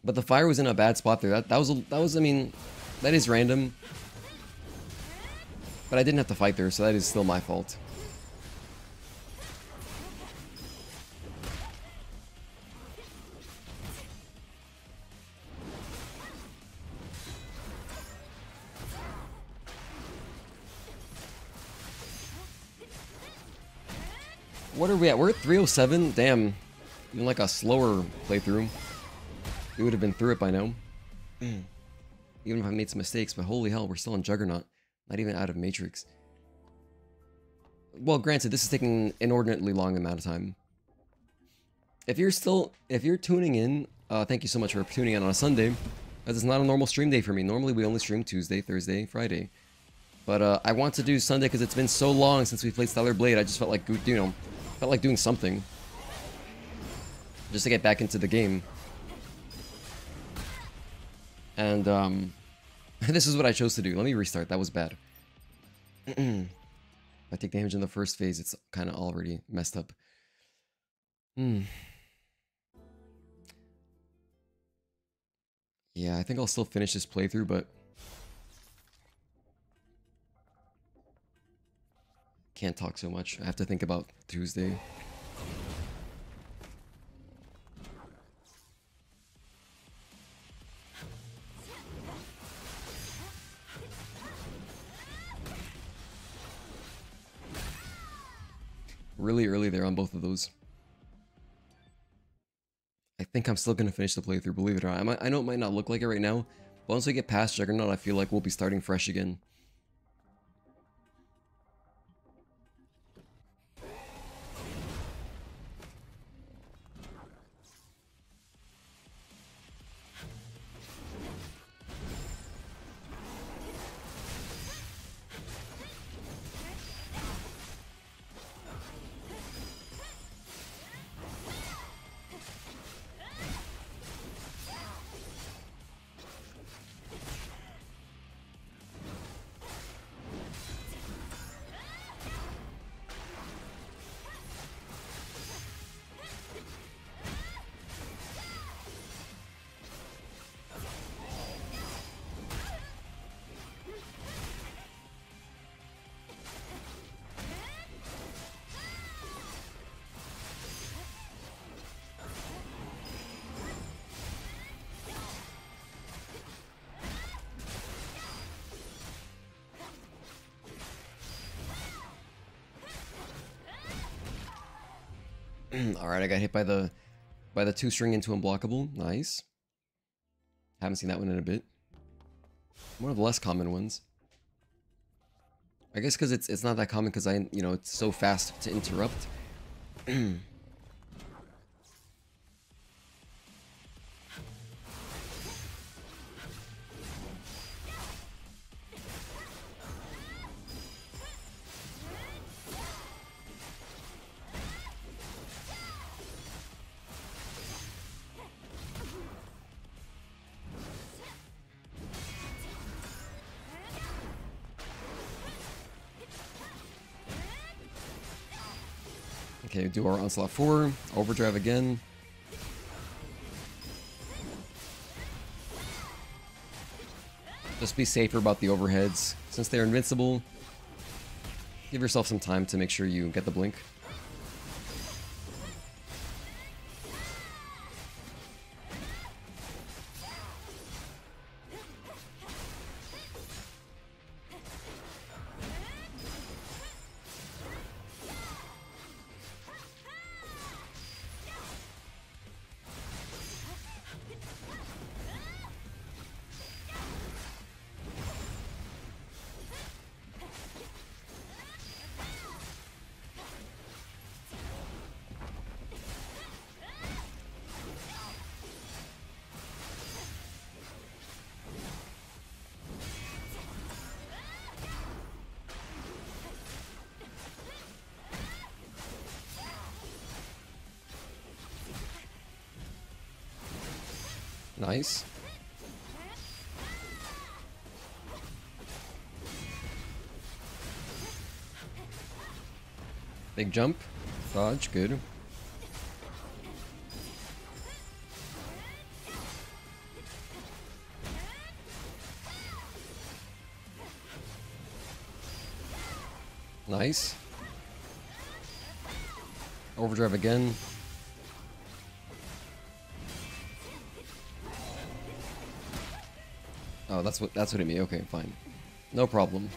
But the fire was in a bad spot there. That was I mean, that is random. But I didn't have to fight there, so that is still my fault. What are we at? We're at 307? Damn. Even like a slower playthrough. We would have been through it by now. Even if I made some mistakes, but holy hell, we're still in Juggernaut. Not even out of Matrix. Well, granted, this is taking an inordinately long amount of time. If you're tuning in, thank you so much for tuning in on a Sunday. Because it's not a normal stream day for me. Normally we only stream Tuesday, Thursday, Friday. But I want to do Sunday because it's been so long since we played Stellar Blade. I just felt like, you know, felt like doing something. Just to get back into the game. And, this is what I chose to do. Let me restart. That was bad. If I take damage in the first phase, it's kind of already messed up. Yeah, I think I'll still finish this playthrough, but... Can't talk so much. I have to think about Tuesday. really early there on both of those. I think I'm still going to finish the playthrough, believe it or not. I know it might not look like it right now, but once we get past Juggernaut, I feel like we'll be starting fresh again. Alright, I got hit by the 2-string into unblockable. Nice. Haven't seen that one in a bit. One of the less common ones. I guess because it's not that common because it's so fast to interrupt. Okay, do our Onslaught 4, Overdrive again. Just be safer about the overheads. Since they're invincible, give yourself some time to make sure you get the blink. Nice. Big jump. Dodge, good. Nice. Overdrive again. Oh, that's what hit me. Okay, fine. No problem.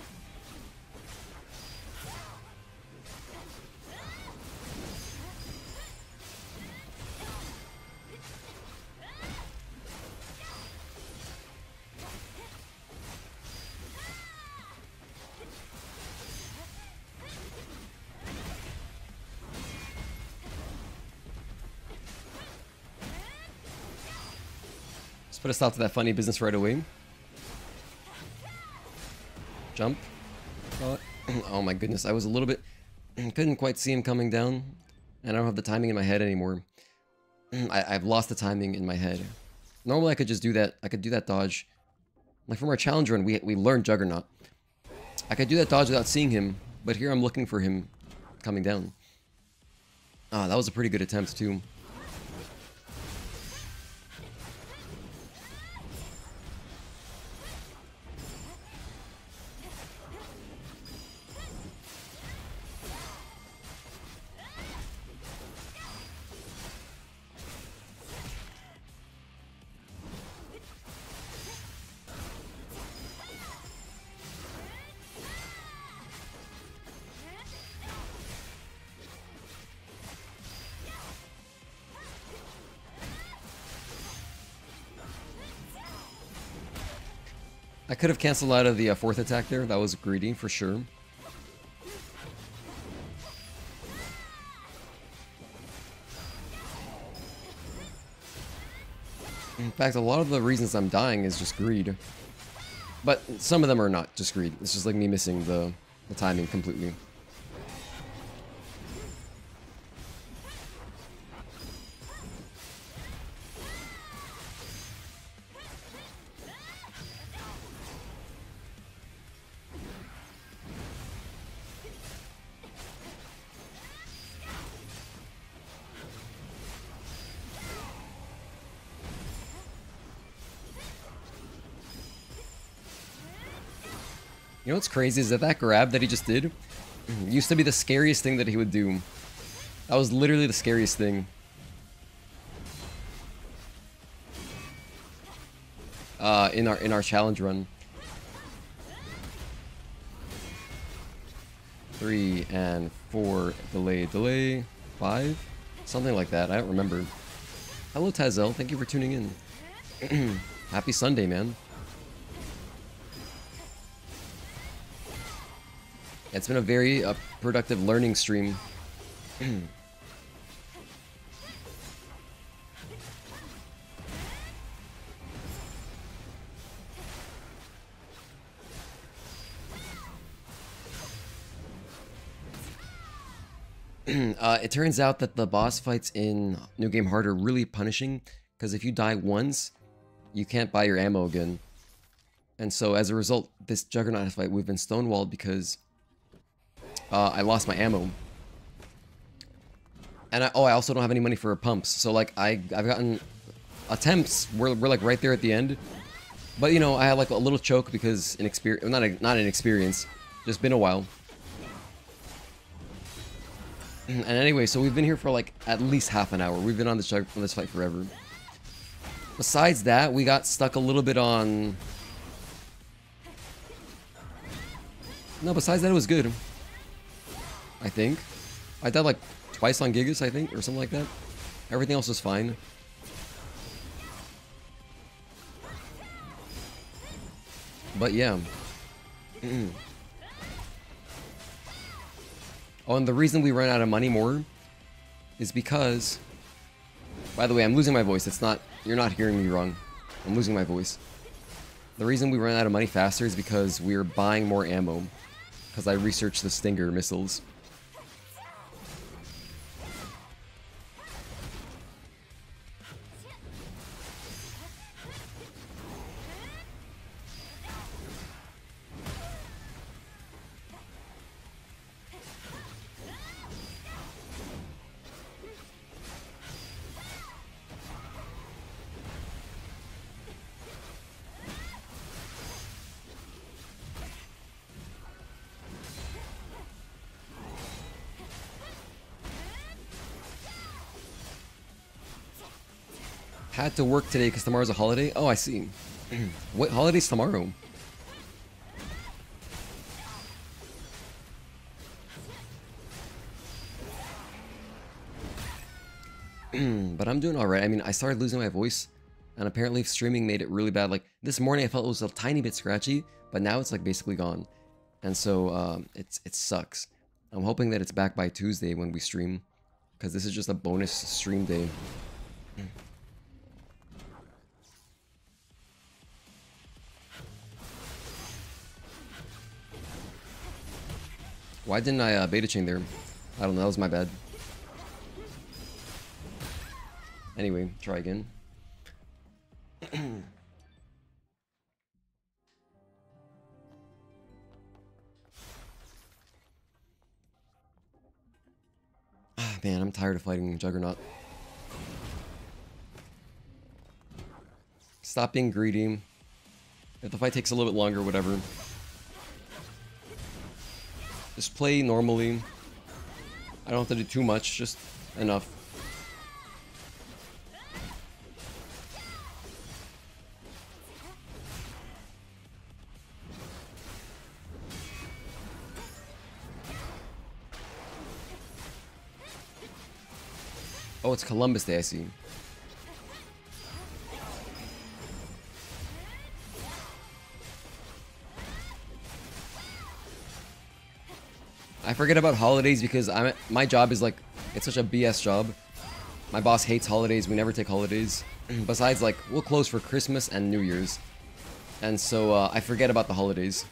Let's put a stop to that funny business right away. Jump. Oh my goodness, I was a little bit... couldn't quite see him coming down. And I don't have the timing in my head anymore. I've lost the timing in my head. Normally I could just do that. I could do that dodge. Like from our challenge run, we learned Juggernaut. I could do that dodge without seeing him. But here I'm looking for him coming down. Ah, that was a pretty good attempt too. I could have canceled out of the fourth attack there. That was greedy for sure. In fact, a lot of the reasons I'm dying is just greed. But some of them are not just greed. It's just like me missing the timing completely. You know what's crazy is that that grab that he just did used to be the scariest thing that he would do. That was literally the scariest thing. In our challenge run. 3 and 4 delay 5, something like that. I don't remember. Hello Tazel, thank you for tuning in. Happy Sunday, man. It's been a very productive learning stream. It turns out that the boss fights in New Game Hard are really punishing, because if you die once, you can't buy your ammo again. And so as a result, this Juggernaut fight, we've been stonewalled because I lost my ammo. And I also don't have any money for pumps. So like I've gotten attempts, we're like right there at the end. But you know, I had like a little choke because not inexperience, just been a while. And anyway, so we've been here for like at least half an hour. We've been on this fight forever. Besides that, we got stuck a little bit on... No, besides that, it was good. I think. I died like twice on Gigas, I think, or something like that. Everything else was fine. But yeah. Oh, and the reason we ran out of money more is because... By the way, I'm losing my voice. It's not... You're not hearing me wrong. I'm losing my voice. The reason we ran out of money faster is because we were buying more ammo. Because I researched the Stinger missiles. Had to work today because tomorrow's a holiday. Oh, I see. What holiday's tomorrow? But I'm doing alright. I mean, I started losing my voice, and apparently streaming made it really bad. Like, this morning I felt it was a tiny bit scratchy, but now it's like basically gone. And so, it sucks. I'm hoping that it's back by Tuesday when we stream, because this is just a bonus stream day. Why didn't I beta chain there? I don't know, that was my bad. Anyway, try again. Ah, man, I'm tired of fighting Juggernaut. Stop being greedy. If the fight takes a little bit longer, whatever. Just play normally. I don't have to do too much, just enough. Oh, it's Columbus Day, I see. forget about holidays because my job is like, it's such a BS job. My boss hates holidays. We never take holidays. Besides, like, we'll close for Christmas and New Year's. And so I forget about the holidays.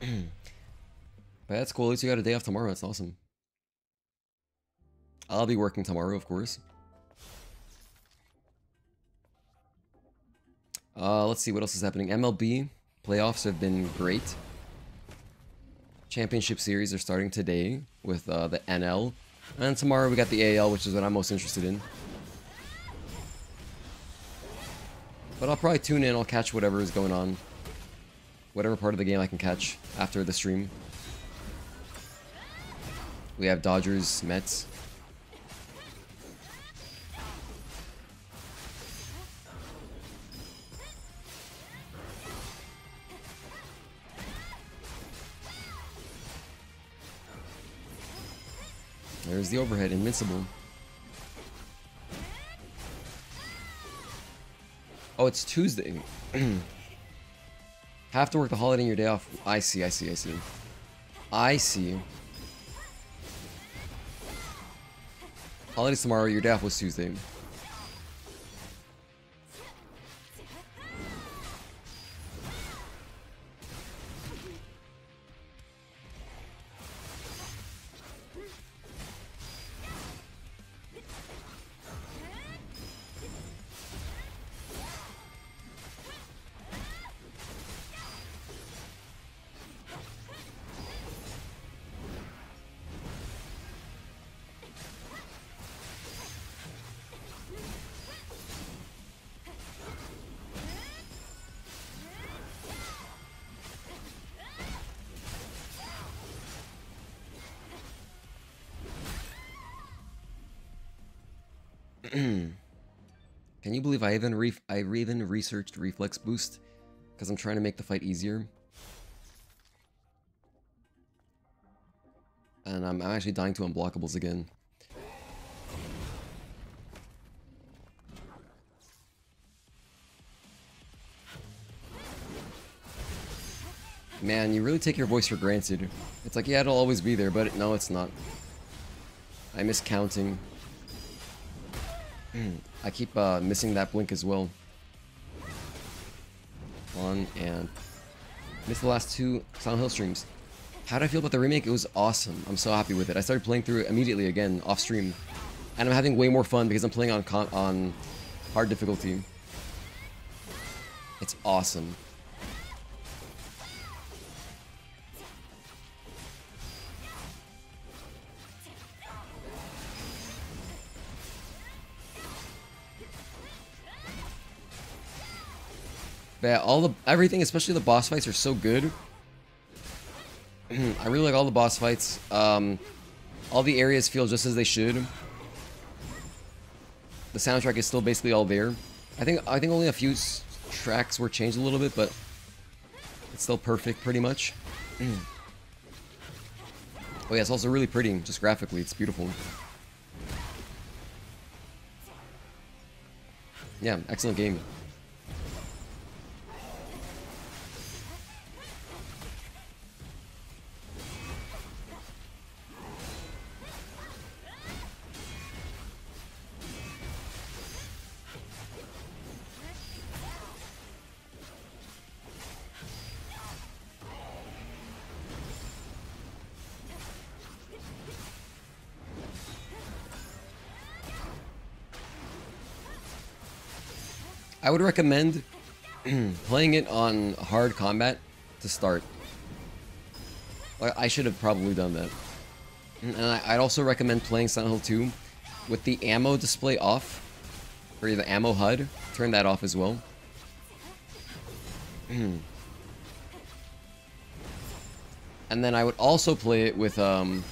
But that's cool. At least you got a day off tomorrow. That's awesome. I'll be working tomorrow, of course. Let's see what else is happening. MLB playoffs have been great. Championship series are starting today with the NL. And tomorrow we got the AL, which is what I'm most interested in. But I'll probably tune in. I'll catch whatever is going on. Whatever part of the game I can catch after the stream. We have Dodgers, Mets. There's the overhead, invincible. Oh, it's Tuesday. Have to work the holiday and your day off. I see. Holidays tomorrow, your day off was Tuesday. Can you believe I even researched reflex boost because I'm trying to make the fight easier, and I'm actually dying to unblockables again. Man, you really take your voice for granted. It's like, yeah, it'll always be there, but no, it's not. I miss counting. I keep missing that blink as well. And missed the last 2 Silent Hill streams. How did I feel about the remake? It was awesome. I'm so happy with it. I started playing through it immediately again off stream, and I'm having way more fun because I'm playing on hard difficulty. It's awesome. But yeah, everything, especially the boss fights, are so good. I really like all the boss fights. All the areas feel just as they should. The soundtrack is still basically all there. I think only a few tracks were changed a little bit, but it's still perfect, pretty much. Oh yeah, it's also really pretty, just graphically, it's beautiful. Yeah, excellent game. I would recommend playing it on hard combat to start. I should have probably done that. And I'd also recommend playing Silent Hill 2 with the ammo display off, or the ammo HUD. Turn that off as well. And then I would also play it with the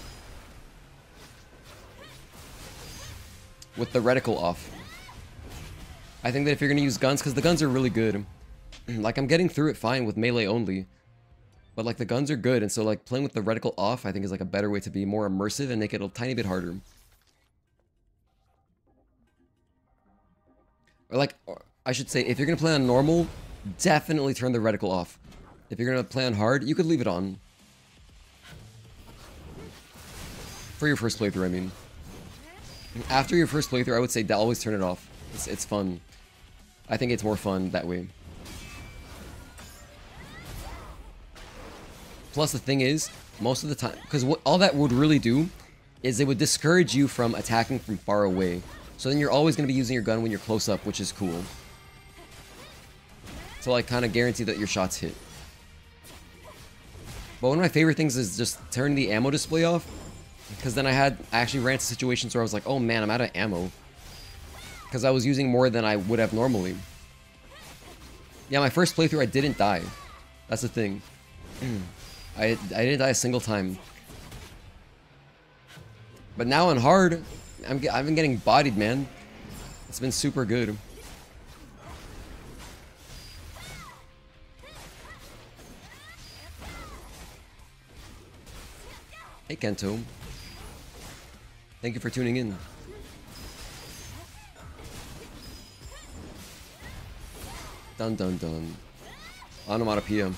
reticle off. I think that if you're going to use guns, because the guns are really good. Like, I'm getting through it fine with melee only. But, like, the guns are good, and so, like, playing with the reticle off, I think is, like, a better way to be more immersive and make it a tiny bit harder. Or I should say, if you're gonna play on normal, definitely turn the reticle off. If you're gonna play on hard, you could leave it on. For your first playthrough, I mean. After your first playthrough, I would say always turn it off. It's fun. I think it's more fun that way. Plus, the thing is, most of the time, because what all that would really do is it would discourage you from attacking from far away. So then you're always going to be using your gun when you're close up, which is cool. So like kind of guarantee that your shots hit. But one of my favorite things is just turning the ammo display off. Because then I actually ran into situations where I was like, oh man, I'm out of ammo. Because I was using more than I would have normally. Yeah, my first playthrough I didn't die. That's the thing. I didn't die a single time. But now on hard, I've been getting bodied, man. It's been super good. Hey Kento. Thank you for tuning in. Dun dun dun. Onomatopoeia.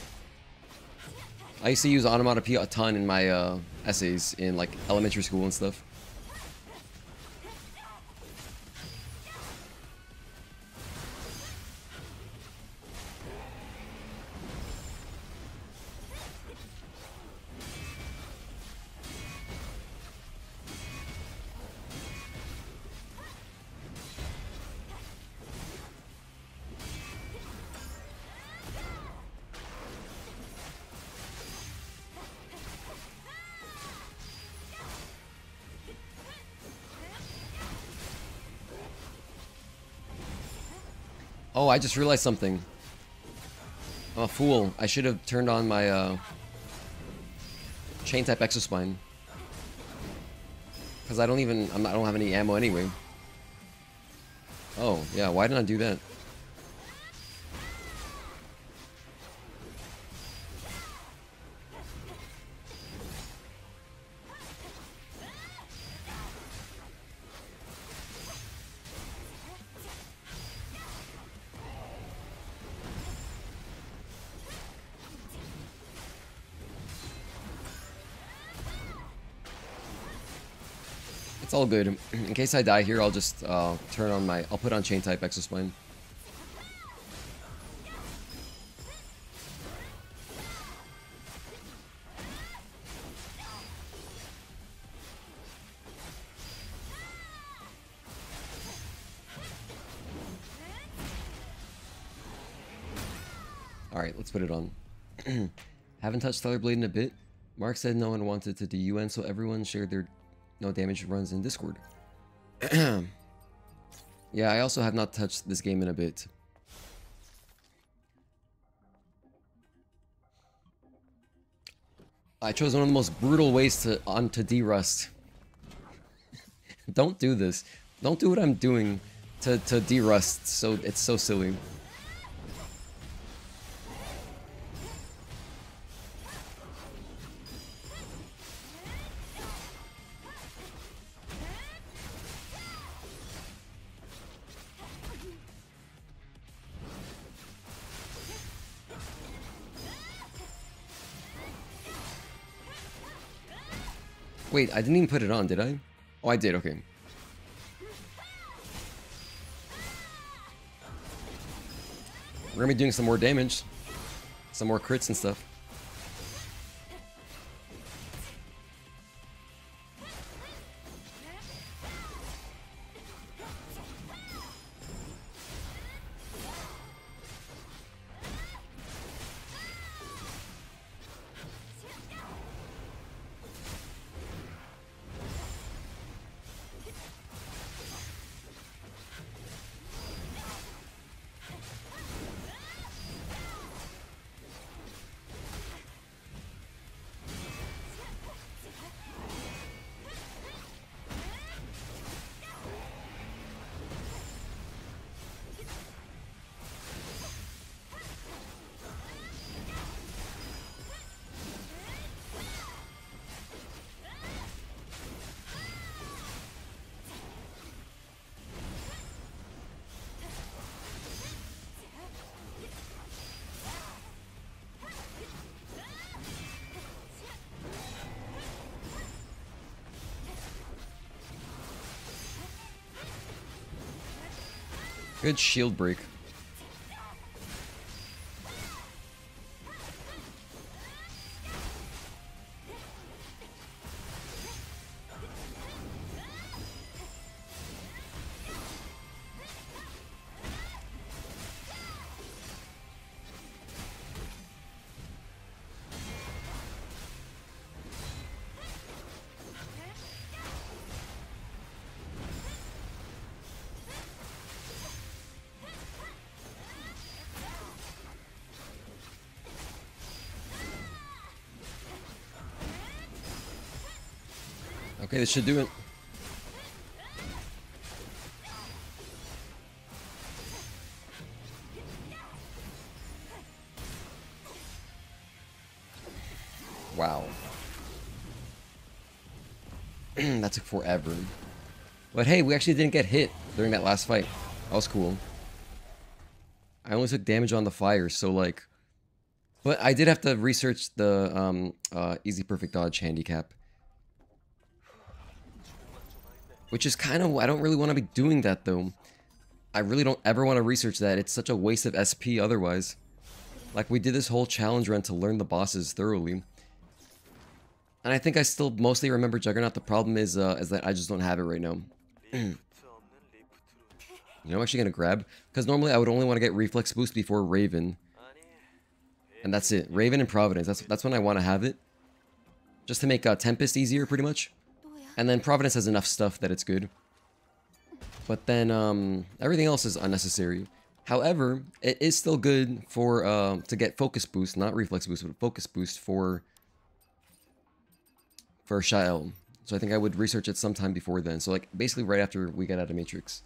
I used to use onomatopoeia a ton in my essays in like elementary school and stuff. Oh, I just realized something. I'm a fool. I should have turned on my chain type exospine. Because I don't have any ammo anyway. Oh, yeah, why didn't I do that? It's all good. In case I die here, I'll just I'll put on chain type exospine. Alright, let's put it on. Haven't touched Stellar Blade in a bit. Mark said no one wanted to do UN, so everyone shared their no damage runs in Discord. Yeah, I also have not touched this game in a bit. I chose one of the most brutal ways to derust. Don't do this. Don't do what I'm doing to derust. So it's so silly. Wait, I didn't even put it on, did I? Oh, I did, okay. We're gonna be doing some more damage. Some more crits and stuff. Good shield break. Okay, this should do it. Wow. That took forever. But hey, we actually didn't get hit during that last fight. That was cool. I only took damage on the fire, so like... But I did have to research the easy perfect dodge handicap. Which is kind of... I don't really want to be doing that, though. I really don't ever want to research that. It's such a waste of SP otherwise. Like, we did this whole challenge run to learn the bosses thoroughly. And I think I still mostly remember Juggernaut. The problem is that I just don't have it right now. You know, I'm actually going to grab. Because normally I would only want to get Reflex Boost before Raven. And that's it. Raven and Providence. That's when I want to have it. Just to make Tempest easier, pretty much. And then Providence has enough stuff that it's good. But then everything else is unnecessary. However, it is still good for to get Focus Boost, not Reflex Boost, but Focus Boost for Xion. So I think I would research it sometime before then. So like basically right after we get out of Matrix.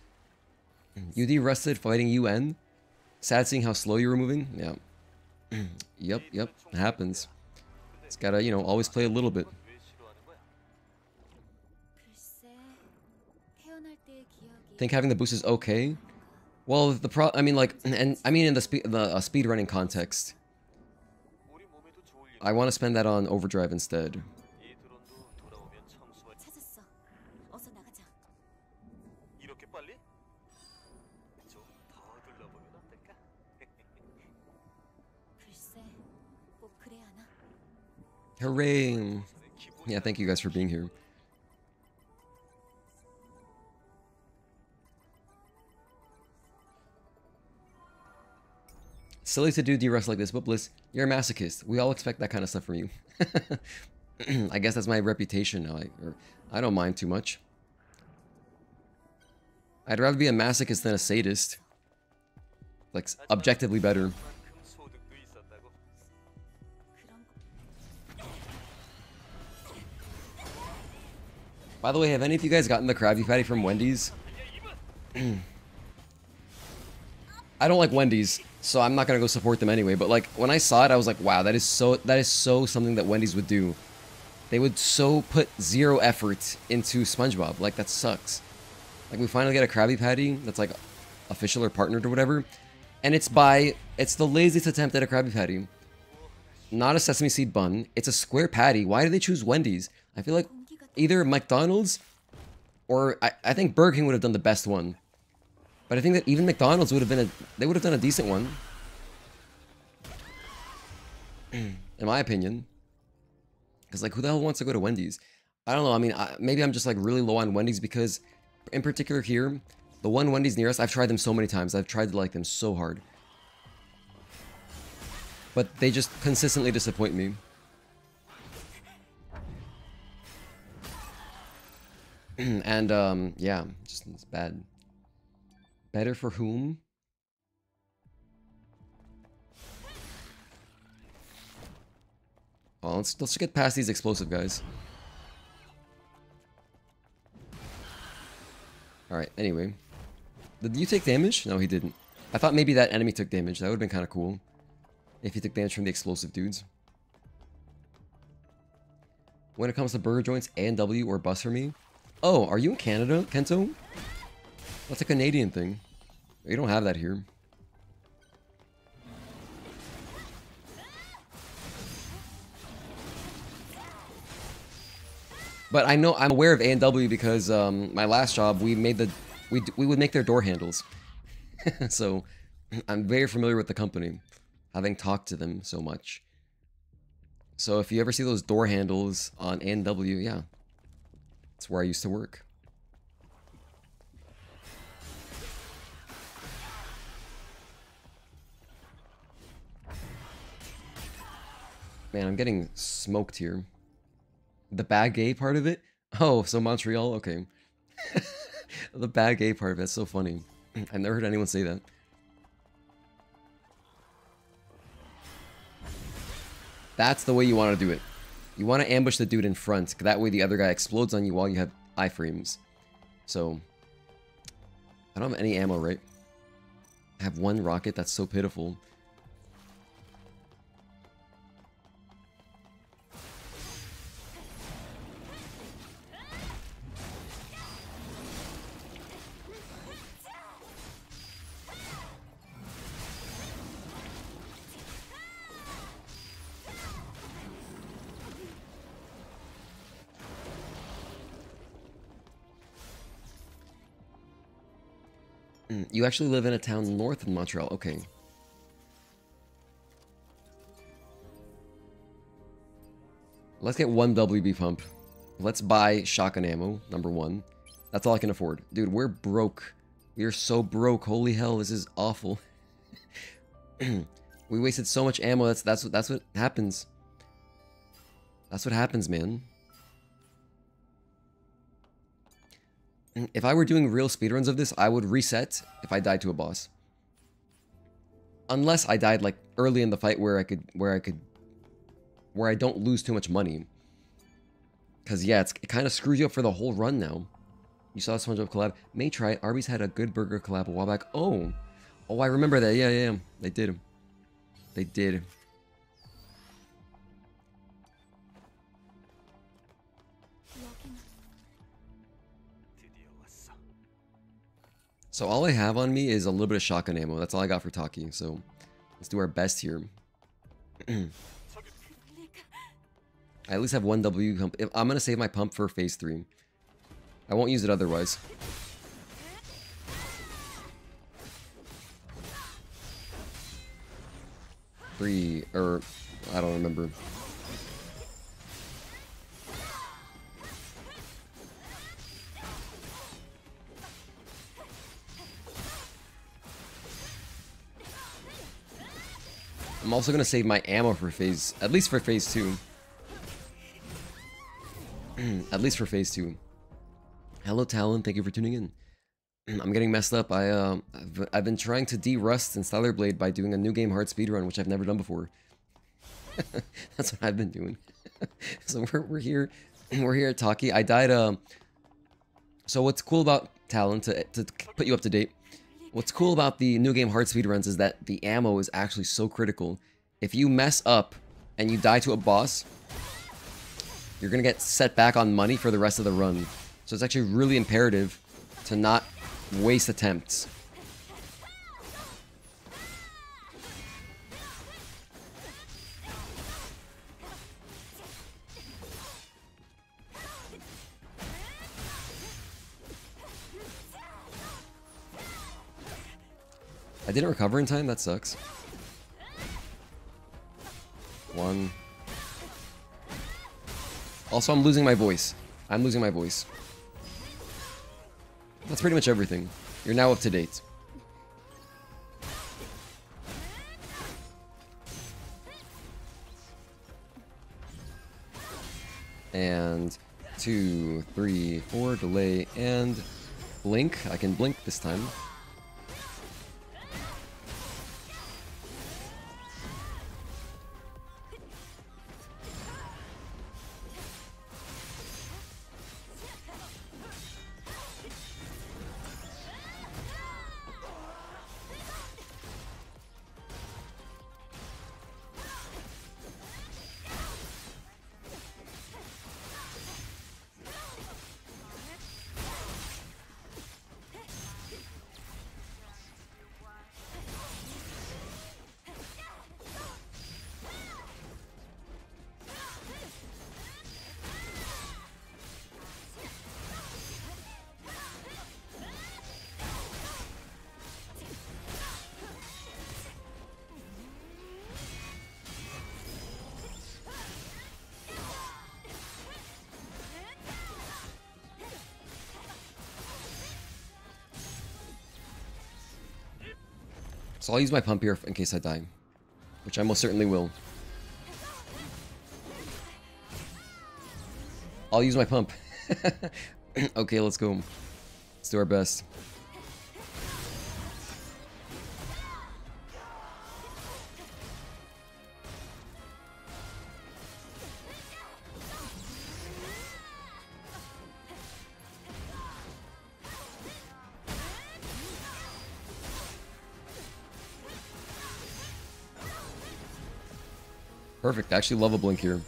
UD rested fighting UN. Sad seeing how slow you were moving. Yeah. Yep. It happens. It's gotta, you know, always play a little bit. Think having the boost is okay. Well, I mean, like, and I mean in the speedrunning context. I want to spend that on overdrive instead. Hooray! Yeah, thank you guys for being here. Silly to do D-Rust like this, but Bliss, you're a masochist. We all expect that kind of stuff from you. I guess that's my reputation now. I don't mind too much. I'd rather be a masochist than a sadist. Like, objectively better. By the way, have any of you guys gotten the Krabby Patty from Wendy's? I don't like Wendy's, so I'm not gonna go support them anyway. But like when I saw it, I was like, wow, that is so something that Wendy's would do. They would so put zero effort into SpongeBob. Like that sucks. Like we finally get a Krabby Patty that's like official or partnered or whatever, and it's the laziest attempt at a Krabby Patty. Not a sesame seed bun. It's a square patty. Why do they choose Wendy's? I feel like either McDonald's or I think Burger King would have done the best one. But I think that even McDonald's would have been they would have done a decent one. In my opinion. Because like who the hell wants to go to Wendy's? I don't know. I mean, maybe I'm just like really low on Wendy's because in particular here, the one Wendy's near us, I've tried them so many times. I've tried to like them so hard. But they just consistently disappoint me. And yeah, just it's bad. Better for whom? Well, let's get past these explosive guys. Alright, anyway. Did you take damage? No, he didn't. I thought maybe that enemy took damage. That would have been kind of cool. If he took damage from the explosive dudes. When it comes to burger joints, A&W or bus for me? Oh, are you in Canada, Kento? That's a Canadian thing. You don't have that here. But I know I'm aware of A&W because my last job we would make their door handles. So I'm very familiar with the company, having talked to them so much. So if you ever see those door handles on A&W, yeah, that's where I used to work. Man, I'm getting smoked here. The bad gay part of it? Oh, so Montreal? Okay. The bad gay part of it, that's so funny. I've never heard anyone say that. That's the way you want to do it. You want to ambush the dude in front, that way the other guy explodes on you while you have iframes. So, I don't have any ammo, right? I have one rocket, that's so pitiful. You actually live in a town north of Montreal. Okay. Let's get one WB pump. Let's buy shotgun ammo, number one. That's all I can afford. Dude, we're broke. We are so broke. Holy hell, this is awful. We wasted so much ammo. That's what happens. That's what happens, man. If I were doing real speedruns of this, I would reset if I died to a boss. Unless I died like early in the fight where I don't lose too much money. Cause yeah, it kind of screws you up for the whole run now. You saw SpongeBob collab. May try it. Arby's had a good burger collab a while back. Oh, I remember that. Yeah. They did. They did. So all I have on me is a little bit of shotgun ammo. That's all I got for Taki. So let's do our best here. I at least have one W pump. I'm going to save my pump for phase 3. I won't use it otherwise. I don't remember. I'm also gonna save my ammo for at least for phase 2. At least for phase 2. Hello Talon, thank you for tuning in. I'm getting messed up. I've been trying to de-rust in Stellar Blade by doing a new game hard speedrun, which I've never done before. That's what I've been doing. So we're here at Taki. I died. So what's cool about Talon, to put you up to date? What's cool about the new game hard speedruns is that the ammo is actually so critical. If you mess up and you die to a boss, you're gonna get set back on money for the rest of the run. So it's actually really imperative to not waste attempts. I didn't recover in time? That sucks. 1. Also, I'm losing my voice. I'm losing my voice. That's pretty much everything. You're now up to date. And 2, 3, 4, delay, and blink. I can blink this time. So I'll use my pump here in case I die, which I most certainly will. I'll use my pump. Okay, let's go. Let's do our best. Perfect. I actually love a blink here.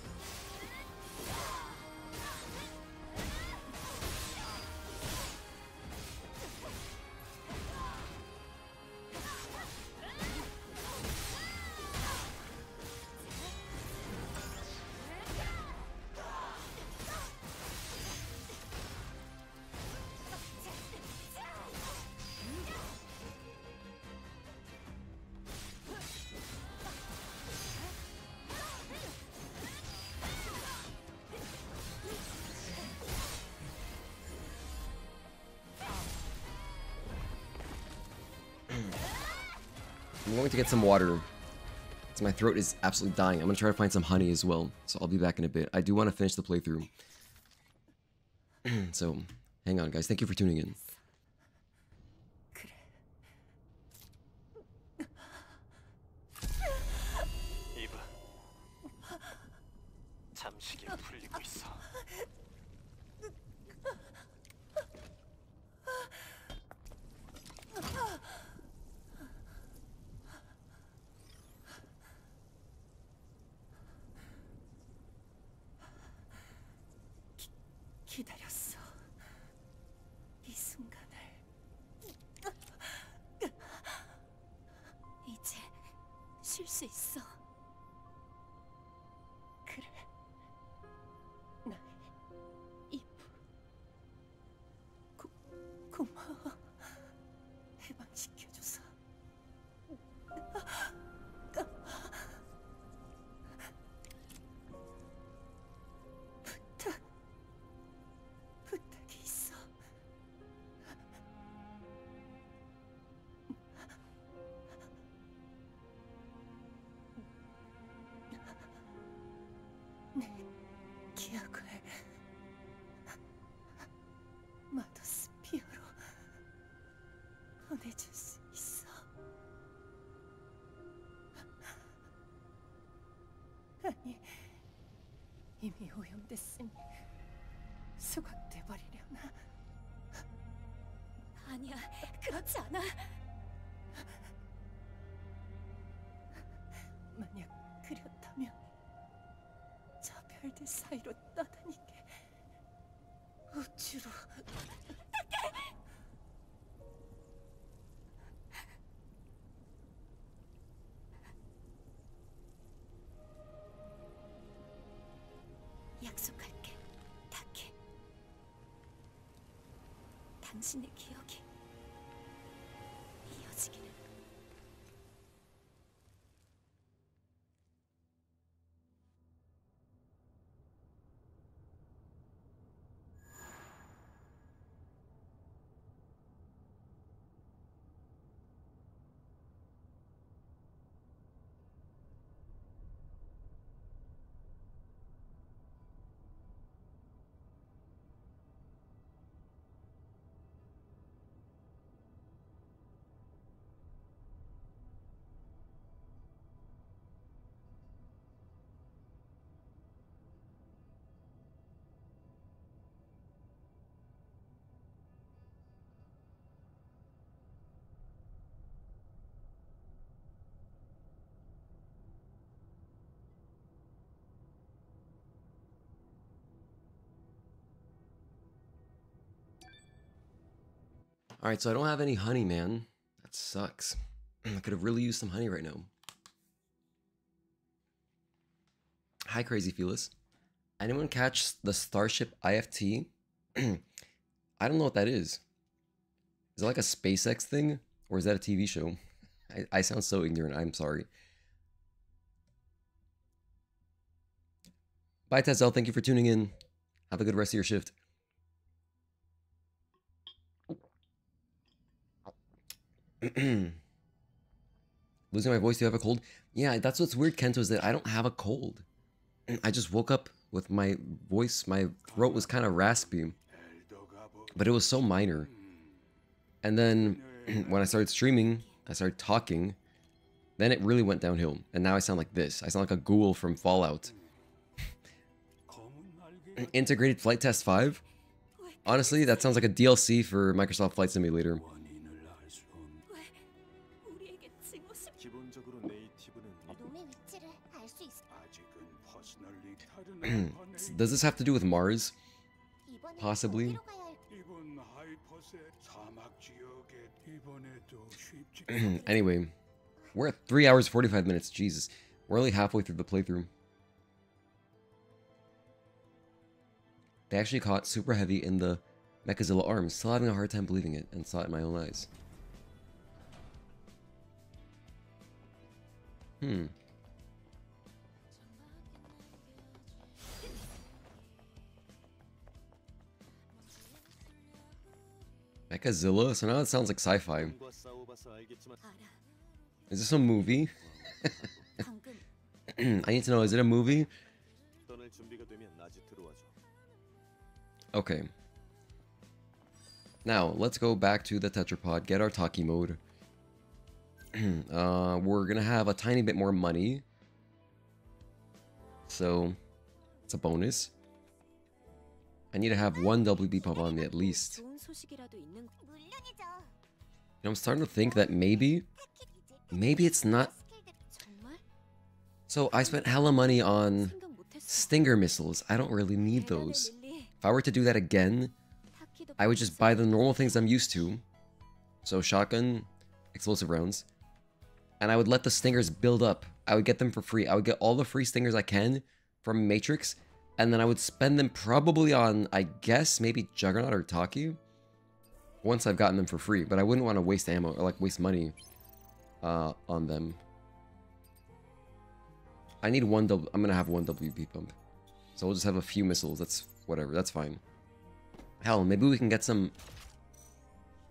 I'm going to get some water, because my throat is absolutely dying. I'm going to try to find some honey as well, so I'll be back in a bit. I do want to finish the playthrough. So, hang on guys, thank you for tuning in. 이브, 잠시게 풀리고 있어. 기다렸어. 이 순간을. 이제 쉴 수 있어. 그래. 나의 이브. 고마워. 해방시켜줘서. 부탁이 있어. 내 기억을 마더 스피어로 보내줄 수 있어. 아니, 이미 오염됐으니 수각돼버리려나? 아니야, 그렇지 않아. 만약 그렇다면 저 별들 사이로 떠다니게 우주로. 약속할게, 타케. 당신의 기억이 이어지기를. Alright, so I don't have any honey, man. That sucks. I could have really used some honey right now. Hi, Crazy Felis. Anyone catch the Starship IFT? I don't know what that is. Is it like a SpaceX thing? Or is that a TV show? I sound so ignorant, I'm sorry. Bye, Tezel, thank you for tuning in. Have a good rest of your shift. Losing my voice, do you have a cold? Yeah, that's what's weird, Kento, is that I don't have a cold. I just woke up with my voice, my throat was kind of raspy. But it was so minor. And then when I started streaming, I started talking. Then it really went downhill. And now I sound like this. I sound like a ghoul from Fallout. Integrated Flight Test 5? Honestly, that sounds like a DLC for Microsoft Flight Simulator. Does this have to do with Mars? Possibly. Anyway, we're at 3 hours 45 minutes. Jesus, we're only halfway through the playthrough. They actually caught Super Heavy in the Mechazilla arms. Still having a hard time believing it, and saw it in my own eyes. Mechazilla? So now it sounds like sci-fi. Is this a movie? I need to know, is it a movie? Okay. Now, let's go back to the tetrapod, get our Taki mode. We're gonna have a tiny bit more money. So, it's a bonus. I need to have one WB pump on me at least. I'm starting to think that maybe it's not. So I spent hella money on Stinger missiles. I don't really need those. If I were to do that again, I would just buy the normal things I'm used to. So shotgun, explosive rounds. And I would let the Stingers build up. I would get them for free. I would get all the free Stingers I can from Matrix. And then I would spend them probably on, I guess, maybe Juggernaut or Taki. Once I've gotten them for free. But I wouldn't want to waste ammo or like waste money on them. I need one I'm going to have one WP pump. So we'll just have a few missiles. That's whatever. That's fine. Hell, maybe we can get some...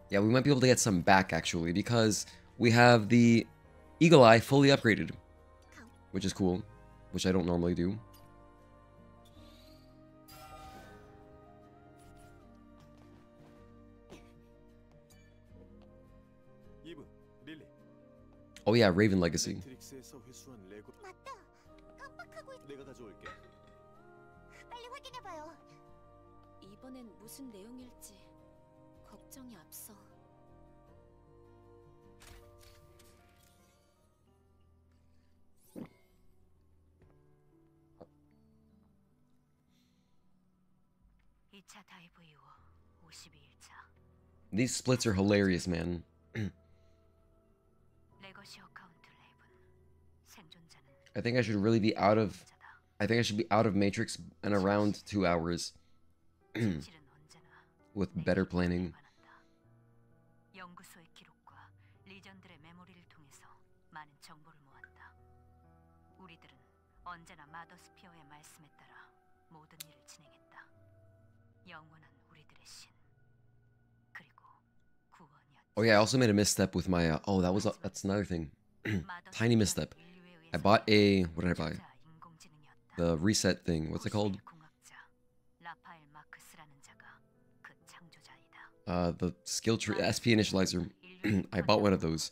Yeah, we might be able to get some back, actually. Because we have the Eagle Eye fully upgraded. Which is cool. Which I don't normally do. Oh yeah, Raven Legacy. 이번엔 무슨 내용일지 걱정이 앞서. These splits are hilarious, man. I think I should really be out of... I think I should be out of Matrix in around 2 hours. With better planning. Oh yeah, I also made a misstep with my... oh, that's another thing. Tiny misstep. I bought a... What did I buy? The reset thing. What's it called? The skill tree... SP initializer. I bought one of those.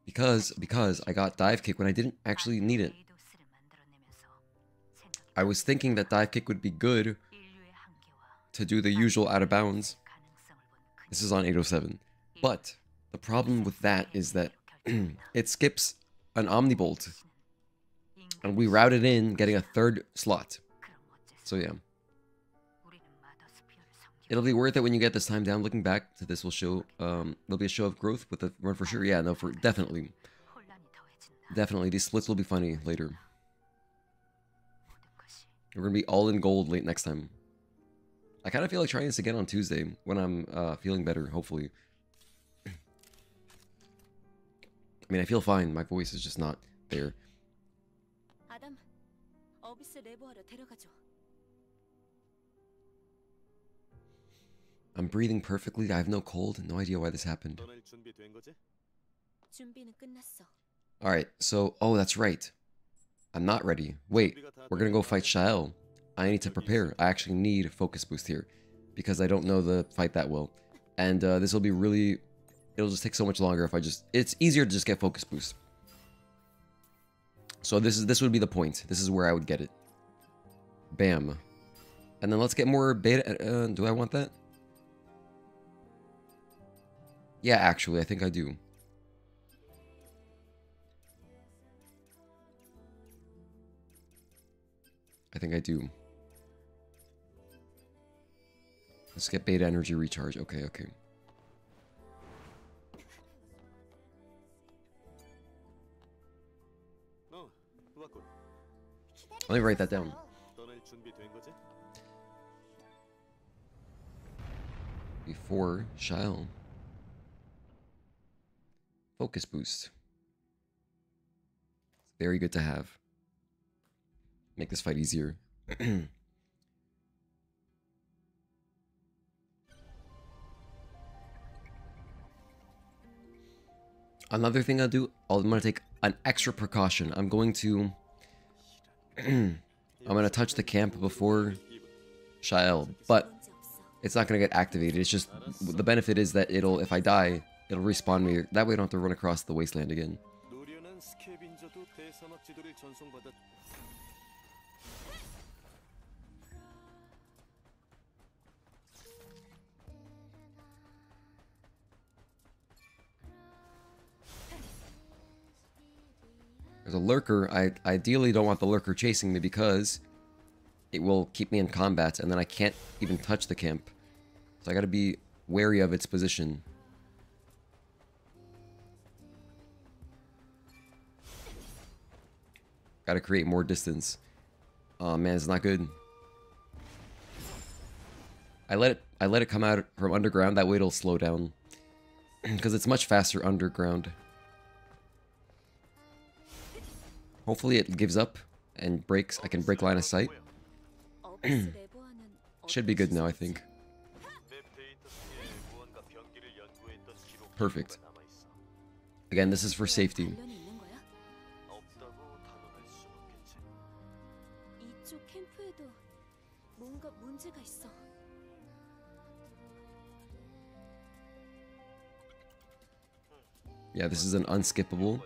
Because I got dive kick when I didn't actually need it. I was thinking that dive kick would be good to do the usual out of bounds. This is on 807. But the problem with that is that it skips an Omnibolt. And we routed in getting a third slot. So yeah. It'll be worth it when you get this time down. Looking back to this will show, there'll be a show of growth with the run for sure. Yeah, no, definitely. Definitely, these splits will be funny later. We're gonna be all in gold late next time. I kind of feel like trying this again on Tuesday when I'm feeling better, hopefully. I mean, I feel fine. My voice is just not there. I'm breathing perfectly. I have no cold. No idea why this happened. Alright, so... Oh, that's right. I'm not ready. Wait, we're gonna go fight Xion. I need to prepare. I actually need focus boost here. Because I don't know the fight that well. And this will be really... It'll just take so much longer if I just... It's easier to just get focus boost. So this would be the point. This is where I would get it. Bam. And then let's get more beta... do I want that? Yeah, actually, I think I do. I think I do. Let's get beta energy recharge. Okay, okay. Let me write that down. Before Xion. Focus boost. It's very good to have. Make this fight easier. Another thing I'll do, I'm going to take an extra precaution. I'm going to... I'm going to touch the camp before Xion, but it's not going to get activated. It's just, the benefit is that it'll, if I die, it'll respawn me. That way I don't have to run across the wasteland again. There's a lurker. I ideally don't want the lurker chasing me because it will keep me in combat and then I can't even touch the camp. So I gotta be wary of its position. Gotta create more distance. Oh man, it's not good. I let it come out from underground, that way it'll slow down. Because it's much faster underground. Hopefully it gives up and breaks. I can break line of sight. Should be good now, I think. Perfect. Again, this is for safety. Yeah, this is an unskippable.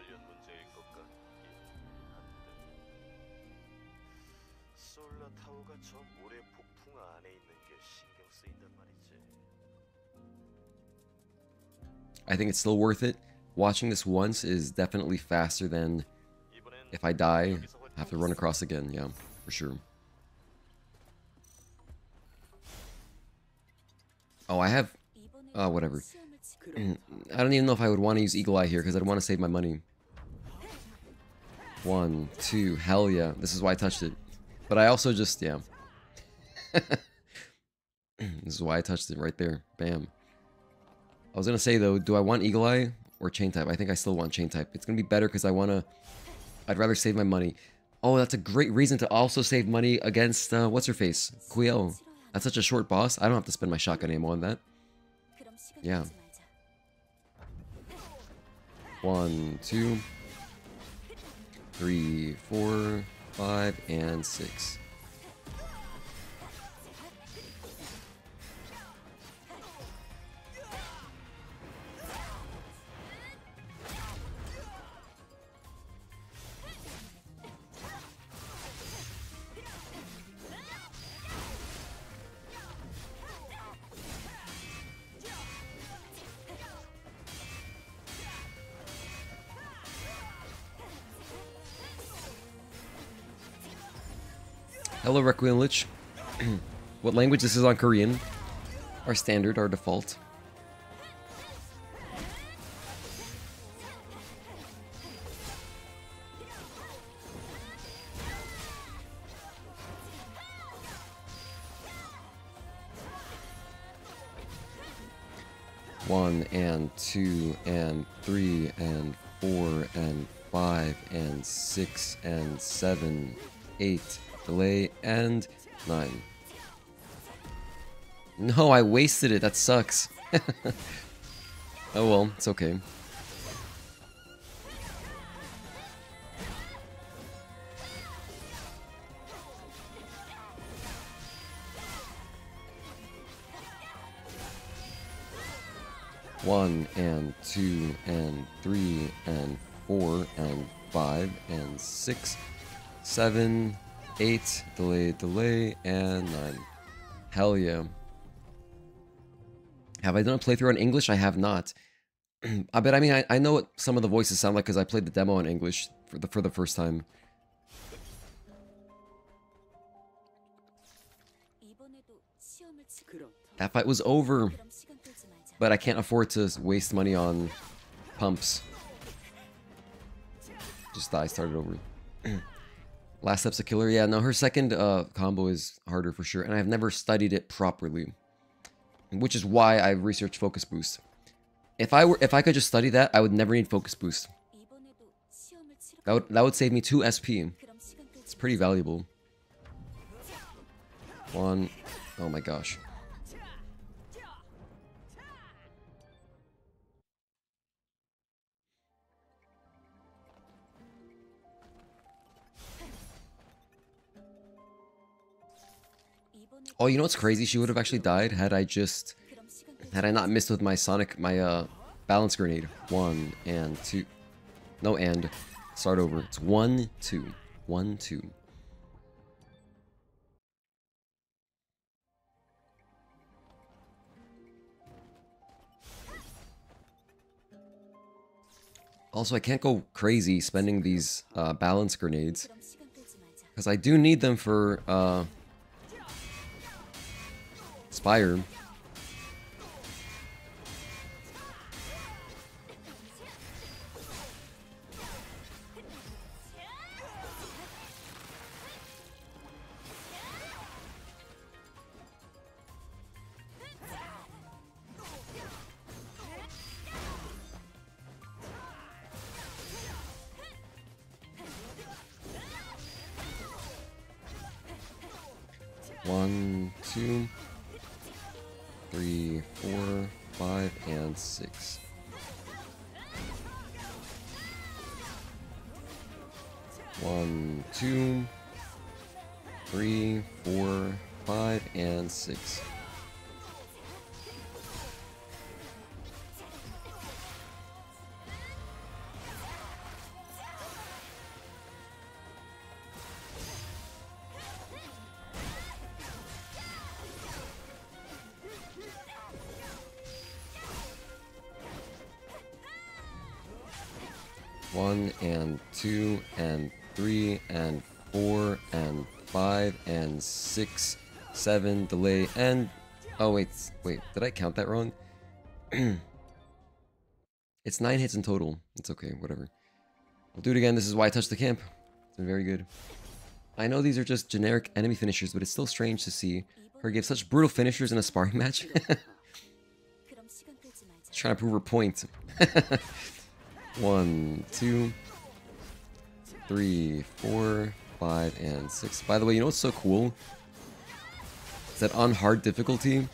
I think it's still worth it. Watching this once is definitely faster than if I die, I have to run across again. Yeah, for sure. Oh, I have... whatever. I don't even know if I would want to use Eagle Eye here because I'd want to save my money. 1, 2, hell yeah. This is why I touched it. But I also just, yeah. This is why I touched it right there. Bam. I was gonna say though, do I want Eagle Eye or Chain Type? I think I still want Chain Type. It's gonna be better because I'd rather save my money. Oh, that's a great reason to also save money against, what's her face? Quiel. That's such a short boss. I don't have to spend my shotgun ammo on that. Yeah. 1, 2, 3, 4, 5, and 6. Hello, Requiem Lich. What language? This is on Korean. Our standard, our default. One and 2 and 3 and 4 and 5 and 6 and 7, 8. Delay, and 9. No, I wasted it. That sucks. Oh well, it's okay. 1 and 2 and 3 and 4 and 5 and 6, 7, 8, delay, and 9. Hell yeah. Have I done a playthrough in English? I have not. But I mean, I know what some of the voices sound like because I played the demo in English for the first time. That fight was over, but I can't afford to waste money on pumps. Just die, started over. Last step's a killer. Yeah, no, her second combo is harder for sure, and I've never studied it properly, which is why I researched focus boost. If I could just study that, I would never need focus boost. That would save me 2 SP. It's pretty valuable. 1. Oh my gosh. Oh, you know what's crazy? She would have actually died had I not missed with my balance grenade. 1 and 2. No, and start over. It's 1, 2, 1, 2. Also, I can't go crazy spending these balance grenades because I do need them for Spire. One, 2, 3, 4, 5, and 6. One, 2, 3, 4, 5, and 6. One and 2 and 3 and 4 and 5 and 6, 7, delay, and oh wait, did I count that wrong? It's 9 hits in total. It's okay, whatever. I'll do it again. This is why I touched the camp. It's been very good. I know these are just generic enemy finishers, but it's still strange to see her give such brutal finishers in a sparring match. Trying to prove her point. 1, 2, 3, 4, 5, and 6. By the way, you know what's so cool? Is that on hard difficulty,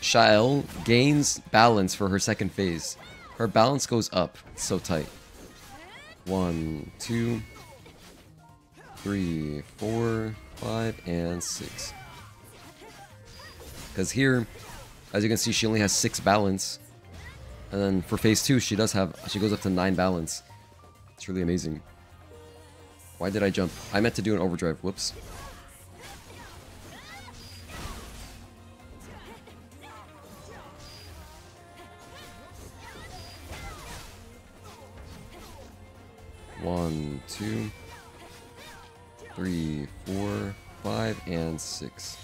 Xion gains balance for her second phase. Her balance goes up. It's so tight. 1, 2, 3, 4, 5, and 6. Because here, as you can see, she only has 6 balance. And then for phase 2, she goes up to 9 balance. It's really amazing. Why did I jump? I meant to do an overdrive. Whoops. One, 2, 3, 4, 5, and 6.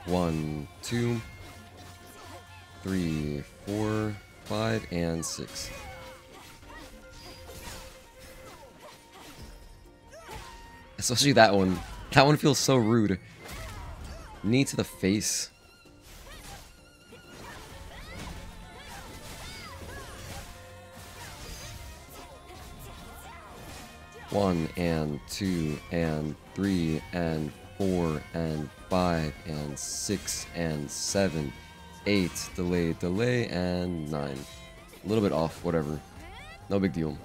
One, 2, 3, 4, 5, and 6. Especially that one. That one feels so rude. Knee to the face. One and 2 and 3 and 4 and 5 and 6 and 7, 8, delay, and 9. A little bit off, whatever. No big deal.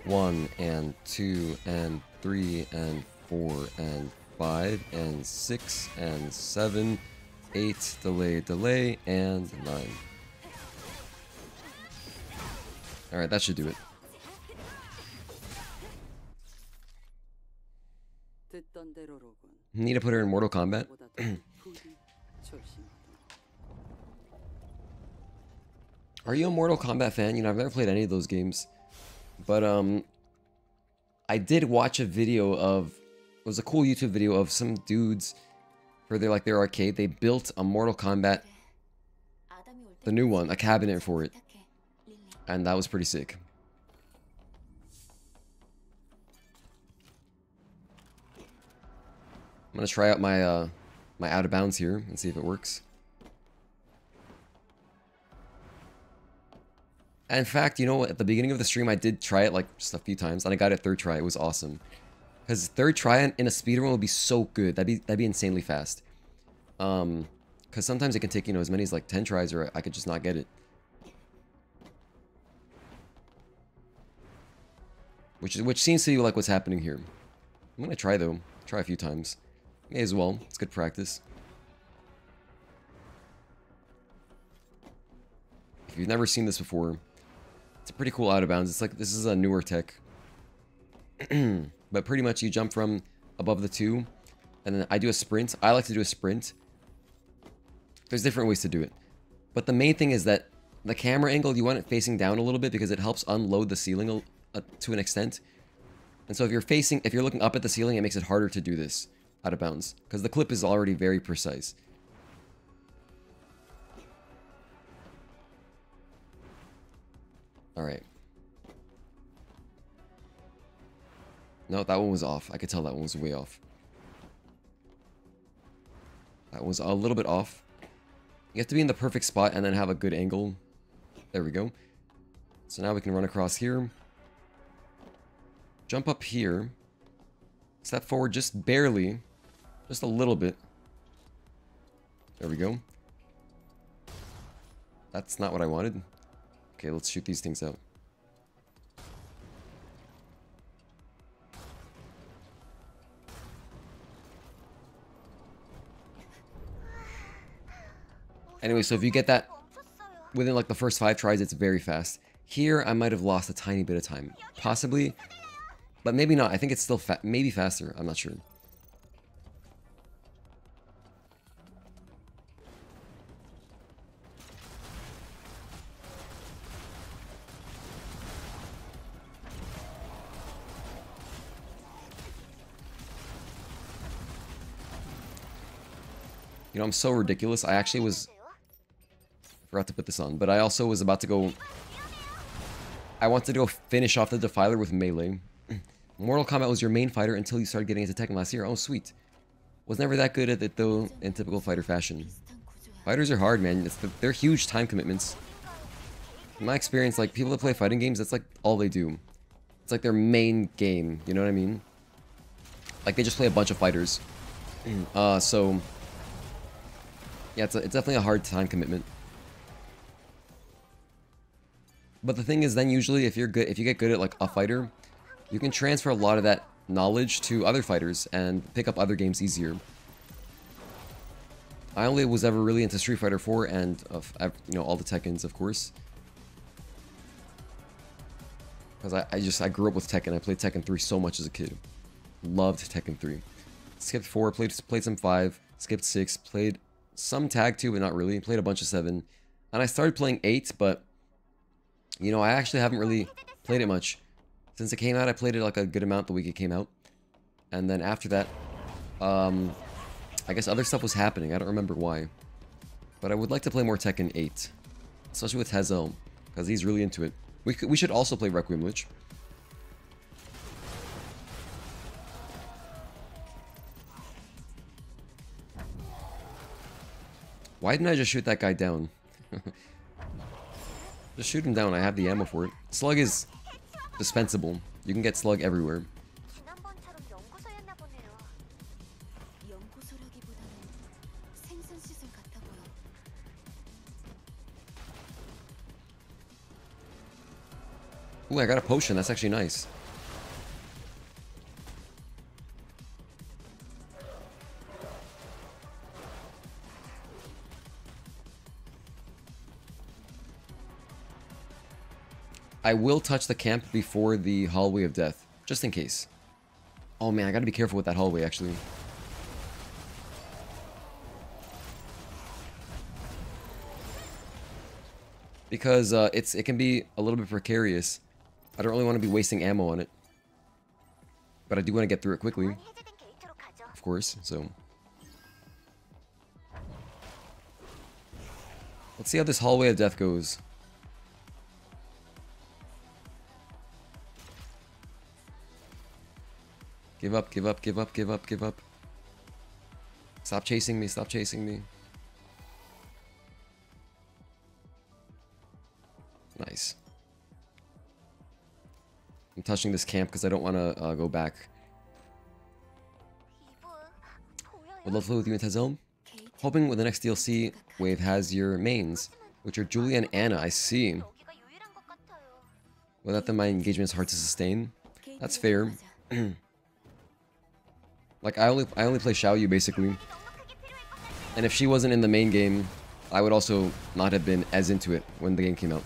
1 and 2 and 3 and 4 and 5 and 6 and 7, 8, delay, and 9. Alright, that should do it. Need to put her in Mortal Kombat. Are you a Mortal Kombat fan? You know, I've never played any of those games. But, I did watch a video of... It was a cool YouTube video of some dudes for their arcade. They built a Mortal Kombat, the new one, a cabinet for it. And that was pretty sick. I'm gonna try out my my out of bounds here and see if it works. And in fact, you know, at the beginning of the stream, I did try it like just a few times, and I got it third try. It was awesome. Because third try in a speedrun would be so good. That'd be insanely fast. Because sometimes it can take, you know, as many as like 10 tries, or I could just not get it. Which seems to be like what's happening here. I'm gonna try though. Try a few times. May as well. It's good practice. If you've never seen this before, it's a pretty cool out of bounds. It's like, this is a newer tech. But pretty much you jump from above the 2, and then I do a sprint. I like to do a sprint. There's different ways to do it. But the main thing is that the camera angle, you want it facing down a little bit because it helps unload the ceiling to an extent. And so if you're looking up at the ceiling, it makes it harder to do this out of bounds because the clip is already very precise. All right. No, that one was off. I could tell that one was way off. That was a little bit off. You have to be in the perfect spot and then have a good angle. There we go. So now we can run across here. Jump up here. Step forward just barely. Just a little bit. There we go. That's not what I wanted. Okay, let's shoot these things out. Anyway, so if you get that within like the first 5 tries, it's very fast. Here, I might have lost a tiny bit of time. Possibly. But maybe not. I think it's still maybe faster. I'm not sure. You know, I'm so ridiculous. I actually forgot to put this on, but I also was about to go... I wanted to go finish off the Defiler with melee. Mortal Kombat was your main fighter until you started getting into Tekken last year. Oh, sweet. Was never that good at it, though, in typical fighter fashion. Fighters are hard, man. They're huge time commitments. In my experience, like, people that play fighting games, that's, like, all they do. It's, like, their main game. You know what I mean? Like, they just play a bunch of fighters. So... yeah, it's definitely a hard time commitment. But the thing is, then usually if you get good at like a fighter, you can transfer a lot of that knowledge to other fighters and pick up other games easier. I only was ever really into Street Fighter 4 and you know, all the Tekkens, of course. Because I grew up with Tekken. I played Tekken 3 so much as a kid. Loved Tekken 3. Skipped 4, played some 5, skipped 6, played some tag 2, but not really. Played a bunch of 7. And I started playing 8, but... you know, I actually haven't really played it much. Since it came out, I played it like a good amount the week it came out. And then after that, I guess other stuff was happening. I don't remember why. But I would like to play more Tekken 8. Especially with Hazel, because he's really into it. We should also play Requiem Lich. Why didn't I just shoot that guy down? Just shoot him down, I have the ammo for it. Slug is dispensable. You can get slug everywhere. Ooh, I got a potion. That's actually nice. I will touch the camp before the hallway of death, just in case. Oh man, I gotta be careful with that hallway, actually. Because it can be a little bit precarious. I don't really want to be wasting ammo on it. But I do want to get through it quickly. Of course, so... Let's see how this hallway of death goes. Give up, give up, give up, give up, give up. Stop chasing me, stop chasing me. Nice. I'm touching this camp because I don't want to go back. Would love to play with you in Tezome. Hoping with the next DLC wave has your mains, which are Julia and Anna. I see. Without them, my engagement is hard to sustain. That's fair. Like I only play Xiaoyu basically, and if she wasn't in the main game, I would also not have been as into it when the game came out.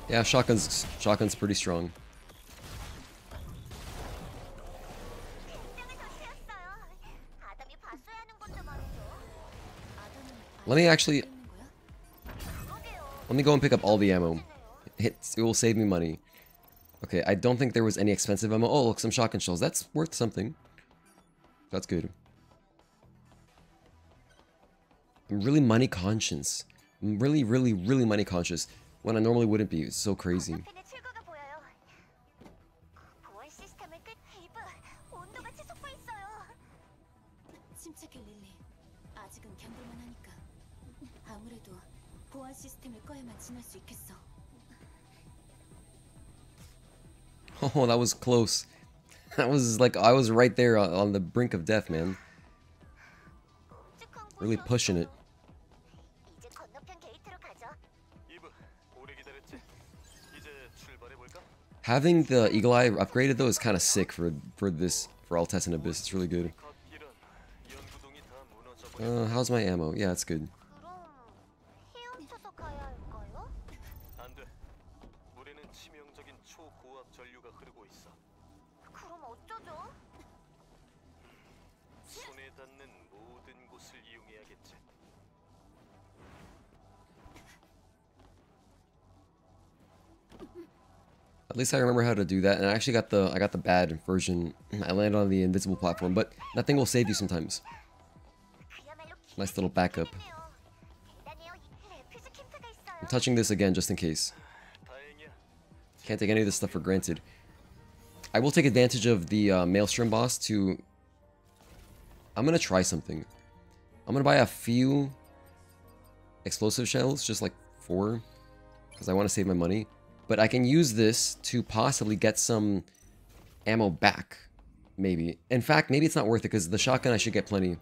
Yeah, shotgun's pretty strong. Let me go and pick up all the ammo. It will save me money. Okay, I don't think there was any expensive ammo. Oh, look, some shotgun shells. That's worth something. That's good. I'm really money conscious. I'm really, really, really money conscious. When I normally wouldn't be. It's so crazy. Oh, that was close. That was like, I was right there on the brink of death, man. Really pushing it. Having the Eagle Eye upgraded though is kind of sick for Altess and Abyss. It's really good. How's my ammo? Yeah, it's good. At least I remember how to do that, and I actually got the bad version. I landed on the invisible platform, but that thing will save you sometimes. Nice little backup. I'm touching this again just in case. Can't take any of this stuff for granted. I will take advantage of the Maelstrom boss to... I'm gonna try something. I'm gonna buy a few explosive shells, just like 4, because I want to save my money. But I can use this to possibly get some ammo back, maybe. In fact, maybe it's not worth it, because the shotgun I should get plenty.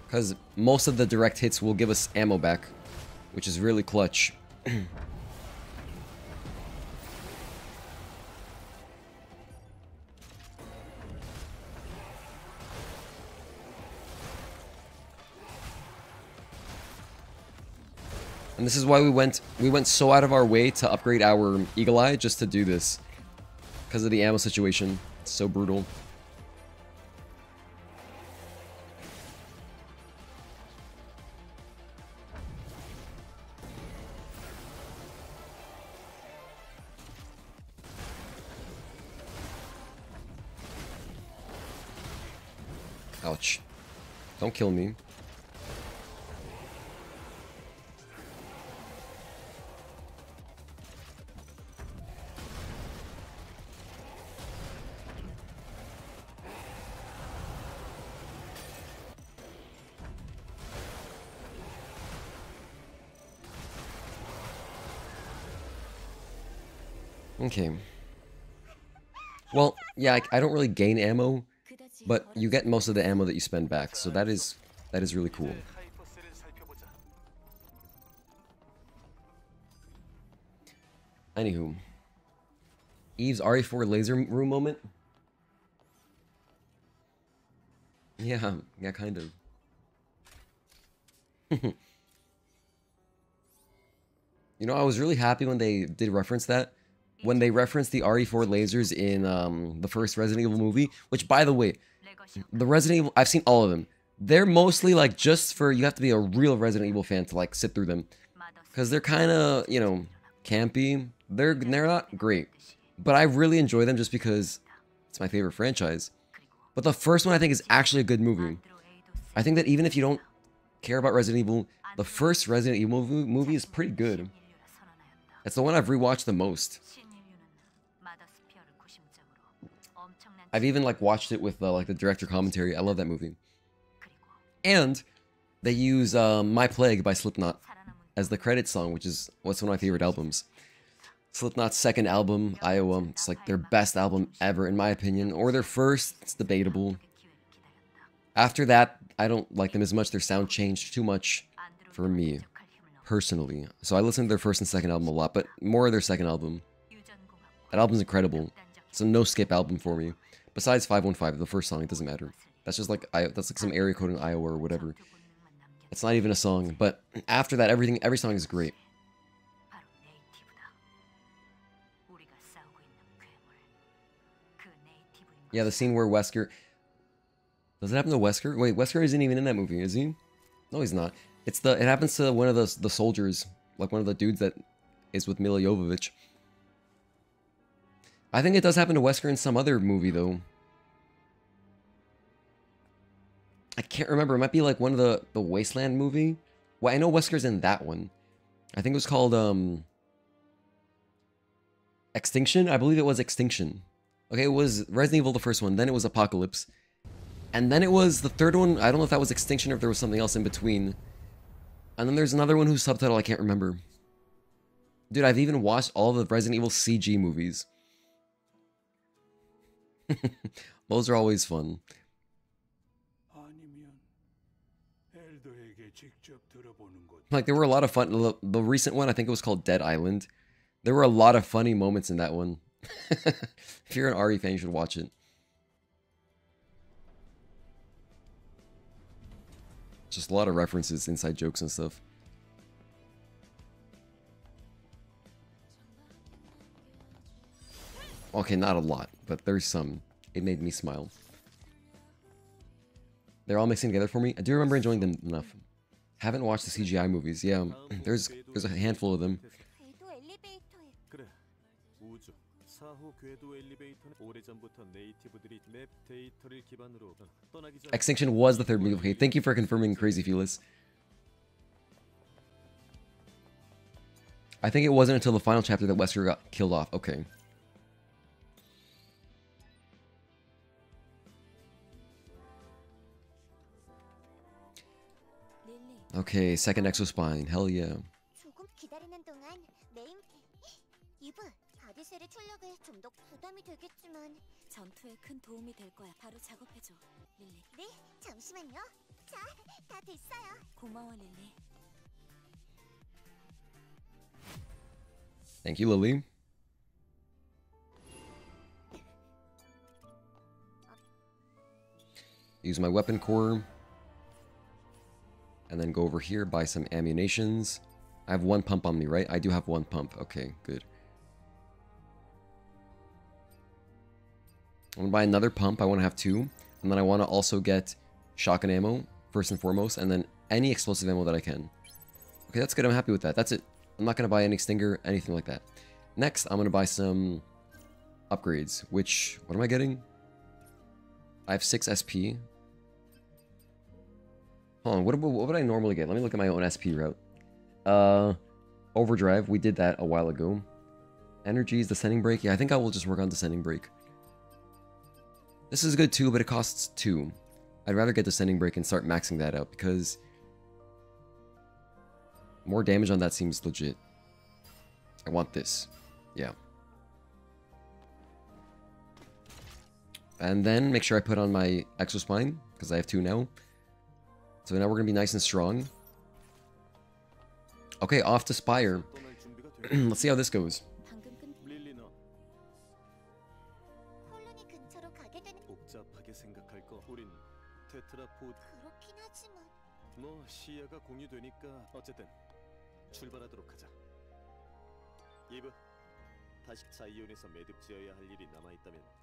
Because most of the direct hits will give us ammo back, which is really clutch. And this is why we went so out of our way to upgrade our Eagle Eye just to do this. Because of the ammo situation. It's so brutal. Ouch. Don't kill me. Okay. Well, yeah, I don't really gain ammo, but you get most of the ammo that you spend back, so that is really cool. Anywho, Eve's RE4 laser room moment. Yeah, kind of. You know, I was really happy when they did reference that. When they referenced the RE4 lasers in the first Resident Evil movie, which, by the way, the Resident Evil, I've seen all of them. They're mostly like just for, you have to be a real Resident Evil fan to like sit through them. Because they're kind of, you know, campy. They're not great. But I really enjoy them just because it's my favorite franchise. But the first one I think is actually a good movie. I think that even if you don't care about Resident Evil, the first Resident Evil movie is pretty good. It's the one I've rewatched the most. I've even like watched it with like the director commentary. I love that movie. And they use My Plague by Slipknot as the credits song, which is what's one of my favorite albums. Slipknot's second album, Iowa, it's like their best album ever in my opinion, or their first, it's debatable. After that, I don't like them as much. Their sound changed too much for me, personally. So I listened to their first and second album a lot, but more of their second album. That album's incredible. It's a no-skip album for me. Besides 515, the first song, it doesn't matter. That's just like, that's like some area code in Iowa or whatever. It's not even a song, but after that, every song is great. Yeah, the scene where Wesker... Does it happen to Wesker? Wait, Wesker isn't even in that movie, is he? No, he's not. It happens to one of the soldiers, like one of the dudes that is with Mila Jovovich. I think it does happen to Wesker in some other movie, though. I can't remember. It might be like one of the Wasteland movie. Well, I know Wesker's in that one. I think it was called, Extinction? I believe it was Extinction. Okay, it was Resident Evil, the first one. Then it was Apocalypse. And then it was the third one. I don't know if that was Extinction or if there was something else in between. And then there's another one whose subtitle I can't remember. Dude, I've even watched all the Resident Evil CG movies. Those are always fun. Like, there were a lot of fun. The recent one, I think it was called Dead Island. There were a lot of funny moments in that one. If you're an RE fan, you should watch it. Just a lot of references, inside jokes and stuff. Okay, not a lot, but there's some. It made me smile. They're all mixing together for me. I do remember enjoying them enough. Haven't watched the CGI movies. Yeah, there's a handful of them. Extinction was the third movie. Okay, thank you for confirming, Crazy Felis. I think it wasn't until the final chapter that Wesker got killed off. Okay. Okay, second exospine. Hell yeah. 전투에 큰 도움이 될 거야. 바로 작업해줘, 릴리. 네, 잠시만요. 자, 다 됐어요. 고마워, 릴리. Thank you, Lily. Use my weapon core. And then go over here, buy some ammunitions. I have 1 pump on me, right? I do have 1 pump. Okay, good. I'm gonna buy another pump. I want to have 2. And then I want to also get shotgun ammo, first and foremost, and then any explosive ammo that I can. Okay, that's good. I'm happy with that. That's it. I'm not gonna buy any stinger, anything like that. Next, I'm gonna buy some upgrades, which, what am I getting? I have 6 SP. Hold on, what would I normally get? Let me look at my own SP route. Overdrive, we did that a while ago. Energies, descending break. Yeah, I think I will just work on descending break. This is good too, but it costs 2. I'd rather get descending break and start maxing that out because more damage on that seems legit. I want this. Yeah. And then make sure I put on my exospine because I have 2 now. So now we're going to be nice and strong. Okay, off to Spire. Let's see how this goes.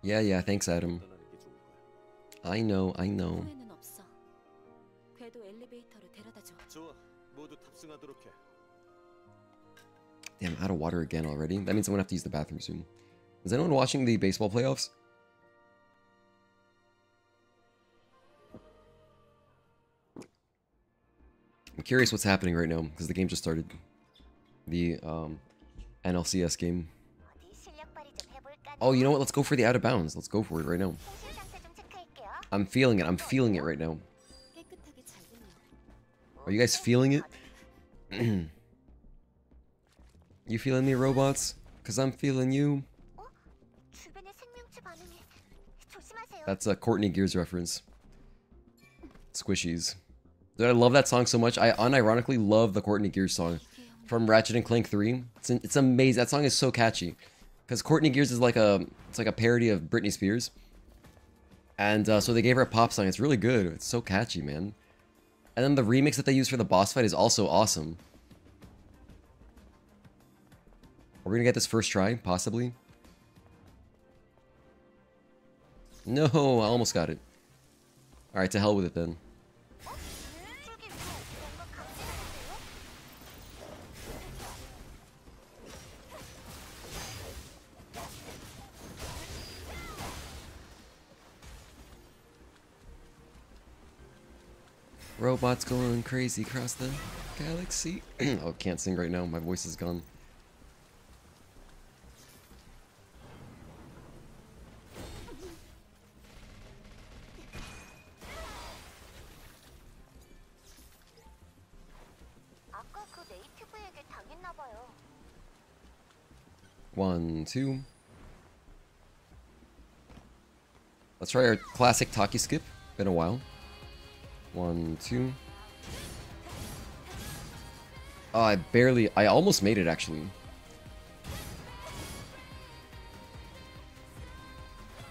Yeah, thanks, Adam. I know. Damn, out of water again already. That means I'm gonna have to use the bathroom soon. Is anyone watching the baseball playoffs? I'm curious what's happening right now, because the game just started. The NLCS game. Oh, you know what? Let's go for the out of bounds. Let's go for it right now. I'm feeling it. I'm feeling it right now. Are you guys feeling it? You feeling me, robots? Because I'm feeling you. That's a Courtney Gears reference. Squishies. Dude, I love that song so much. I unironically love the Courtney Gears song from Ratchet and Clank 3. It's amazing. That song is so catchy. Because Courtney Gears is like a parody of Britney Spears. And so they gave her a pop song. It's really good. It's so catchy, man. And then the remix that they use for the boss fight is also awesome. We're gonna get this first try, possibly. No, I almost got it. Alright, to hell with it then. Robots going crazy across the galaxy. Oh, can't sing right now. My voice is gone. One, 2. Let's try our classic Taki skip. Been a while. 1, 2. Oh, I almost made it actually.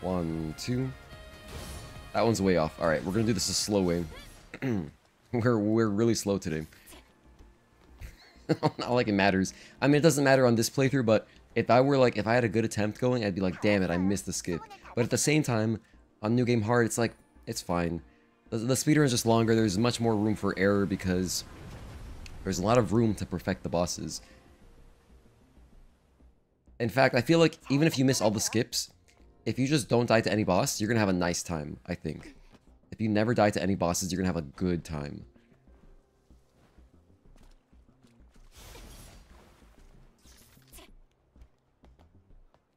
1, 2. That one's way off. Alright, we're gonna do this a slow way. We're really slow today. Not like it matters. I mean, it doesn't matter on this playthrough, but if I had a good attempt going, I'd be like, damn it, I missed the skip. But at the same time, on New Game Hard, it's like, it's fine. The speedrun is just longer. There's much more room for error because there's a lot of room to perfect the bosses. In fact, I feel like even if you miss all the skips, if you just don't die to any boss, you're gonna have a nice time, I think. If you never die to any bosses, you're gonna have a good time.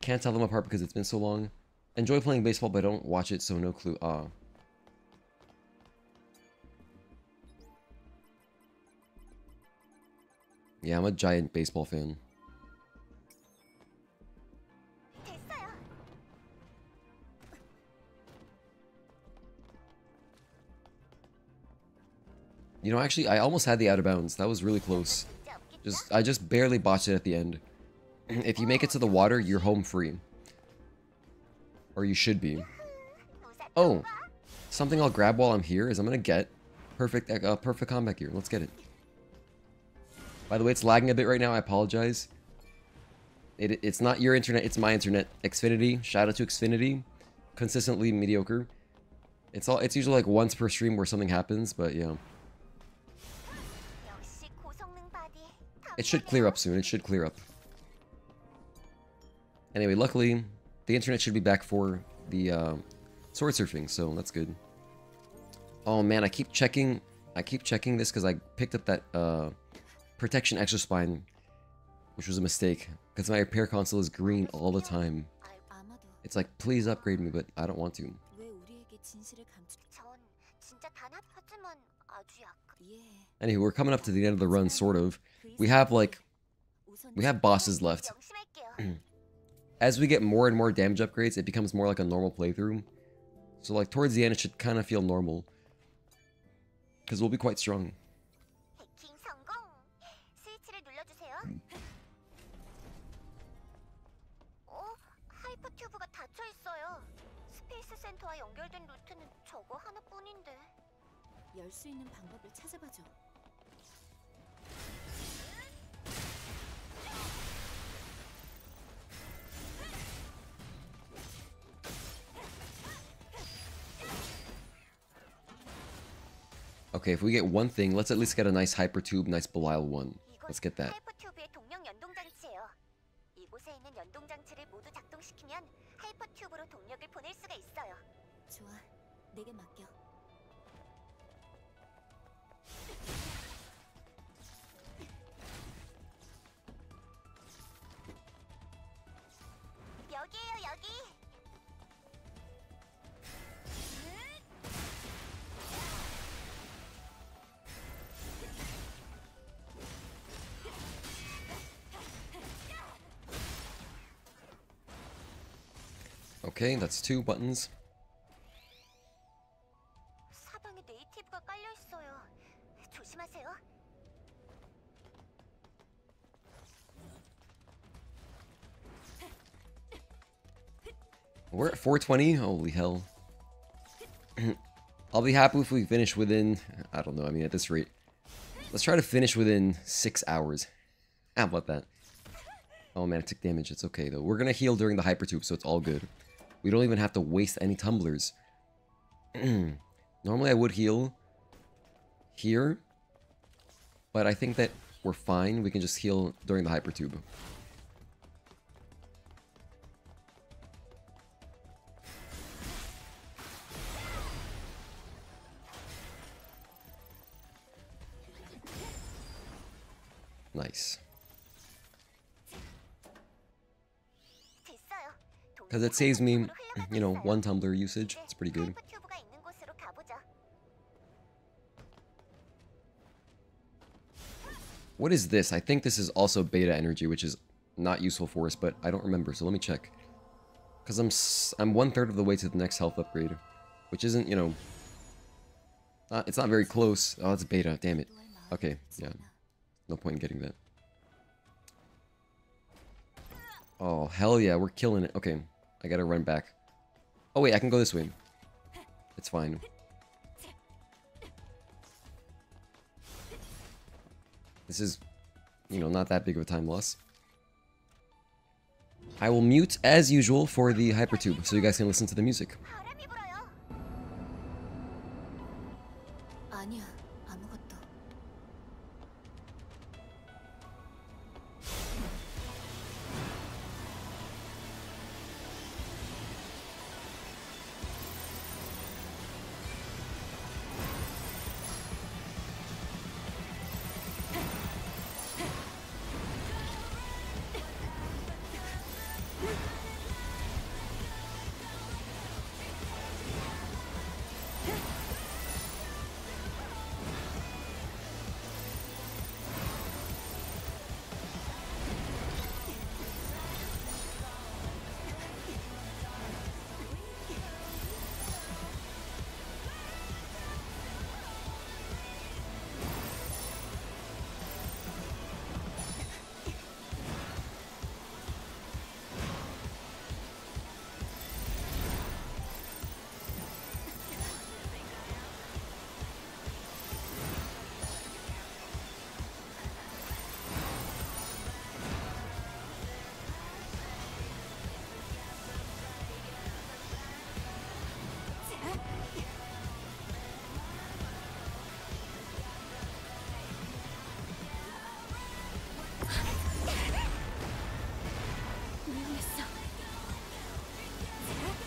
Can't tell them apart because it's been so long. Enjoy playing baseball, but don't watch it, so no clue. Ah. Yeah, I'm a giant baseball fan. You know, actually, I almost had the out of bounds. That was really close. I just barely botched it at the end. If you make it to the water, you're home free. Or you should be. Oh, something I'll grab while I'm here is I'm gonna get perfect combat gear. Let's get it. By the way, it's lagging a bit right now. I apologize. It's not your internet, it's my internet. Xfinity, shout out to Xfinity. Consistently mediocre. It's usually like once per stream where something happens, but yeah. It should clear up soon. It should clear up. Anyway, luckily, the internet should be back for the sword surfing, so that's good. Oh man, I keep checking this because I picked up that protection extra spine, which was a mistake because my repair console is green all the time. It's like, please upgrade me, but I don't want to. Anyway, we're coming up to the end of the run, sort of. We have bosses left. As we get more and more damage upgrades, it becomes more like a normal playthrough. So like towards the end, it should kind of feel normal. Because we'll be quite strong. 열 수 있는 방법을 찾아봐줘. Okay, if we get one thing, let's at least get a nice hyper tube, nice Belial one. Let's get that. 하이퍼튜브의 동력 연동 장치예요. 이곳에 있는 연동 장치를 모두 작동시키면 하이퍼튜브로 동력을 보낼 수가 있어요. 좋아, 내게 맡겨. 여기에요, 여기. Okay, that's 2 buttons. 사방에 네이티브가 깔려 있어요. 조심하세요. We're at 420. Holy hell. I'll be happy if we finish within, I don't know, I mean at this rate. Let's try to finish within 6 hours. How about that? Oh man, I took damage. It's okay though. We're gonna heal during the hyper tube, so it's all good. We don't even have to waste any tumblers. Normally I would heal here, but I think that we're fine. We can just heal during the hyper tube. Nice. Because it saves me, you know, 1 tumbler usage. It's pretty good. What is this? I think this is also beta energy, which is not useful for us, but I don't remember, so let me check. Because I'm 1/3 of the way to the next health upgrade, which isn't, you know, it's not very close. Oh, it's beta, damn it. Okay, yeah. No point in getting that. Oh, hell yeah, we're killing it. Okay, I gotta run back. Oh wait, I can go this way. It's fine. This is, you know, not that big of a time loss. I will mute as usual for the hypertube so you guys can listen to the music. 아니야, 아무것도.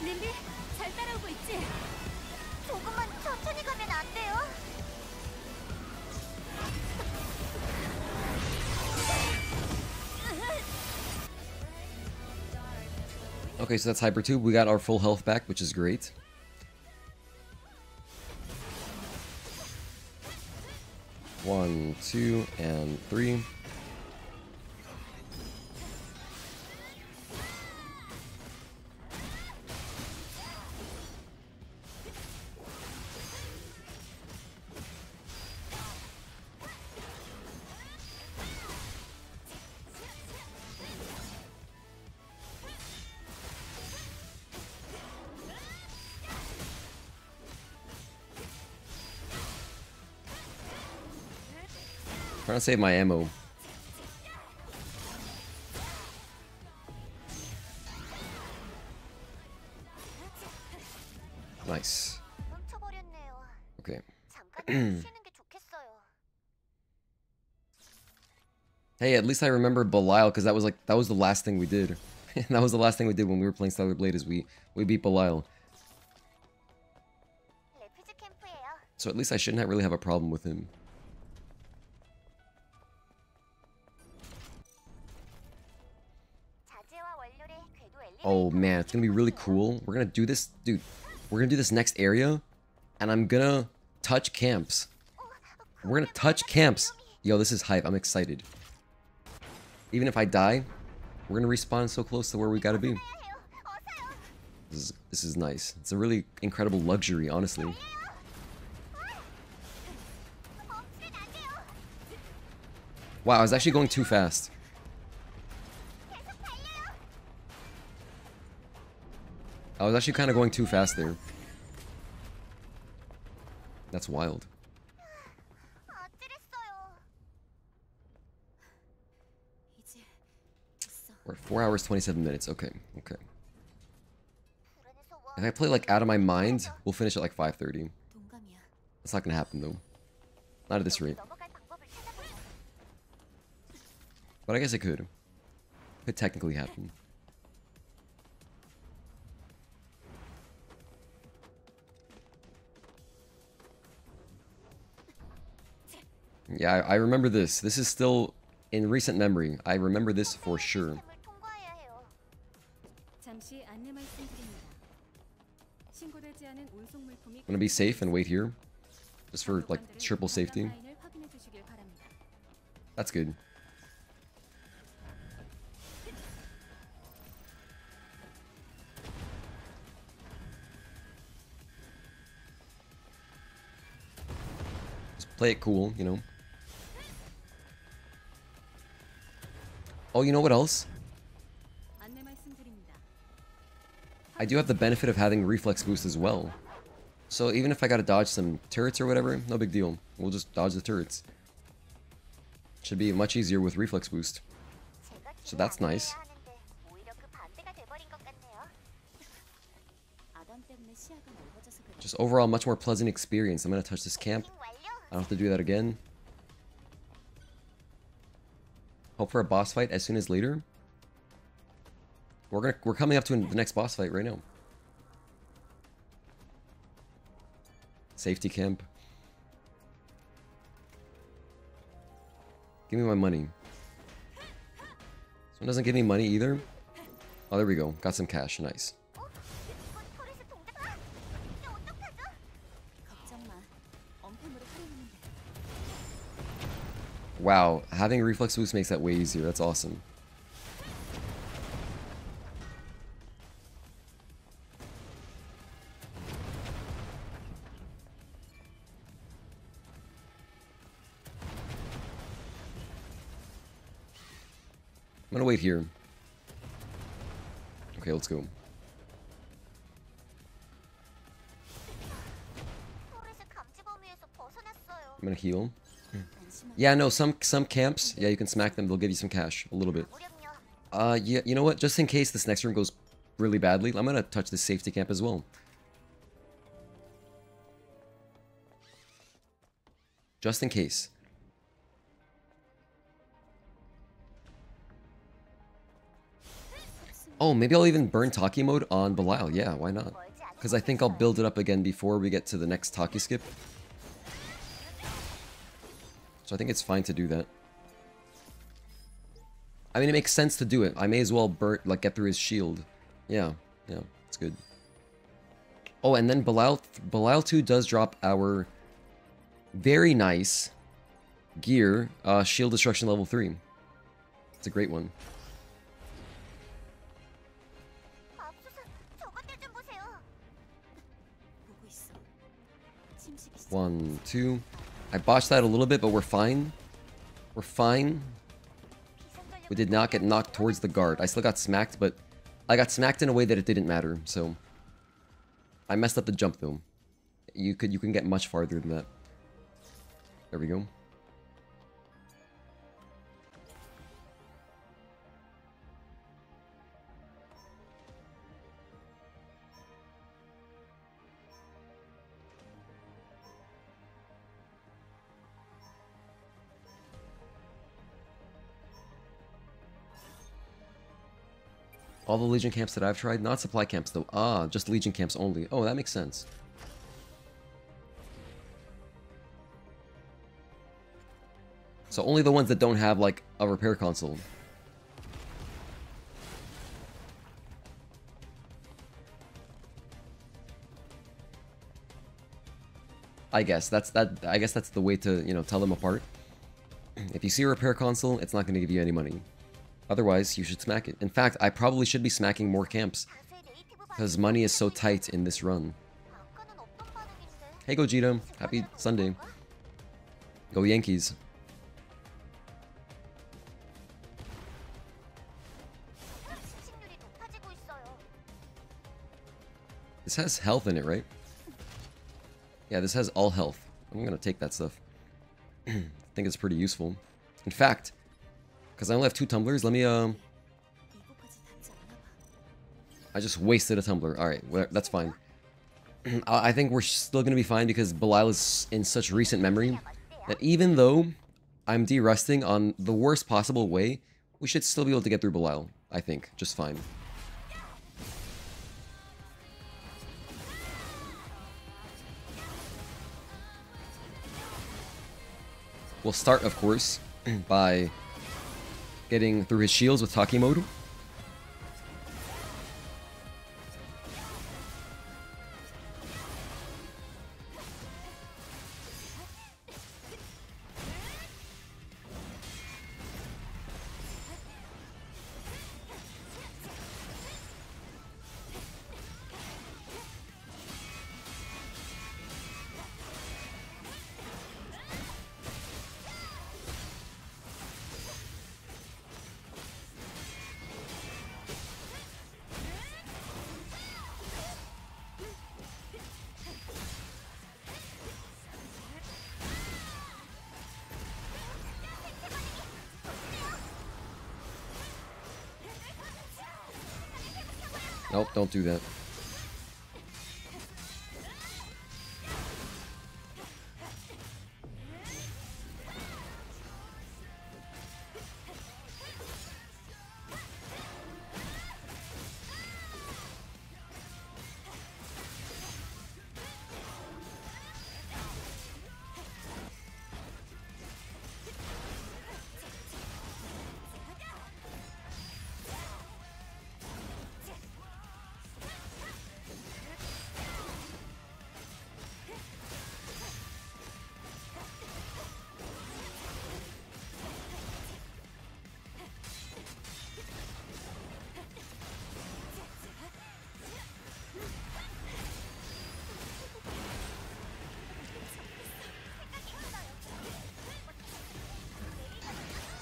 릴리, 잘 따라오고 있지? 조금만 천천히 가면 안 돼요? Okay, so that's Hyper Tube. We got our full health back, which is great. One, two, and three. Trying to save my ammo. Nice. Okay. Hey, at least I remember Belial, because that was the last thing we did. That was the last thing we did when we were playing Stellar Blade, is we beat Belial. So at least I shouldn't really have a problem with him. Oh man, it's gonna be really cool. We're gonna do this, dude. We're gonna do this next area, and I'm gonna touch camps. We're gonna touch camps. Yo, this is hype. I'm excited. Even if I die, we're gonna respawn so close to where we gotta be. This is nice. It's a really incredible luxury, honestly. Wow, I was actually going too fast. I was actually kind of going too fast there. That's wild. We're at 4 hours, 27 minutes. Okay, okay. If I play like out of my mind, we'll finish at like 5:30. That's not gonna happen though. Not at this rate. But I guess it could. Could technically happen. Yeah, I remember this. This is still in recent memory. I remember this for sure. I'm gonna be safe and wait here. Just for, like, triple safety. That's good. Just play it cool, you know. Oh, you know what else? I do have the benefit of having reflex boost as well. So even if I gotta dodge some turrets or whatever, no big deal. We'll just dodge the turrets. Should be much easier with reflex boost. So that's nice. Just overall, much more pleasant experience. I'm gonna touch this camp. I don't have to do that again. Hope for a boss fight as soon as later. We're coming up to the next boss fight right now. Safety camp. Give me my money. This one doesn't give me money either. Oh, there we go. Got some cash. Nice. Wow, having a reflex boost makes that way easier. That's awesome. I'm gonna wait here. Okay, let's go. I'm gonna heal. Yeah, no, some camps, yeah, you can smack them, they'll give you some cash, a little bit. Yeah, you know what, just in case this next room goes really badly, I'm gonna touch this safety camp as well. Just in case. Oh, maybe I'll even burn Taki mode on Belial. Yeah, why not? Because I think I'll build it up again before we get to the next Taki skip. So I think it's fine to do that. I mean, it makes sense to do it. I may as well get through his shield. Yeah, it's good. Oh, and then Belial 2 does drop our very nice gear, shield destruction level 3. It's a great one. One, two. I botched that a little bit, but we're fine. We're fine. We did not get knocked towards the guard. I still got smacked, but I got smacked in a way that it didn't matter, so I messed up the jump though. You can get much farther than that. There we go. All the Legion camps that I've tried, not supply camps though. Ah, just Legion camps only. Oh, that makes sense. So only the ones that don't have like a repair console. I guess that's the way to, you know, tell them apart. If you see a repair console, it's not going to give you any money. Otherwise, you should smack it. In fact, I probably should be smacking more camps, because money is so tight in this run. Hey Gogeta, happy Sunday. Go Yankees. This has health in it, right? Yeah, this has all health. I'm gonna take that stuff. I think it's pretty useful. In fact, because I only have 2 tumblers, let me, I just wasted a tumbler. Alright, that's fine. I think we're still going to be fine because Belial is in such recent memory that even though I'm de-rusting on the worst possible way, we should still be able to get through Belial, I think. Just fine. We'll start, of course, by getting through his shields with Taki mode. Nope, don't do that.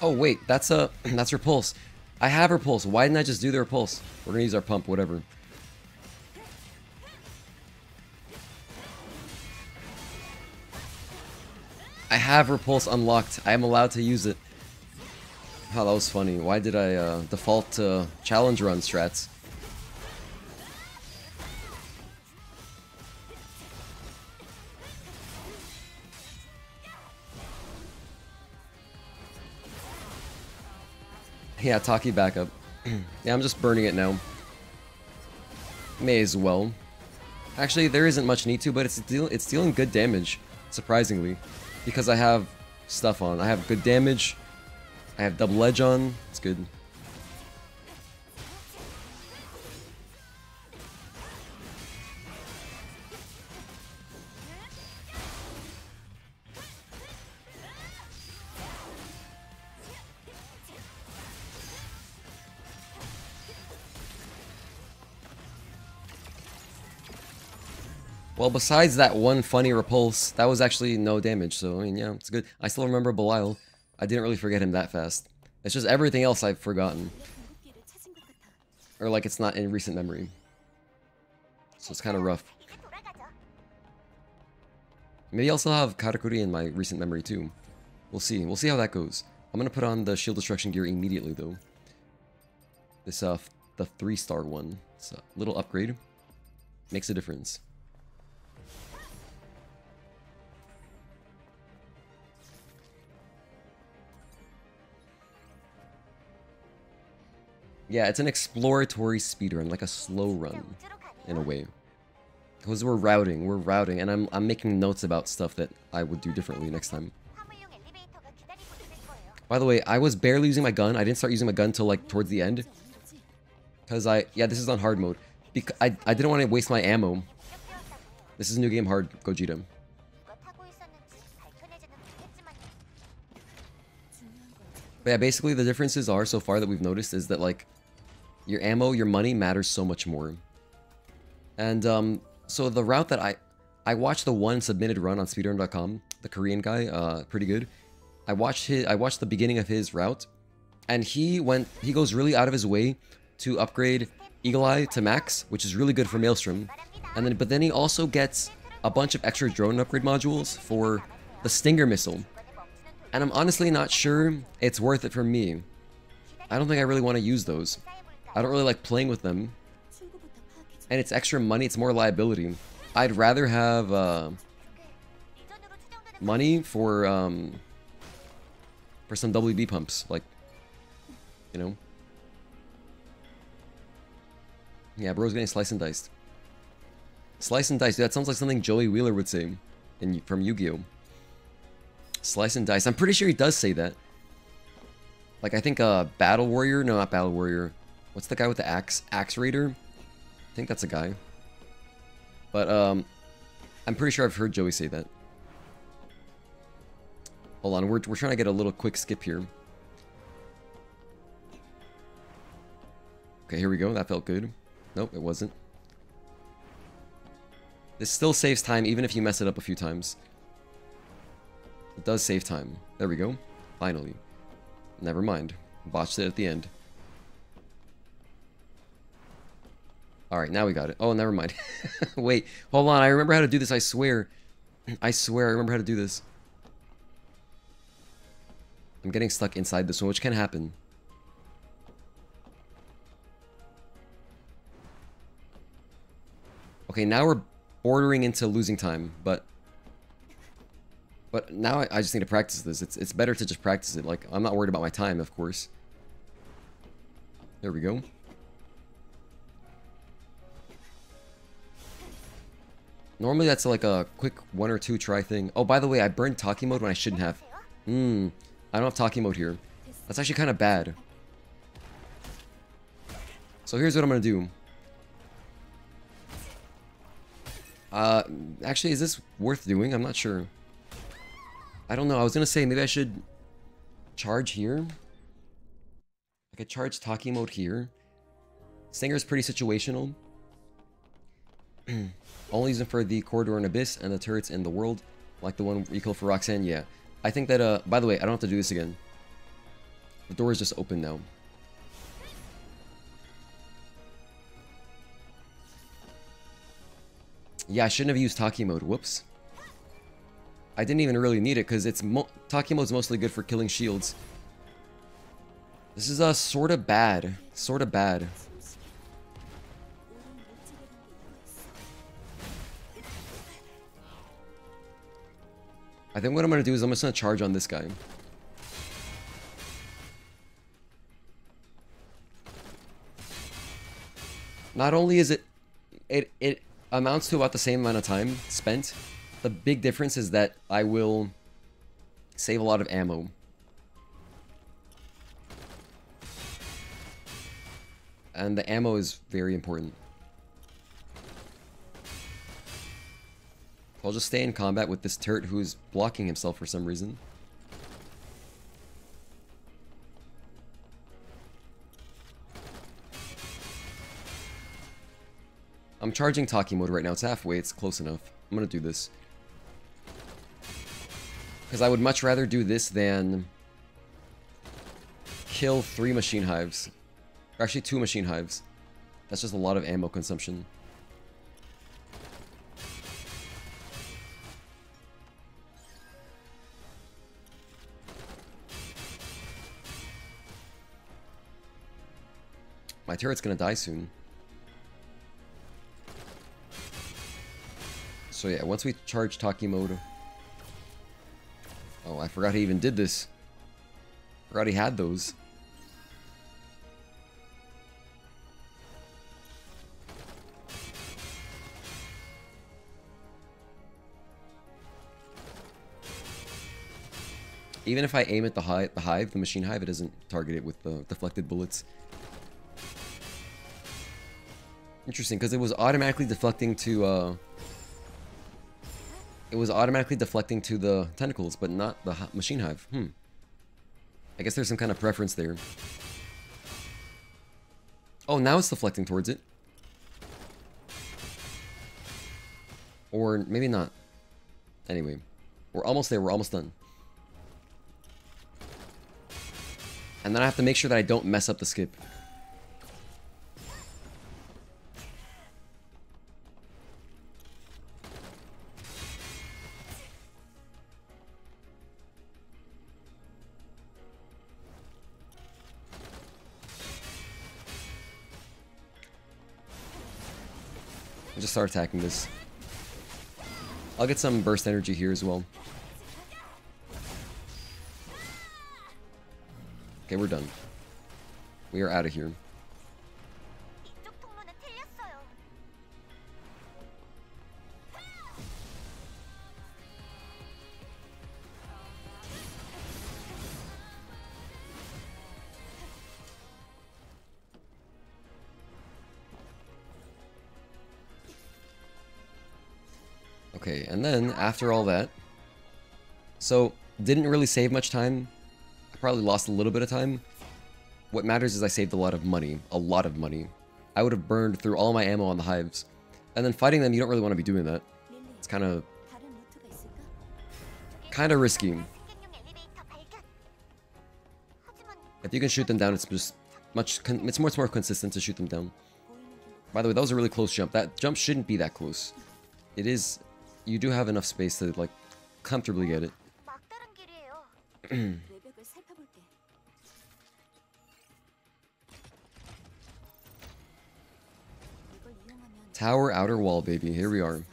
Oh wait, that's repulse. I have repulse. Why didn't I just do the repulse? We're gonna use our pump, whatever. I have repulse unlocked. I am allowed to use it. Oh, that was funny. Why did I default to challenge run strats? Yeah, Taki backup. Yeah, I'm just burning it now. May as well. Actually, there isn't much need to, but it's dealing good damage, surprisingly. Because I have stuff on. I have good damage. I have double edge on. It's good. Well, besides that one funny repulse, that was actually no damage, so, I mean, yeah, it's good. I still remember Belial. I didn't really forget him that fast. It's just everything else I've forgotten. Or, like, it's not in recent memory. So it's kind of rough. Maybe I'll still have Karakuri in my recent memory, too. We'll see. We'll see how that goes. I'm gonna put on the shield destruction gear immediately, though. This, the 3-star one. It's a little upgrade. Makes a difference. Yeah, it's an exploratory speedrun, like a slow run, in a way. Because we're routing, and I'm making notes about stuff that I would do differently next time. By the way, I was barely using my gun. I didn't start using my gun till like towards the end. Because yeah, this is on hard mode. I didn't want to waste my ammo. This is new game hard, Gogeta. But yeah, basically the differences are, so far that we've noticed, is that like, your ammo, your money matters so much more. And so the route that I watched the one submitted run on speedrun.com, the Korean guy, pretty good. I watched the beginning of his route, and he goes really out of his way to upgrade Eagle Eye to max, which is really good for Maelstrom. And but then he also gets a bunch of extra drone upgrade modules for the Stinger missile. And I'm honestly not sure it's worth it for me. I don't think I really want to use those. I don't really like playing with them. And it's extra money, it's more liability. I'd rather have money for some WB pumps, like, you know. Yeah, bro's getting sliced and diced. Slice and dice, that sounds like something Joey Wheeler would say from Yu-Gi-Oh! Slice and dice. I'm pretty sure he does say that. Like, I think Battle Warrior, no, not Battle Warrior. What's the guy with the axe? Axe Raider? I think that's a guy. But, I'm pretty sure I've heard Joey say that. Hold on, we're trying to get a little quick skip here. Okay, here we go. That felt good. Nope, it wasn't. This still saves time, even if you mess it up a few times. It does save time. There we go. Finally. Never mind. Botched it at the end. Alright, now we got it. Oh, never mind. Wait, hold on. I remember how to do this, I swear. I swear I remember how to do this. I'm getting stuck inside this one, which can happen. Okay, now we're bordering into losing time, but now I just need to practice this. It's better to just practice it. Like, I'm not worried about my time, of course. There we go. Normally that's like a quick 1 or 2 try thing. Oh, by the way, I burned talkie mode when I shouldn't have. I don't have talkie mode here. That's actually kind of bad. So here's what I'm gonna do. Actually, is this worth doing? I'm not sure. I don't know. I was gonna say maybe I should charge here. I could charge talkie mode here. Stinger's pretty situational. Only using for the corridor and abyss and the turrets in the world, like the one recoil for Roxanne. Yeah, I think that. By the way, I don't have to do this again. The door is just open now. Yeah, I shouldn't have used talkie mode. Whoops. I didn't even really need it because it's talkie mode's mostly good for killing shields. This is sort of bad. Sort of bad. I think what I'm gonna do is I'm just gonna charge on this guy. Not only is it it amounts to about the same amount of time spent. The big difference is that I will save a lot of ammo. And the ammo is very important. I'll just stay in combat with this turret who's blocking himself for some reason. I'm charging talkie mode right now. It's halfway. It's close enough. I'm gonna do this. Because I would much rather do this than kill 3 machine hives. Or actually 2 machine hives. That's just a lot of ammo consumption. My turret's gonna die soon. So yeah, once we charge talkie mode... Oh, I forgot he even did this. Forgot he had those. Even if I aim at the hive, the machine hive, it doesn't target it with the deflected bullets. Interesting, because it was automatically deflecting to, it was automatically deflecting to the tentacles, but not the machine hive. I guess there's some kind of preference there. Oh, now it's deflecting towards it. Or maybe not. Anyway, we're almost there. We're almost done. And then I have to make sure that I don't mess up the skip. I'll just start attacking this. I'll get some burst energy here as well. Okay, we're done. We are out of here. Okay, and then after all that, so didn't really save much time. I probably lost a little bit of time. What matters is I saved a lot of money. A lot of money. I would have burned through all my ammo on the hives. And then fighting them, you don't really want to be doing that. It's kind of risky. If you can shoot them down, it's just it's much more consistent to shoot them down. By the way, that was a really close jump. That jump shouldn't be that close. It is. You do have enough space to like comfortably get it. Tower outer wall, baby. Here we are.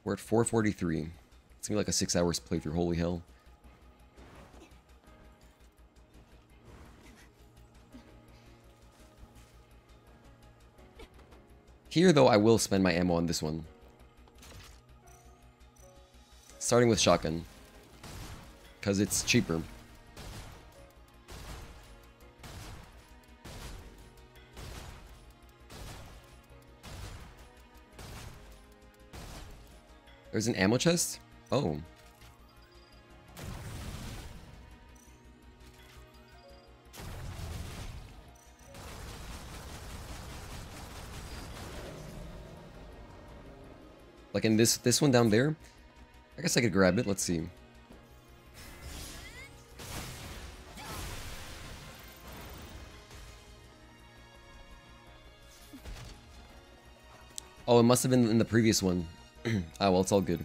We're at 4:43. It's gonna be like a 6 hours playthrough. Holy hell. Here, though, I will spend my ammo on this one. Starting with shotgun. Because it's cheaper. There's an ammo chest? Oh. Like in this one down there? I guess I could grab it. Let's see. Oh, it must have been in the previous one. Ah, well, it's all good.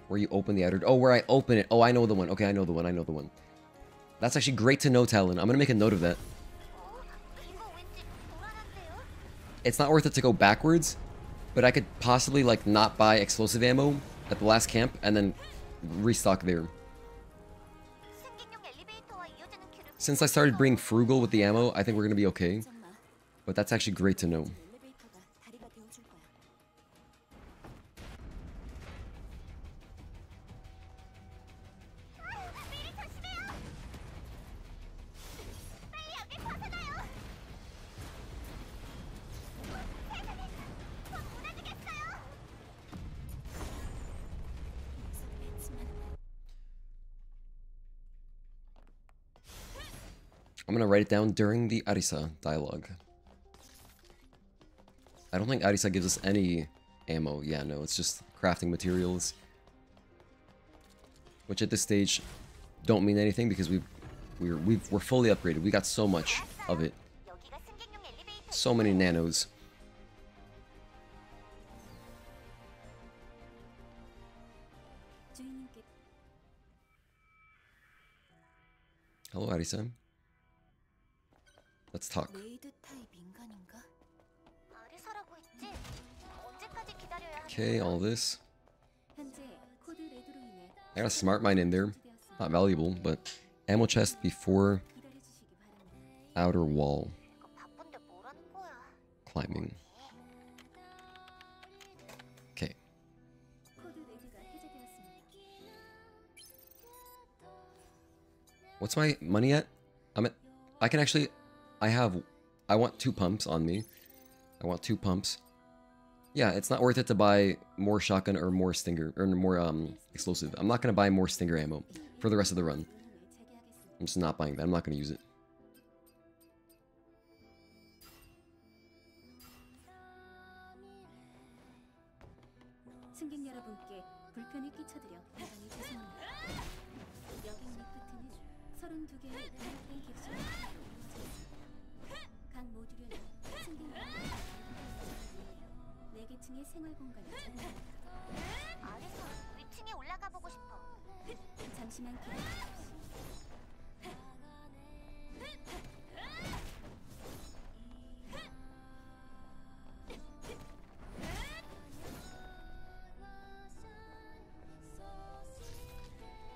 Where you open the outer... Oh, where I open it. Oh, I know the one. Okay, I know the one. I know the one. That's actually great to know, Talon. I'm going to make a note of that. It's not worth it to go backwards, but I could possibly, like, not buy explosive ammo at the last camp and then restock there. Since I started being frugal with the ammo, I think we're gonna be okay. But that's actually great to know. I'm gonna write it down during the Arisa dialogue. I don't think Arisa gives us any ammo. Yeah, no, it's just crafting materials. Which at this stage don't mean anything because we're fully upgraded. We got so much of it. So many nanos. Hello, Arisa. Let's talk. Okay, all this. I got a smart mine in there. Not valuable, but ammo chest before outer wall. Climbing. Okay. What's my money at? I can actually... I want 2 pumps on me. I want 2 pumps. Yeah, it's not worth it to buy more shotgun or more stinger, or more explosive. I'm not going to buy more stinger ammo for the rest of the run. I'm just not buying that. I'm not going to use it.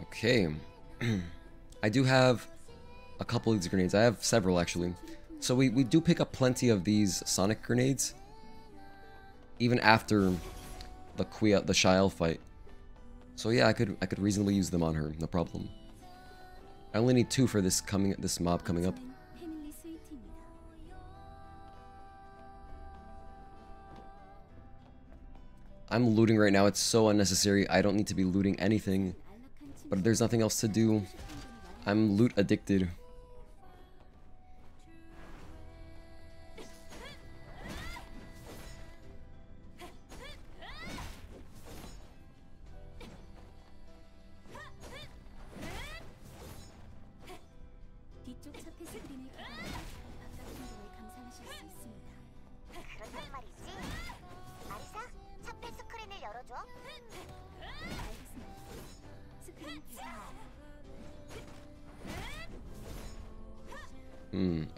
Okay. I do have a couple of these grenades. I have several actually. So we do pick up plenty of these sonic grenades. Even after the Xion fight. So yeah, I could reasonably use them on her, no problem. I only need 2 for this mob coming up. I'm looting right now, it's so unnecessary. I don't need to be looting anything. But there's nothing else to do. I'm loot addicted.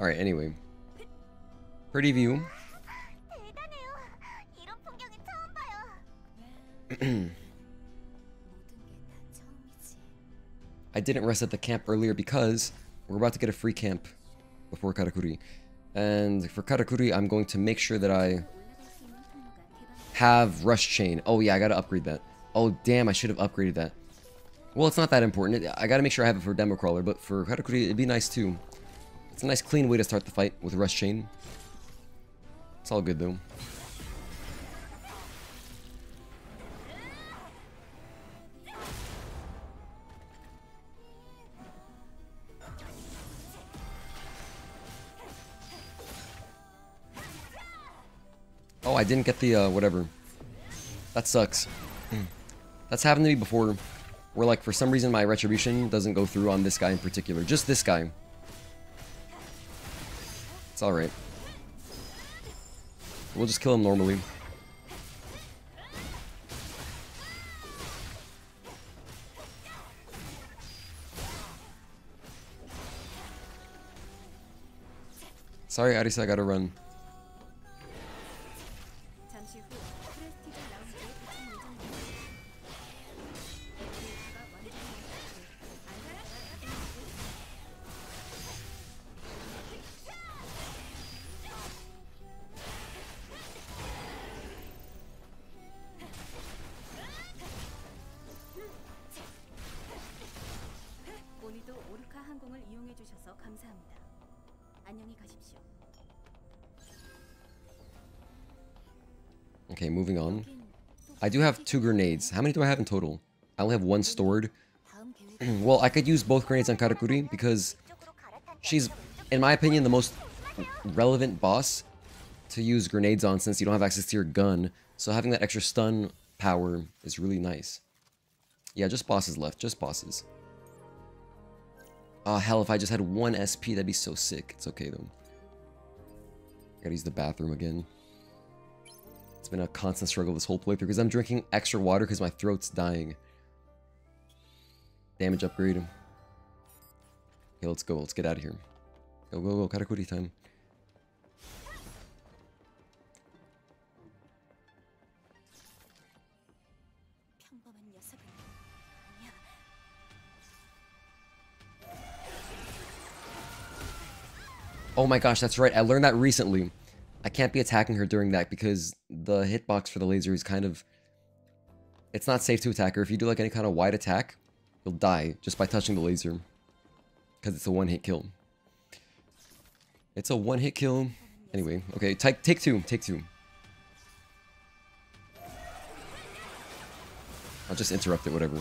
Alright, anyway. Pretty view. I didn't rest at the camp earlier because we're about to get a free camp before Karakuri. And for Karakuri, I'm going to make sure that I have Rush Chain. Oh yeah, I gotta upgrade that. Oh damn, I should have upgraded that. Well, it's not that important. I gotta make sure I have it for Democrawler, but for Karakuri, it'd be nice too. It's a nice clean way to start the fight with Rush Chain. It's all good though. Oh, I didn't get the, whatever. That sucks. That's happened to me before, where, like, for some reason my retribution doesn't go through on this guy in particular. Just this guy. It's alright. We'll just kill him normally. Sorry, Arisa, I gotta run. 해주셔서 감사합니다. 안녕히 가십시오. Okay, moving on. I do have 2 grenades. How many do I have in total? I only have 1 stored. Well, I could use both grenades on Karakuri because she's, in my opinion, the most relevant boss to use grenades on since you don't have access to your gun. So having that extra stun power is really nice. Yeah, just bosses left. Just bosses. Oh, hell, if I just had 1 SP, that'd be so sick. It's okay, though. I gotta use the bathroom again. It's been a constant struggle this whole playthrough because I'm drinking extra water because my throat's dying. Damage upgrade. Okay, let's go. Let's get out of here. Go, go, go. Karakuri time. Oh my gosh, that's right. I learned that recently. I can't be attacking her during that because the hitbox for the laser is kind of... It's not safe to attack her. If you do like any kind of wide attack, you'll die just by touching the laser. Because it's a one-hit kill. It's a one-hit kill. Anyway, okay, take 2. Take 2. I'll just interrupt it, whatever.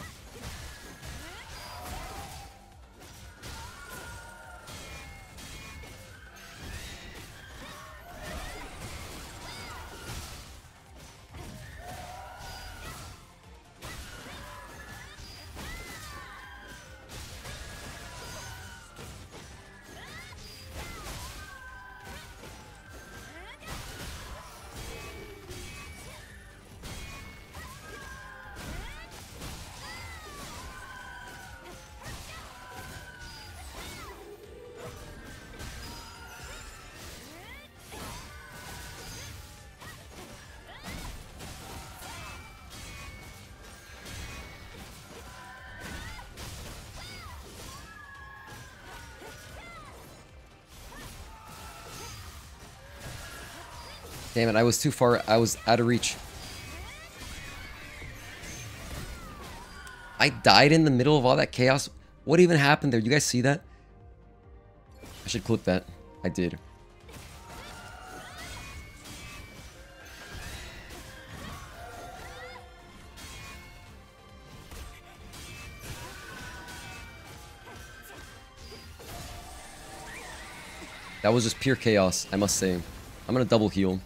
Damn it, I was too far. I was out of reach. I died in the middle of all that chaos. What even happened there? You guys see that? I should clip that. I did. That was just pure chaos, I must say. I'm gonna double heal.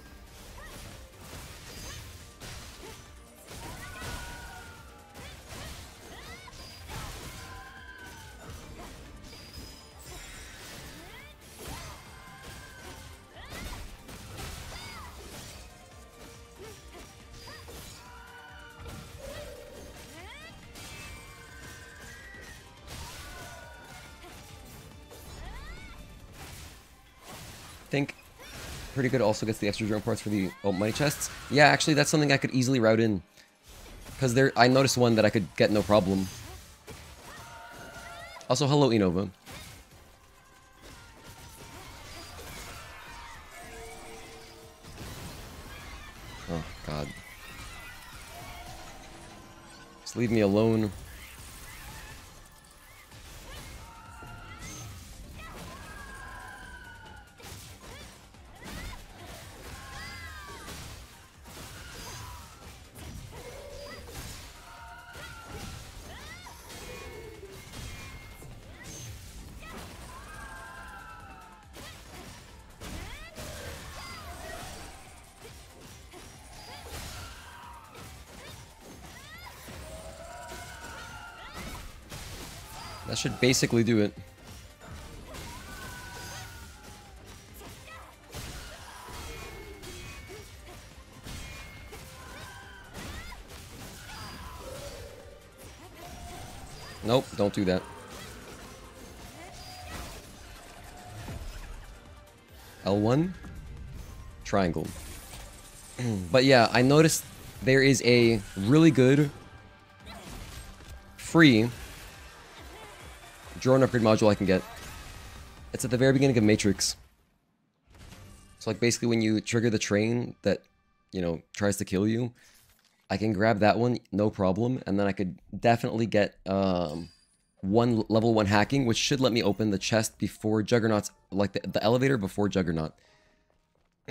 Think pretty good also gets the extra drone parts for the money chests. Yeah, actually that's something I could easily route in. Because there I noticed one that I could get no problem. Also, hello Inova. Oh god. Just leave me alone. That should basically do it. Nope, don't do that. L1? Triangle. But yeah, I noticed there is a really good free drone upgrade module I can get. It's at the very beginning of Matrix. So like basically when you trigger the train that, you know, tries to kill you, I can grab that one, no problem, and then I could definitely get level 1 hacking, which should let me open the chest before Juggernaut's, like the elevator before Juggernaut.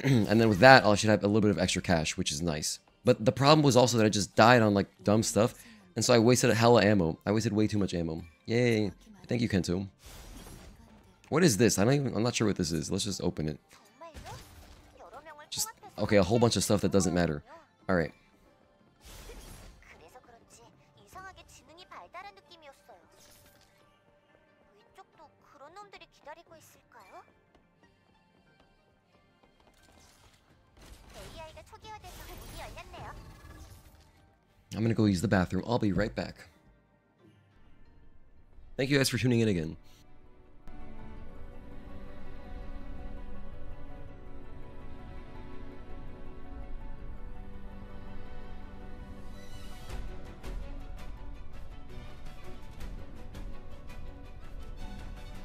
And then with that, I should have a little bit of extra cash, which is nice. But the problem was also that I just died on like dumb stuff, and so I wasted a hella ammo. I wasted way too much ammo. Yay! Thank you, Kento. What is this? I'm not sure what this is. Let's just open it. Just okay, a whole bunch of stuff that doesn't matter. All right. I'm gonna go use the bathroom. I'll be right back. Thank you guys for tuning in again.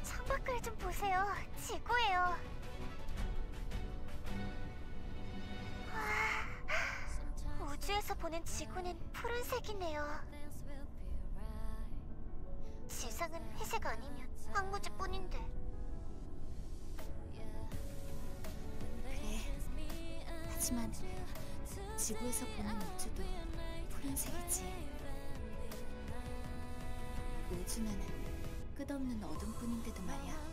창밖을 좀 보세요. 지구예요. 우주에서 보는 지구는 푸른색이네요. 지상은 회색 아니면 황무지뿐인데. 그래. 하지만 지구에서 보는 우주도 푸른색이지. 우주는 끝없는 어둠뿐인데도 말이야.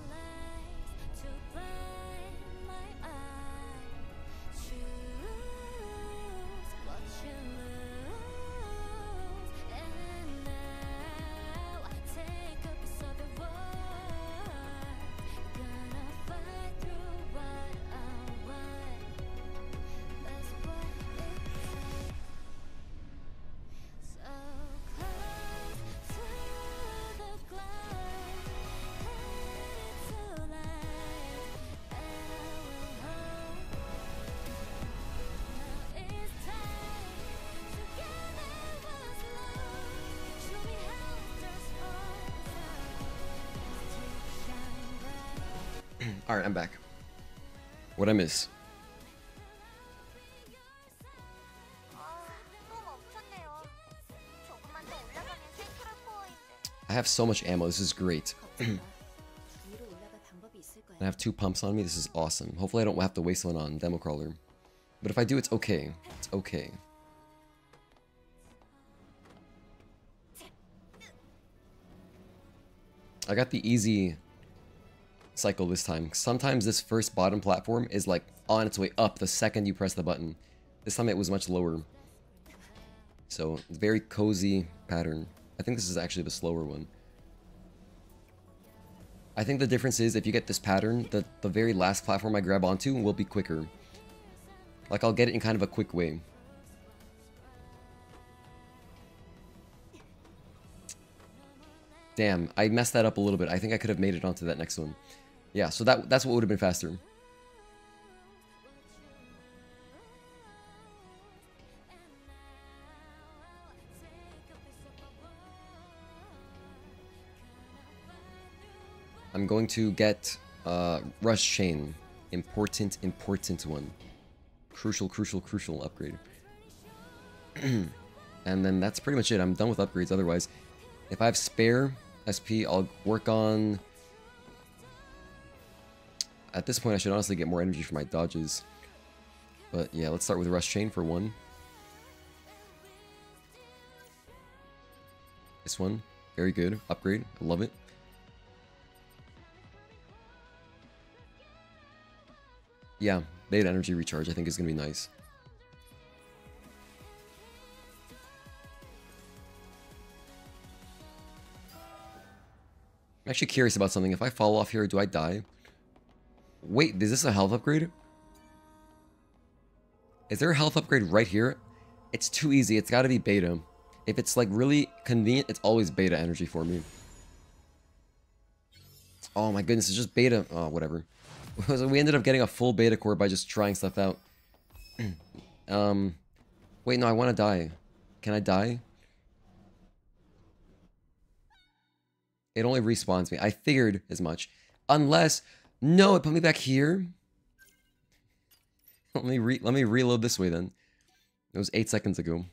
Alright, I'm back. What'd I miss? I have so much ammo, this is great. I have 2 pumps on me, this is awesome. Hopefully I don't have to waste one on Democrawler. But if I do, it's okay. It's okay. I got the easy cycle this time. Sometimes this first bottom platform is like on its way up the second you press the button. This time it was much lower. So, very cozy pattern. I think this is actually the slower one. I think the difference is if you get this pattern, the very last platform I grab onto will be quicker. Like I'll get it in kind of a quick way. Damn, I messed that up a little bit. I think I could have made it onto that next one. Yeah, so that's what would have been faster. I'm going to get Rush Chain. Important one. Crucial upgrade. And then that's pretty much it. I'm done with upgrades otherwise. If I have spare SP, I'll work on... At this point, I should honestly get more energy for my dodges. But yeah, let's start with Rush Chain for 1. This one, very good. Upgrade, I love it. Yeah, beta energy recharge I think is going to be nice. I'm actually curious about something. If I fall off here, do I die? Wait, is this a health upgrade? Is there a health upgrade right here? It's too easy. It's got to be beta. If it's like really convenient, it's always beta energy for me. Oh my goodness, it's just beta. Oh, whatever. We ended up getting a full beta core by just trying stuff out. Wait, no, I want to die. Can I die? It only respawns me. I figured as much. Unless... No, it put me back here. Let me reload this way then. It was 8 seconds ago.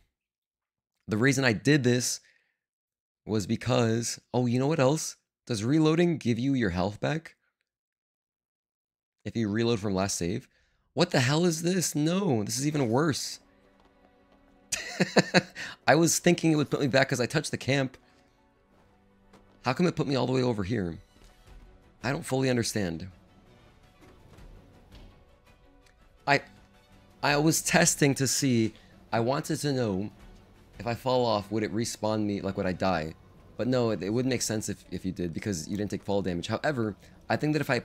The reason I did this was because... Oh, you know what else? Does reloading give you your health back? If you reload from last save? What the hell is this? No, this is even worse. I was thinking it would put me back because I touched the camp. How come it put me all the way over here? I don't fully understand. I was testing to see. I wanted to know if I fall off, would it respawn me? Like, would I die? But no, it wouldn't make sense if you did because you didn't take fall damage. However, I think that if I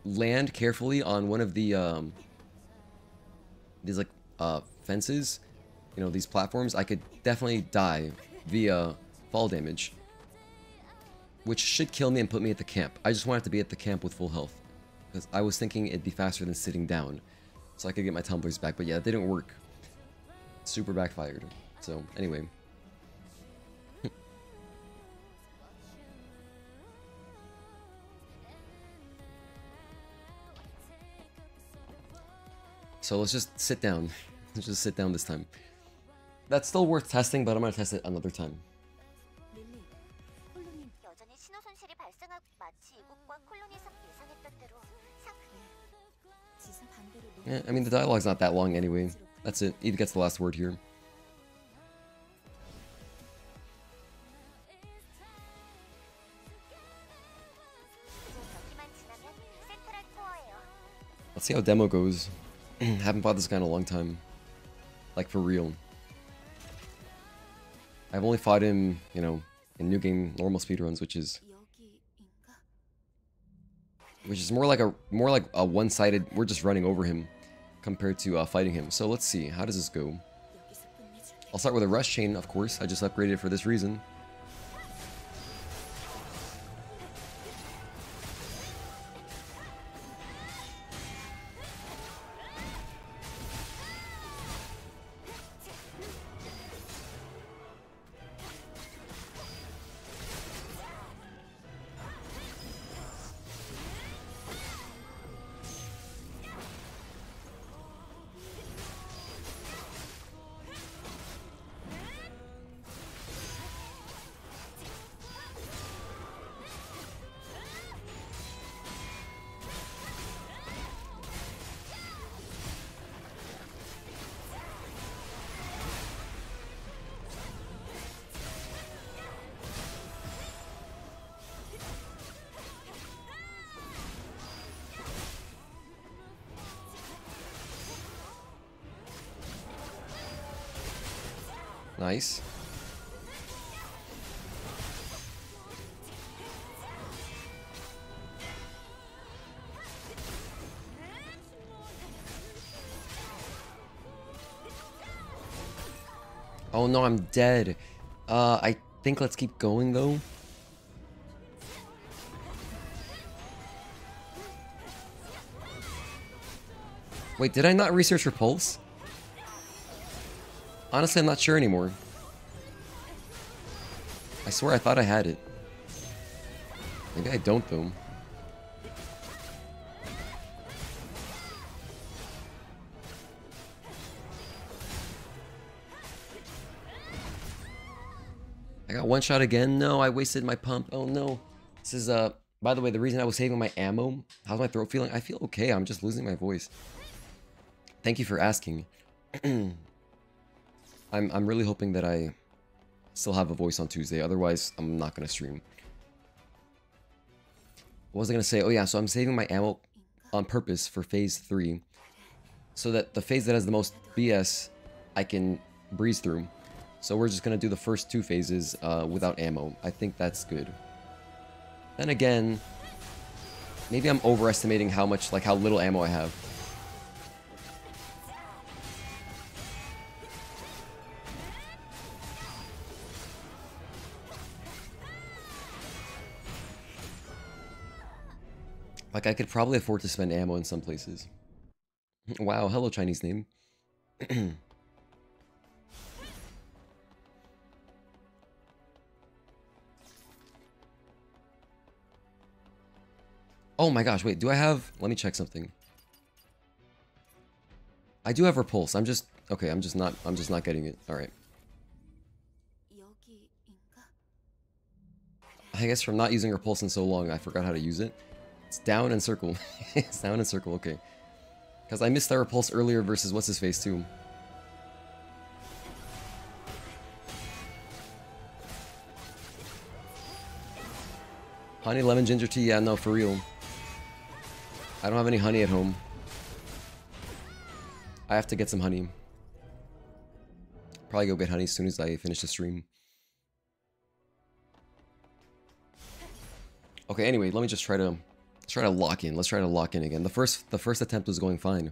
land carefully on one of the these like fences, you know, these platforms, I could definitely die via fall damage, which should kill me and put me at the camp. I just wanted to be at the camp with full health because I was thinking it'd be faster than sitting down so I could get my tumblers back. But yeah, it didn't work. Super backfired. So anyway. So let's just sit down. Let's just sit down this time. That's still worth testing, but I'm gonna test it another time. Yeah, I mean, the dialogue's not that long anyway. That's it. Eve gets the last word here. Let's see how demo goes. Haven't fought this guy in a long time. Like, for real. I've only fought him, you know, in new game normal speedruns, which is more like a one-sided, we're just running over him compared to fighting him. So let's see, how does this go? I'll start with a rush chain, of course. I just upgraded it for this reason. Nice. Oh no, I'm dead. I think let's keep going though. Wait, did I not research for pulse? Honestly, I'm not sure anymore. I swear I thought I had it. Maybe I don't, though. I got one shot again. No, I wasted my pump. Oh, no. This is, by the way, the reason I was saving my ammo. How's my throat feeling? I feel okay. I'm just losing my voice. Thank you for asking. I'm really hoping that I still have a voice on Tuesday. Otherwise, I'm not going to stream. What was I going to say? Oh, yeah. So I'm saving my ammo on purpose for phase 3. So that the phase that has the most BS, I can breeze through. So we're just going to do the first 2 phases without ammo. I think that's good. Then again, maybe I'm overestimating how much, like how little ammo I have. Like, I could probably afford to spend ammo in some places. Wow, hello, Chinese name. Oh my gosh, wait, do I have... Let me check something. I do have repulse. I'm just... Okay, I'm just not getting it. Alright. I guess from not using repulse in so long, I forgot how to use it. It's down and circle. It's down and circle, okay. Because I missed that repulse earlier versus what's-his-face too. Honey, lemon, ginger tea, yeah, no, for real. I don't have any honey at home. I have to get some honey. Probably go get honey as soon as I finish the stream. Okay, anyway, let me just try to lock in. Let's try to lock in again. The first attempt was going fine.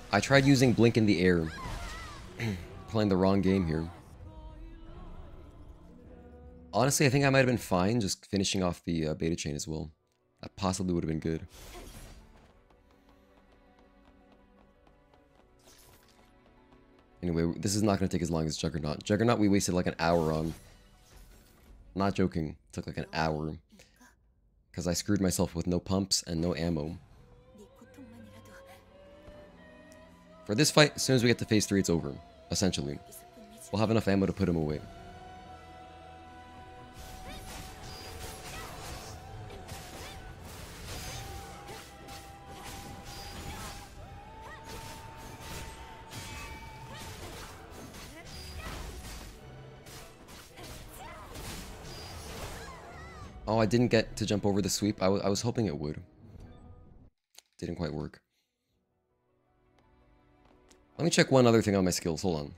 I tried using Blink in the air. Playing the wrong game here. Honestly, I think I might have been fine just finishing off the beta chain as well. That possibly would have been good. Anyway, this is not going to take as long as Juggernaut. Juggernaut we wasted like an hour on. Not joking. It took like an hour. Because I screwed myself with no pumps and no ammo. For this fight, as soon as we get to phase 3, it's over. Essentially. We'll have enough ammo to put him away. Oh, I didn't get to jump over the sweep. I was hoping it would. Didn't quite work. Let me check one other thing on my skills. Hold on.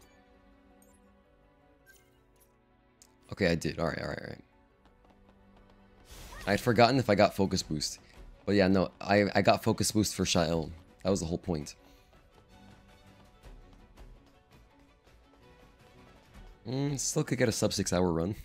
Okay, I did. Alright. I had forgotten if I got focus boost. But yeah, no, I got focus boost for Xion. That was the whole point. Still could get a sub 6 hour run.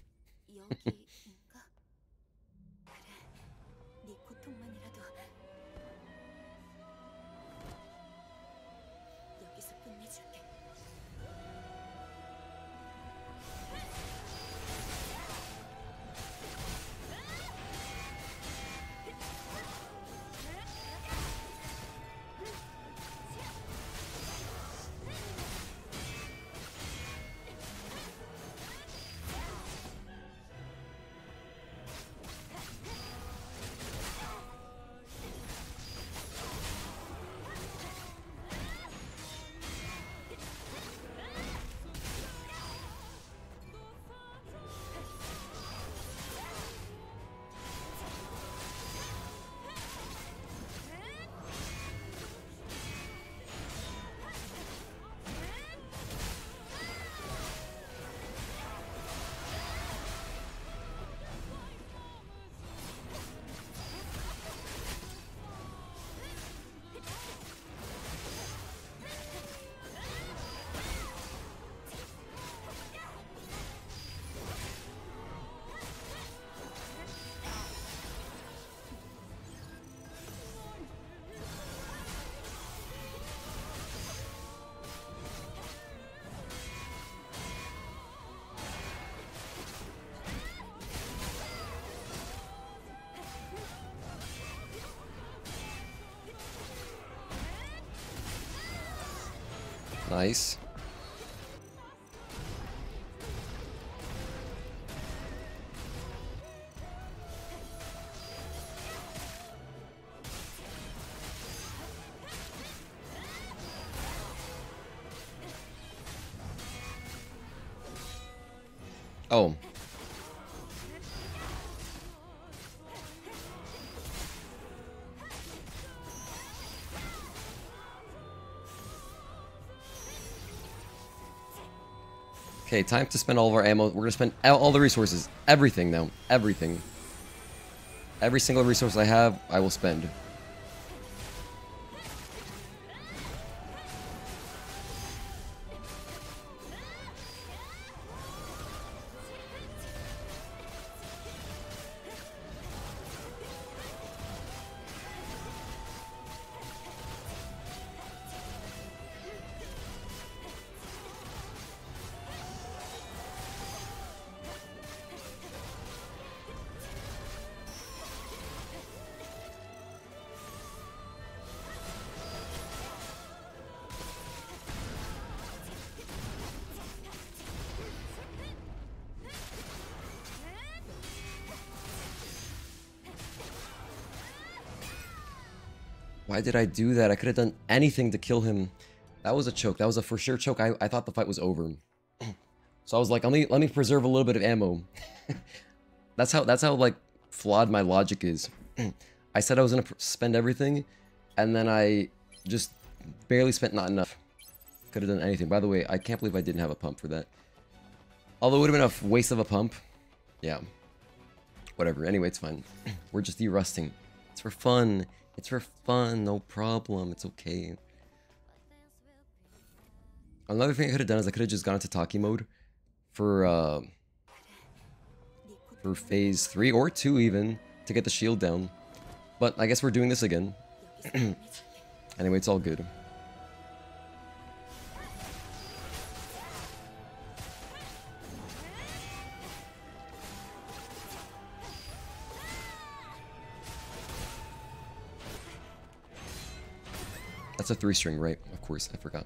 Nice. Oh. Okay, time to spend all of our ammo. We're gonna spend all the resources. Everything now. Everything. Every single resource I have, I will spend. Why did I do that? I could have done anything to kill him. That was a choke. That was a for sure choke. I thought the fight was over. So I was like, let me preserve a little bit of ammo. That's how like flawed my logic is. I said I was gonna spend everything, and then I just barely spent not enough. Could have done anything. By the way, I can't believe I didn't have a pump for that. Although it would have been a waste of a pump. Yeah. Whatever. Anyway, it's fine. We're just de-rusting. It's for fun. It's for fun. No problem. It's okay. Another thing I could have done is I could have just gone into Taki mode for phase 3 or 2 even to get the shield down. But I guess we're doing this again. Anyway, it's all good. That's a 3-string, right? Of course, I forgot.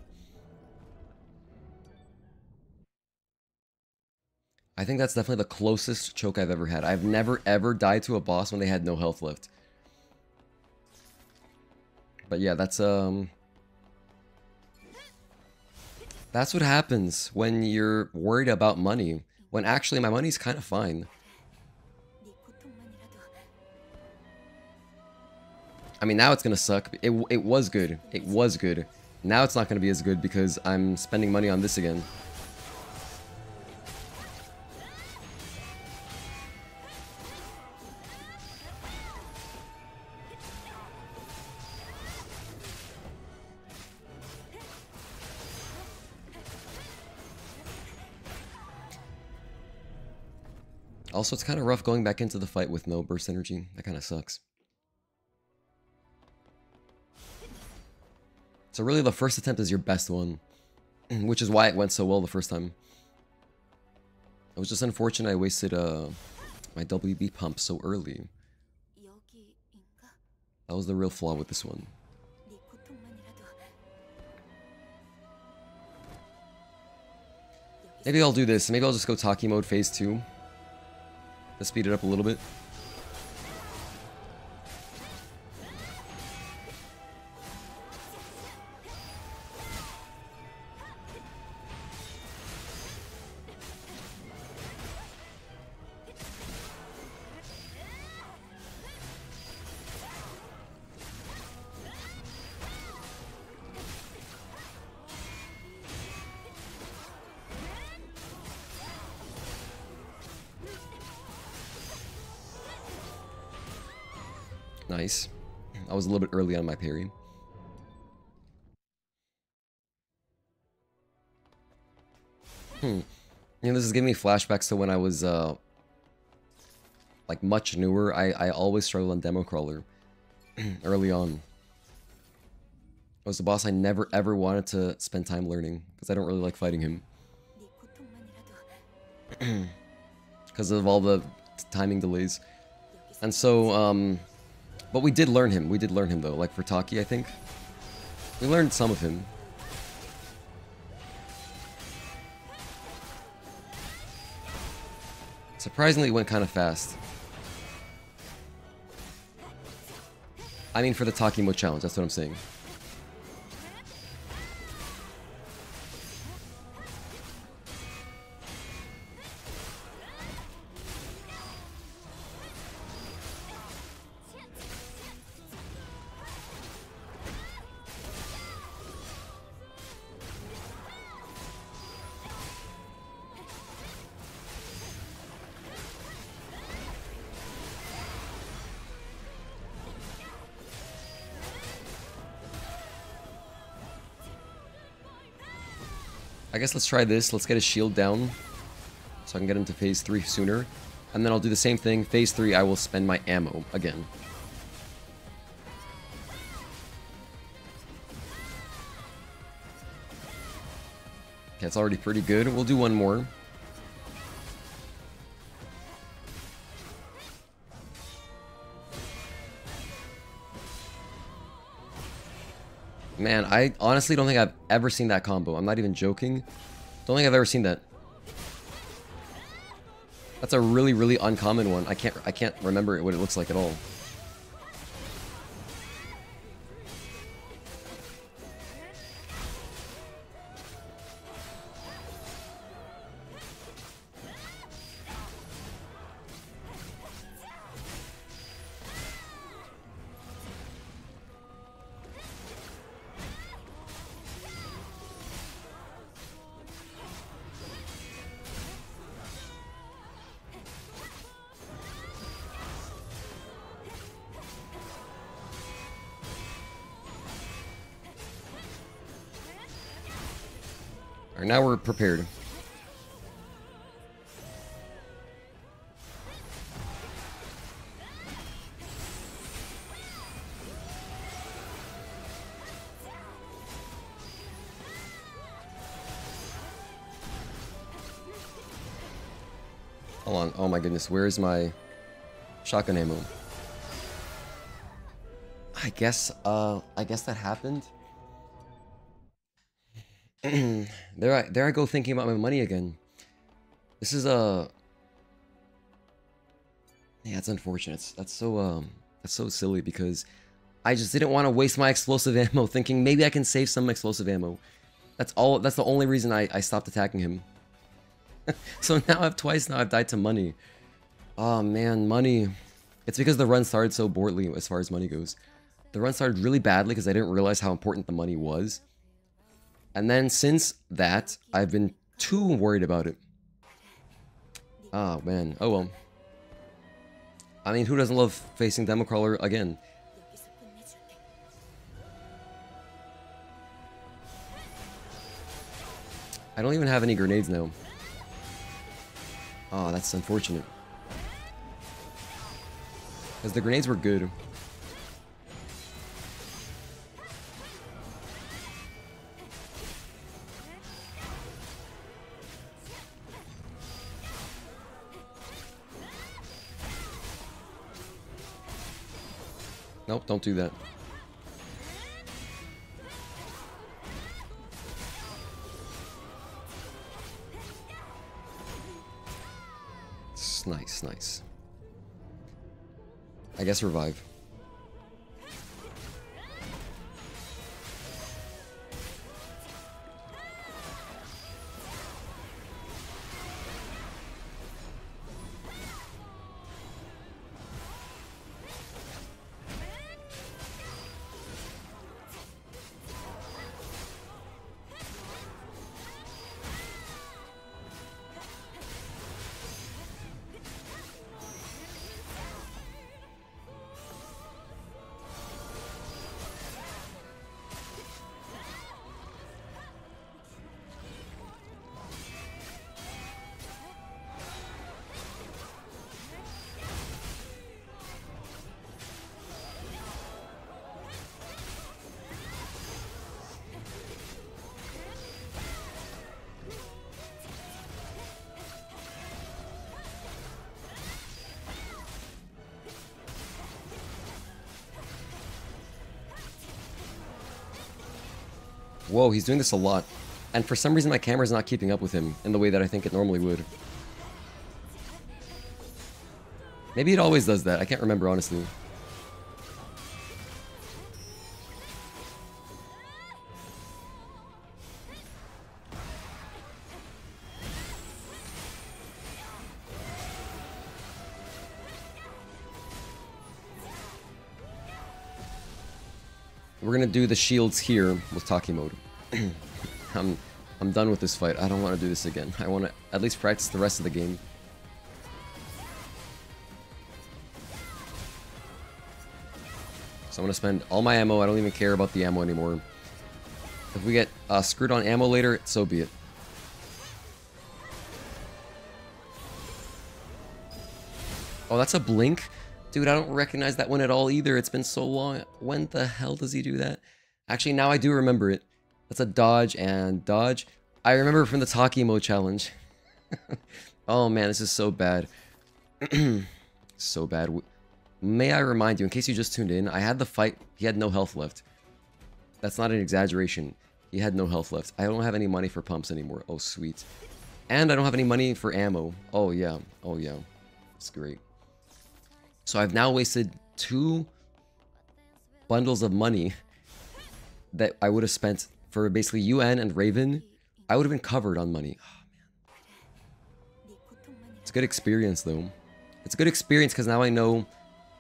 I think that's definitely the closest choke I've ever had. I've never ever died to a boss when they had no health left. But yeah, that's what happens when you're worried about money. When actually my money's kind of fine. I mean, now it's gonna suck. It was good. It was good. Now it's not gonna be as good because I'm spending money on this again. Also, it's kind of rough going back into the fight with no burst energy. That kind of sucks. So really, the first attempt is your best one. Which is why it went so well the first time. It was just unfortunate I wasted my WB pump so early. That was the real flaw with this one. Maybe I'll do this. Maybe I'll just go Taki mode phase 2. To speed it up a little bit. Nice. I was a little bit early on my parry. You know, this is giving me flashbacks to when I was, like, much newer. I always struggled on Democrawler early on. It was the boss I never ever wanted to spend time learning, because I don't really like fighting him. Because of all the timing delays. And so, but we did learn him. We did learn him, though. Like, for Taki, I think. We learned some of him. Surprisingly, it went kind of fast. I mean, for the Taki mode challenge, that's what I'm saying. I guess let's try this. Let's get his shield down so I can get into phase 3 sooner. And then I'll do the same thing. Phase 3, I will spend my ammo again. Okay, it's already pretty good. We'll do one more. Man, I honestly don't think I've ever seen that combo. I'm not even joking. Don't think I've ever seen that. That's a really, really uncommon one. I can't remember what it looks like at all. Alright, now we're prepared. Hold on. Oh my goodness. Where's my shotgun ammo? I guess that happened. There I go thinking about my money again. This is yeah, it's unfortunate. That's so silly because I just didn't want to waste my explosive ammo thinking maybe I can save some explosive ammo. That's the only reason I stopped attacking him. So now I've died to money. Oh man, money. It's because the run started so poorly as far as money goes. The run started really badly because I didn't realize how important the money was. And then since that, I've been too worried about it. Oh man, oh well. I mean, who doesn't love facing Democrawler again? I don't even have any grenades now. Oh, that's unfortunate. Because the grenades were good. Nope, don't do that. Nice, nice. I guess revive. Whoa, he's doing this a lot. And for some reason my camera's not keeping up with him in the way that I think it normally would. Maybe it always does that. I can't remember, honestly. We're gonna do the shields here with Taki mode. I'm done with this fight. I don't want to do this again. I want to at least practice the rest of the game. So I'm gonna spend all my ammo. I don't even care about the ammo anymore. If we get screwed on ammo later, so be it. Oh, that's a blink? Dude, I don't recognize that one at all either. It's been so long. When the hell does he do that? Actually, now I do remember it. That's a dodge and dodge. I remember from the Taki mode challenge. Oh man, this is so bad. So bad. May I remind you, in case you just tuned in, I had the fight. He had no health left. That's not an exaggeration. He had no health left. I don't have any money for pumps anymore. Oh, sweet. And I don't have any money for ammo. Oh, yeah. Oh, yeah. It's great. So I've now wasted 2 bundles of money that I would have spent for basically UN and Raven. I would have been covered on money. Oh, man. It's a good experience, though. It's a good experience because now I know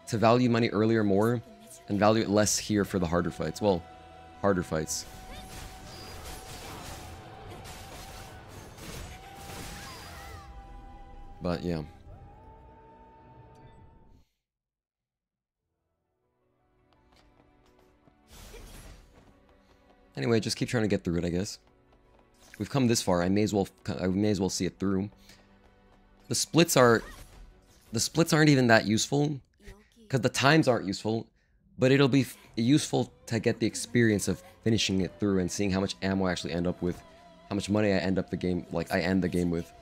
to value money earlier more and value it less here for the harder fights. Well, harder fights. But, yeah. Anyway, just keep trying to get through it, I guess. we've come this far. I may as well see it through. The splits aren't even that useful because the times aren't useful, but it'll be useful to get the experience of finishing it through and seeing how much ammo I actually end up with, how much money I end the game with.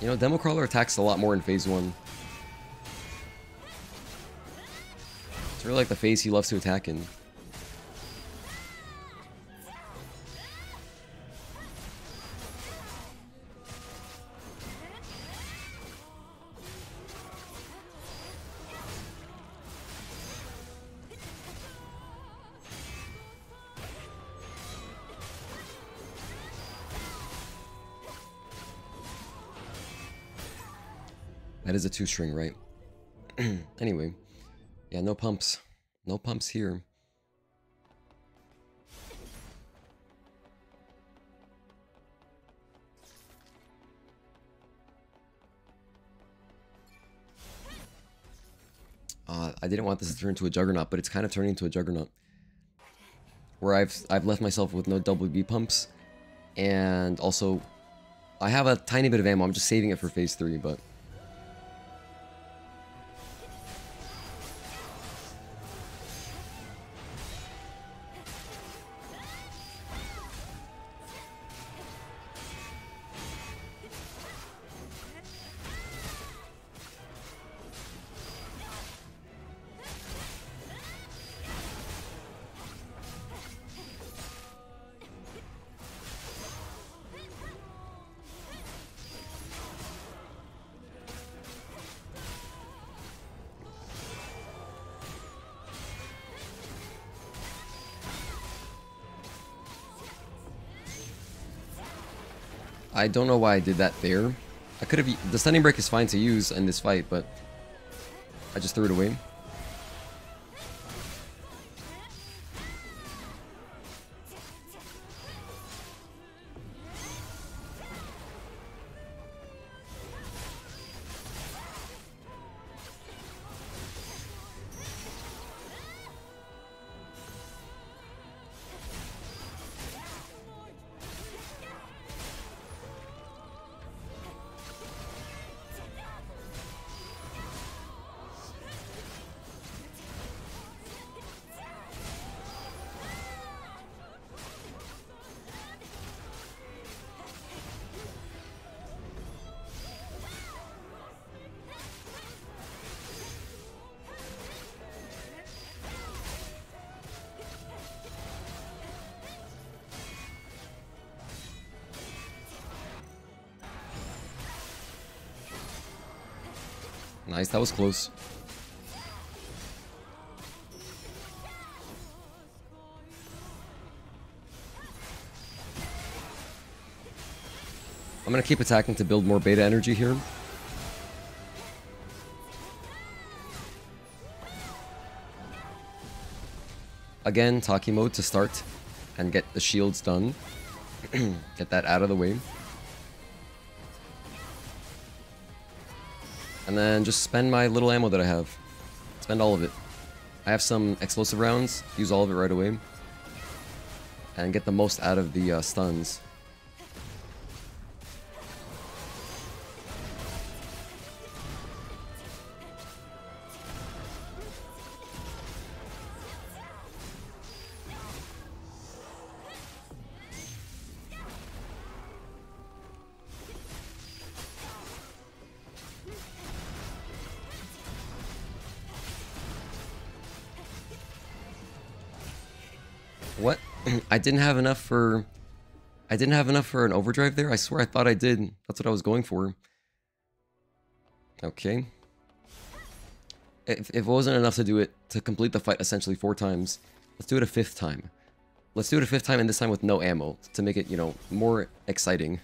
You know, Democrawler attacks a lot more in phase 1. It's really like the phase he loves to attack in. That is a 2-string, right? Anyway. Yeah, no pumps. No pumps here. I didn't want this to turn into a Juggernaut, but it's kind of turning into a Juggernaut. Where I've left myself with no WB pumps. And also, I have a tiny bit of ammo. I'm just saving it for phase 3, but... I don't know why I did that there. I could have... The stunning break is fine to use in this fight, but I just threw it away. Nice, that was close. I'm gonna keep attacking to build more beta energy here. Again, Taki mode to start and get the shields done. Get that out of the way. And then just spend my little ammo that I have. Spend all of it. I have some explosive rounds. Use all of it right away. And get the most out of the stuns. What? I didn't have enough for an overdrive there? I swear I thought I did. That's what I was going for. Okay. If it wasn't enough to do it, to complete the fight essentially 4 times, let's do it a 5th time. Let's do it a 5th time and this time with no ammo to make it, you know, more exciting.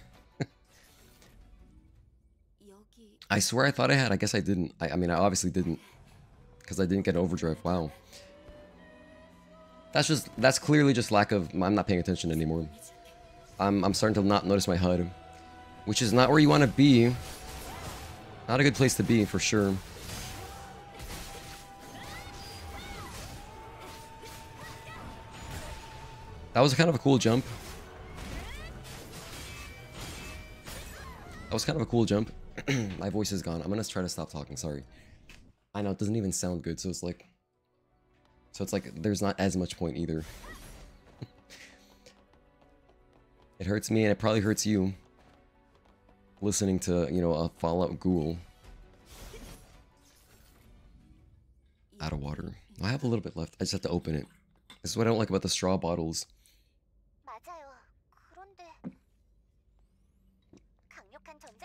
I swear I thought I had. I guess I didn't. I mean, I obviously didn't. Because I didn't get an overdrive. Wow. That's clearly just lack of... I'm not paying attention anymore. I'm starting to not notice my HUD. Which is not where you want to be. Not a good place to be, for sure. That was kind of a cool jump. That was kind of a cool jump. My voice is gone. I'm gonna try to stop talking, sorry. I know, it doesn't even sound good, so it's like... there's not as much point either. It hurts me, and it probably hurts you. Listening to, you know, a Fallout ghoul. Out of water. I have a little bit left. I just have to open it. This is what I don't like about the straw bottles.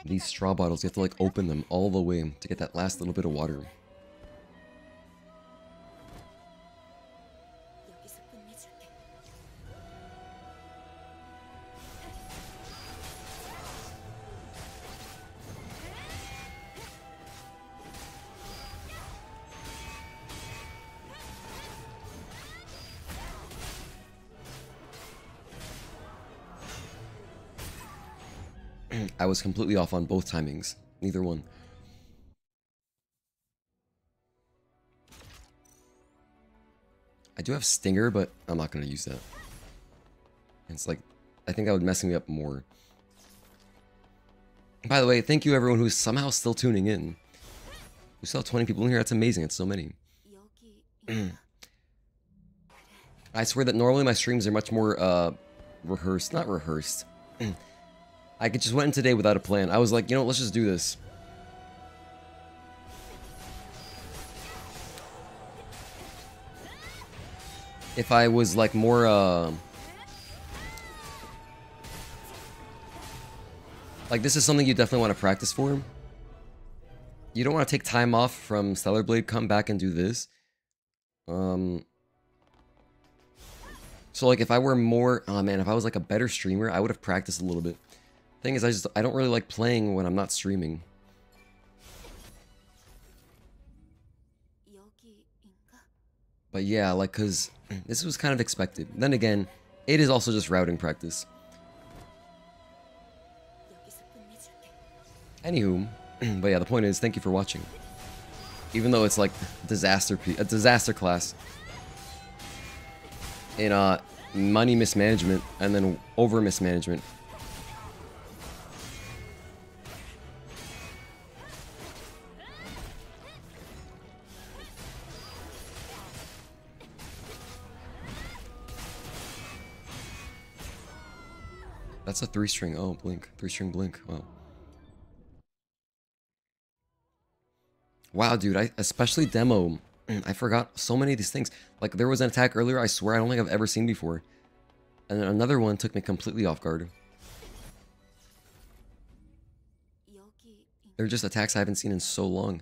These straw bottles, you have to like open them all the way to get that last little bit of water. I was completely off on both timings. Neither one. I do have Stinger, but I'm not going to use that. It's like, I think that would mess me up more. By the way, thank you everyone who's somehow still tuning in. We still have 20 people in here. That's amazing. It's so many. I swear that normally my streams are much more rehearsed. Not rehearsed. I just went in today without a plan. I was like, you know, let's just do this. If I was like more, like this is something you definitely want to practice for. You don't want to take time off from Stellar Blade, come back and do this. So like if I were more, oh man, if I was like a better streamer, I would have practiced a little bit. Thing is, I don't really like playing when I'm not streaming. But yeah, like, cause this was kind of expected. Then again, it is also just routing practice. Anywho, but yeah, the point is, thank you for watching. Even though it's like a disaster class in money mismanagement and then over mismanagement. That's a 3-string. Oh, blink. 3-string blink. Wow. Wow, dude. Especially demo. I forgot so many of these things. Like, there was an attack earlier, I swear I don't think I've ever seen before. And then another one took me completely off guard. They're just attacks I haven't seen in so long.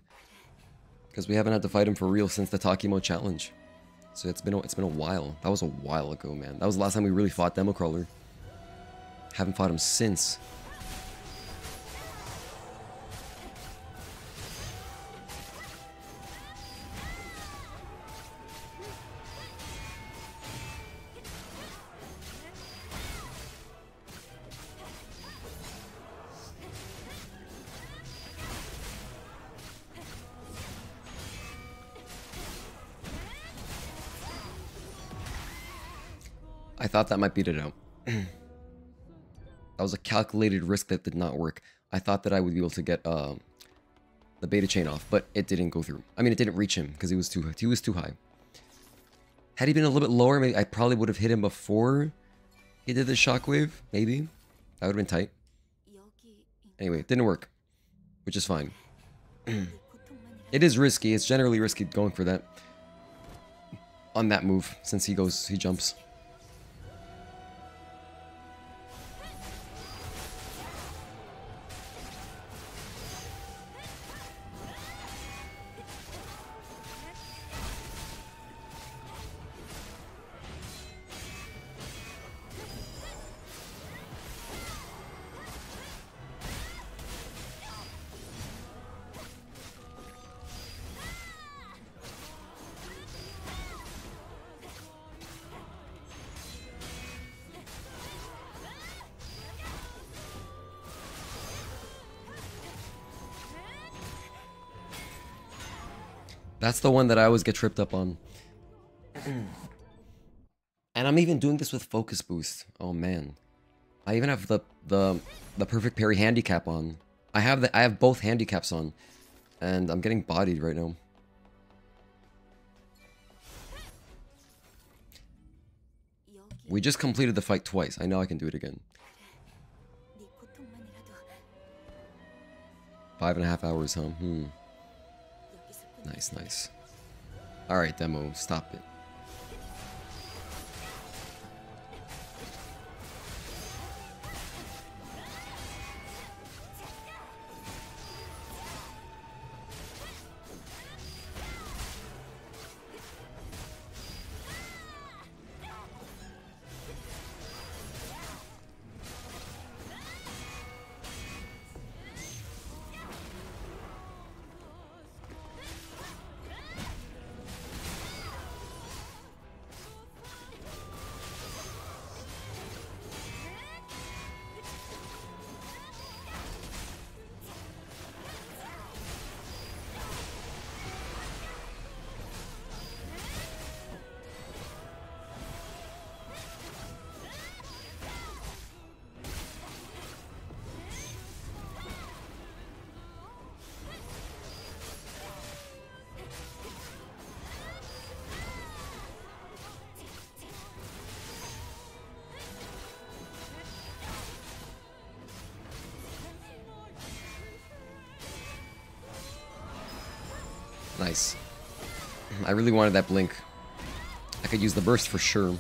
Because we haven't had to fight him for real since the Takimo challenge. So it's been a while. That was a while ago, man. That was the last time we really fought Democrawler. Haven't fought him since. I thought that might beat it out. That was a calculated risk that did not work. I thought that I would be able to get the beta chain off, but it didn't go through. I mean, it didn't reach him because he was too high. Had he been a little bit lower, maybe I probably would have hit him before he did the shockwave. Maybe that would have been tight. Anyway, it didn't work, which is fine. It is risky. It's generally risky going for that on that move since he jumps. That's the one that I always get tripped up on. And I'm even doing this with focus boost. Oh man. I even have the perfect parry handicap on. I have both handicaps on. And I'm getting bodied right now. We just completed the fight twice. I know I can do it again. 5.5 hours, huh? Nice, nice. Alright, demo, stop it. Nice. I really wanted that blink. I could use the burst for sure.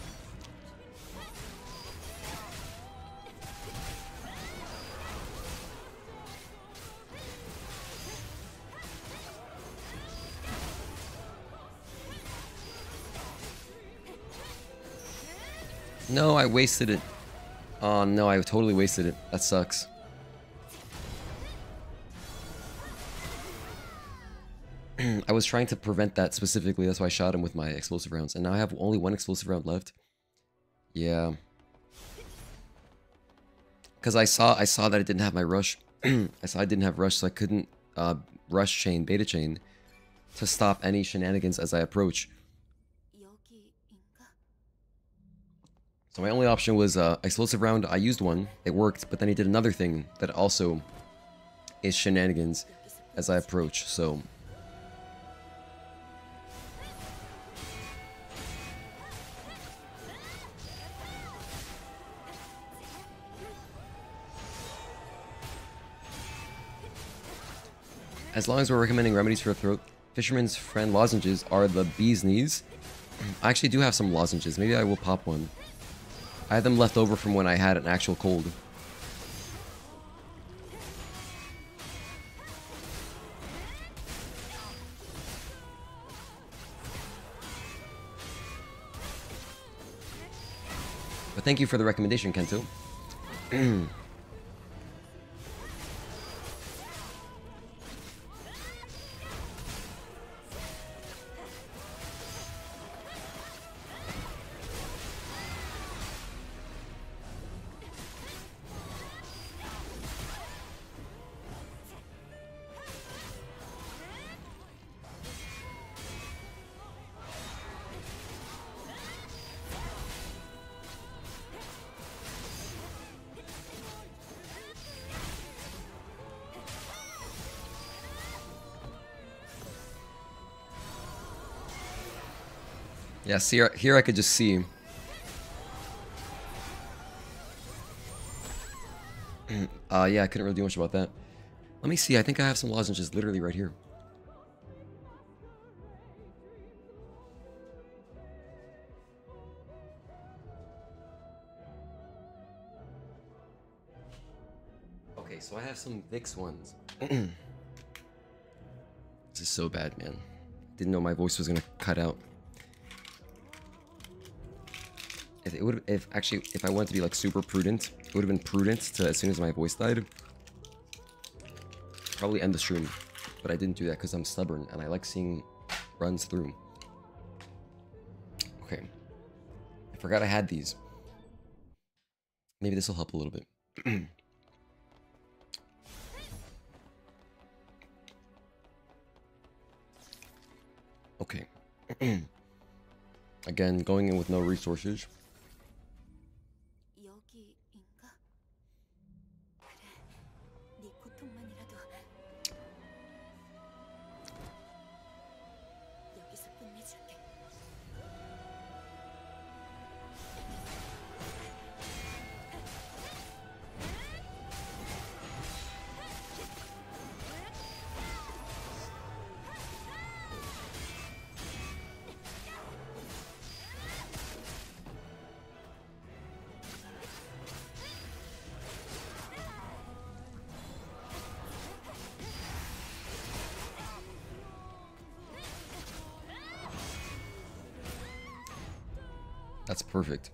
No, I wasted it. Oh no, I totally wasted it. That sucks. I was trying to prevent that specifically, that's why I shot him with my explosive rounds. And now I have only one explosive round left. Yeah. Because I saw that I didn't have my rush. I saw I didn't have rush, so I couldn't rush chain, beta chain, to stop any shenanigans as I approach. So my only option was explosive round. I used one, it worked, but then he did another thing that also is shenanigans as I approach, so... As long as we're recommending remedies for a throat, Fisherman's Friend lozenges are the bee's knees. I actually do have some lozenges. Maybe I will pop one. I had them left over from when I had an actual cold. But thank you for the recommendation, Kento. Yeah, see, here I could just see. Yeah, I couldn't really do much about that. Let me see, I think I have some lozenges literally right here. Okay, so I have some Vicks ones. This is so bad, man. Didn't know my voice was gonna cut out. If I wanted to be like super prudent, it would have been prudent to, as soon as my voice died, probably end the stream. But I didn't do that because I'm stubborn and I like seeing runs through. Okay. I forgot I had these. Maybe this will help a little bit. Okay. Again, going in with no resources. That's perfect.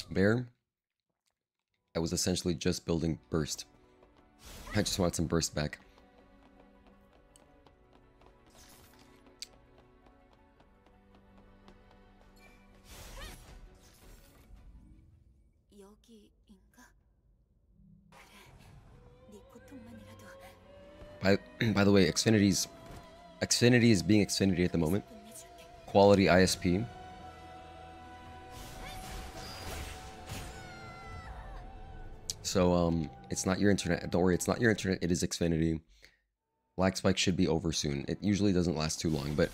Bear, I was essentially just building burst. I just wanted some burst back. By the way, Xfinity is being Xfinity at the moment. Quality ISP. So it's not your internet. Don't worry, it's not your internet. It is Xfinity. Lag spike should be over soon. It usually doesn't last too long, but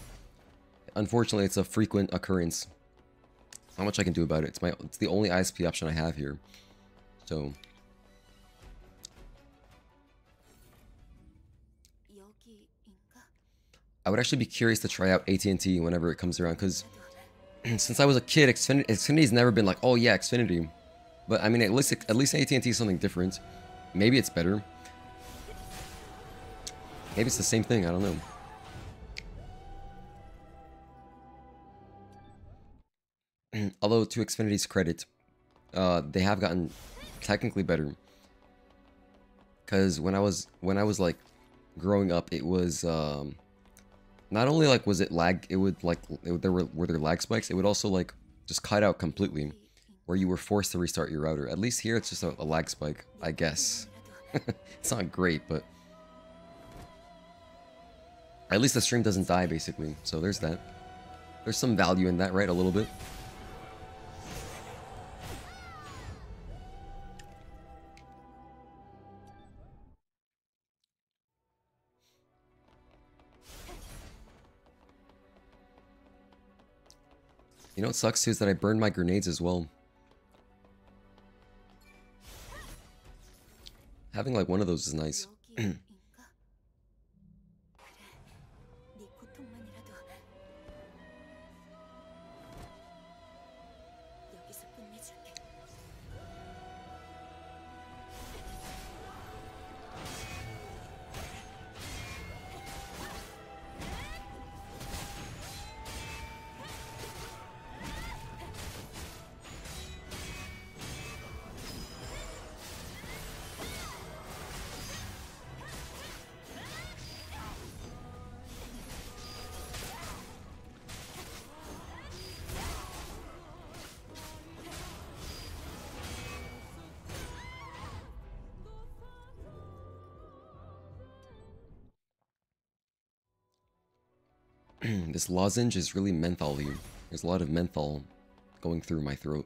unfortunately, it's a frequent occurrence. Not much I can do about it. It's the only ISP option I have here. So. I would actually be curious to try out AT&T whenever it comes around, because since I was a kid, Xfinity's never been like, oh yeah, Xfinity. But I mean, at least AT&T is something different. Maybe it's better. Maybe it's the same thing. I don't know. Although to Xfinity's credit, they have gotten technically better. Because when I was like growing up, it was not only like was it lag, it would like were there lag spikes. It would also like just cut out completely, where you were forced to restart your router. At least here, it's just a lag spike, I guess. It's not great, but at least the stream doesn't die, basically. So there's that. There's some value in that, right? A little bit. You know what sucks too is that I burned my grenades as well. Having like one of those is nice. This lozenge is really menthol-y. There's a lot of menthol going through my throat.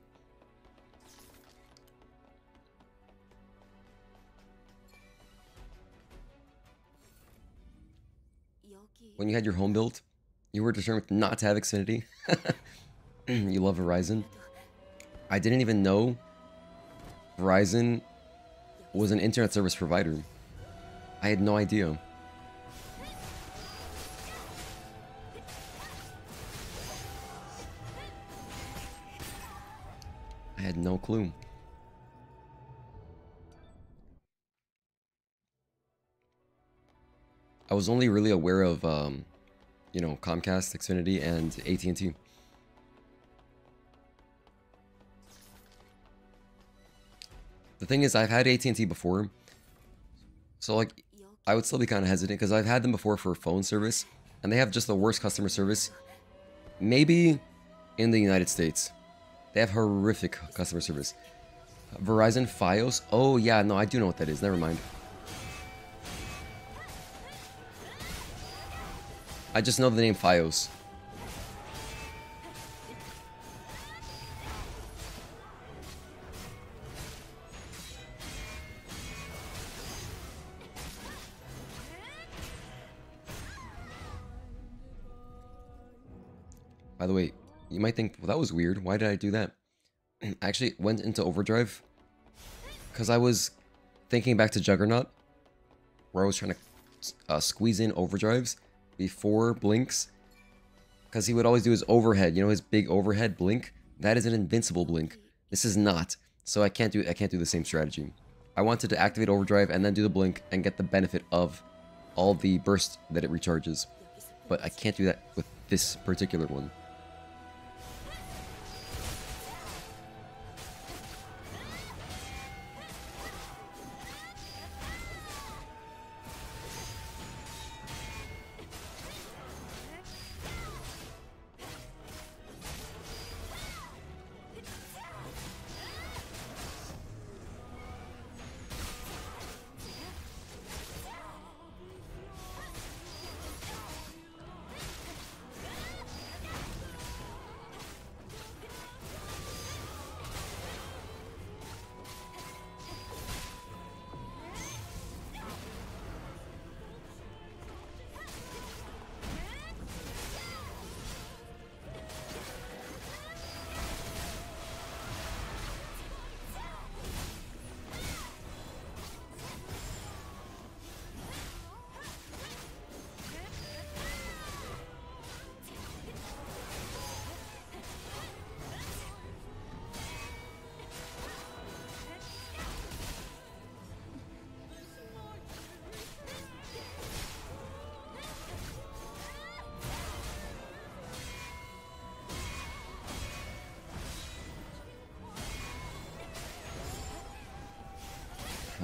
When you had your home built, you were determined not to have Xfinity. You love Verizon. I didn't even know Verizon was an internet service provider. I had no idea. I had no clue. I was only really aware of, you know, Comcast, Xfinity, and AT&T. The thing is, I've had AT&T before, so like, I would still be kind of hesitant because I've had them before for phone service, and they have just the worst customer service. Maybe in the United States. They have horrific customer service. Verizon Fios? Oh yeah, no, I do know what that is. Never mind. I just know the name Fios. By the way, you might think, well, that was weird. Why did I do that? I actually went into overdrive because I was thinking back to Juggernaut, where I was trying to squeeze in overdrives before blinks, because he would always do his overhead. You know, his big overhead blink. That is an invincible blink. This is not. So I can't do the same strategy. I wanted to activate overdrive and then do the blink and get the benefit of all the burst that it recharges. But I can't do that with this particular one.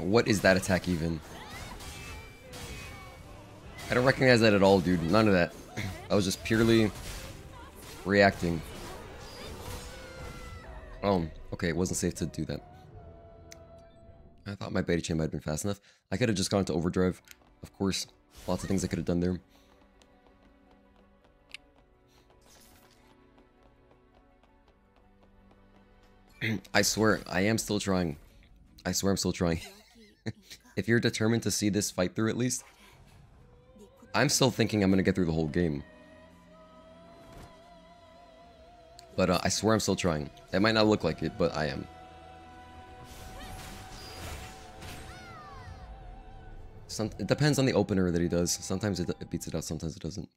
What is that attack even? I don't recognize that at all, dude. None of that. I was just purely reacting. Oh, okay, it wasn't safe to do that. I thought my beta chain might have been fast enough. I could have just gone to overdrive. Of course, lots of things I could have done there. I swear, I am still trying. I swear I'm still trying. If you're determined to see this fight through at least, I'm still thinking I'm gonna get through the whole game. But I swear I'm still trying. It might not look like it, but I am. It depends on the opener that he does. Sometimes it beats it out, sometimes it doesn't.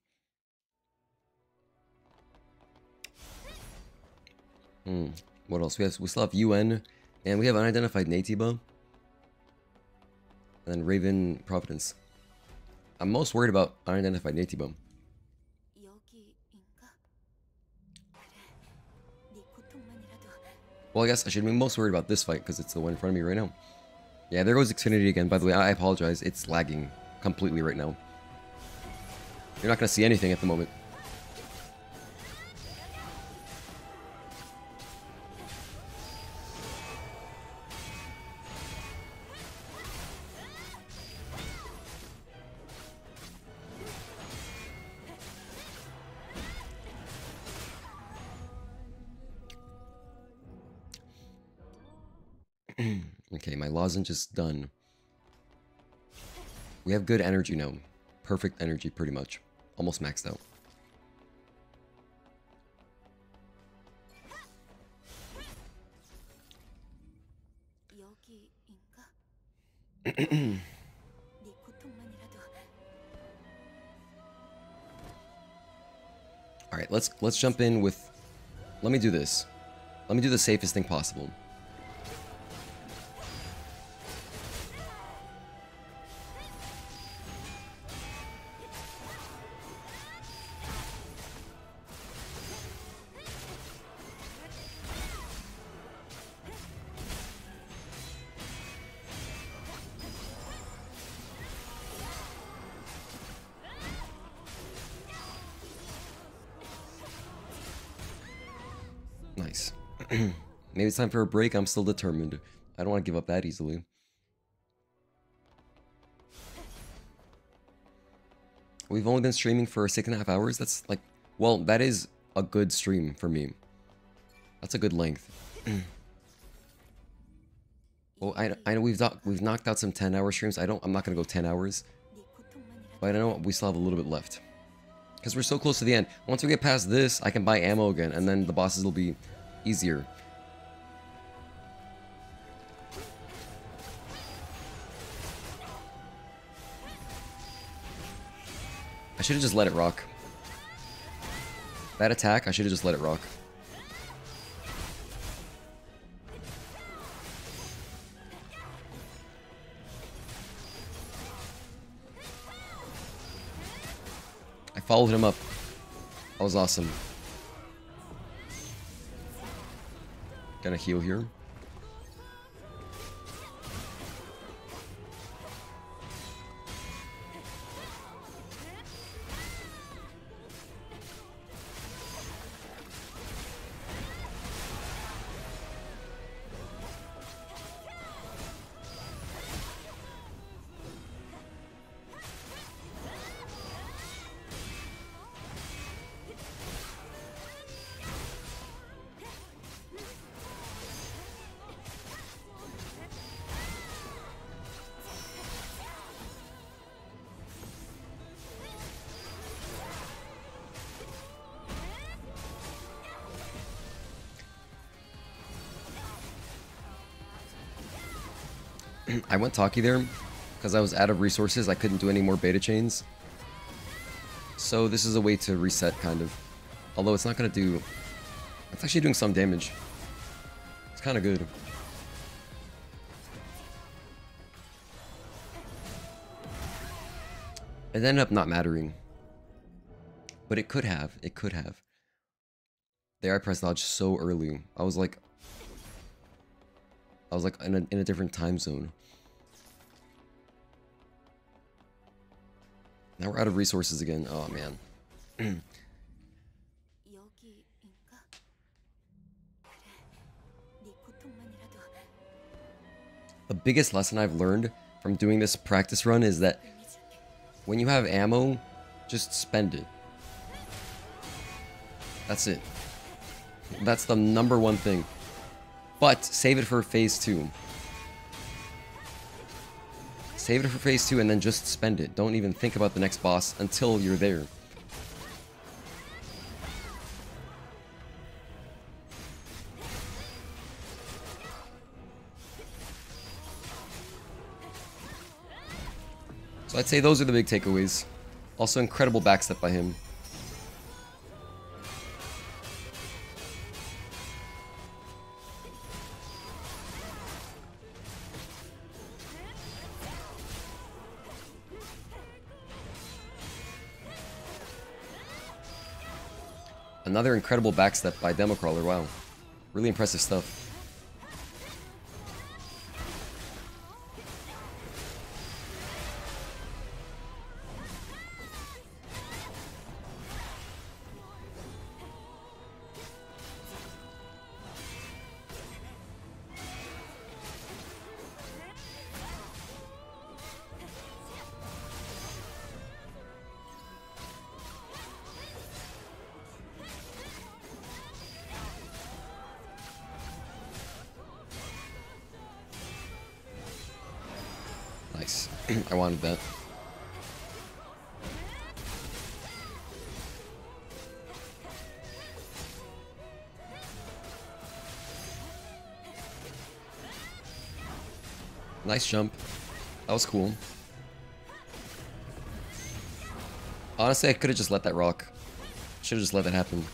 What else? We still have UN, and we have Unidentified Naytiba. And then Raven Providence. I'm most worried about Unidentified Naytiba. Well, I guess I should be most worried about this fight, because it's the one in front of me right now. Yeah, there goes Xfinity again. By the way, I apologize. It's lagging completely right now. You're not going to see anything at the moment. Okay, my lozenge is done. We have good energy now. Perfect energy, pretty much. Almost maxed out. All right, let's jump in with. Let me do this. Let me do the safest thing possible. Nice. Maybe it's time for a break. I'm still determined. I don't want to give up that easily. We've only been streaming for 6.5 hours. That's like, well, that is a good stream for me. That's a good length. Well, I know we've knocked out some 10-hour streams. I'm not gonna go 10 hours, but I know we still have a little bit left. Because we're so close to the end. Once we get past this, I can buy ammo again, and then the bosses will be easier. I should have just let it rock. That attack, I should have just let it rock. I followed him up. That was awesome. Gonna heal here. I went talkie there because I was out of resources. I couldn't do any more beta chains. So this is a way to reset, kind of. Although it's not going to do... It's actually doing some damage. It's kind of good. It ended up not mattering. But it could have. It could have. There I pressed dodge so early. I was like in a different time zone. Now we're out of resources again. Oh, man. The biggest lesson I've learned from doing this practice run is that when you have ammo, just spend it. That's it. That's the #1 thing. But save it for phase 2. Save it for phase 2 and then just spend it. Don't even think about the next boss until you're there. So I'd say those are the big takeaways. Also, incredible backstep by him. Another incredible backstep by Democrawler, wow. Really impressive stuff. Nice. I wanted that. Nice jump. That was cool. Honestly, I could have just let that rock. Should have just let that happen.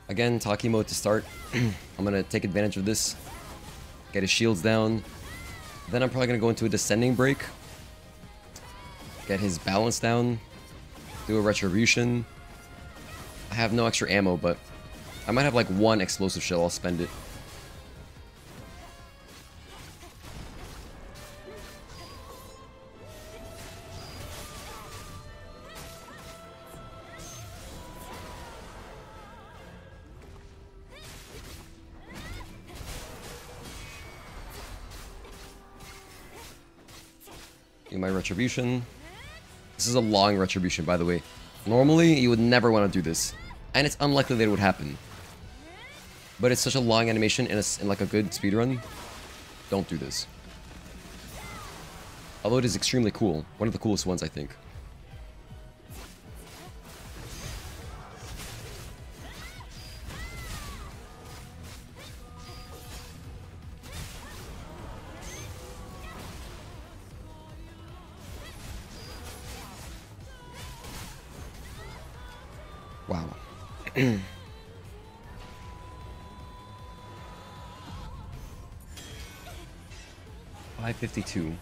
Again, Taki mode to start. I'm gonna take advantage of this. Get his shields down. Then I'm probably gonna go into a descending break. Get his balance down. Do a retribution. I have no extra ammo, but I might have like 1 explosive shell. I'll spend it. Do my retribution. This is a long retribution, by the way. Normally, you would never want to do this. And it's unlikely that it would happen. But it's such a long animation in like a good speedrun. Don't do this. Although it is extremely cool. One of the coolest ones, I think. Wow. 5:52.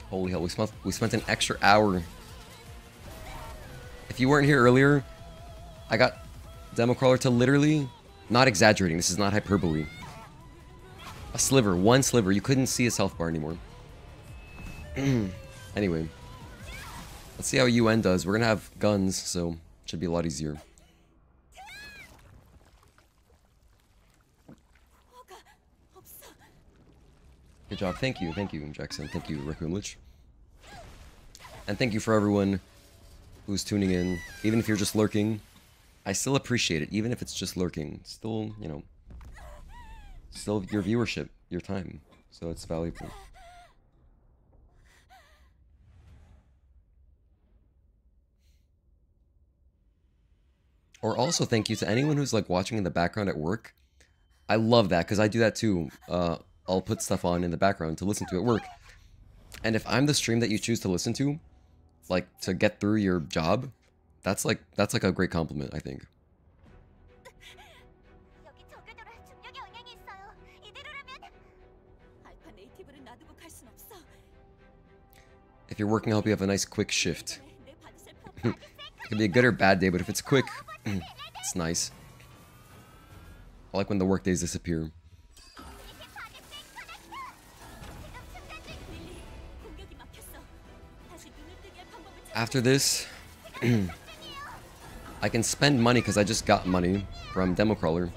Holy hell, we spent an extra hour. If you weren't here earlier, I got Democrawler to literally, not exaggerating, this is not hyperbole. A sliver, 1 sliver, you couldn't see his health bar anymore. Anyway. Let's see how UN does. We're gonna have guns, so it should be a lot easier. Good job. Thank you, Jackson. Thank you, Requiem Lich. And thank you for everyone who's tuning in. Even if you're just lurking, I still appreciate it. Even if it's just lurking. Still, you know, still your viewership, your time. So it's valuable. Or also thank you to anyone who's like watching in the background at work. I love that because I do that too. I'll put stuff on in the background to listen to at work. And if I'm the stream that you choose to listen to, like to get through your job, that's like a great compliment, I think. 여기 저글도로 중력의 영향이 있어요. 이대로라면 알파 네이티브를 놔두고 갈 순 없어. If you're working, I hope you have a nice quick shift. It could be a good or bad day, but if it's quick, it's nice. I like when the work days disappear. After this, I can spend money because I just got money from Democrawler.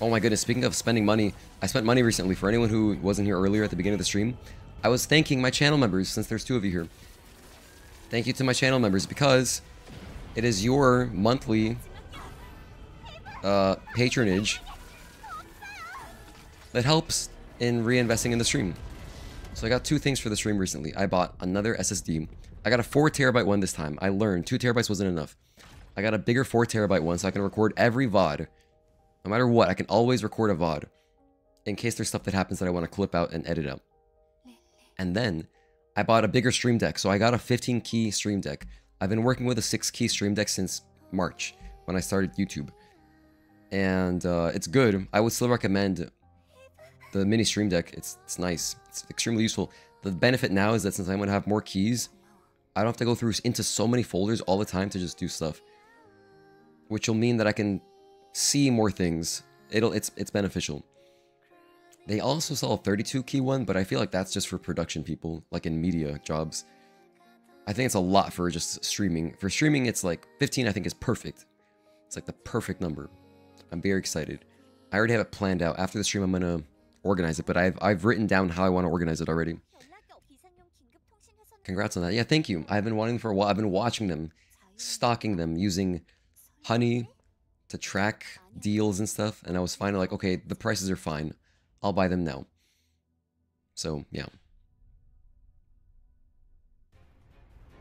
Oh my goodness, speaking of spending money, I spent money recently. For anyone who wasn't here earlier at the beginning of the stream, I was thanking my channel members, since there's 2 of you here. Thank you to my channel members because it is your monthly patronage that helps in reinvesting in the stream. So I got 2 things for the stream recently. I bought another SSD. I got a 4TB one this time. I learned 2 TB wasn't enough. I got a bigger 4TB one so I can record every VOD. No matter what, I can always record a VOD. In case there's stuff that happens that I want to clip out and edit out. And then, I bought a bigger stream deck. So I got a 15-key stream deck. I've been working with a 6-key stream deck since March, when I started YouTube. And it's good. I would still recommend the mini stream deck. It's nice. It's extremely useful. The benefit now is that since I'm going to have more keys, I don't have to go through into so many folders all the time to just do stuff. Which will mean that I can see more things. It's beneficial. They also sell a 32-key one, but I feel like that's just for production people, like in media jobs. I think it's a lot for just streaming. For streaming, it's like 15, I think is perfect. It's like the perfect number. I'm very excited. I already have it planned out. After the stream, I'm gonna organize it, but I've written down how I want to organize it already. Congrats on that. Yeah, thank you. I've been wanting them for a while. I've been watching them, stocking them, using Honey to track deals and stuff, and I was finally like, okay, the prices are fine. I'll buy them now. So, yeah.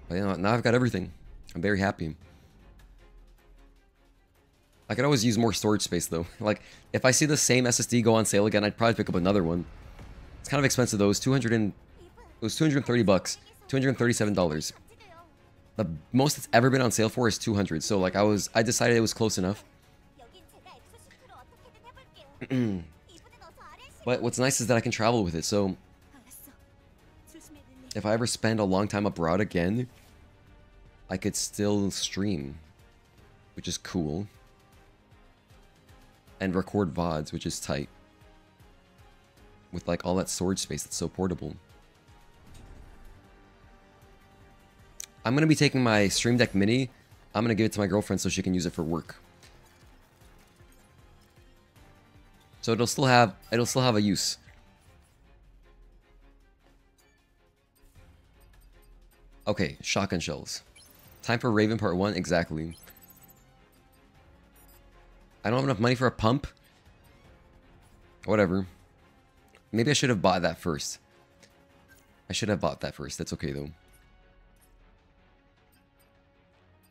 But you know, now I've got everything. I'm very happy. I could always use more storage space though. Like, if I see the same SSD go on sale again, I'd probably pick up another one. It's kind of expensive though. It was 230 bucks. $237. The most it's ever been on sale for is 200. So like I decided it was close enough. But what's nice is that I can travel with it. So if I ever spend a long time abroad again, I could still stream, which is cool. And record VODs, which is tight. With like all that storage space that's so portable. I'm gonna be taking my Stream Deck Mini. I'm gonna give it to my girlfriend so she can use it for work. So it'll still have a use. Okay, shotgun shells. Time for Raven Part 1, exactly. I don't have enough money for a pump. Whatever. Maybe I should have bought that first. I should have bought that first. That's okay though.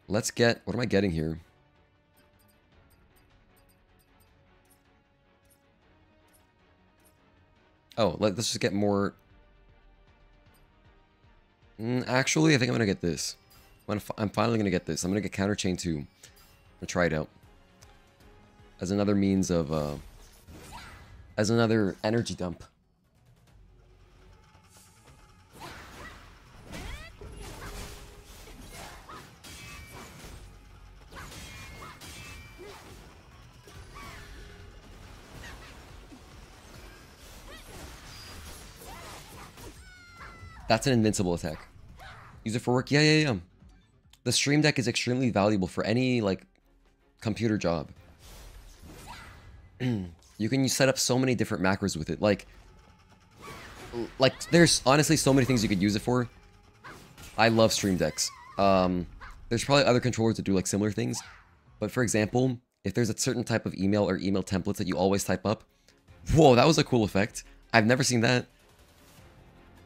Let's get... What am I getting here? Oh, let's just get more... Actually, I think I'm going to get this. I'm finally going to get this. I'm going to get Counter Chain 2. I'm going to try it out. As another means of... as another energy dump. That's an invincible attack. Use it for work? Yeah. The Stream Deck is extremely valuable for any, like, computer job. You can set up so many different macros with it. Like, there's honestly so many things you could use it for. I love Stream Decks. There's probably other controllers that do, like, similar things. But, for example, if there's a certain type of email or email templates that you always type up... Whoa, that was a cool effect. I've never seen that.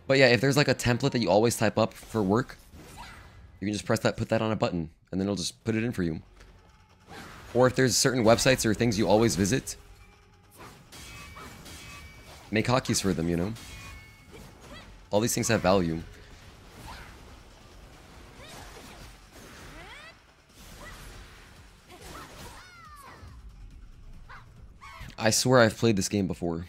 But yeah, if there's like a template that you always type up for work, You can just press that, put that on a button, and then it'll just put it in for you. Or if there's certain websites or things you always visit, make hotkeys for them, you know? All these things have value. I swear I've played this game before.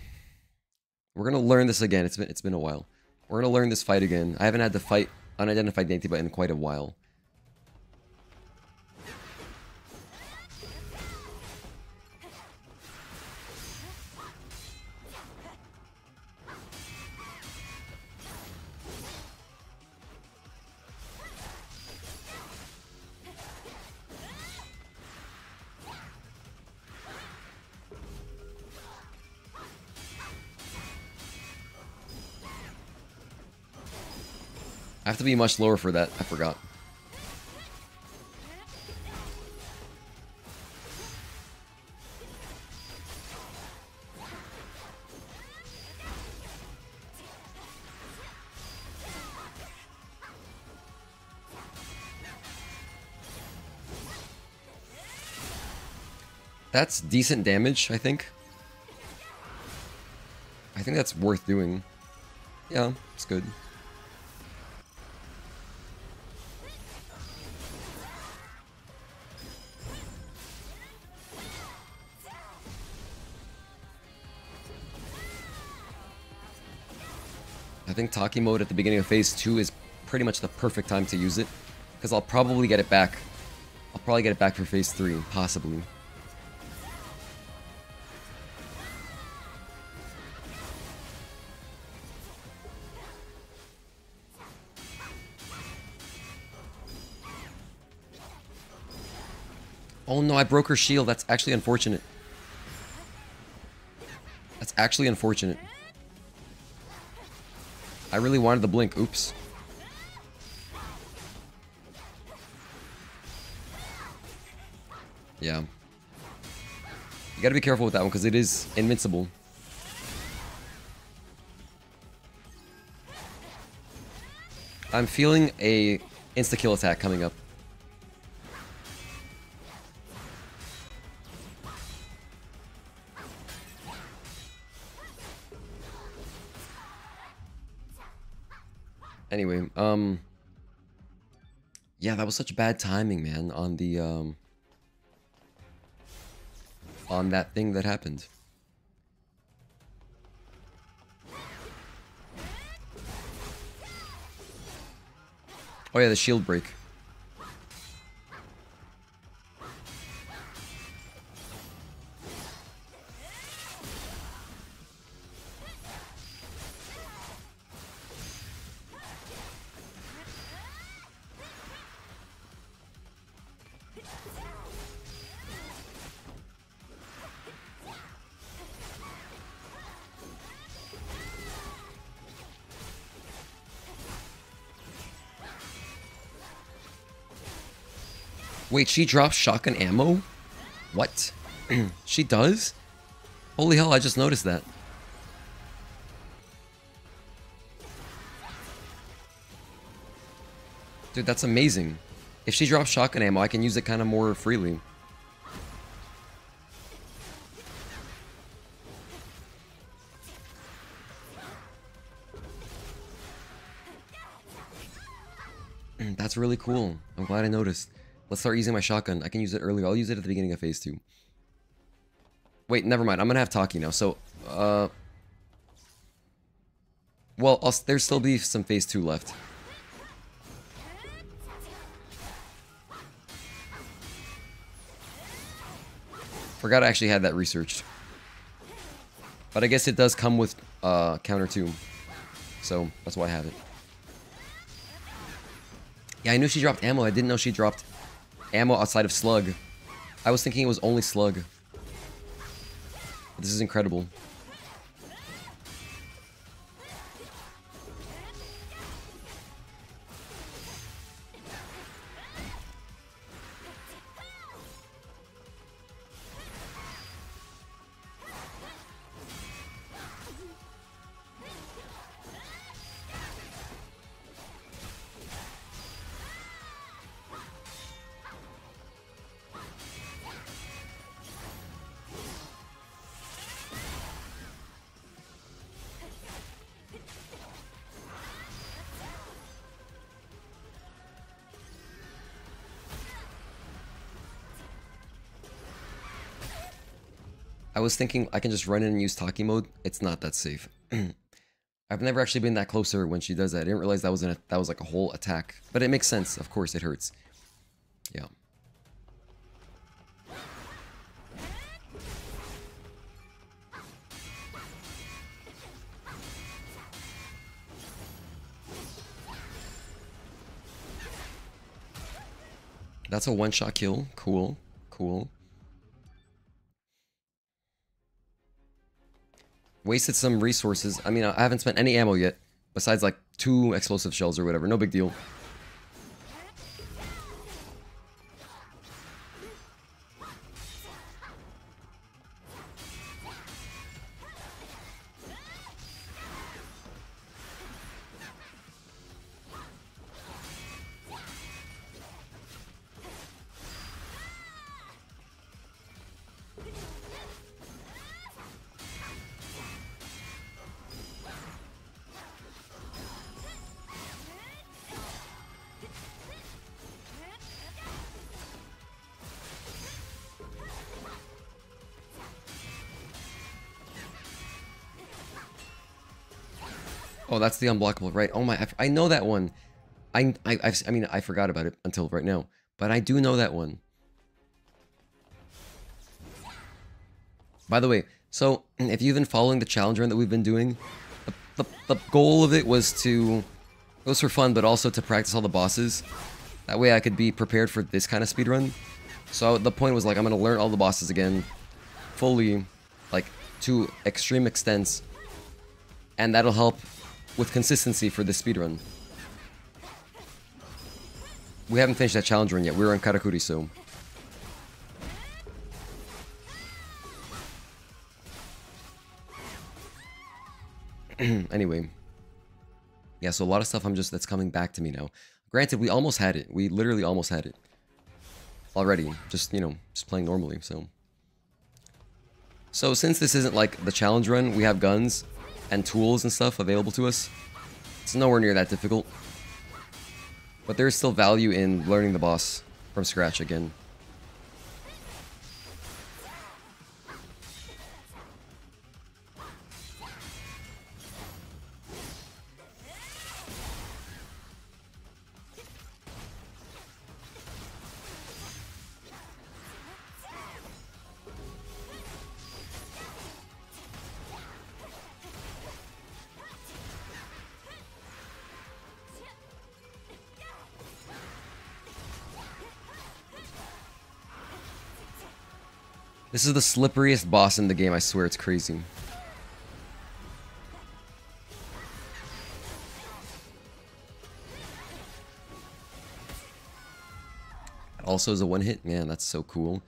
We're gonna learn this again. It's been a while. We're gonna learn this fight again. I haven't had to fight Unidentified Naytiba in quite a while. I have to be much lower for that. I forgot. That's decent damage, I think. I think that's worth doing. Yeah, it's good. I think Taki mode at the beginning of phase 2 is pretty much the perfect time to use it, because I'll probably get it back. I'll probably get it back for phase 3, possibly. Oh no, I broke her shield. That's actually unfortunate. That's actually unfortunate. I really wanted the blink. Oops. Yeah. You gotta be careful with that one because it is invincible. I'm feeling a insta-kill attack coming up. Anyway, yeah, that was such bad timing, man, on the, on that thing that happened. Oh yeah, the shield break. Wait, she drops shotgun ammo? What? She does? Holy hell, I just noticed that. Dude, that's amazing. If she drops shotgun ammo, I can use it kind of more freely. That's really cool. I'm glad I noticed. Let's start using my shotgun. I can use it earlier. I'll use it at the beginning of phase 2. Wait, never mind. I'm gonna have Taki now. So, well, there's still be some phase 2 left. Forgot I actually had that researched. But I guess it does come with counter 2. So, that's why I have it. Yeah, I knew she dropped ammo. I didn't know she dropped ammo outside of slug. I was thinking it was only slug. But this is incredible. I was thinking I can just run in and use Taki mode. It's not that safe. I've never actually been that close to her when she does that. I didn't realize that was like a whole attack. But it makes sense. Of course, it hurts. Yeah. That's a one-shot kill. Cool. Cool. Wasted some resources. I mean, I haven't spent any ammo yet. Besides, like, 2 explosive shells or whatever. No big deal. Oh, that's the unblockable, right? Oh my, I know that one. I mean, I forgot about it until right now, but I do know that one. By the way, so if you've been following the challenge run that we've been doing, the goal of it was for fun, but also to practice all the bosses. That way I could be prepared for this kind of speedrun. So the point was like, I'm going to learn all the bosses again, fully, like, to extreme extents, and that'll help with consistency for this speedrun. We haven't finished that challenge run yet. We're on Karakuri, so... Anyway. Yeah, so a lot of stuff that's coming back to me now. Granted, we almost had it. We literally almost had it. Already. Just, you know, just playing normally, so... So since this isn't like the challenge run, we have guns and tools and stuff available to us. It's nowhere near that difficult. But there is still value in learning the boss from scratch again. This is the slipperiest boss in the game, I swear, it's crazy. Also is a one hit, man, that's so cool.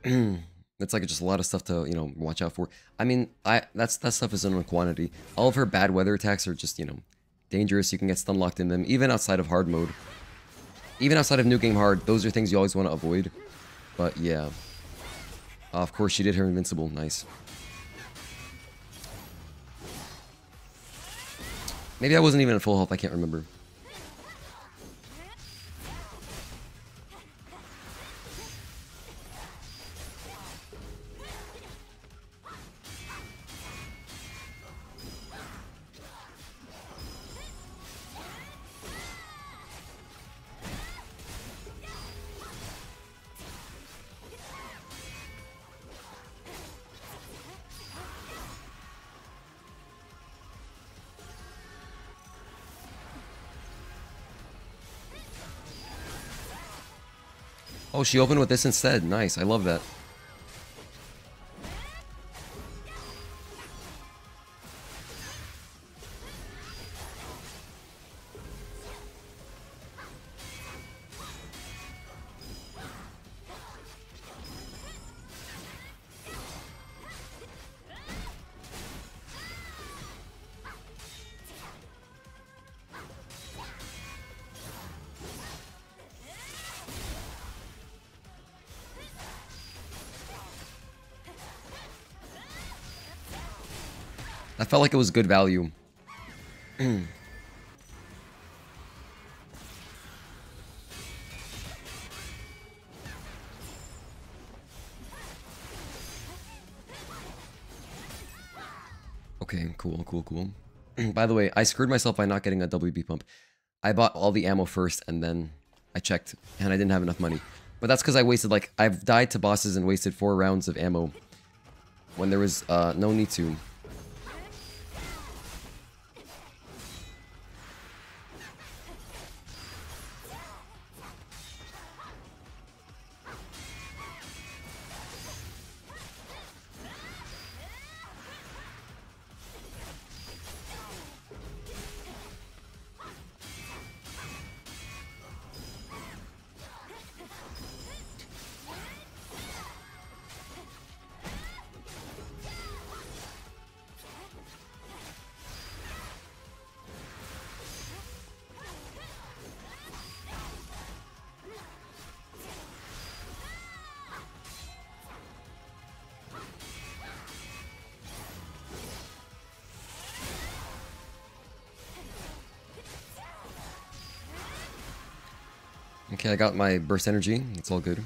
It's like just a lot of stuff to, you know, watch out for. I mean, that stuff is in a quantity. All of her bad weather attacks are just, you know, dangerous. You can get stun locked in them, even outside of hard mode. Even outside of New Game Hard, those are things you always want to avoid. But yeah. Of course, she did her invincible. Nice. Maybe I wasn't even at full health. I can't remember. Oh, she opened with this instead. Nice. I love that. I felt like it was good value. Okay, cool, cool, cool. By the way, I screwed myself by not getting a WB pump. I bought all the ammo first, and then I checked, and I didn't have enough money. But that's because I wasted, like, I've died to bosses and wasted 4 rounds of ammo when there was no need to. Okay, I got my burst energy. It's all good.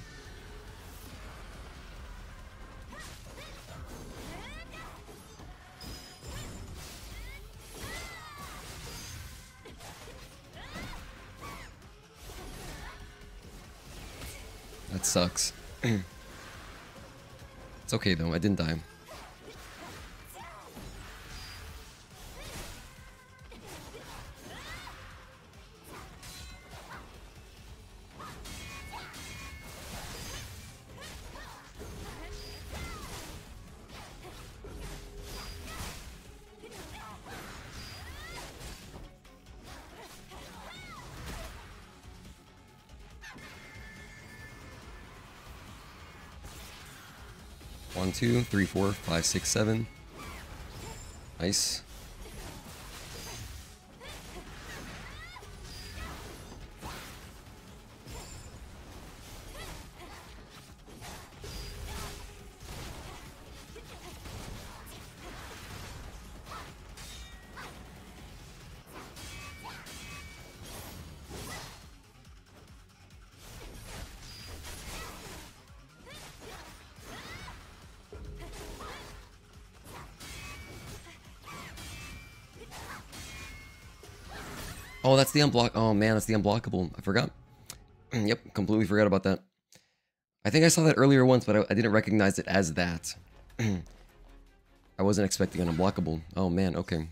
That sucks. It's okay though, I didn't die. One, 2, 3, 4, 5, 6, 7. Nice. Oh, that's the unblock. Oh man, that's the unblockable. I forgot. Yep, completely forgot about that. I think I saw that earlier once, but I didn't recognize it as that. I wasn't expecting an unblockable. Oh man, okay.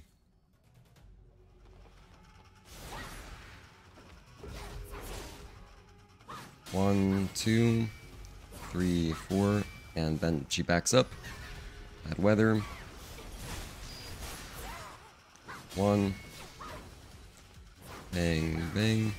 One, 2, 3, 4, and then she backs up. Add weather. 1. Bang, bang.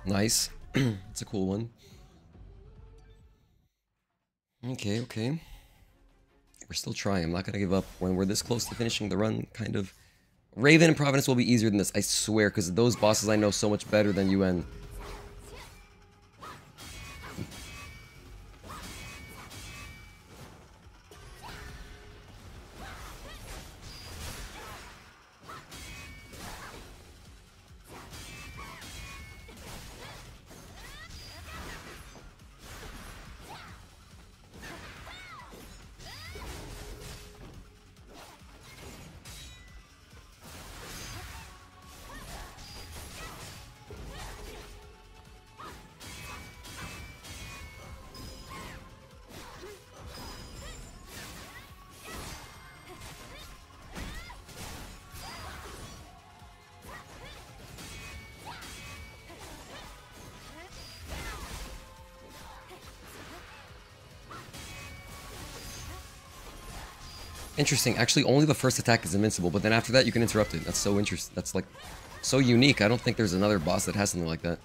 Nice. It's a cool one. Okay, okay. We're still trying. I'm not gonna give up when we're this close to finishing the run, kind of. Raven and Providence will be easier than this, I swear, because those bosses I know so much better than UN. Interesting. Actually, only the first attack is invincible, but then after that you can interrupt it. That's so interesting. That's like so unique. I don't think there's another boss that has something like that.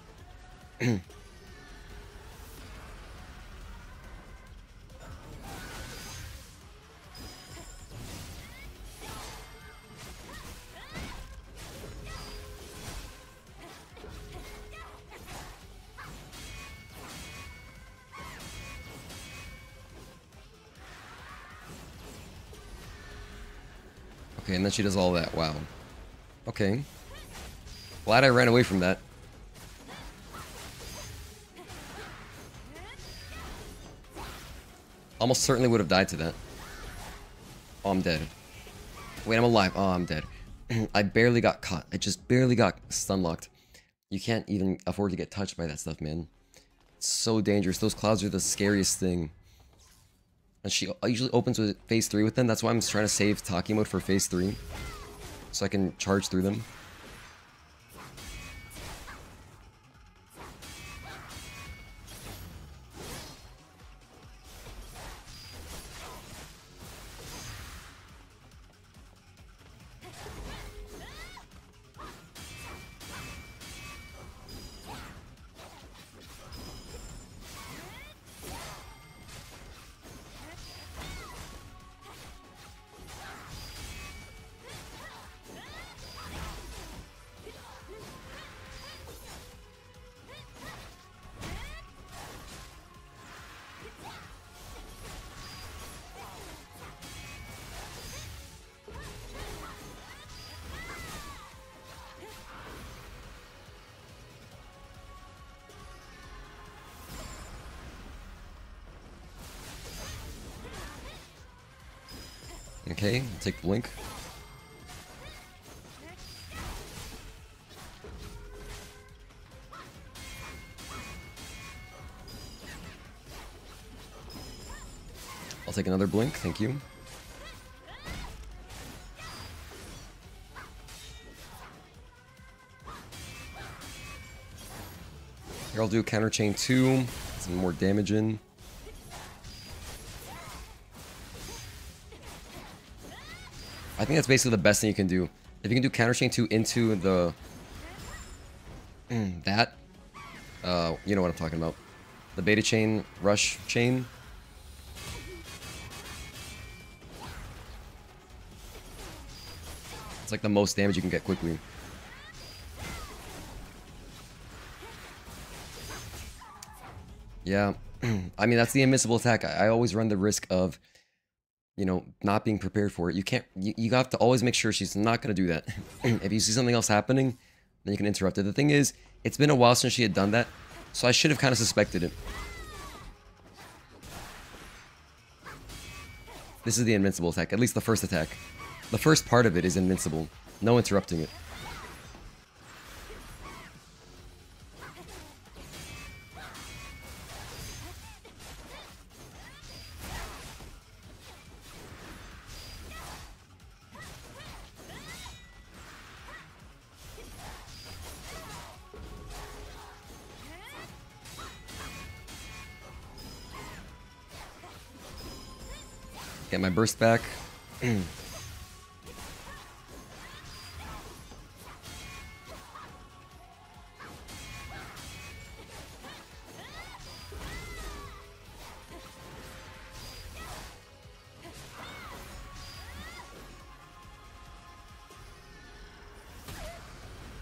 Okay, and then she does all that. Wow. Okay. Glad I ran away from that. Almost certainly would have died to that. Oh, I'm dead. Wait, I'm alive. Oh, I'm dead. I barely got caught. I just barely got stun locked. You can't even afford to get touched by that stuff, man. It's so dangerous. Those clouds are the scariest thing. And she usually opens with phase 3 with them. That's why I'm trying to save Taki mode for phase 3. So I can charge through them. Okay, I'll take the blink. I'll take another blink, thank you. Here I'll do counter chain 2, some more damage in. I think that's basically the best thing you can do. If you can do counter chain 2 into the that you know what I'm talking about. The beta chain, rush chain. It's like the most damage you can get quickly. Yeah. I mean, that's the invincible attack. I always run the risk of, you know, not being prepared for it. You can't, you have to always make sure she's not going to do that. If you see something else happening, then you can interrupt it. The thing is, it's been a while since she had done that, so I should have kind of suspected it. This is the invincible attack, at least the first attack. The first part of it is invincible. No interrupting it. Get my burst back. I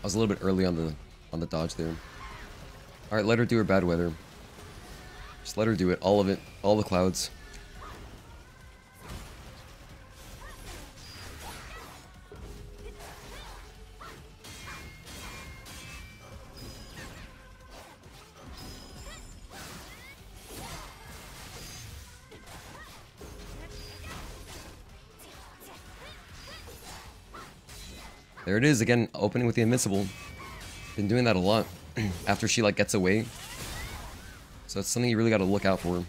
was a little bit early on the dodge there. All right, let her do her bad weather. Just let her do it, all of it, all the clouds. There it is again, opening with the invincible. Been doing that a lot after she like gets away. So it's something you really got to look out for.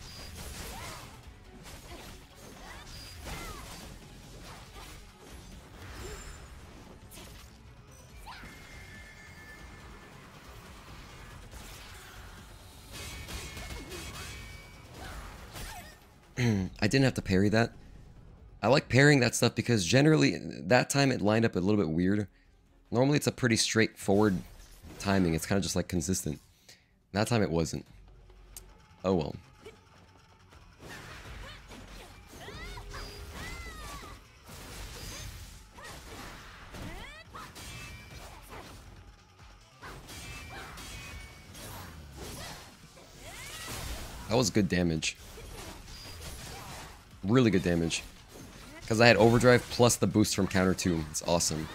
I didn't have to parry that. I like pairing that stuff because generally that time it lined up a little bit weird. Normally it's a pretty straightforward timing. It's kind of just like consistent. That time it wasn't. Oh well. That was good damage. Really good damage. Because I had overdrive plus the boost from counter 2. It's awesome.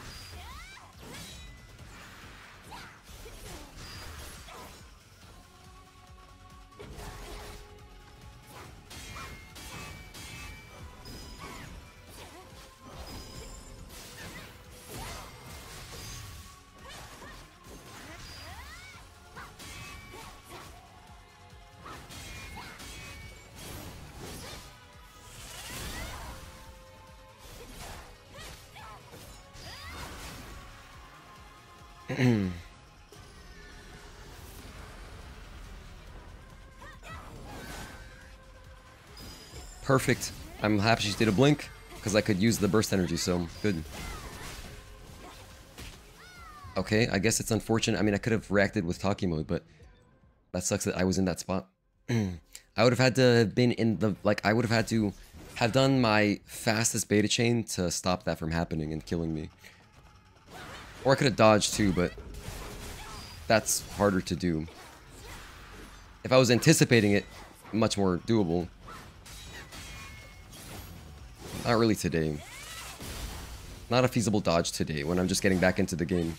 Perfect. I'm happy she did a blink because I could use the burst energy, so good. Okay, I guess it's unfortunate. I mean, I could have reacted with talkie mode, but that sucks that I was in that spot. I would have had to have been in the, like, I would have had to have done my fastest beta chain to stop that from happening and killing me. Or I could have dodged too, but that's harder to do. If I was anticipating it, much more doable. Not really today. Not a feasible dodge today when I'm just getting back into the game.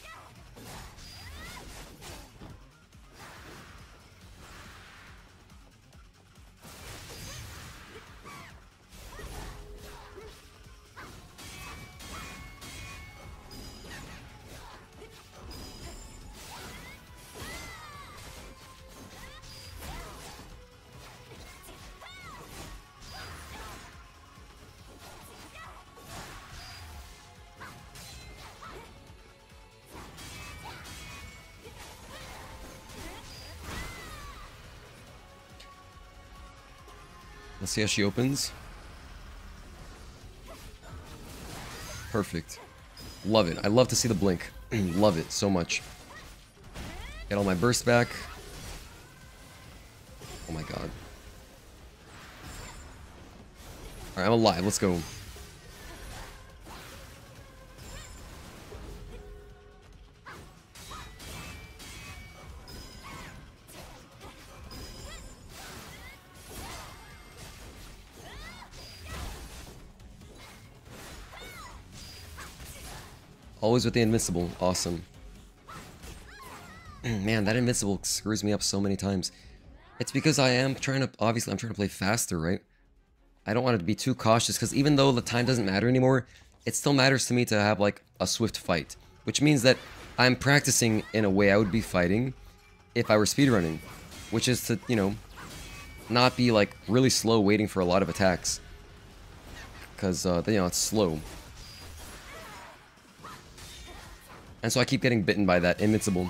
Let's see how she opens. Perfect. Love it. I love to see the blink. Love it so much. Get all my burst back. Oh my god. Alright, I'm alive. Let's go. Always with the invincible. Awesome. Man, that invincible screws me up so many times. It's because I am trying to, obviously I'm trying to play faster, right? I don't want it to be too cautious because even though the time doesn't matter anymore, it still matters to me to have like a swift fight. Which means that I'm practicing in a way I would be fighting if I were speedrunning. Which is to, you know, not be like really slow waiting for a lot of attacks. Because, you know, it's slow. And so I keep getting bitten by that invincible.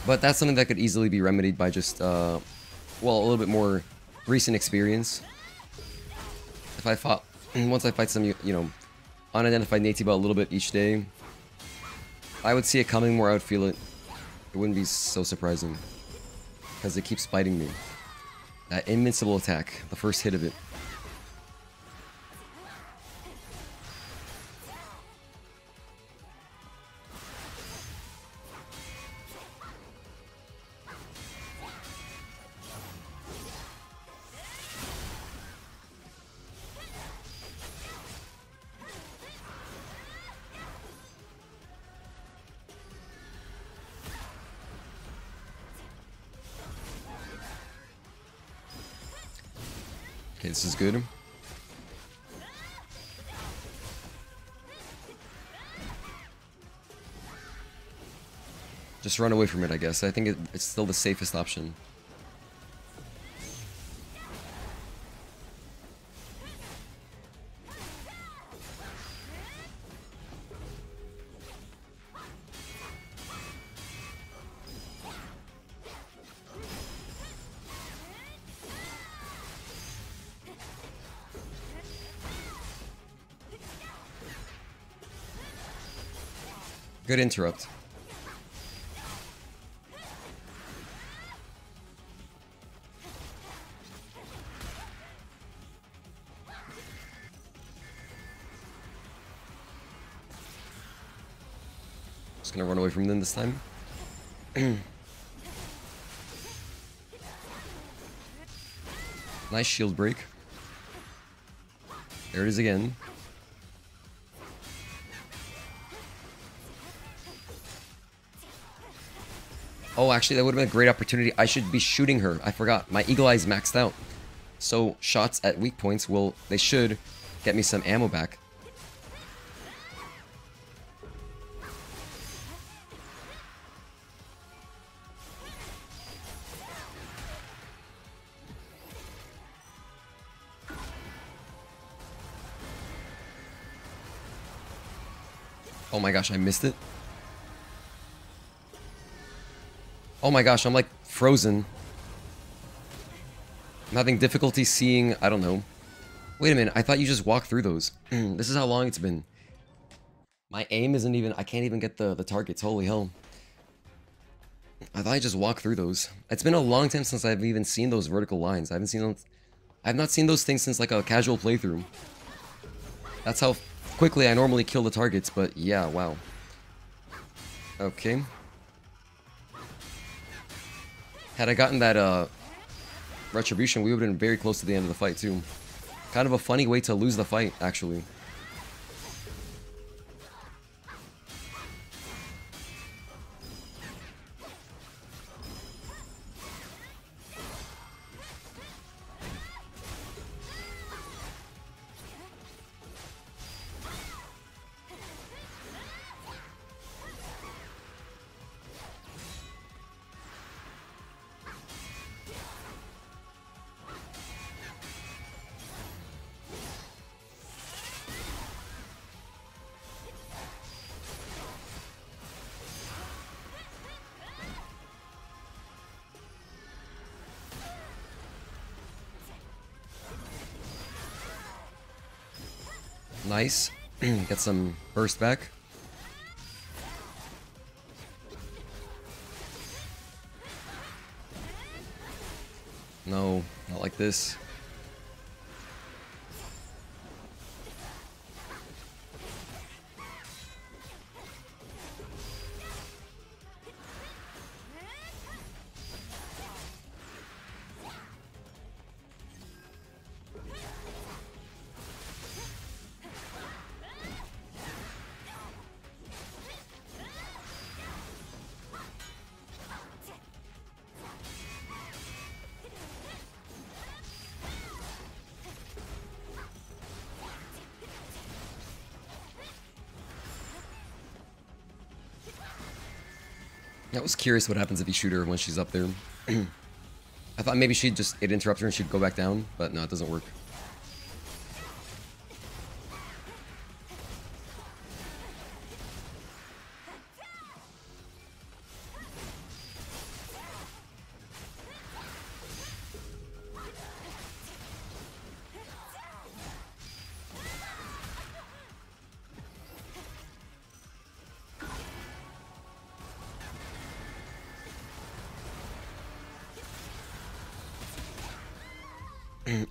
But that's something that could easily be remedied by just, well, a little bit more recent experience. If I fought, once I fight some, you know, unidentified Naytiba a little bit each day, I would see it coming more, I would feel it. It wouldn't be so surprising. Because it keeps biting me. That invincible attack, the first hit of it. Okay, this is good. Just run away from it, I guess. I think it's still the safest option. Good interrupt. Just gonna run away from them this time. Nice shield break. There it is again. Oh, actually, that would have been a great opportunity. I should be shooting her. I forgot. My eagle eye's maxed out. So shots at weak points will... They should get me some ammo back. Oh my gosh, I missed it. Oh my gosh, I'm like frozen. I'm having difficulty seeing, I don't know. Wait a minute, I thought you just walked through those. This is how long it's been. My aim isn't even, I can't even get the targets, holy hell. I thought I just walked through those. It's been a long time since I've even seen those vertical lines. I have not seen those things since like a casual playthrough. That's how quickly I normally kill the targets, but yeah, wow. Okay. Had I gotten that retribution, we would have been very close to the end of the fight too. Kind of a funny way to lose the fight, actually. Nice. Get some burst back. No, not like this. I was curious what happens if you shoot her when she's up there. I thought maybe it'd interrupt her and she'd go back down, but no, it doesn't work.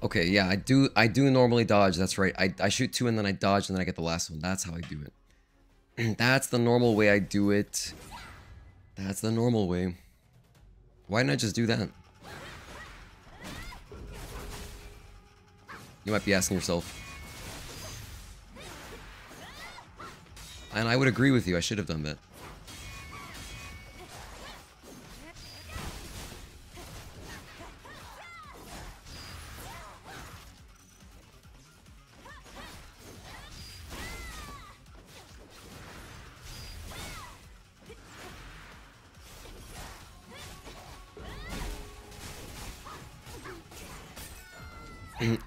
Okay, yeah, I do normally dodge, that's right. I shoot two and then I dodge and then I get the last one. That's how I do it. That's the normal way I do it. That's the normal way. Why didn't I just do that? You might be asking yourself. And I would agree with you, I should have done that.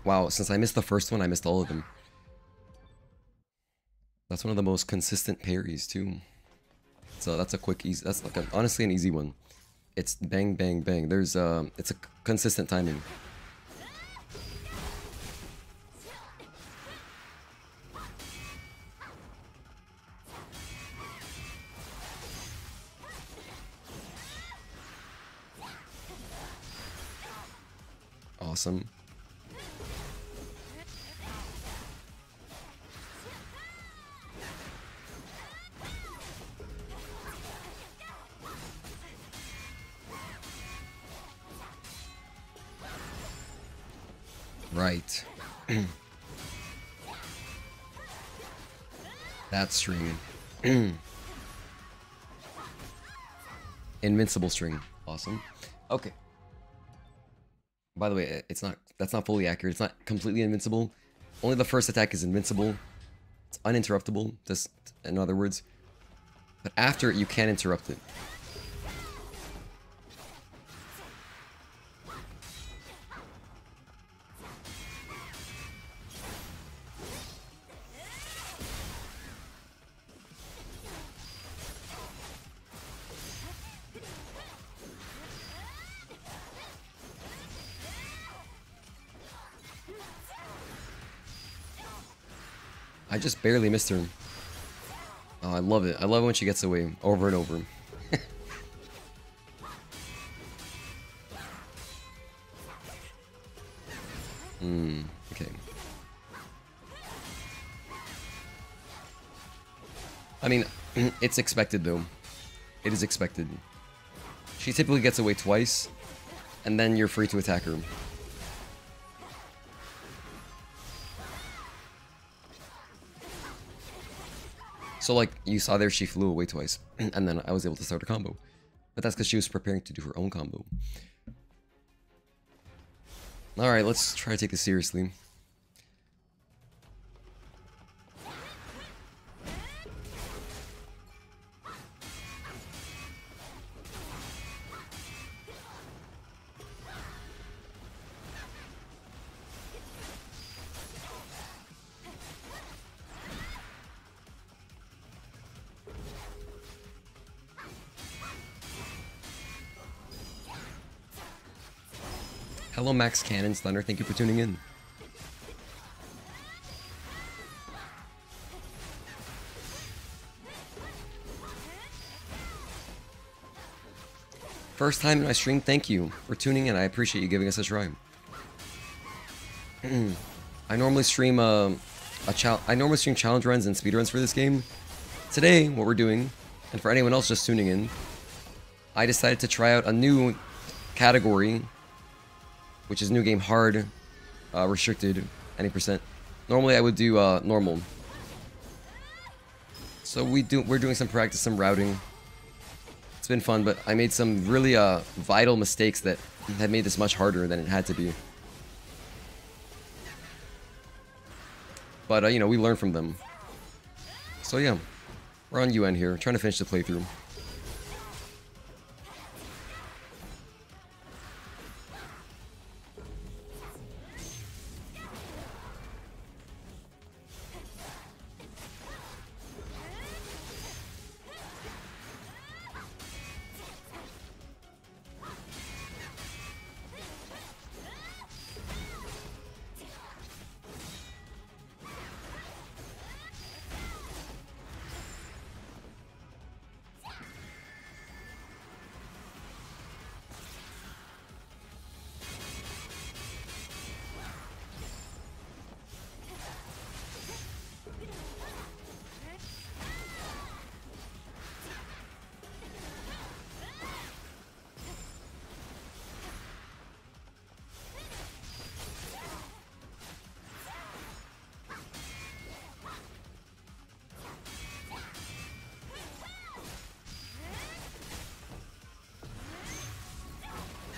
Wow, since I missed the first one, I missed all of them. That's one of the most consistent parries, too. So that's a quick, easy. That's like honestly an easy one. It's bang, bang, bang. It's a consistent timing. Awesome. Right. That string. Invincible string. Awesome. Okay. By the way, that's not fully accurate. It's not completely invincible. Only the first attack is invincible. It's uninterruptible, just in other words. But after it, you can interrupt it. I just barely missed her. Oh, I love it. I love it when she gets away over and over. Okay. I mean, it's expected though. It is expected. She typically gets away twice, and then you're free to attack her. So like you saw there, she flew away twice, and then I was able to start a combo. But that's because she was preparing to do her own combo. Alright, let's try to take this seriously. Hello Max Cannons Thunder, thank you for tuning in. First time in my stream, thank you for tuning in. I appreciate you giving us a try. I normally stream challenge runs and speedruns for this game. Today, what we're doing, and for anyone else just tuning in, I decided to try out a new category, which is new game hard, restricted, any percent. Normally I would do normal. So we're doing some practice, some routing. It's been fun, but I made some really vital mistakes that have made this much harder than it had to be. But you know, we learn from them. So yeah, we're on UN here, trying to finish the playthrough.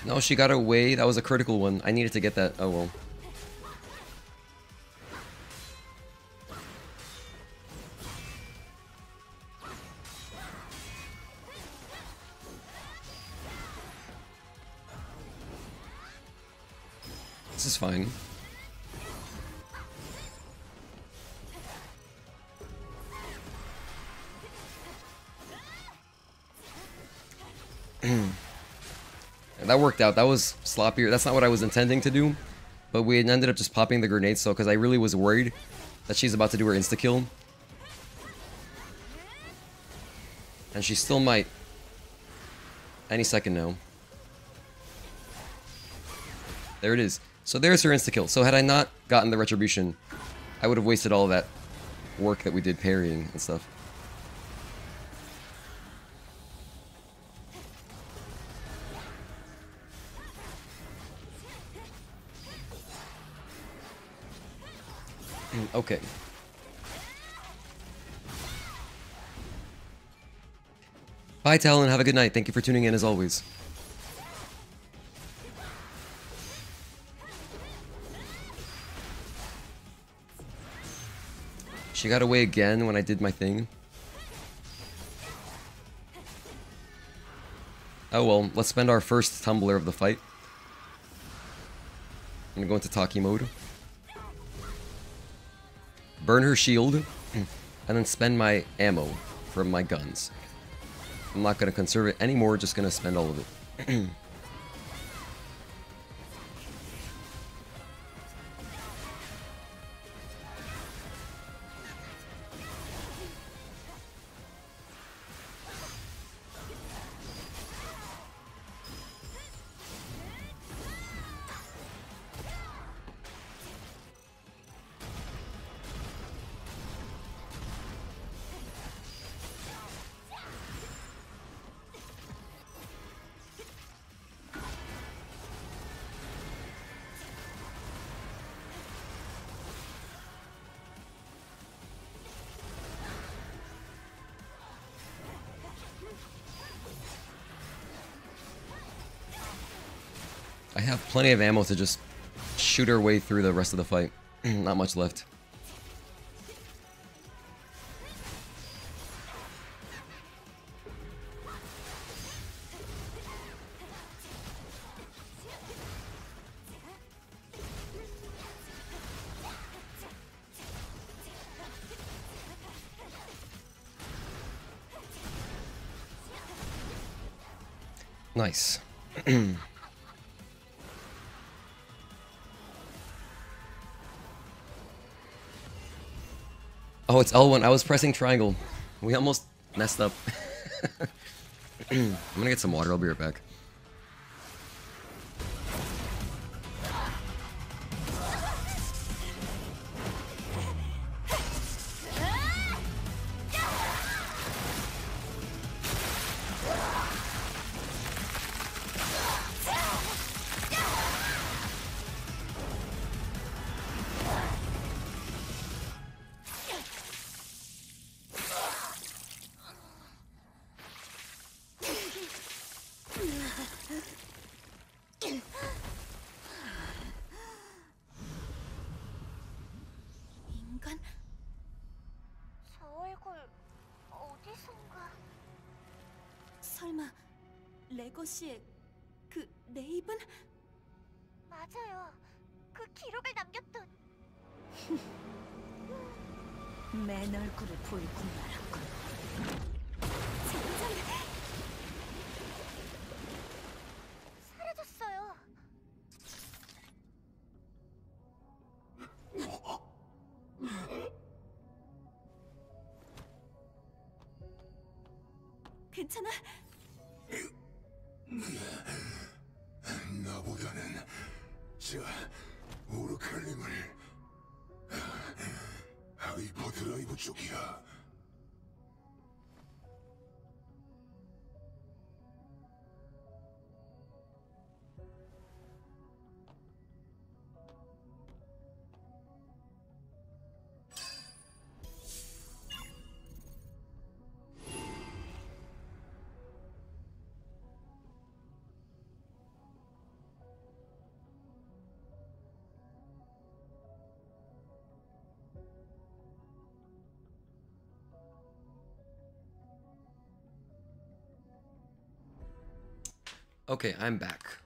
No, she got away. That was a critical one. I needed to get that. Oh well. This is fine. That worked out. That was sloppier. That's not what I was intending to do. But we ended up just popping the grenade, so because I really was worried that she's about to do her insta-kill. And she still might. Any second now. There it is. So there's her insta-kill. So had I not gotten the retribution, I would have wasted all that work that we did parrying and stuff. Okay. Bye, Talon. Have a good night. Thank you for tuning in as always. She got away again when I did my thing. Oh well, let's spend our first tumbler of the fight. I'm gonna go into Taki mode. Burn her shield, and then spend my ammo from my guns. I'm not gonna conserve it anymore, just gonna spend all of it. I have plenty of ammo to just shoot our way through the rest of the fight. Not much left. Nice. Oh, it's L1. I was pressing triangle. We almost messed up. I'm gonna get some water. I'll be right back. 설마 레거시의 그 네이븐? 맞아요. 그 기록을 남겼던. 맨 얼굴을 보이고 말았군. 진짜 사라졌어요. 괜찮아? 나보다는 저 오르칼림을 하이퍼드라이브 쪽이야. Okay, I'm back.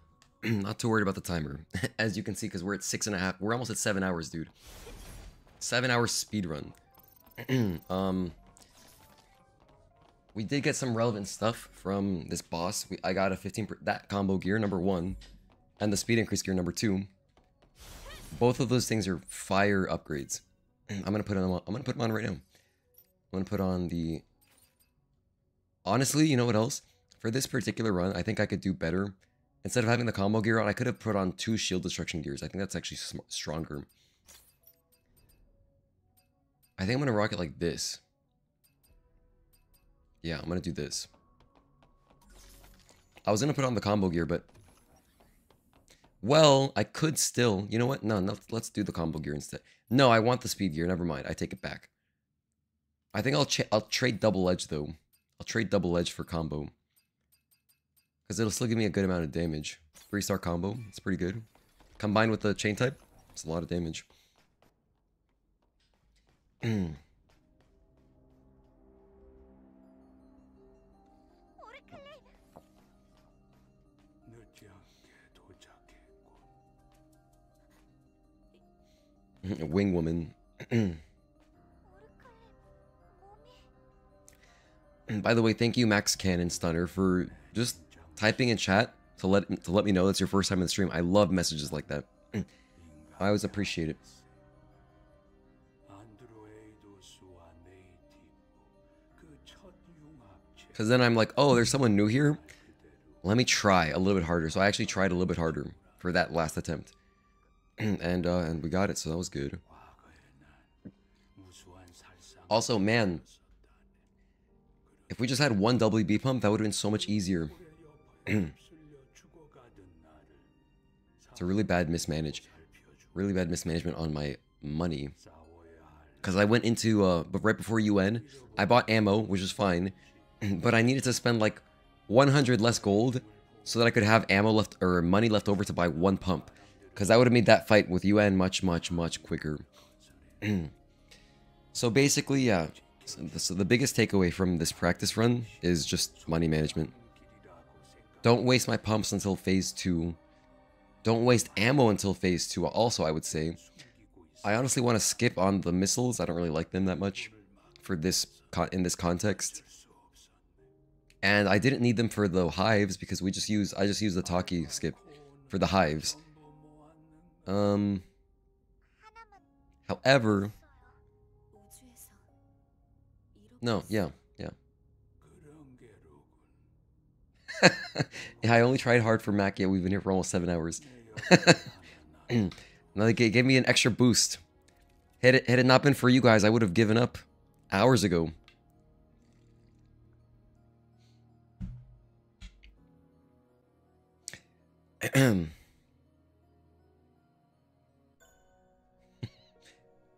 Not too worried about the timer. As you can see, because we're at 6.5. We're almost at 7 hours, dude. 7 hours speedrun. We did get some relevant stuff from this boss. I got a 15 that combo gear number 1, and the speed increase gear number 2. Both of those things are fire upgrades. I'm gonna put them on. I'm gonna put them on right now. I'm gonna put on the. Honestly, you know what else? For this particular run, I think I could do better Instead of having the combo gear on, I could have put on 2 shield destruction gears. I think that's actually stronger. I think I'm going to rock it like this. Yeah, I'm going to do this. I was going to put on the combo gear, but... Well, I could still... You know what? No, let's do the combo gear instead. No, I want the speed gear. Never mind. I take it back. I think I'll trade double edge, though. I'll trade double edge for combo. Because it'll still give me a good amount of damage. 3-star combo. It's pretty good. Combined with the chain type, it's a lot of damage. Wing woman. By the way, thank you Max Cannon Stunner for just typing in chat to let me know that's your first time in the stream. I love messages like that. I always appreciate it. Because then I'm like, oh, there's someone new here? Let me try a little bit harder. So I actually tried a little bit harder for that last attempt. And we got it, so that was good. Also, man, if we just had one WB pump, that would have been so much easier. It's a really bad mismanagement on my money. Because I went into, but right before UN, I bought ammo, which is fine. But I needed to spend like 100 less gold so that I could have ammo left, or money left over to buy one pump. Because that would have made that fight with UN much quicker. So basically, yeah. So the biggest takeaway from this practice run is just money management. Don't waste my pumps until phase 2. Don't waste ammo until phase 2 also, I would say. I honestly want to skip on the missiles. I don't really like them that much for this in this context. And I didn't need them for the hives because I just use the Taki skip for the hives. However, no, yeah. Yeah, I only tried hard for Mac. Yeah, we've been here for almost 7 hours. Now they gave me an extra boost. Had it not been for you guys, I would have given up hours ago.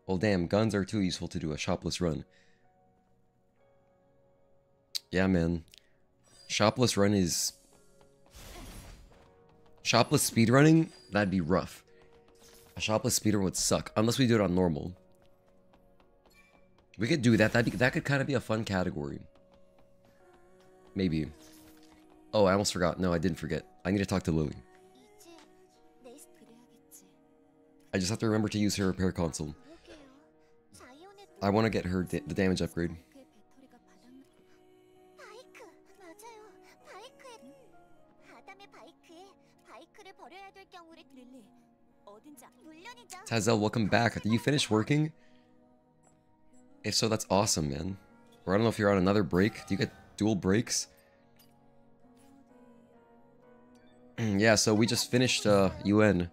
Well, damn, guns are too useful to do a shopless run. Yeah, man. Shopless run is... Shopless speedrunning? That'd be rough. A shopless speedrun would suck, unless we do it on normal. We could do that. That could kind of be a fun category. Maybe. Oh, I almost forgot. No, I didn't forget. I need to talk to Lily. I just have to remember to use her repair console. I want to get her the damage upgrade. Tazel, welcome back. Did you finish working? If so, that's awesome, man. Or I don't know if you're on another break. Do you get dual breaks? Yeah, so we just finished UN.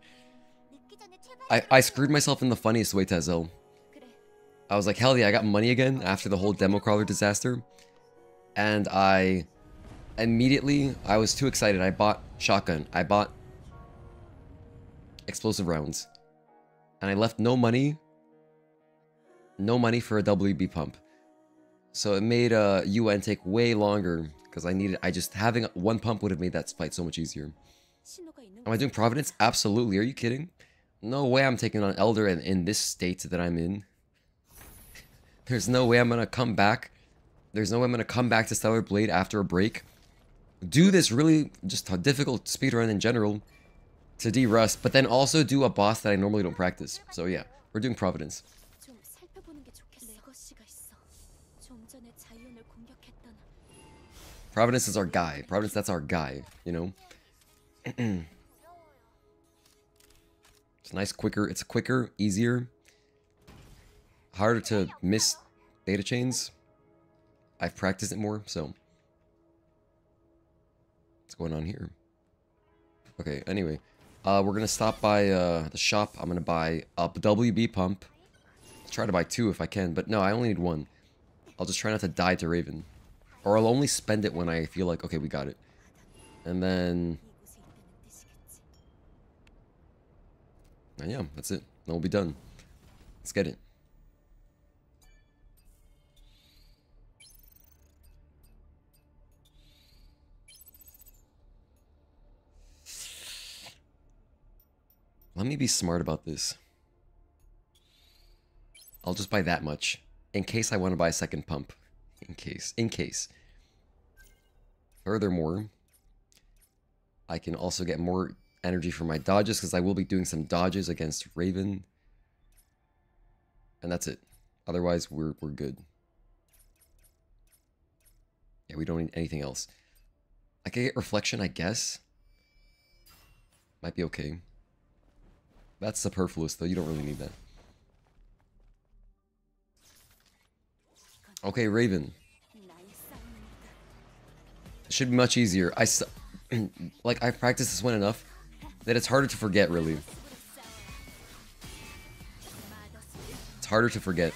I screwed myself in the funniest way, Tazel. I was like, hell yeah, I got money again after the whole Democrawler disaster. And I was too excited. I bought shotgun. I bought explosive rounds. And I left no money for a WB pump. So it made UN take way longer because having one pump would have made that fight so much easier. Am I doing Providence? Absolutely. Are you kidding? No way I'm taking on Elder in this state that I'm in. There's no way I'm gonna come back. There's no way I'm gonna come back to Stellar Blade after a break. Do this really just a difficult speedrun in general to de-rust, but then also do a boss that I normally don't practice. So yeah, we're doing Providence. Providence is our guy. Providence, that's our guy, you know? It's nice, quicker. It's quicker, easier. Harder to miss data chains. I've practiced it more, so. What's going on here? Okay, anyway. We're gonna stop by the shop. I'm gonna buy a WB pump. I'll try to buy 2 if I can, but no, I only need 1. I'll just try not to die to Raven. Or I'll only spend it when I feel like, okay, we got it. And then... and yeah, that's it. Then we'll be done. Let's get it. Let me be smart about this. I'll just buy that much. In case I want to buy a second pump. In case. Furthermore, I can also get more energy for my dodges, because I will be doing some dodges against Raven. And that's it. Otherwise, we're good. Yeah, we don't need anything else. I can get reflection, I guess. Might be okay. That's superfluous, though. You don't really need that. Okay, Raven. It should be much easier. Like, I've practiced this one enough that it's harder to forget, really. It's harder to forget.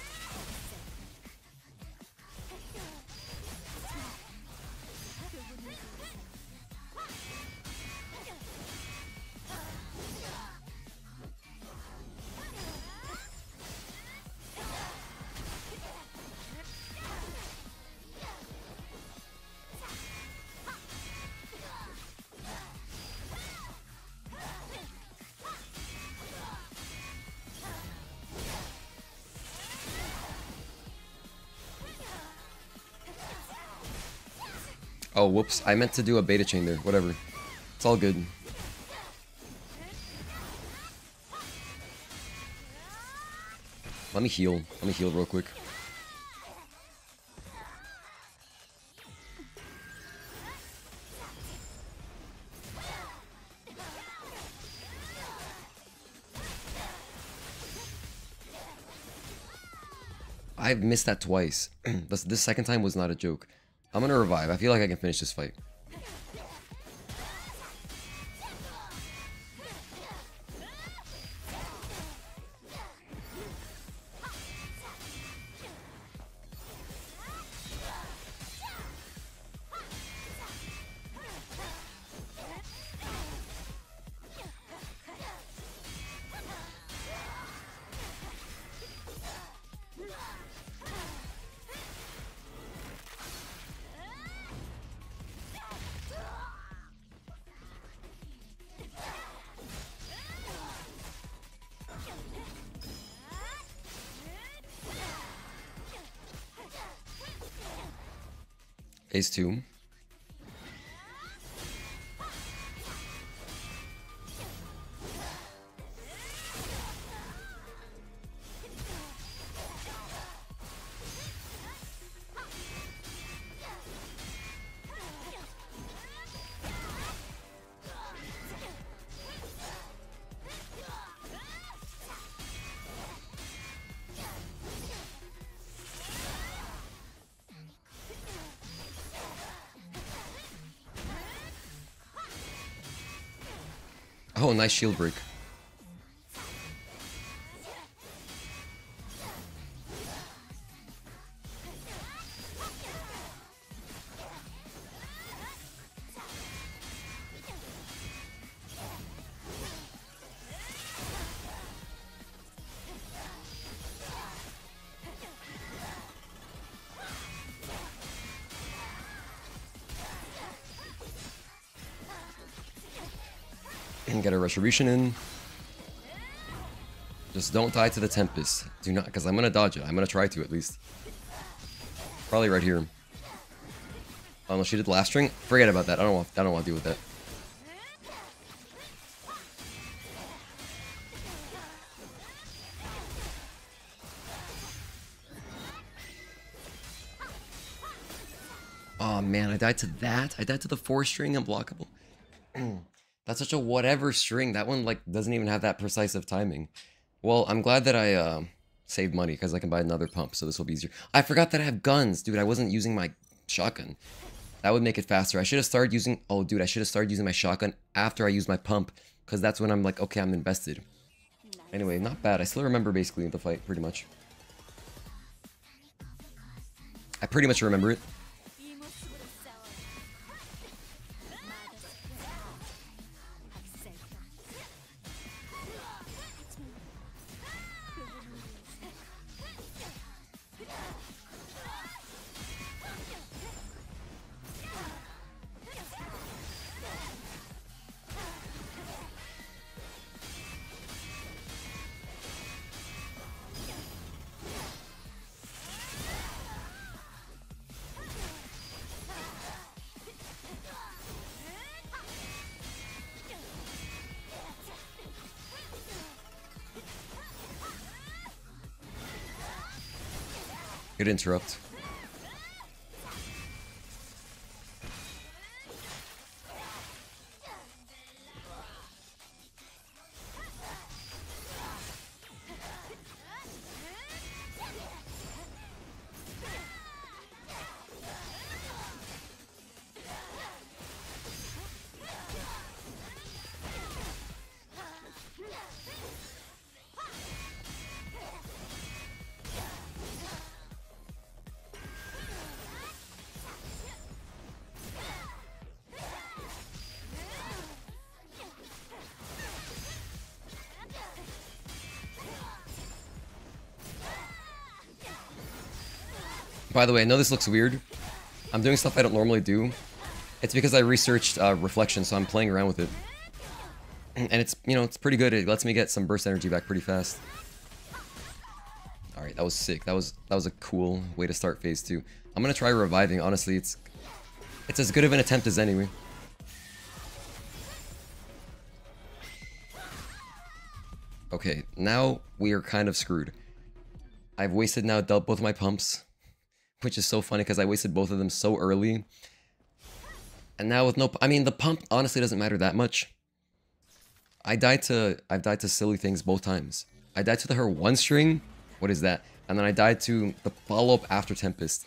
Oh, whoops. I meant to do a beta chain there. Whatever. It's all good. Let me heal. Let me heal real quick. I've missed that twice. This second time was not a joke. I'm gonna revive. I feel like I can finish this fight. Ace 2. Oh, nice shield break. And get a retribution in. Just don't die to the Tempest. Do not, because I'm gonna dodge it. I'm gonna try to at least. Probably right here. Oh no, she did last string. Forget about that. I don't want to deal with that. Oh man, I died to that. I died to the 4-string unblockable. That's such a whatever string. That one like doesn't even have that precise of timing. Well, I'm glad that I saved money because I can buy another pump, so this will be easier. I forgot that I have guns, dude. I wasn't using my shotgun. That would make it faster. I should have started using... Oh, dude, I should have started using my shotgun after I used my pump. Because that's when I'm like, okay, I'm invested. Anyway, not bad. I still remember basically the fight, pretty much. I pretty much remember it. Good interrupt. By the way, I know this looks weird. I'm doing stuff I don't normally do. It's because I researched reflection, so I'm playing around with it. And it's, you know, it's pretty good. It lets me get some burst energy back pretty fast. Alright, that was sick. That was a cool way to start phase 2. I'm gonna try reviving, honestly. It's as good of an attempt as any. Okay, now we are kind of screwed. I've wasted now both of my pumps. Which is so funny because I wasted both of them so early. And now with no... I mean, the pump honestly doesn't matter that much. I've died to silly things both times. I died to her one string. What is that? And then I died to the follow-up after Tempest.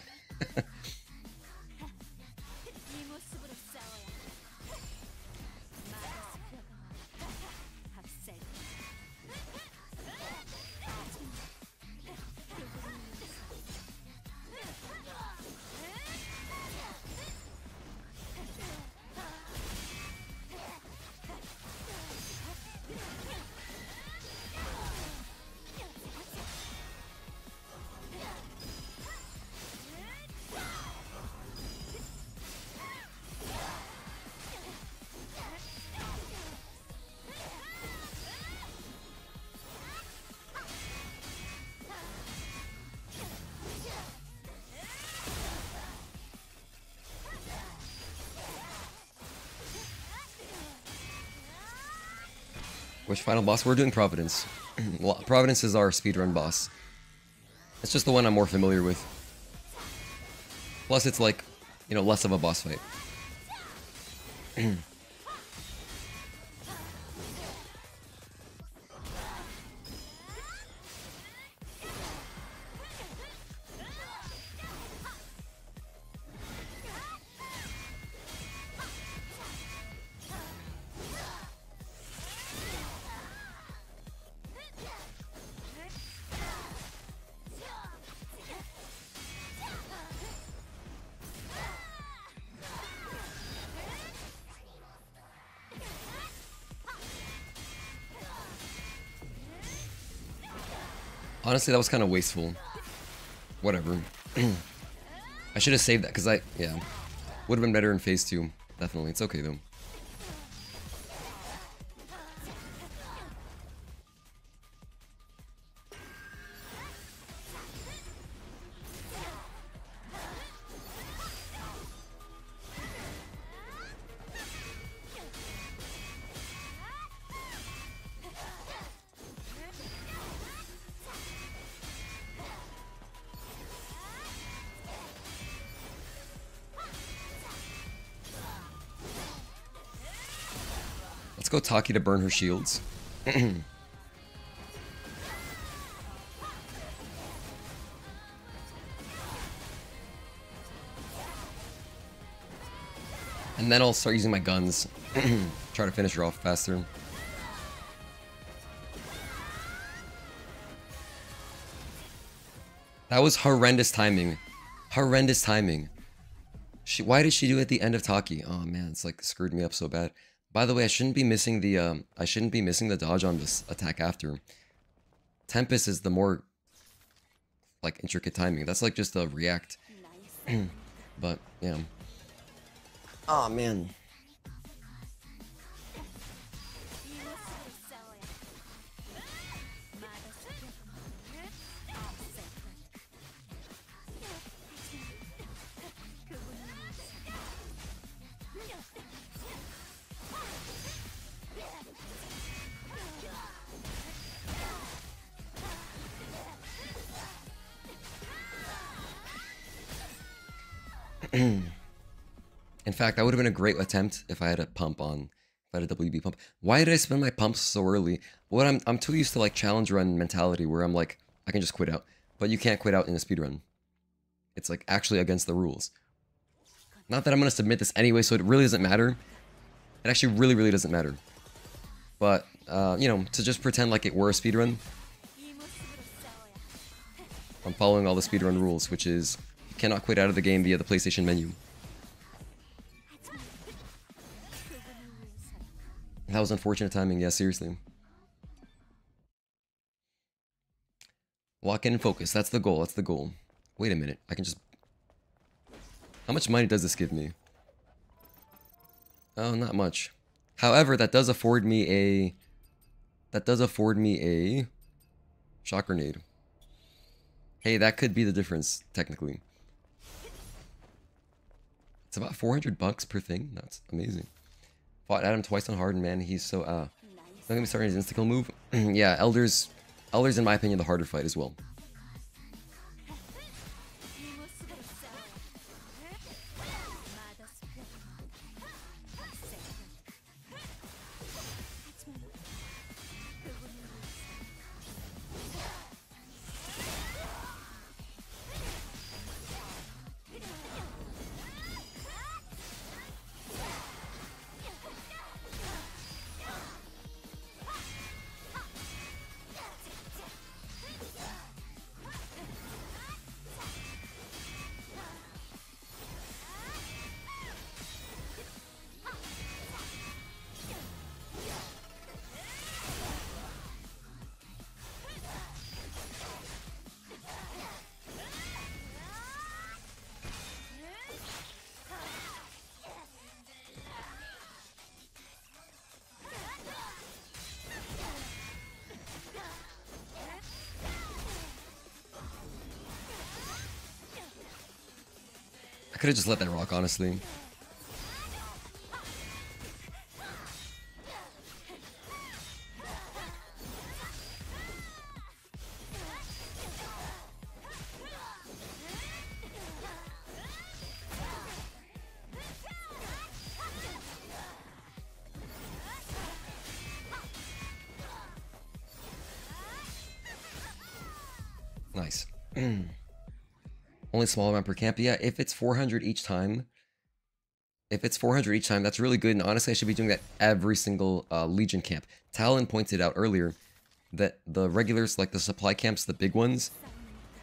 Which final boss? We're doing Providence. Well, Providence is our speedrun boss. It's just the one I'm more familiar with. Plus, it's like, you know, less of a boss fight. Honestly, that was kind of wasteful. Whatever. I should have saved that, because yeah. Would have been better in phase 2. Definitely. It's okay, though. Let's go Taki to burn her shields. And then I'll start using my guns. Try to finish her off faster. That was horrendous timing. Horrendous timing. Why did she do it at the end of Taki? Oh man, it's like screwed me up so bad. By the way, I shouldn't be missing the dodge on this attack after. Tempest is the more like intricate timing. That's like just a react. But yeah. Oh man. In fact, that would have been a great attempt if I had a pump on, if I had a WB pump. Why did I spend my pumps so early? Well, I'm too used to like challenge run mentality where I'm like, I can just quit out. But you can't quit out in a speedrun. It's like actually against the rules. Not that I'm going to submit this anyway, so it really doesn't matter. It actually really, really doesn't matter. But, you know, to just pretend like it were a speedrun, I'm following all the speedrun rules, which is you cannot quit out of the game via the PlayStation menu. That was unfortunate timing, yeah, seriously. Lock in and focus, that's the goal, that's the goal. Wait a minute, I can just... How much money does this give me? Oh, not much. However, that does afford me a... shock grenade. Hey, that could be the difference, technically. It's about 400 bucks per thing? That's amazing. Fought Adam twice on hard, and man, he's so, Don't get me started on his insta-kill move. Yeah, Elder's, in my opinion, the harder fight as well. I could have just let that rock, honestly. Nice. Only small amount per camp. Yeah, if it's 400 each time, that's really good. And honestly, I should be doing that every single Legion camp. Talon pointed out earlier that the regulars, like the supply camps, the big ones,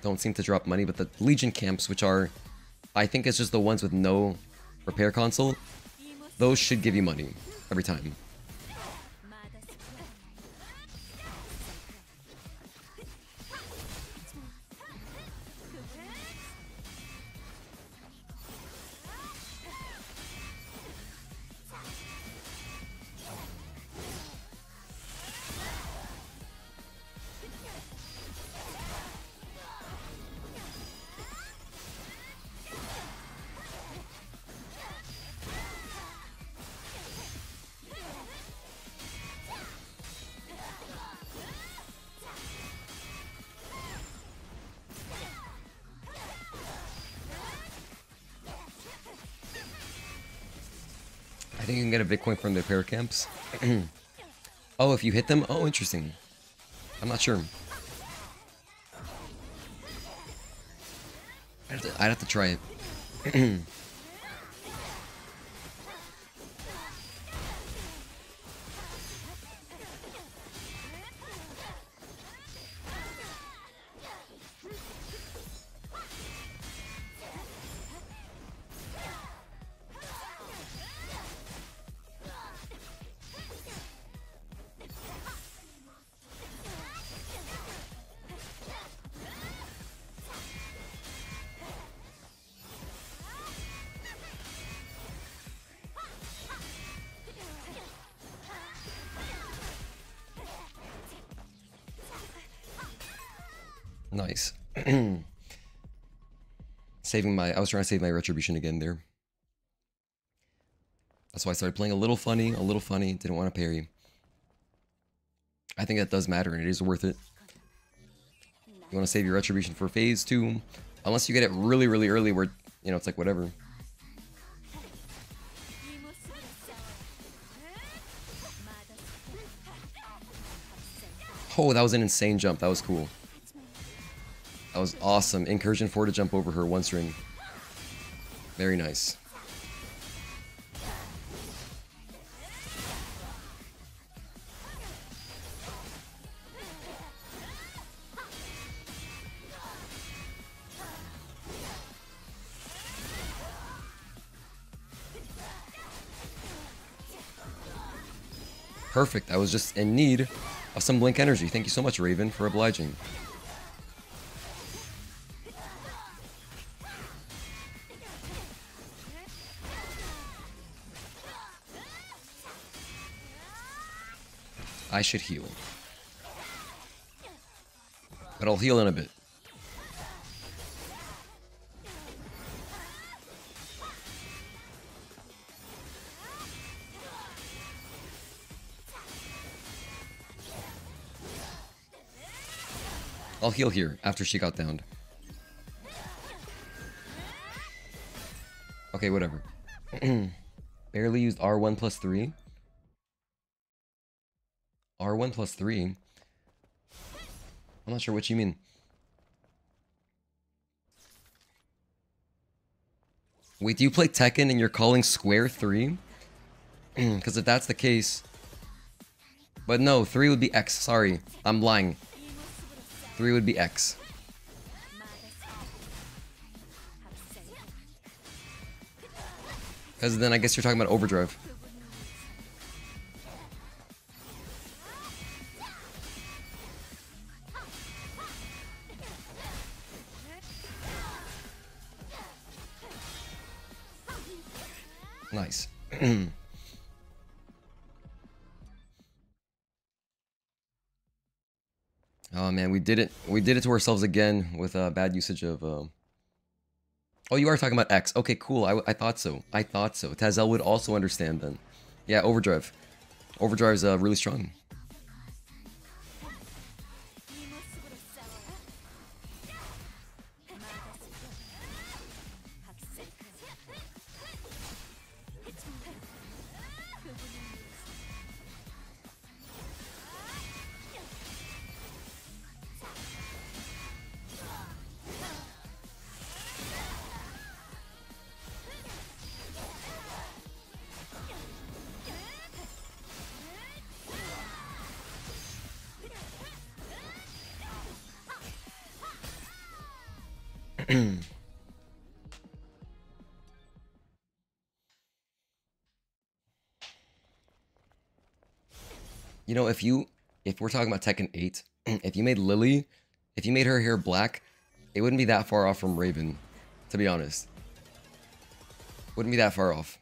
don't seem to drop money. But the Legion camps, which are, I think it's just the ones with no repair console, those should give you money every time. I think you can get a Bitcoin from the repair camps. Oh, if you hit them? Oh, interesting. I'm not sure. I'd have to try it. Nice. I was trying to save my retribution again there. That's why I started playing a little funny, didn't want to parry. I think that does matter, and it is worth it. You want to save your retribution for phase 2, unless you get it really, really early where, you know, it's like whatever. Oh, that was an insane jump. That was cool. That was awesome. Incursion 4 to jump over her one string. Very nice. Perfect. I was just in need of some blink energy. Thank you so much, Raven, for obliging. I should heal. But I'll heal in a bit. I'll heal here after she got downed. Okay, whatever. Barely used R1 plus 3. R1 plus 3? I'm not sure what you mean. Wait, do you play Tekken and you're calling square 3? Because if that's the case... But no, 3 would be X. Sorry, I'm lying. 3 would be X. Because then I guess you're talking about overdrive. Nice. Oh man, we did it. We did it to ourselves again with bad usage of. Oh, you are talking about X. Okay, cool. I thought so. I thought so. Tazel would also understand then. Yeah, overdrive. Overdrive's really strong. You know, if we're talking about Tekken 8, if you made Lily, if you made her hair black, it wouldn't be that far off from Raven, to be honest. Wouldn't be that far off.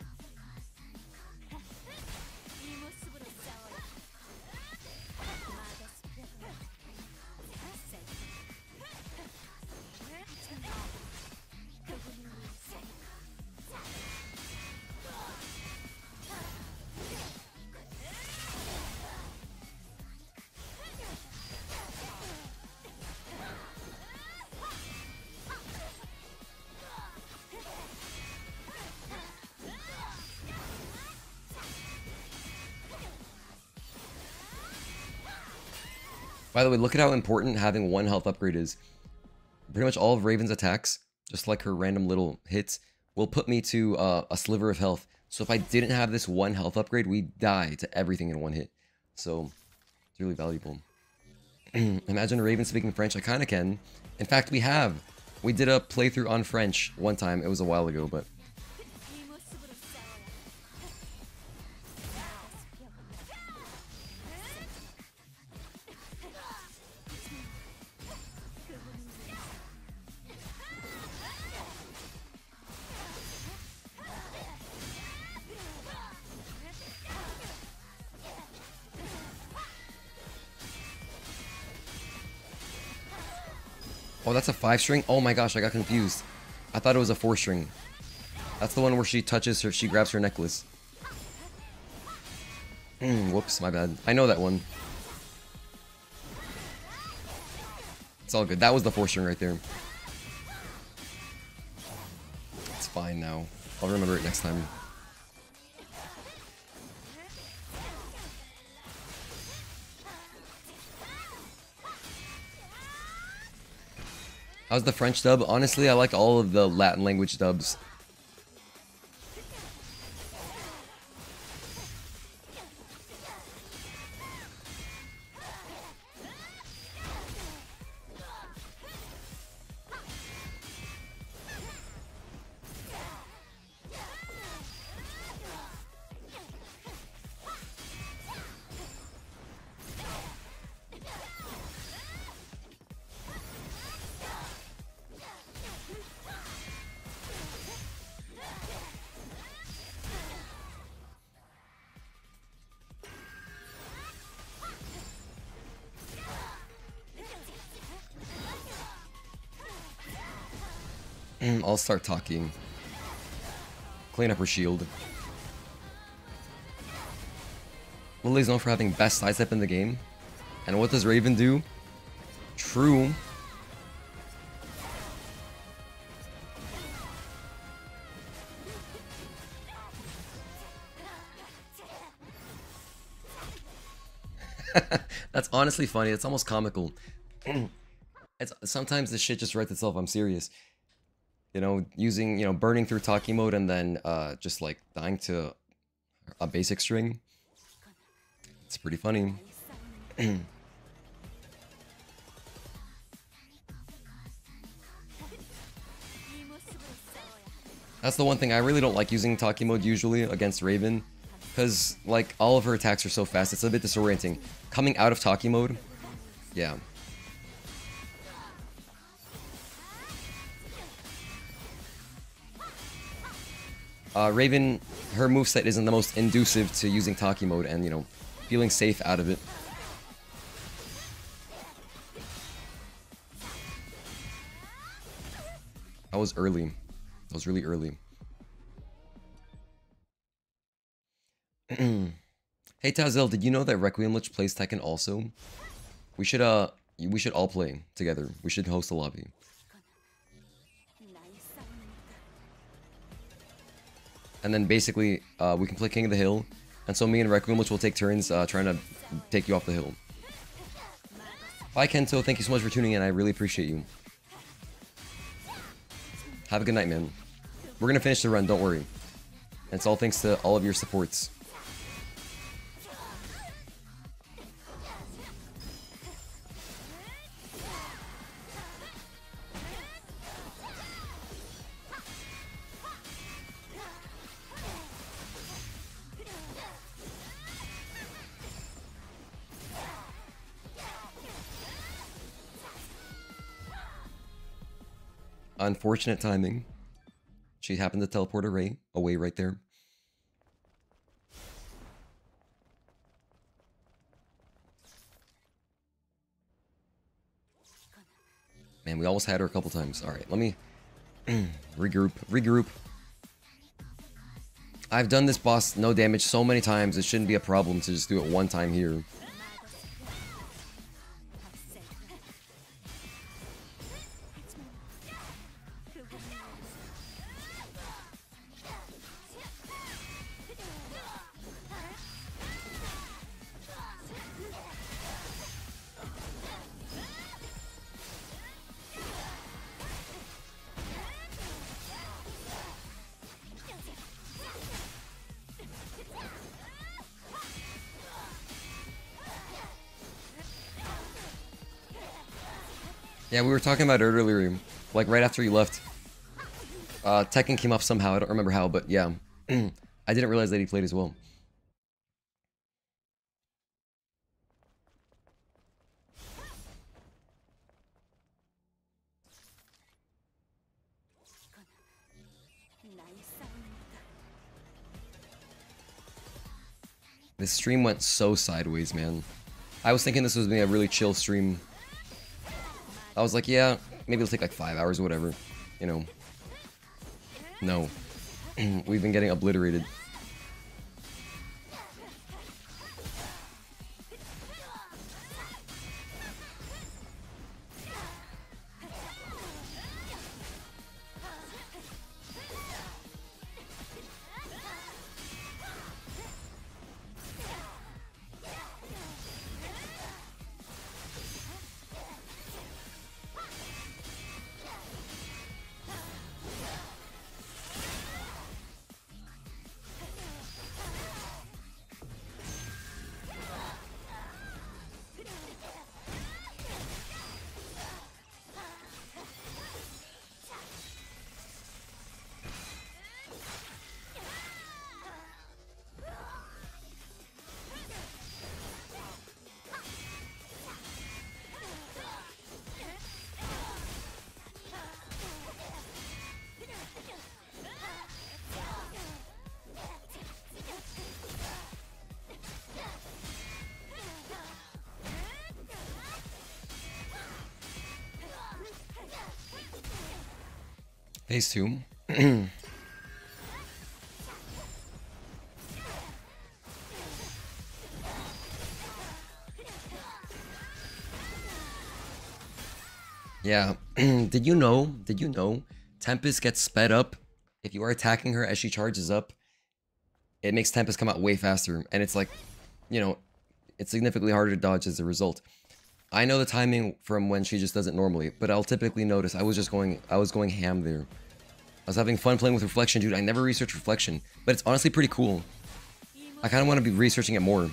By the way, look at how important having one health upgrade is. Pretty much all of Raven's attacks, just like her random little hits, will put me to a sliver of health. So if I didn't have this one health upgrade, we'd die to everything in one hit. So, it's really valuable. Imagine Raven speaking French. I kind of can. In fact, we have. We did a playthrough on French one time. It was a while ago, but... Oh, that's a 5-string? Oh my gosh, I got confused. I thought it was a 4-string. That's the one where she touches her, she grabs her necklace. Whoops, my bad. I know that one. It's all good. That was the 4-string right there. It's fine now. I'll remember it next time. How's the French dub? Honestly, I like all of the Latin language dubs. I'll start talking. Clean up her shield. Lily's known for having best sidestep in the game. And what does Raven do? True. That's honestly funny. It's almost comical. Sometimes this shit just writes itself. I'm serious. You know, using, you know, burning through talkie mode and then just like dying to a basic string. It's pretty funny. That's the one thing I really don't like using talkie mode usually against Raven. Because, like, all of her attacks are so fast, it's a bit disorienting. Coming out of talkie mode, yeah. Raven, her moveset isn't the most inducive to using talkie mode and, you know, feeling safe out of it. I was early. I was really early. Hey Tazel, did you know that Requiem Lich plays Tekken also? We should all play together. We should host a lobby. And then basically, we can play King of the Hill. And so me and Requiem Lich will take turns trying to take you off the hill. Bye Kento, thank you so much for tuning in. I really appreciate you. Have a good night, man. We're gonna finish the run, don't worry. And it's all thanks to all of your supports. Unfortunate timing. She happened to teleport away right there. Man, we almost had her a couple times. Alright, let me regroup. I've done this boss no damage so many times, it shouldn't be a problem to just do it one time here. Yeah, we were talking about it earlier, like right after you left. Tekken came up somehow, I don't remember how, but yeah. I didn't realize that he played as well. This stream went so sideways, man. I was thinking this was gonna be a really chill stream. I was like, yeah, Maybe it'll take like 5 hours or whatever. You know. No. We've been getting obliterated. Phase 2. Yeah. Did you know Tempest gets sped up if you are attacking her as she charges up? It makes Tempest come out way faster, and it's like, you know, it's significantly harder to dodge as a result. I know the timing from when she just does it normally, but I'll typically notice I was going ham there. I was having fun playing with Reflection, dude. I never researched Reflection, but it's honestly pretty cool. I kind of want to be researching it more.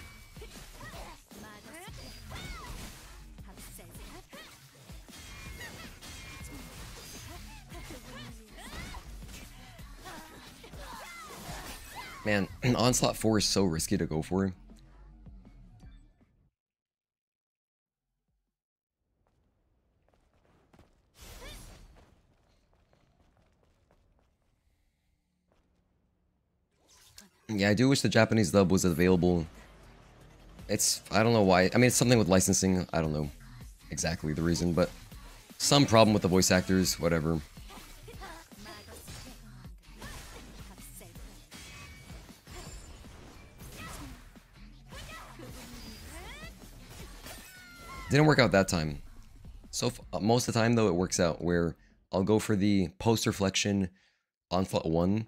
Man, Onslaught 4 is so risky to go for. Yeah, I do wish the Japanese dub was available. I don't know why. I mean, it's something with licensing. I don't know exactly the reason, but some problem with the voice actors, whatever. Didn't work out that time. So most of the time, though, it works out where I'll go for the post-reflection Onslaught 1,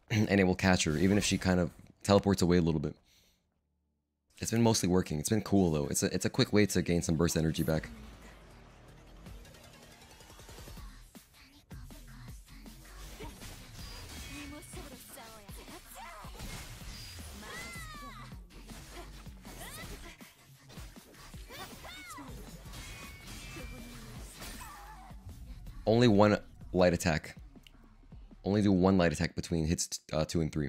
and it will catch her, even if she kind of teleports away a little bit. It's been mostly working. It's been cool, though. It's a quick way to gain some burst energy back. Only one light attack. Only do one light attack between hits 2 and 3.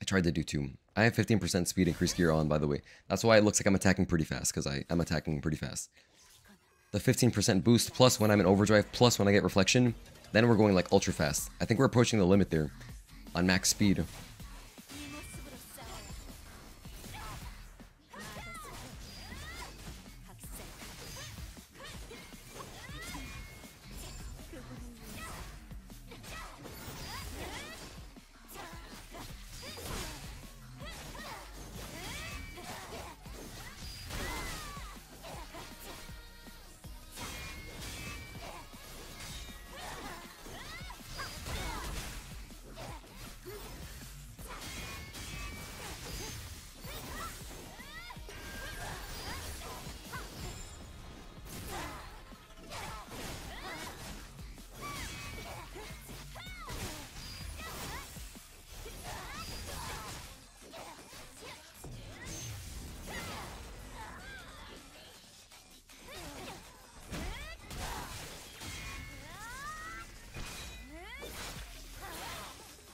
I tried to do 2. I have 15% speed increase gear on, by the way. That's why it looks like I'm attacking pretty fast, because I'm attacking pretty fast. The 15% boost, plus when I'm in overdrive, plus when I get reflection, then we're going like ultra fast. I think we're approaching the limit there on max speed.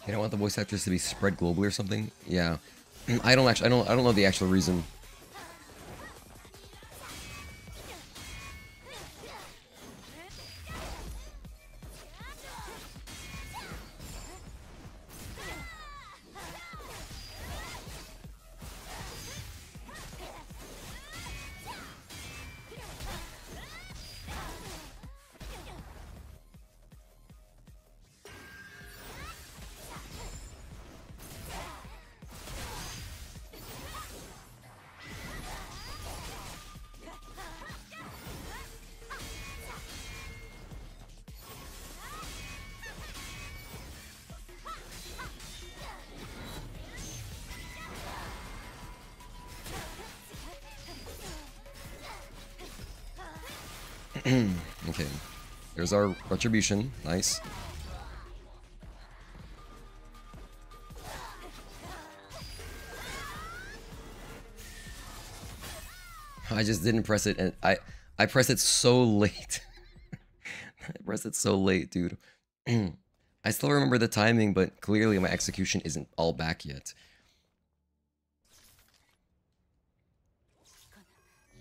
You don't want the voice actors to be spread globally or something? Yeah. I don't know the actual reason. Okay. There's our retribution. Nice. I just didn't press it, and I pressed it so late. I pressed it so late, dude. I still remember the timing, but clearly my execution isn't all back yet.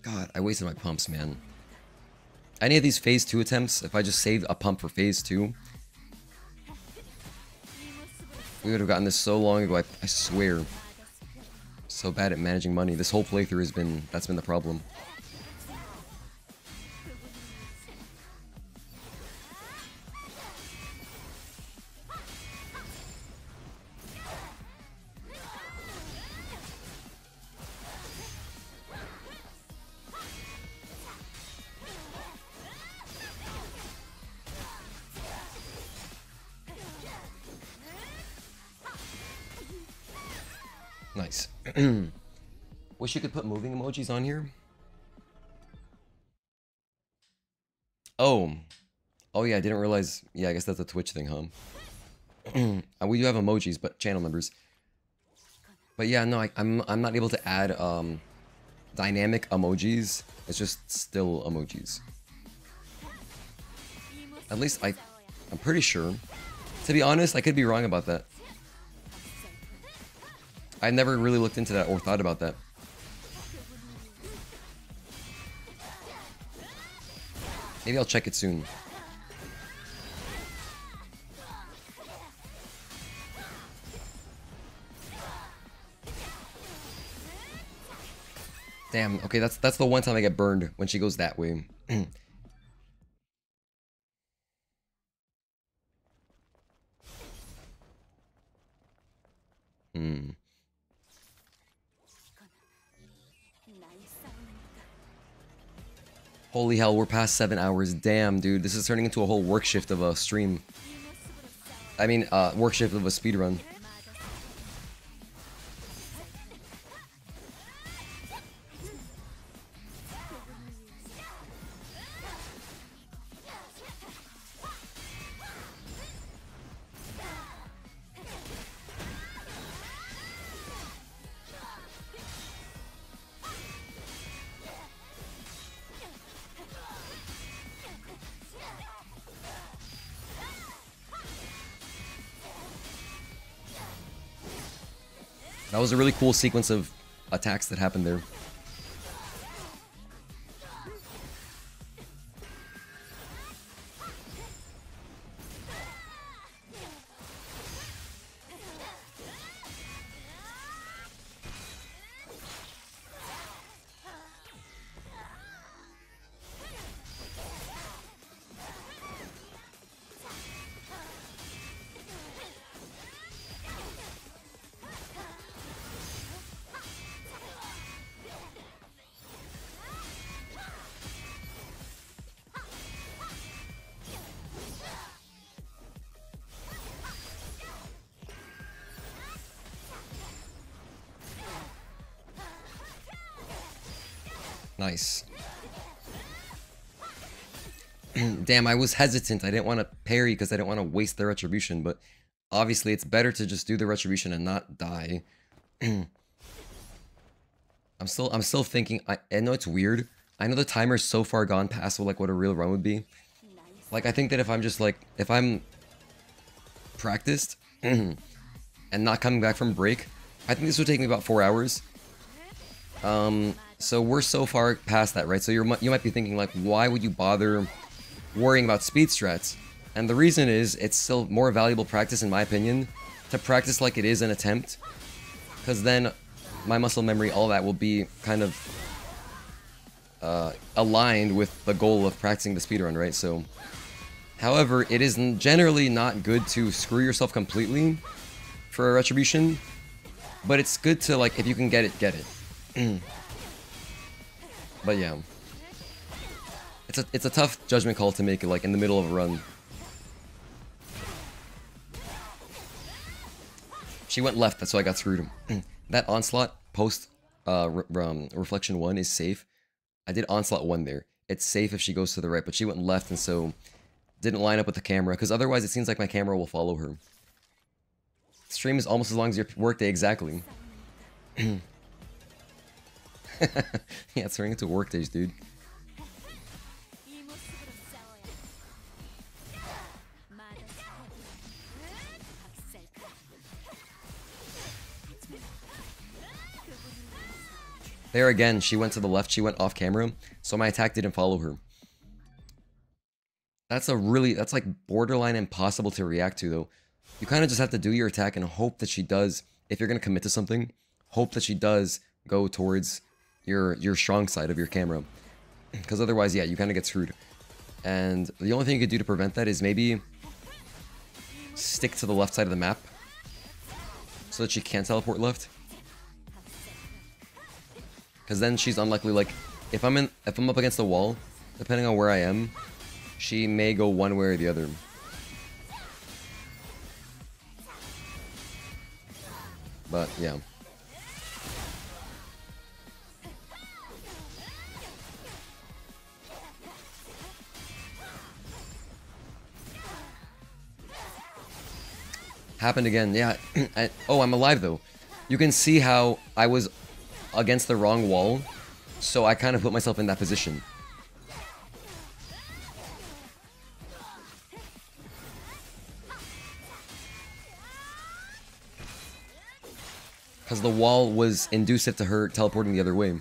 God, I wasted my pumps, man. Any of these phase 2 attempts, if I just saved a pump for phase 2, we would have gotten this so long ago, I swear. So bad at managing money. This whole playthrough has been, that's been the problem. Nice. Wish you could put moving emojis on here. Oh. Oh yeah, I didn't realize. Yeah, I guess that's a Twitch thing, huh? We do have emojis, but channel members. But yeah, no, I'm not able to add dynamic emojis. It's just still emojis. At least I'm pretty sure. To be honest, I could be wrong about that. I never really looked into that or thought about that. Maybe I'll check it soon. Damn, okay, that's the one time I get burned, when she goes that way. Holy hell, we're past 7 hours. Damn, dude. This is turning into a whole work shift of a stream. I mean, work shift of a speedrun. That was a really cool sequence of attacks that happened there. Nice. Damn, I was hesitant. I didn't want to parry because I didn't want to waste the retribution, but obviously it's better to just do the retribution and not die. I'm still thinking. I know it's weird. I know the timer's so far gone past like what a real run would be. Like I think that if I'm just like if I'm practiced and not coming back from break, I think this would take me about 4 hours. So we're so far past that, right? So you might be thinking like, why would you bother worrying about speed strats? And the reason is, it's still more valuable practice, in my opinion, to practice like it is an attempt. Because then my muscle memory, all that will be kind of aligned with the goal of practicing the speedrun, right? So, however, it is generally not good to screw yourself completely for a retribution. But it's good to, like, if you can get it, get it. But yeah, it's a tough judgment call to make, like in the middle of a run. She went left, that's why I got screwed. That onslaught post reflection 1 is safe. I did onslaught 1 there. it's safe if she goes to the right, but she went left and so didn't line up with the camera, because otherwise it seems like my camera will follow her. Stream is almost as long as your workday, exactly. Yeah, it's turning into workdays, dude. There again, she went to the left, she went off camera, so my attack didn't follow her. That's like borderline impossible to react to, though. You kind of just have to do your attack and hope that she does, if you're going to commit to something, hope that she does go towards your strong side of your camera. Because otherwise, yeah, you kind of get screwed. And the only thing you could do to prevent that is maybe stick to the left side of the map so that she can't teleport left. Because then she's unlikely, like, if I'm up against the wall, depending on where I am, she may go one way or the other. But, yeah. Happened again, yeah. Oh, I'm alive, though. You can see how I was against the wrong wall, so I kind of put myself in that position. Because the wall was inducive to her teleporting the other way.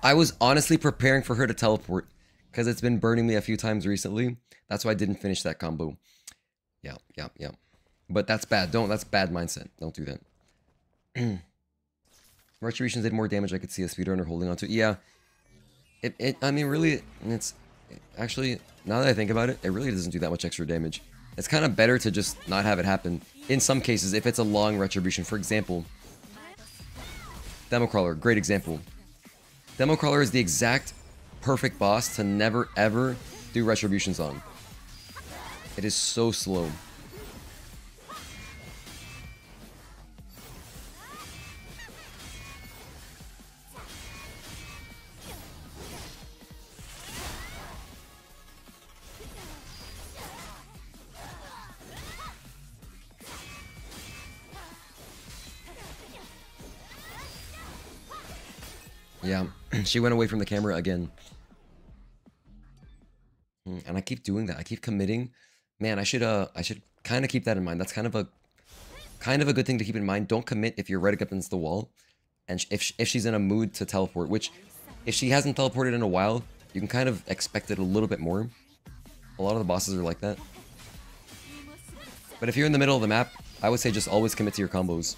I was honestly preparing for her to teleport, because it's been burning me a few times recently. That's why I didn't finish that combo. Yeah. But that's bad. That's bad mindset. Don't do that. Retributions did more damage I could see a speedrunner holding on to. Yeah. I mean, really, it's... Actually, now that I think about it, it really doesn't do that much extra damage. It's kind of better to just not have it happen. In some cases, if it's a long retribution. For example, Democrawler, great example. Democrawler is the exact perfect boss to never ever do retributions on. It is so slow. Yeah, she went away from the camera again. And I keep doing that. I keep committing. Man, I should kind of keep that in mind. That's kind of a good thing to keep in mind. Don't commit if you're right up against the wall, and if she's in a mood to teleport. Which, if she hasn't teleported in a while, you can kind of expect it a little bit more. A lot of the bosses are like that. But if you're in the middle of the map, I would say just always commit to your combos.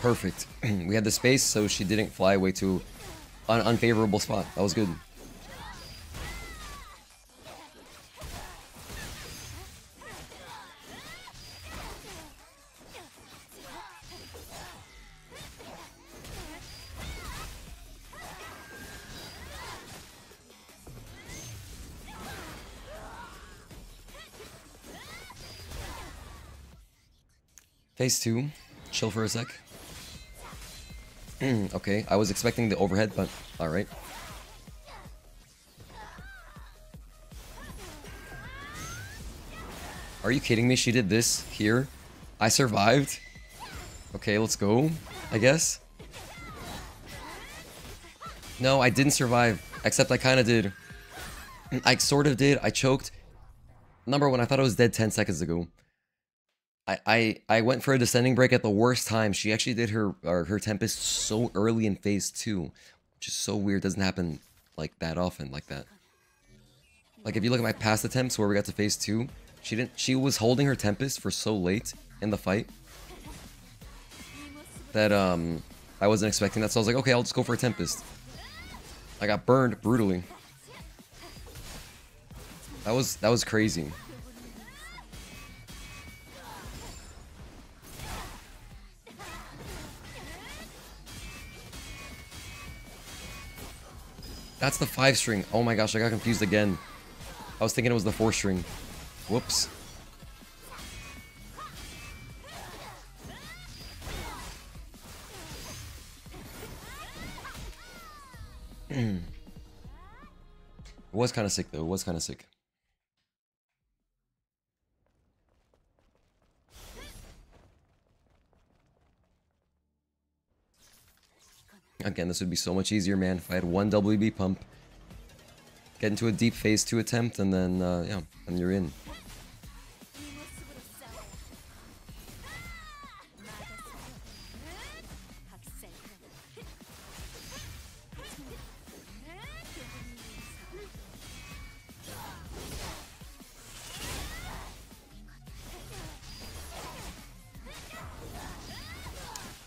Perfect. We had the space, so she didn't fly away to an unfavorable spot. That was good. Phase 2. Chill for a sec. Okay, I was expecting the overhead, but alright. Are you kidding me? She did this here. I survived. Okay, let's go, I guess. No, I didn't survive, except I kind of did. I sort of did. I choked. Number one, I thought I was dead 10 seconds ago. I went for a descending break at the worst time. She actually did her Tempest so early in phase 2, which is so weird. Doesn't happen like that often like that. Like if you look at my past attempts where we got to phase 2, she was holding her Tempest for so late in the fight that I wasn't expecting that. So I was like, okay, I'll just go for a Tempest. I got burned brutally. That was crazy. That's the 5 string. Oh my gosh, I got confused again. I was thinking it was the 4 string. Whoops. It was kind of sick though. It was kind of sick. Again, this would be so much easier, man, if I had one WB pump, get into a deep phase 2 attempt, and then, yeah, and you're in.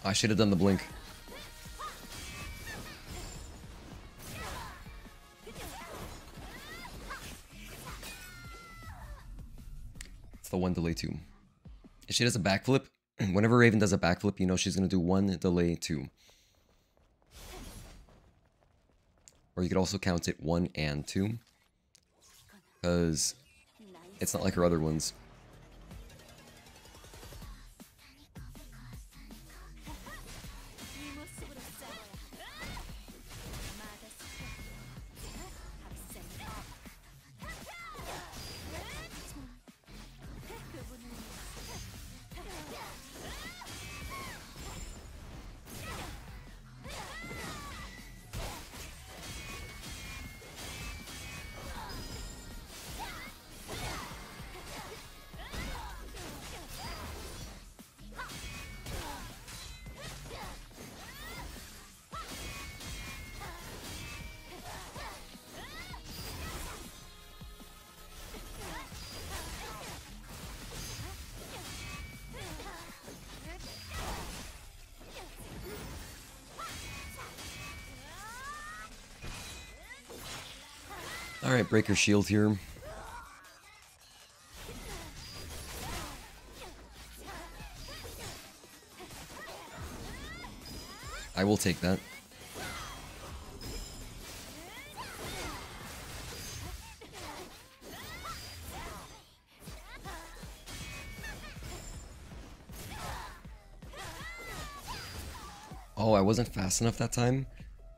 I should have done the blink. It's the 1 delay 2. If she does a backflip, whenever Raven does a backflip, you know she's going to do 1 delay 2. Or you could also count it 1 and 2. Because it's not like her other ones. Alright, break your shield here. I will take that. Oh, I wasn't fast enough that time?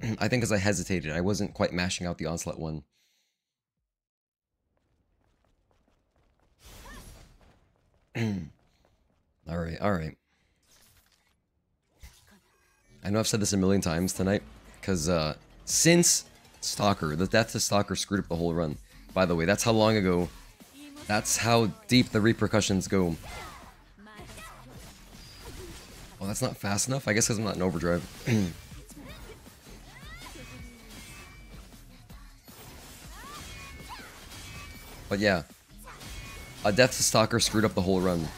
I think because I hesitated. I wasn't quite mashing out the Onslaught one. Alright. I know I've said this a million times tonight, because since Stalker, the death to Stalker screwed up the whole run. By the way, that's how long ago, that's how deep the repercussions go. Well, that's not fast enough? I guess because I'm not in overdrive. But yeah, a death to Stalker screwed up the whole run.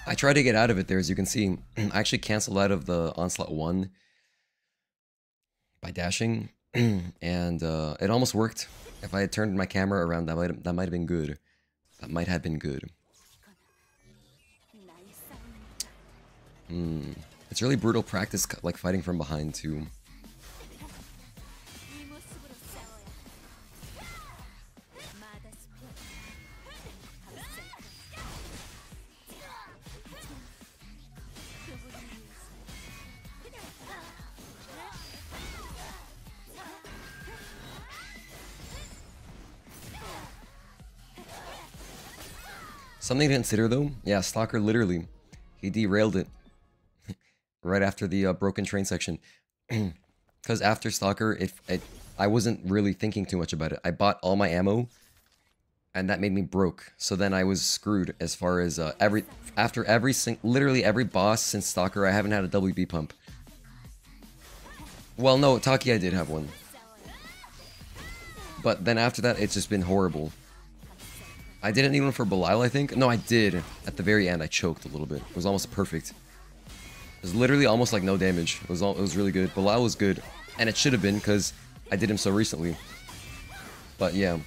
I tried to get out of it there, as you can see. I actually canceled out of the Onslaught 1 by dashing, and it almost worked. If I had turned my camera around, that might have been good. That might have been good. It's really brutal practice, like fighting from behind too. Something to consider though. Yeah, Stalker literally, he derailed it right after the broken train section. Because after Stalker, I wasn't really thinking too much about it. I bought all my ammo, and that made me broke. So then I was screwed as far as literally every boss since Stalker, I haven't had a WB pump. Well, no, Taki I did have one. But then after that, it's just been horrible. I didn't need one for Belial, I think. No, I did. At the very end, I choked a little bit. It was almost perfect. It was literally almost like no damage. It was really good. Belial was good. And it should have been, because I did him so recently. But yeah.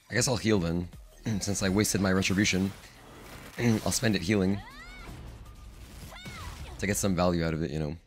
I guess I'll heal then, since I wasted my retribution. I'll spend it healing to get some value out of it, you know.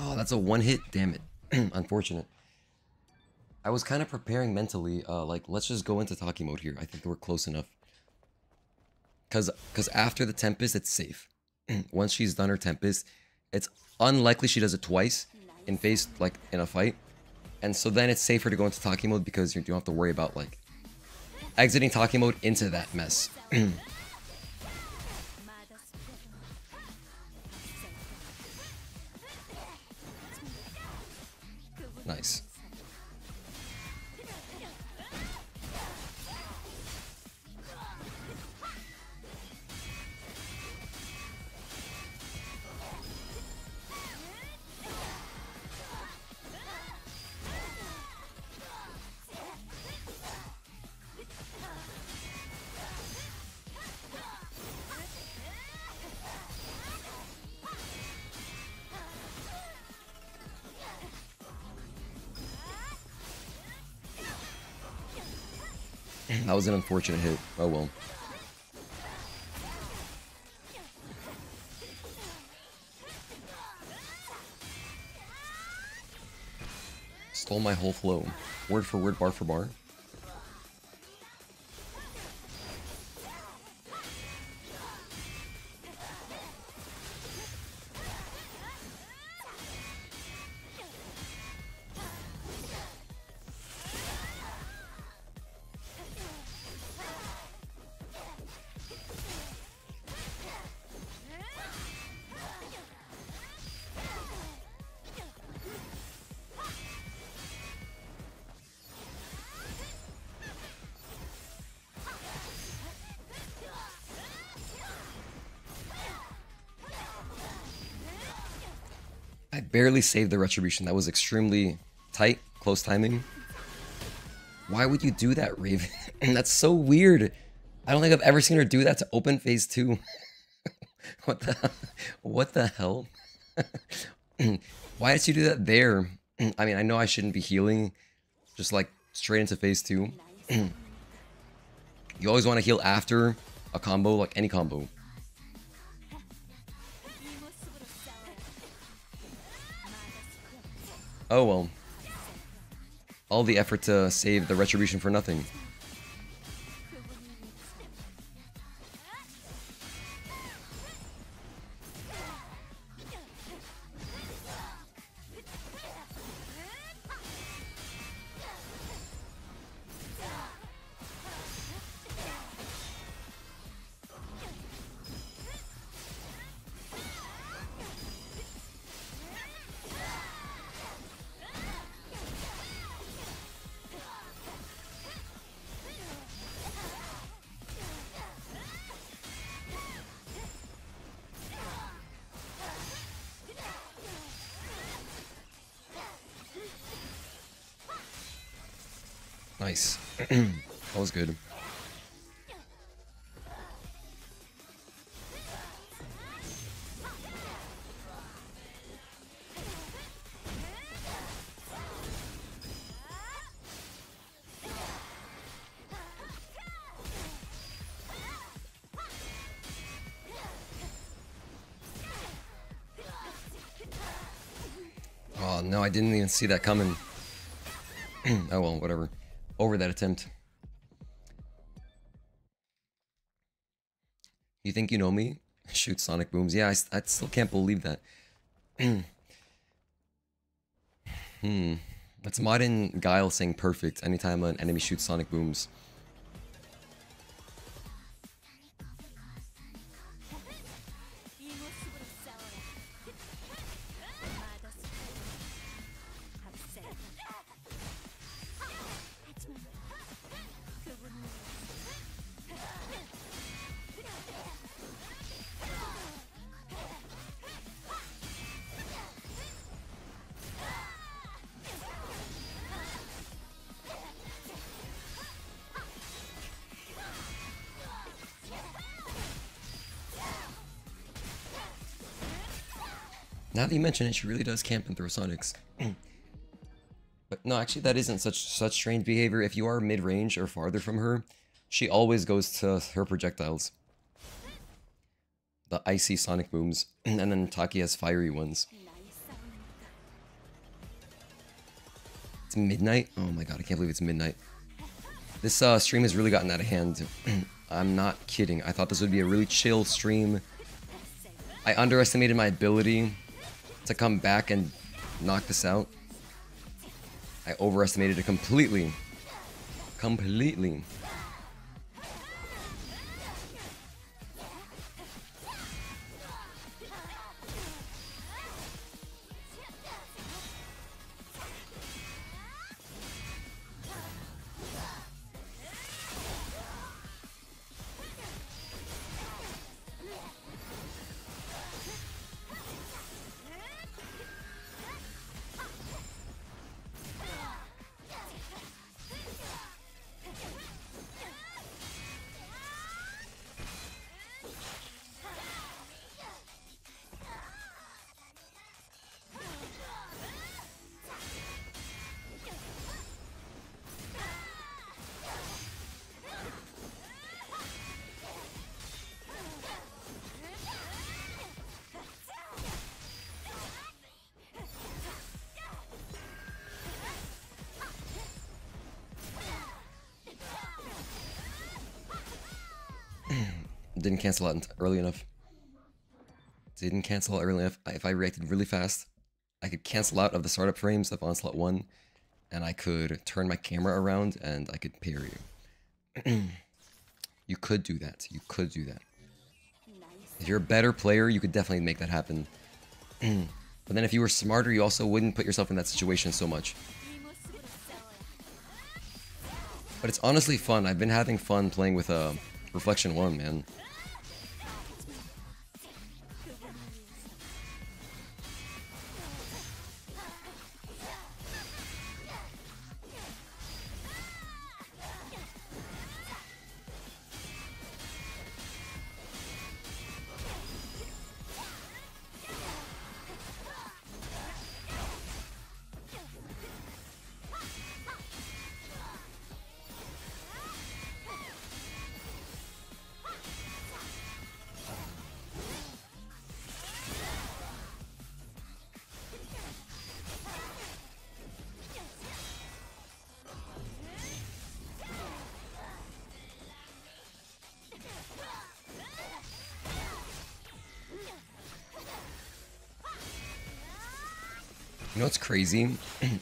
Oh, that's a one hit, damn it. Unfortunate. I was kind of preparing mentally, like, let's just go into Taki mode here. I think we're close enough. Cause after the Tempest, it's safe. Once she's done her Tempest, it's unlikely she does it twice in phase, like, in a fight. And so then it's safer to go into Taki mode because you don't have to worry about, like, exiting Taki mode into that mess. Nice. That was an unfortunate hit. Oh well. Stole my whole flow. Word for word, bar for bar. I barely saved the retribution. That was extremely tight, close timing. Why would you do that, Raven? That's so weird. I don't think I've ever seen her do that to open phase 2. What the hell? Why did she do that there? I mean, I know I shouldn't be healing, just like straight into phase 2. You always want to heal after a combo, like any combo. Oh well. All the effort to save the retribution for nothing. Nice. That was good. Oh no, I didn't even see that coming. Oh well, whatever. Over that attempt. You think you know me? Shoot sonic booms. Yeah, I still can't believe that. That's modern Guile saying perfect anytime an enemy shoots sonic booms. Now that you mention it, she really does camp and throw sonics. But no, actually that isn't such strange behavior. If you are mid-range or farther from her, she always goes to her projectiles. The icy sonic booms. And then Taki has fiery ones. It's midnight? Oh my god, I can't believe it's midnight. This stream has really gotten out of hand. I'm not kidding. I thought this would be a really chill stream. I underestimated my ability to come back and knock this out. I overestimated it completely. Completely. Didn't cancel out early enough. Didn't cancel out early enough. If I reacted really fast, I could cancel out of the startup frames of Onslaught 1, and I could turn my camera around, and I could parry you. You could do that. You could do that. If you're a better player, you could definitely make that happen. But then if you were smarter, you also wouldn't put yourself in that situation so much. But it's honestly fun. I've been having fun playing with Reflection 1, man. know what's crazy?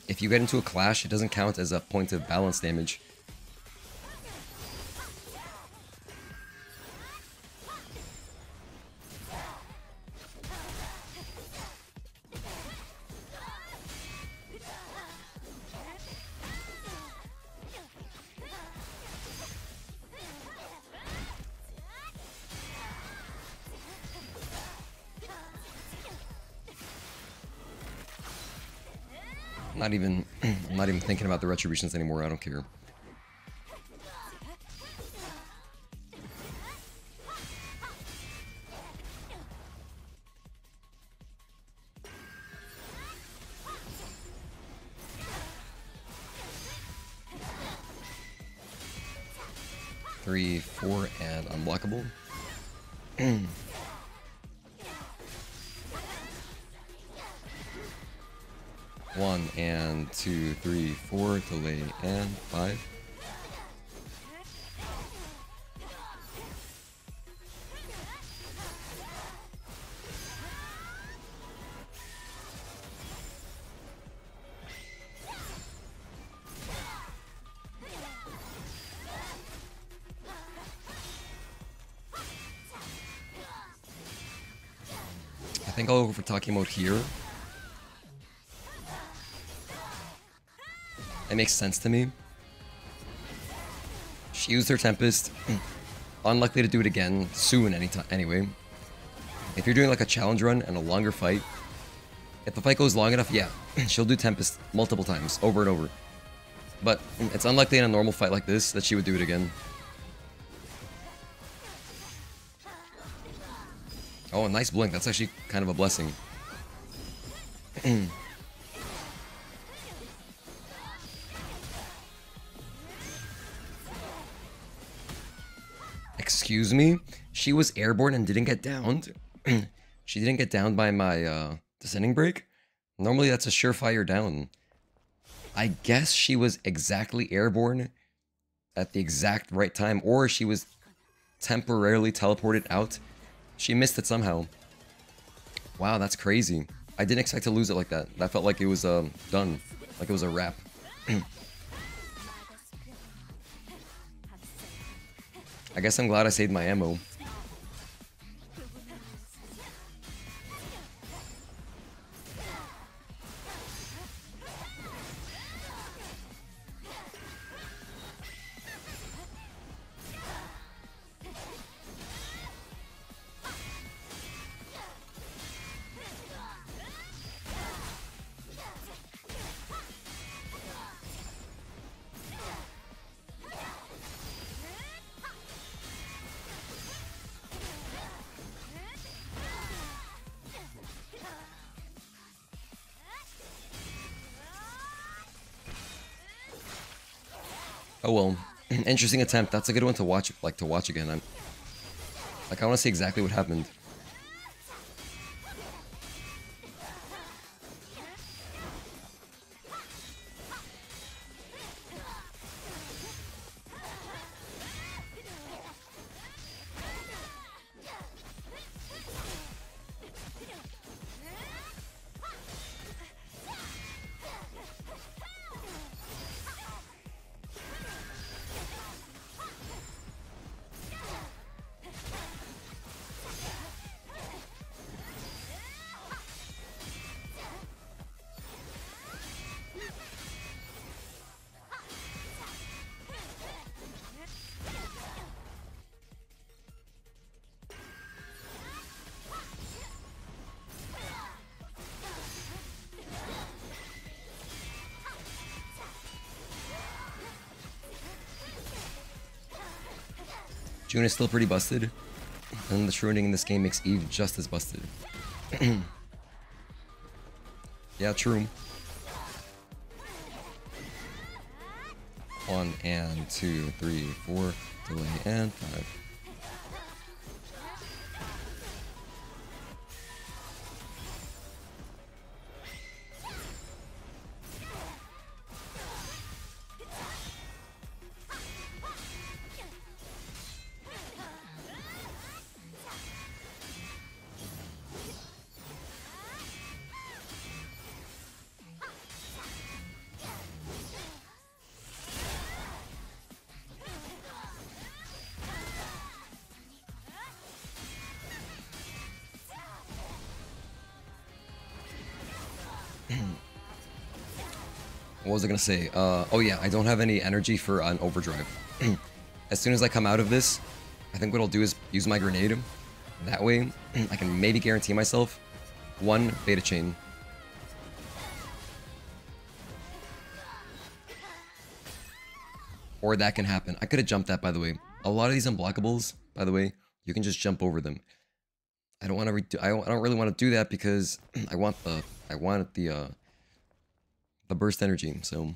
If you get into a clash, it doesn't count as a point of balance damage. I'm not even thinking about the retributions anymore. I don't care. Three, four, and unblockable. 1 and 2, 3, 4, delay, and 5. I think I'll go for talking mode here. It makes sense to me. She used her Tempest. Unlikely to do it again soon anytime anyway. If you're doing like a challenge run and a longer fight, if the fight goes long enough, yeah, she'll do Tempest multiple times, over and over. But it's unlikely in a normal fight like this that she would do it again. Oh, a nice blink. That's actually kind of a blessing. Excuse me? She was airborne and didn't get downed? She didn't get downed by my descending break? Normally that's a surefire down. I guess she was exactly airborne at the exact right time, or she was temporarily teleported out. She missed it somehow. Wow, that's crazy. I didn't expect to lose it like that. That felt like it was done. Like it was a wrap. I guess I'm glad I saved my ammo. Oh well, interesting attempt. That's a good one to watch, to watch again. I want to see exactly what happened. June is still pretty busted, and the shrouding in this game makes Eve just as busted. Yeah, true. 1 and 2, 3, 4, delay, and 5. What was I gonna say? Oh yeah, I don't have any energy for an overdrive. As soon as I come out of this, I think what I'll do is use my grenade. That way, I can maybe guarantee myself one beta chain. Or that can happen. I could have jumped that, by the way. A lot of these unblockables, by the way, you can just jump over them. I don't want to I don't really want to do that because I want the burst energy. So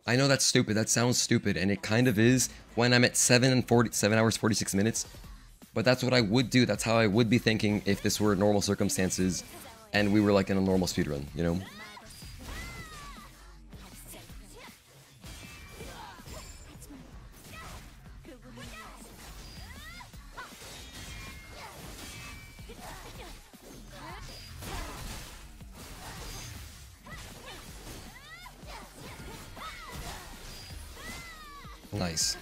I know that's stupid. That sounds stupid, and it kind of is when I'm at 7 hours 46 minutes. But that's what I would do. That's how I would be thinking if this were normal circumstances and we were like in a normal speedrun, you know? Nice.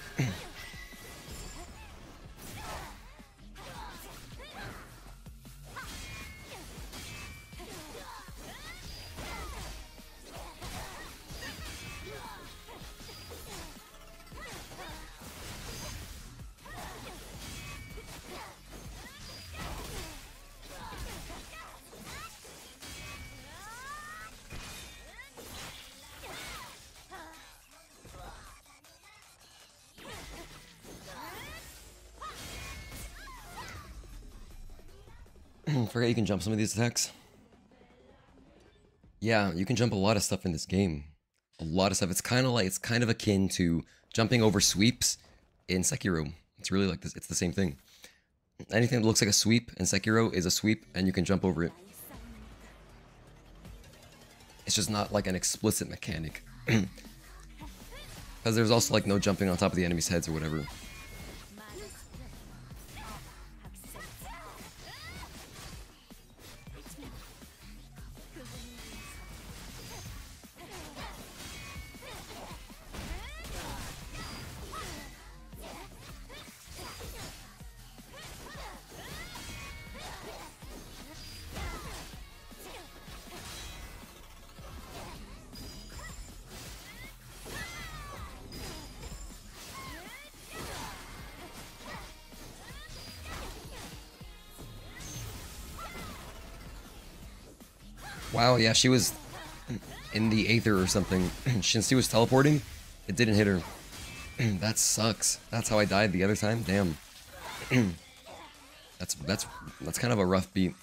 Forget you can jump some of these attacks. Yeah, you can jump a lot of stuff in this game. A lot of stuff. It's kind of akin to jumping over sweeps in Sekiro. It's really like this. It's the same thing. Anything that looks like a sweep in Sekiro is a sweep, and you can jump over it. It's just not like an explicit mechanic. Because there's also like no jumping on top of the enemy's heads or whatever. Wow, yeah, she was in the Aether or something. Since she was teleporting, it didn't hit her. That sucks. That's how I died the other time? Damn. That's kind of a rough beat.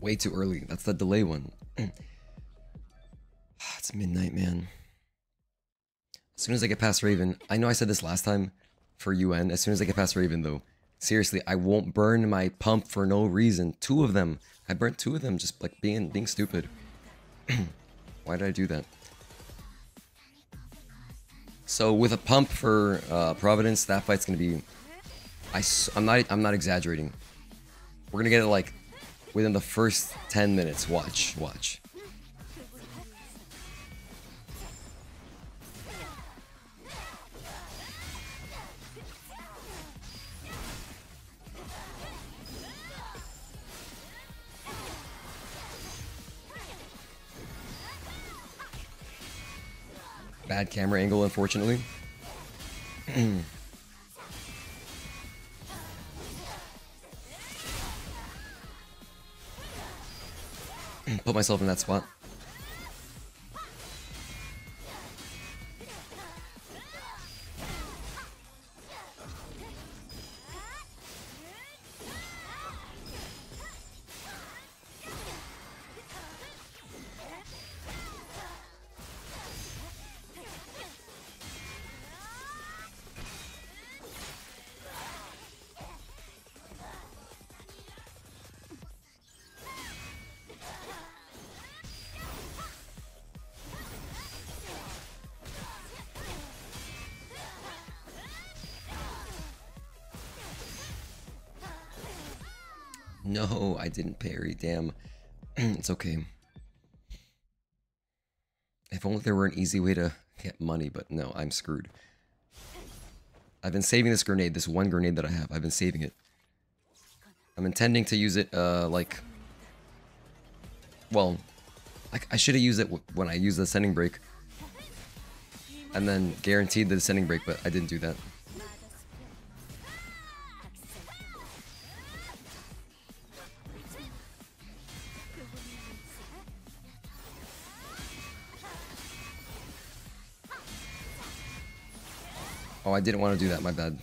Way too early. That's the delay one. It's midnight, man. As soon as I get past Raven, I know I said this last time for UN. As soon as I get past Raven, though, seriously, I won't burn my pump for no reason. 2 of them. I burnt 2 of them just like being stupid. Why did I do that? So with a pump for Providence, that fight's gonna be. I'm not exaggerating. We're gonna get it like within the first 10 minutes. Watch. Bad camera angle, unfortunately. Put myself in that spot. No, I didn't parry. Damn. It's okay. If only there were an easy way to get money, but no, I'm screwed. I've been saving this grenade, this one grenade that I have. I've been saving it. I'm intending to use it, like... Well, I should have used it when I used the ascending break. And then guaranteed the descending break, but I didn't do that. Oh, I didn't want to do that, my bad.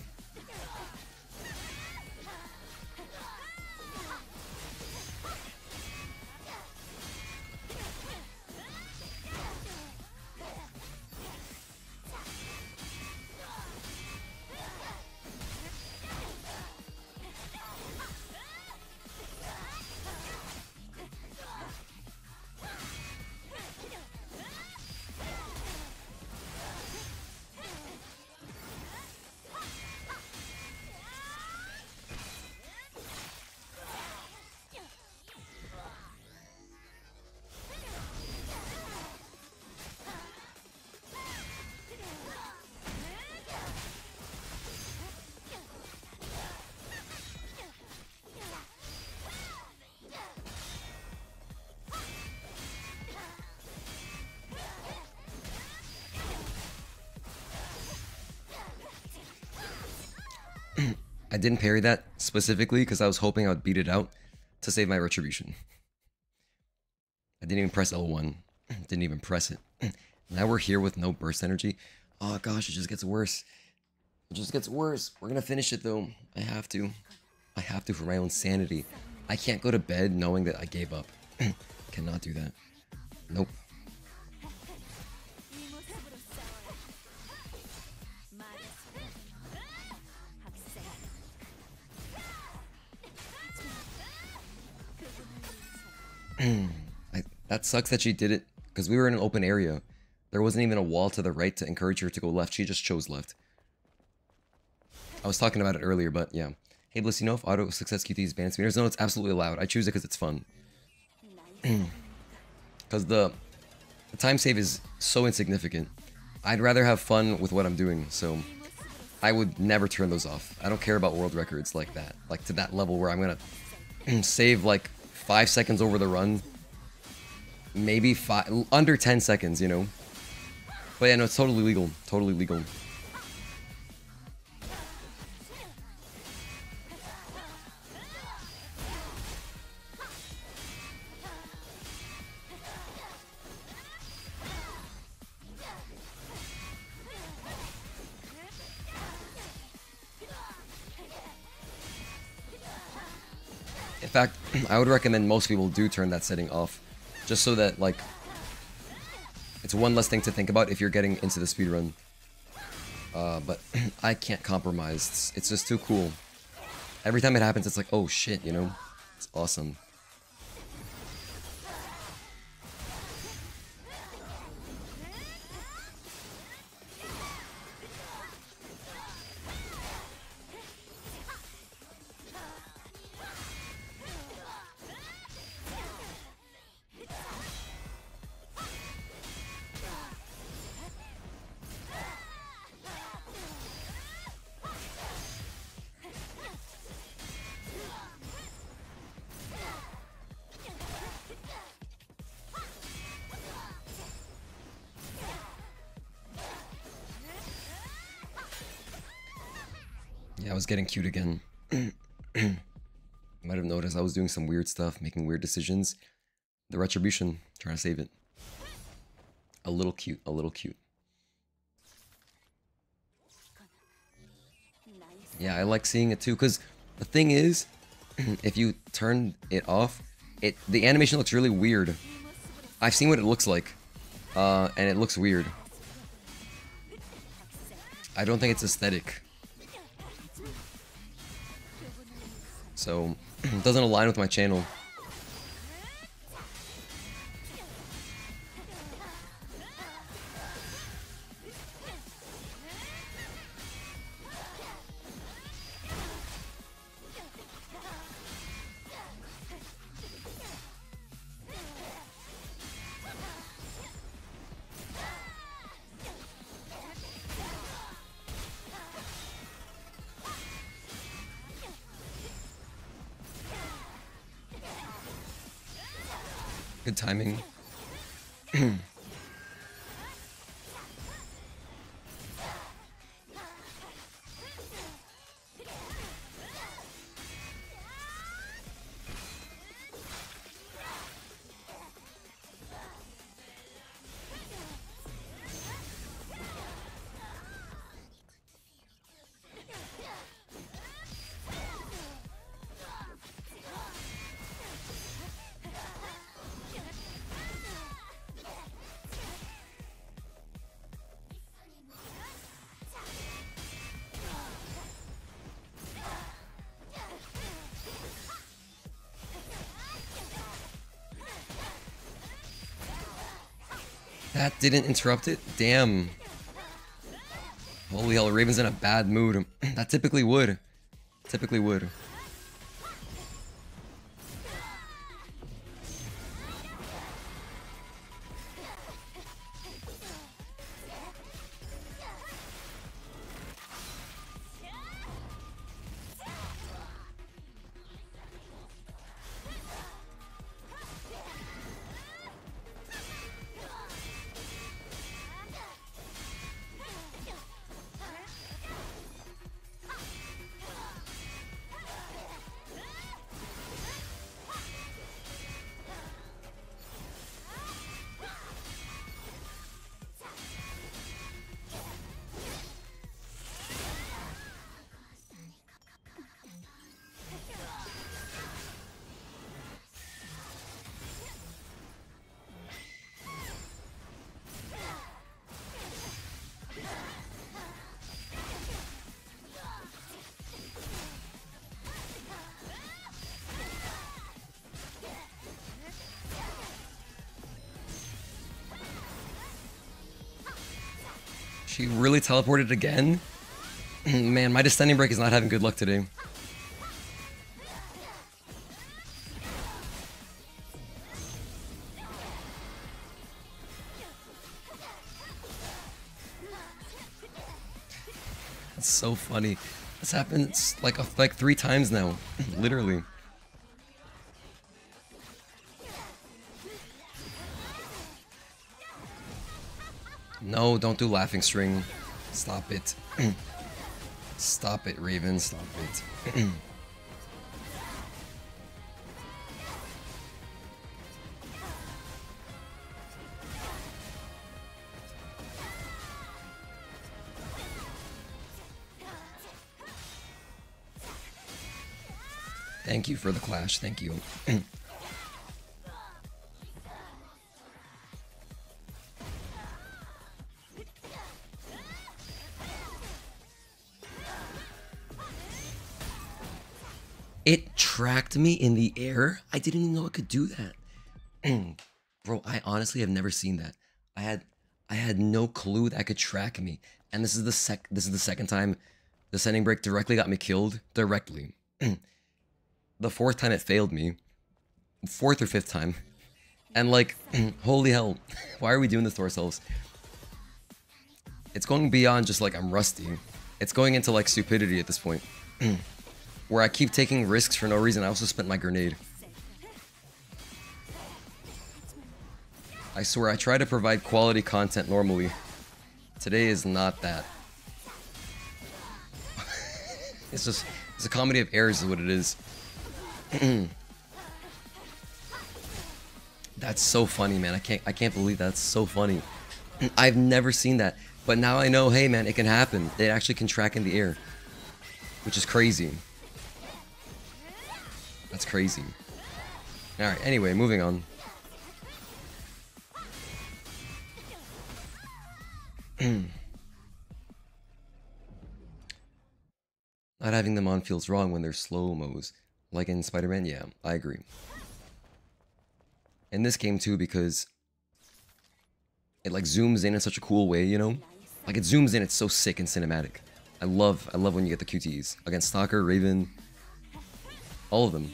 I didn't parry that specifically because I was hoping I would beat it out to save my retribution. I didn't even press L1. Didn't even press it. Now we're here with no burst energy. Oh gosh, it just gets worse. It just gets worse. We're gonna finish it though. I have to. I have to for my own sanity. I can't go to bed knowing that I gave up. Cannot do that. Nope. That sucks that she did it because we were in an open area. There wasn't even a wall to the right to encourage her to go left. She just chose left. I was talking about it earlier, but yeah. Hey Bliss, you know if auto success QT is banned speeders? No, it's absolutely allowed. I choose it because it's fun. Because the time save is so insignificant. I'd rather have fun with what I'm doing, so I would never turn those off. I don't care about world records like that. Like to that level where I'm gonna save like 5 seconds over the run. Maybe under 10 seconds, you know? But yeah, no, it's totally legal. Totally legal. In fact, I would recommend most people do turn that setting off. Just so that, like, it's one less thing to think about if you're getting into the speedrun. But I can't compromise. It's just too cool. Every time it happens, it's like, oh shit, you know? It's awesome. Yeah, I was getting cute again. You might have noticed I was doing some weird stuff, making weird decisions. The retribution, trying to save it. A little cute, a little cute. Yeah, I like seeing it too, because the thing is, if you turn it off, the animation looks really weird. I've seen what it looks like, and it looks weird. I don't think it's aesthetic. So, it doesn't align with my channel. Good timing. That didn't interrupt it? Damn. Holy hell, Raven's in a bad mood. That typically would. Typically would. She really teleported again? Man, my descending break is not having good luck today. That's so funny. This happens like 3 times now. Literally. No, don't do laughing string. Stop it. Stop it, Raven. Stop it. Thank you for the clash. Thank you. It tracked me in the air? I didn't even know it could do that. Bro, I honestly have never seen that. I had no clue that could track me. And this is the second time the sending break directly got me killed. Directly. The 4th time it failed me. 4th or 5th time. And like, holy hell. Why are we doing this to ourselves? It's going beyond just like I'm rusty. It's going into like stupidity at this point. Where I keep taking risks for no reason. I also spent my grenade. I swear, I try to provide quality content normally. Today is not that. It's a comedy of errors is what it is. That's so funny, man. I can't believe that's so funny. I've never seen that. But now I know, hey man, it can happen. It actually can track in the air. Which is crazy. That's crazy. Alright, anyway, moving on. Not having them on feels wrong when they're slow-mos. Like in Spider-Man, yeah, I agree. In this game too, because it like zooms in such a cool way, you know? Like it zooms in, it's so sick and cinematic. I love when you get the QTEs. Against Stalker, Raven, all of them.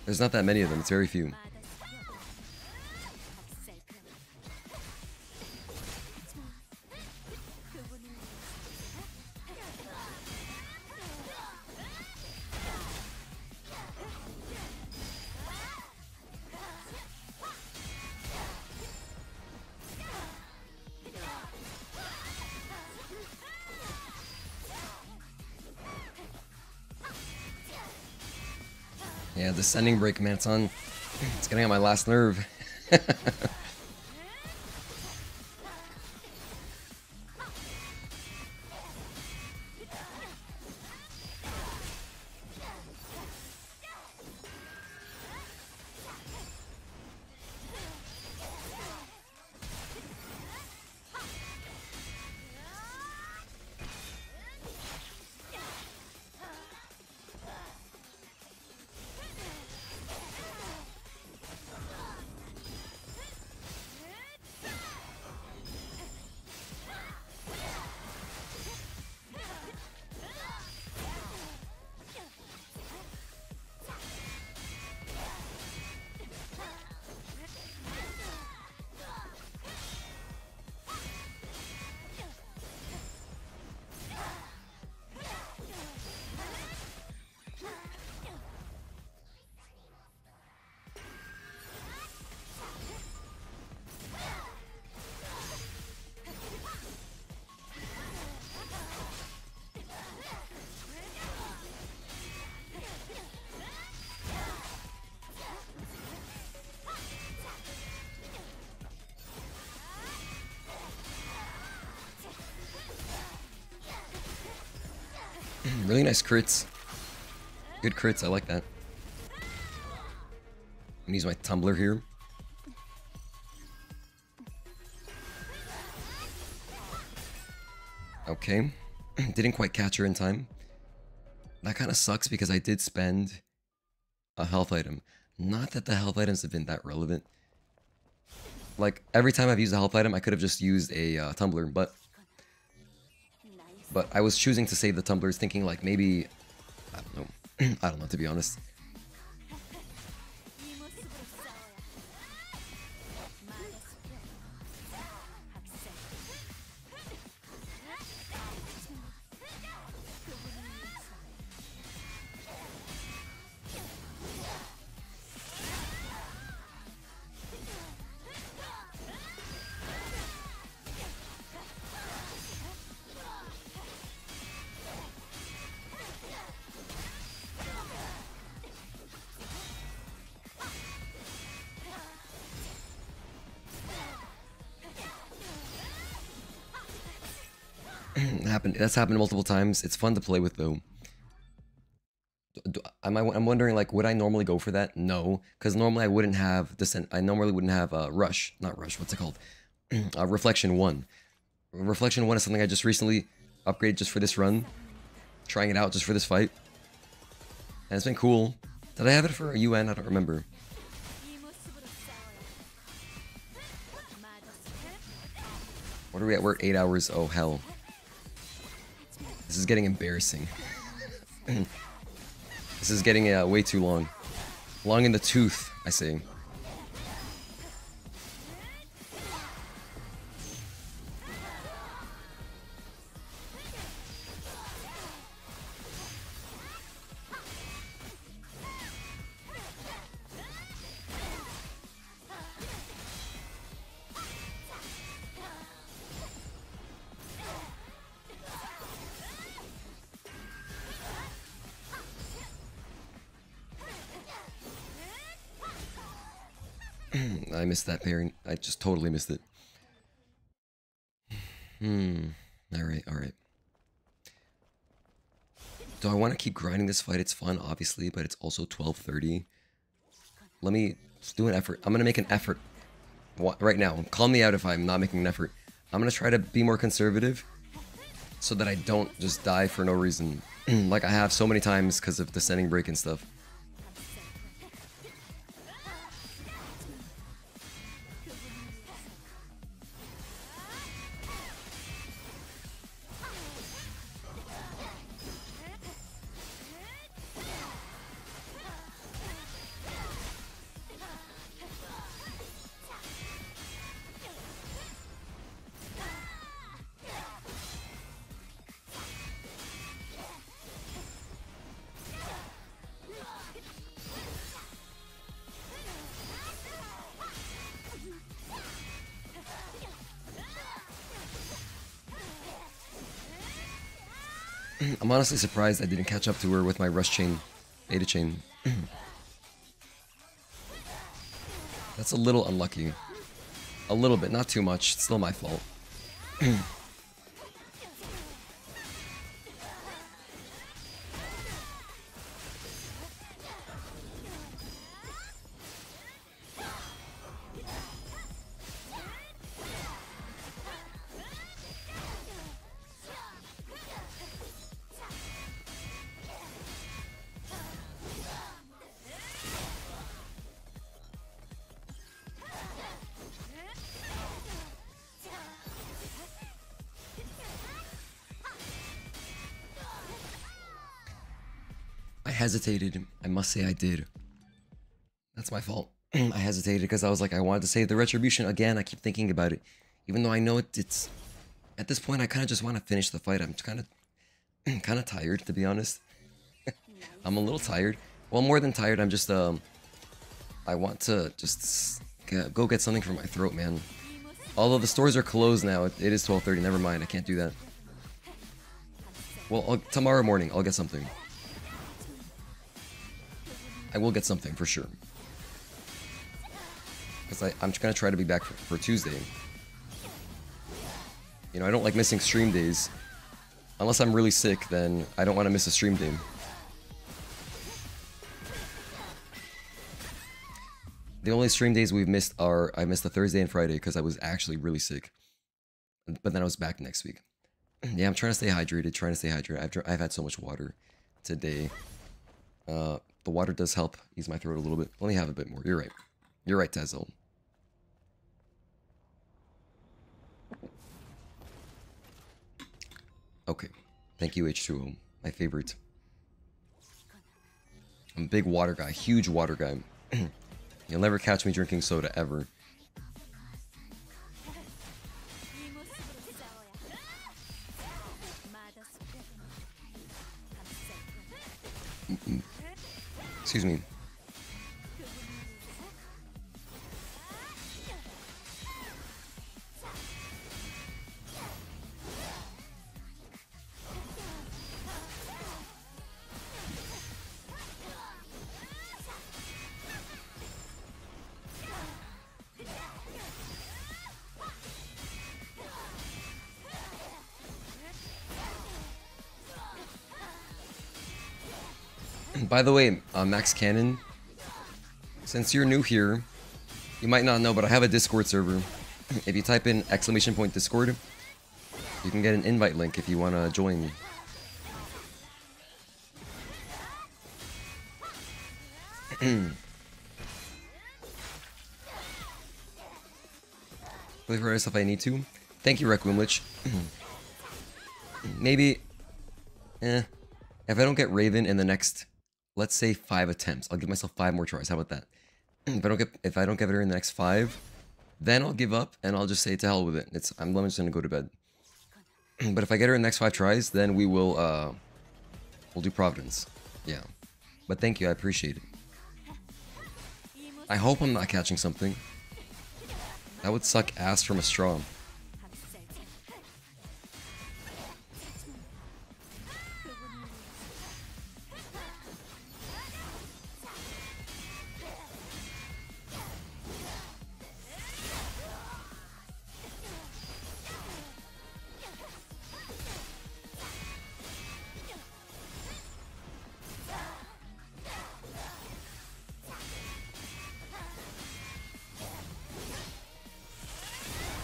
There's not that many of them, it's very few. Yeah, descending break, man. It's getting on my last nerve. Really nice crits. Good crits, I like that. I'm gonna use my tumbler here. Okay. Didn't quite catch her in time. That kind of sucks because I did spend a health item. Not that the health items have been that relevant. Like, every time I've used a health item, I could have just used a tumbler, but I was choosing to save the tumblers, thinking like maybe, I don't know, I don't know, to be honest. That's happened multiple times. It's fun to play with though. I'm wondering, like, would I normally go for that? No, because normally I wouldn't have descent. I normally wouldn't have rush, not rush. What's it called? Reflection 1. Reflection 1 is something I just recently upgraded just for this run, trying it out just for this fight, and it's been cool. Did I have it for a UN? I don't remember. What are we at? We're at 8 hours. Oh hell. This is getting embarrassing. This is getting way too long. Long in the tooth, I say. I missed that pairing. I just totally missed it. Alright, alright. Do I want to keep grinding this fight? It's fun, obviously, but it's also 12:30. Let me do an effort. I'm going to make an effort right now. Call me out if I'm not making an effort. I'm going to try to be more conservative so that I don't just die for no reason. Like I have so many times because of descending break and stuff. I'm honestly surprised I didn't catch up to her with my rush chain, beta chain. That's a little unlucky. A little bit, not too much. It's still my fault. I hesitated. I must say I did. That's my fault. I hesitated because I was like, I wanted to save the retribution again. I keep thinking about it. Even though I know it's... At this point, I kind of just want to finish the fight. I'm kind of tired, to be honest. I'm a little tired. Well, more than tired, I'm just, I want to just go get something for my throat, man. Although the stores are closed now, it is 12:30. Never mind, I can't do that. Well, tomorrow morning, I'll get something. I will get something, for sure. Because I'm just going to try to be back for Tuesday. You know, I don't like missing stream days. Unless I'm really sick, then I don't want to miss a stream day. The only stream days we've missed are, I missed a Thursday and Friday because I was actually really sick. But then I was back next week. Yeah, I'm trying to stay hydrated, I've had so much water today. The water does help ease my throat a little bit. Let me have a bit more. You're right. You're right, Tazzle. Okay. Thank you, H2O. My favorite. I'm a big water guy. Huge water guy. You'll never catch me drinking soda, ever. Excuse me. By the way, Max Cannon, since you're new here, you might not know, but I have a Discord server. If you type in !Discord, you can get an invite link if you want to join. Play for myself if I need to. Thank you, Requiem Lich. Maybe, if I don't get Raven in the next, let's say 5 attempts, I'll give myself 5 more tries. How about that? If I don't get her in the next 5, then I'll give up and I'll just say to hell with it. I'm just gonna go to bed. But if I get her in the next 5 tries, then we'll do Providence. Yeah. But thank you, I appreciate it. I hope I'm not catching something. That would suck ass from a straw.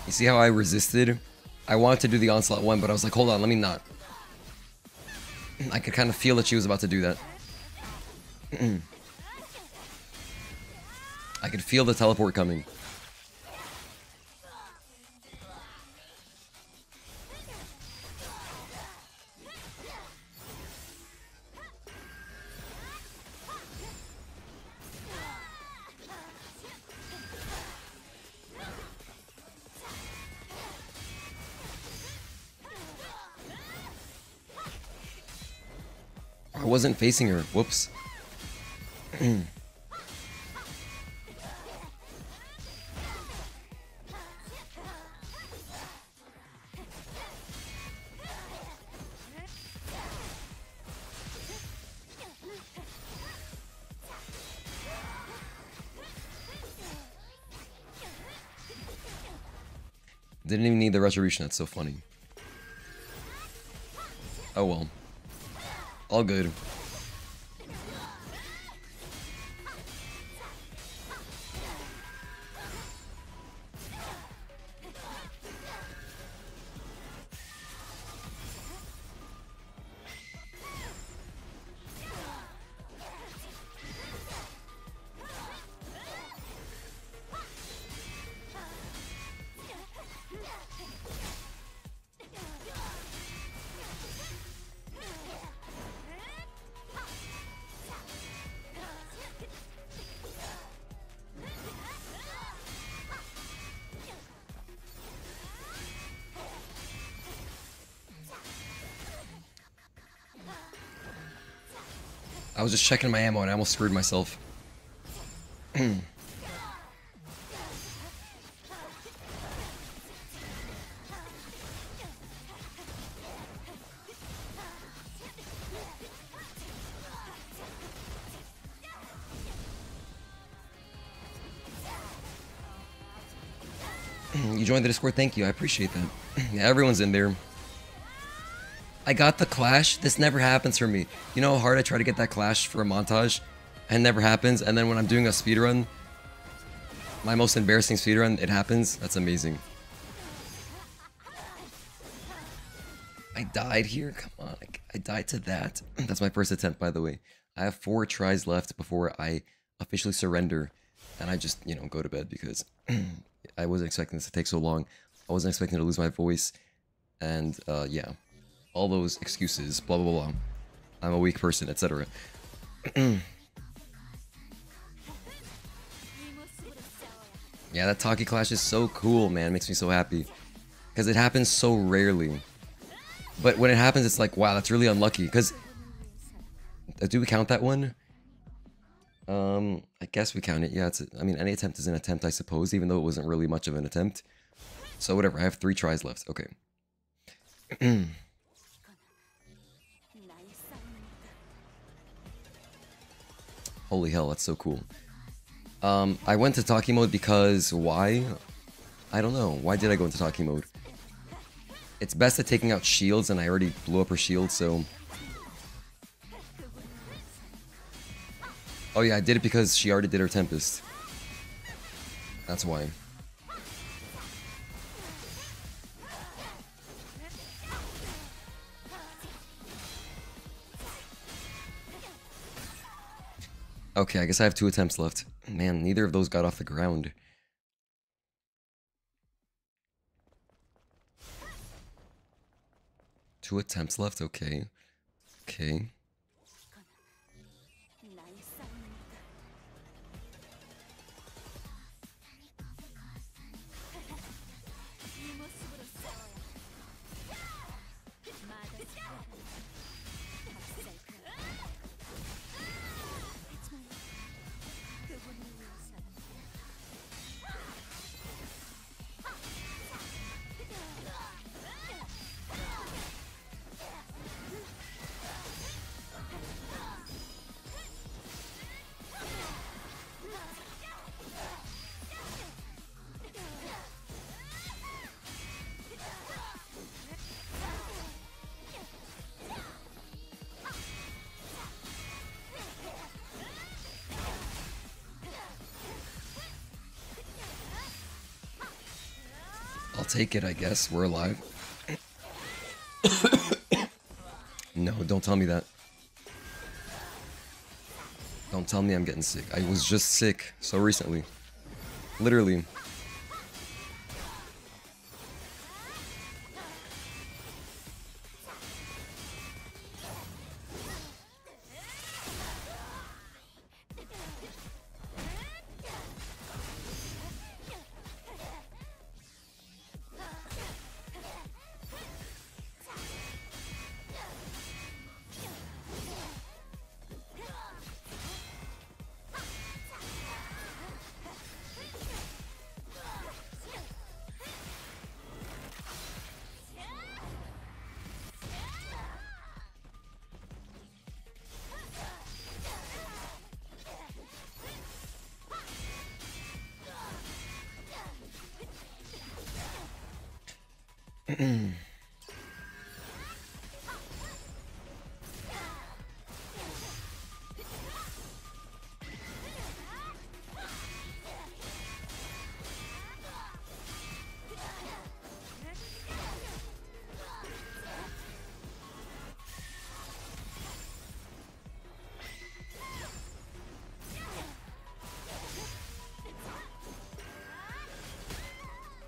You see how I resisted? I wanted to do the Onslaught 1, but I was like, hold on, let me not. I could kind of feel that she was about to do that. I could feel the teleport coming. I wasn't facing her. Whoops. Didn't even need the retribution. That's so funny. Oh well. All good. I was just checking my ammo and I almost screwed myself. You joined the Discord, thank you, I appreciate that. Yeah, everyone's in there. I got the clash. This never happens for me. You know how hard I try to get that clash for a montage? And it never happens. And then when I'm doing a speedrun, my most embarrassing speedrun, it happens. That's amazing. I died here? Come on. I died to that. That's my first attempt, by the way. I have 4 tries left before I officially surrender. And I just, you know, go to bed because I wasn't expecting this to take so long. I wasn't expecting to lose my voice. And, yeah. All those excuses, blah, blah, blah. I'm a weak person, etc. Yeah, that Taki Clash is so cool, man. It makes me so happy. Because it happens so rarely. But when it happens, it's like, wow, that's really unlucky. Because, do we count that one? I guess we count it. Yeah, I mean, any attempt is an attempt, I suppose, even though it wasn't really much of an attempt. So whatever, I have 3 tries left. Okay. Holy hell, that's so cool. I went to Taki mode because why? I don't know. Why did I go into Taki mode? It's best at taking out shields, and I already blew up her shield, so... Oh yeah, I did it because she already did her Tempest. That's why. Okay, I guess I have 2 attempts left. Man, neither of those got off the ground. Two attempts left? Okay. Okay. I'll take it, I guess. We're alive. No, don't tell me that. Don't tell me I'm getting sick. I was just sick so recently. Literally.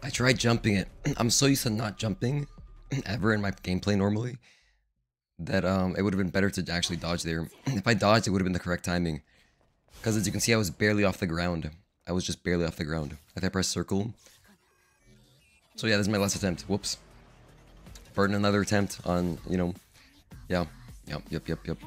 I tried jumping it. I'm so used to not jumping ever in my gameplay normally that it would have been better to actually dodge there. If I dodged, it would have been the correct timing. Because as you can see, I was barely off the ground. I was just barely off the ground. If I press circle. So yeah, this is my last attempt. Whoops. Burn another attempt on, you know. Yeah. Yep.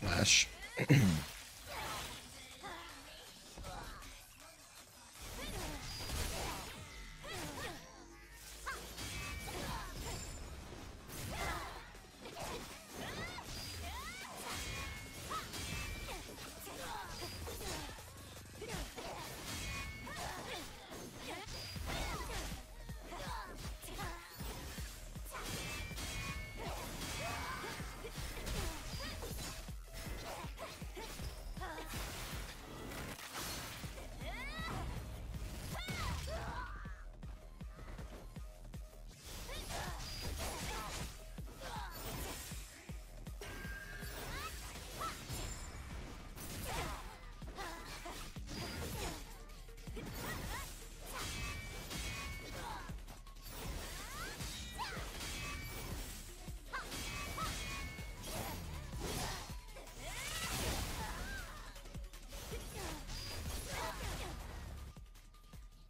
Flash.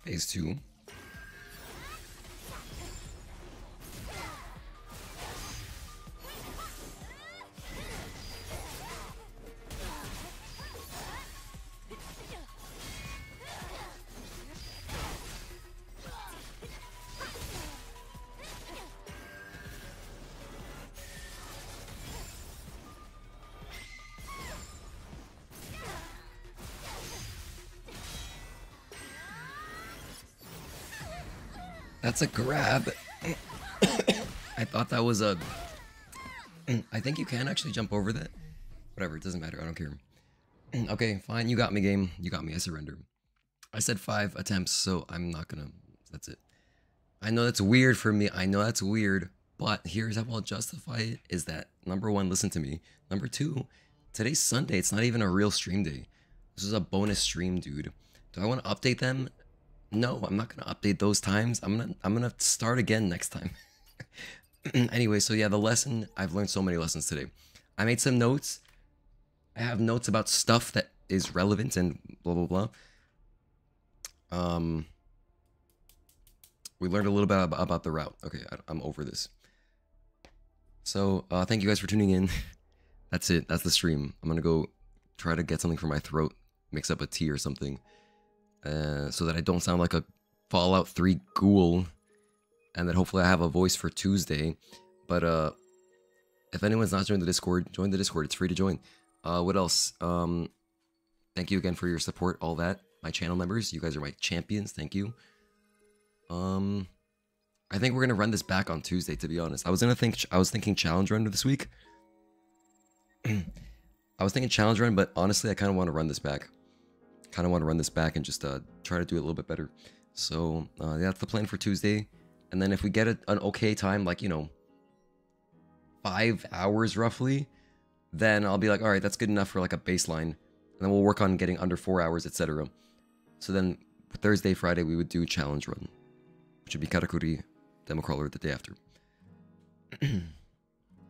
Phase 2. That's a grab. I thought that was a... I think you can actually jump over that. Whatever, it doesn't matter. I don't care. Okay, fine. You got me, game. You got me. I surrender. I said 5 attempts, so I'm not gonna... That's it. I know that's weird for me. I know that's weird. But here's how I'll justify it. Is that, number 1, listen to me. Number 2, today's Sunday. It's not even a real stream day. This is a bonus stream, dude. Do I want to update them? No, I'm not gonna update those times. I'm gonna start again next time. Anyway, so yeah, the lesson, I've learned so many lessons today. I made some notes. I have notes about stuff that is relevant and blah blah blah. We learned a little bit about the route. Okay, I'm over this. So thank you guys for tuning in. That's it. That's the stream. I'm gonna go try to get something for my throat, mix up a tea or something. So that I don't sound like a Fallout 3 ghoul, and that hopefully I have a voice for Tuesday. But if anyone's not joined the Discord, join the Discord. It's free to join. What else? Thank you again for your support, all that. My channel members, you guys are my champions. Thank you. I think we're gonna run this back on Tuesday, to be honest. I was thinking challenge run this week. I was thinking challenge run, but honestly, I kind of want to run this back. And just try to do it a little bit better. So yeah, that's the plan for Tuesday. And then if we get an okay time, like, you know, 5 hours roughly, then I'll be like, all right, that's good enough for like a baseline. And then we'll work on getting under 4 hours, etc. So then Thursday, Friday, we would do challenge run. Should be Karakuri Democrawler the day after.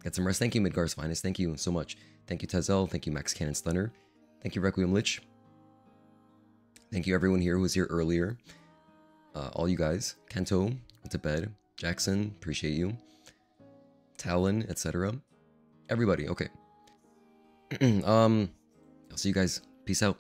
Get some rest. Thank you, Midgar's Finest. Thank you so much. Thank you, Tezel. Thank you, Max Cannon Stunner. Thank you, Requiem Lich. Thank you, everyone here who was here earlier. All you guys. Kento went to bed. Jackson, appreciate you. Talon, etc. Everybody, okay. I'll see you guys. Peace out.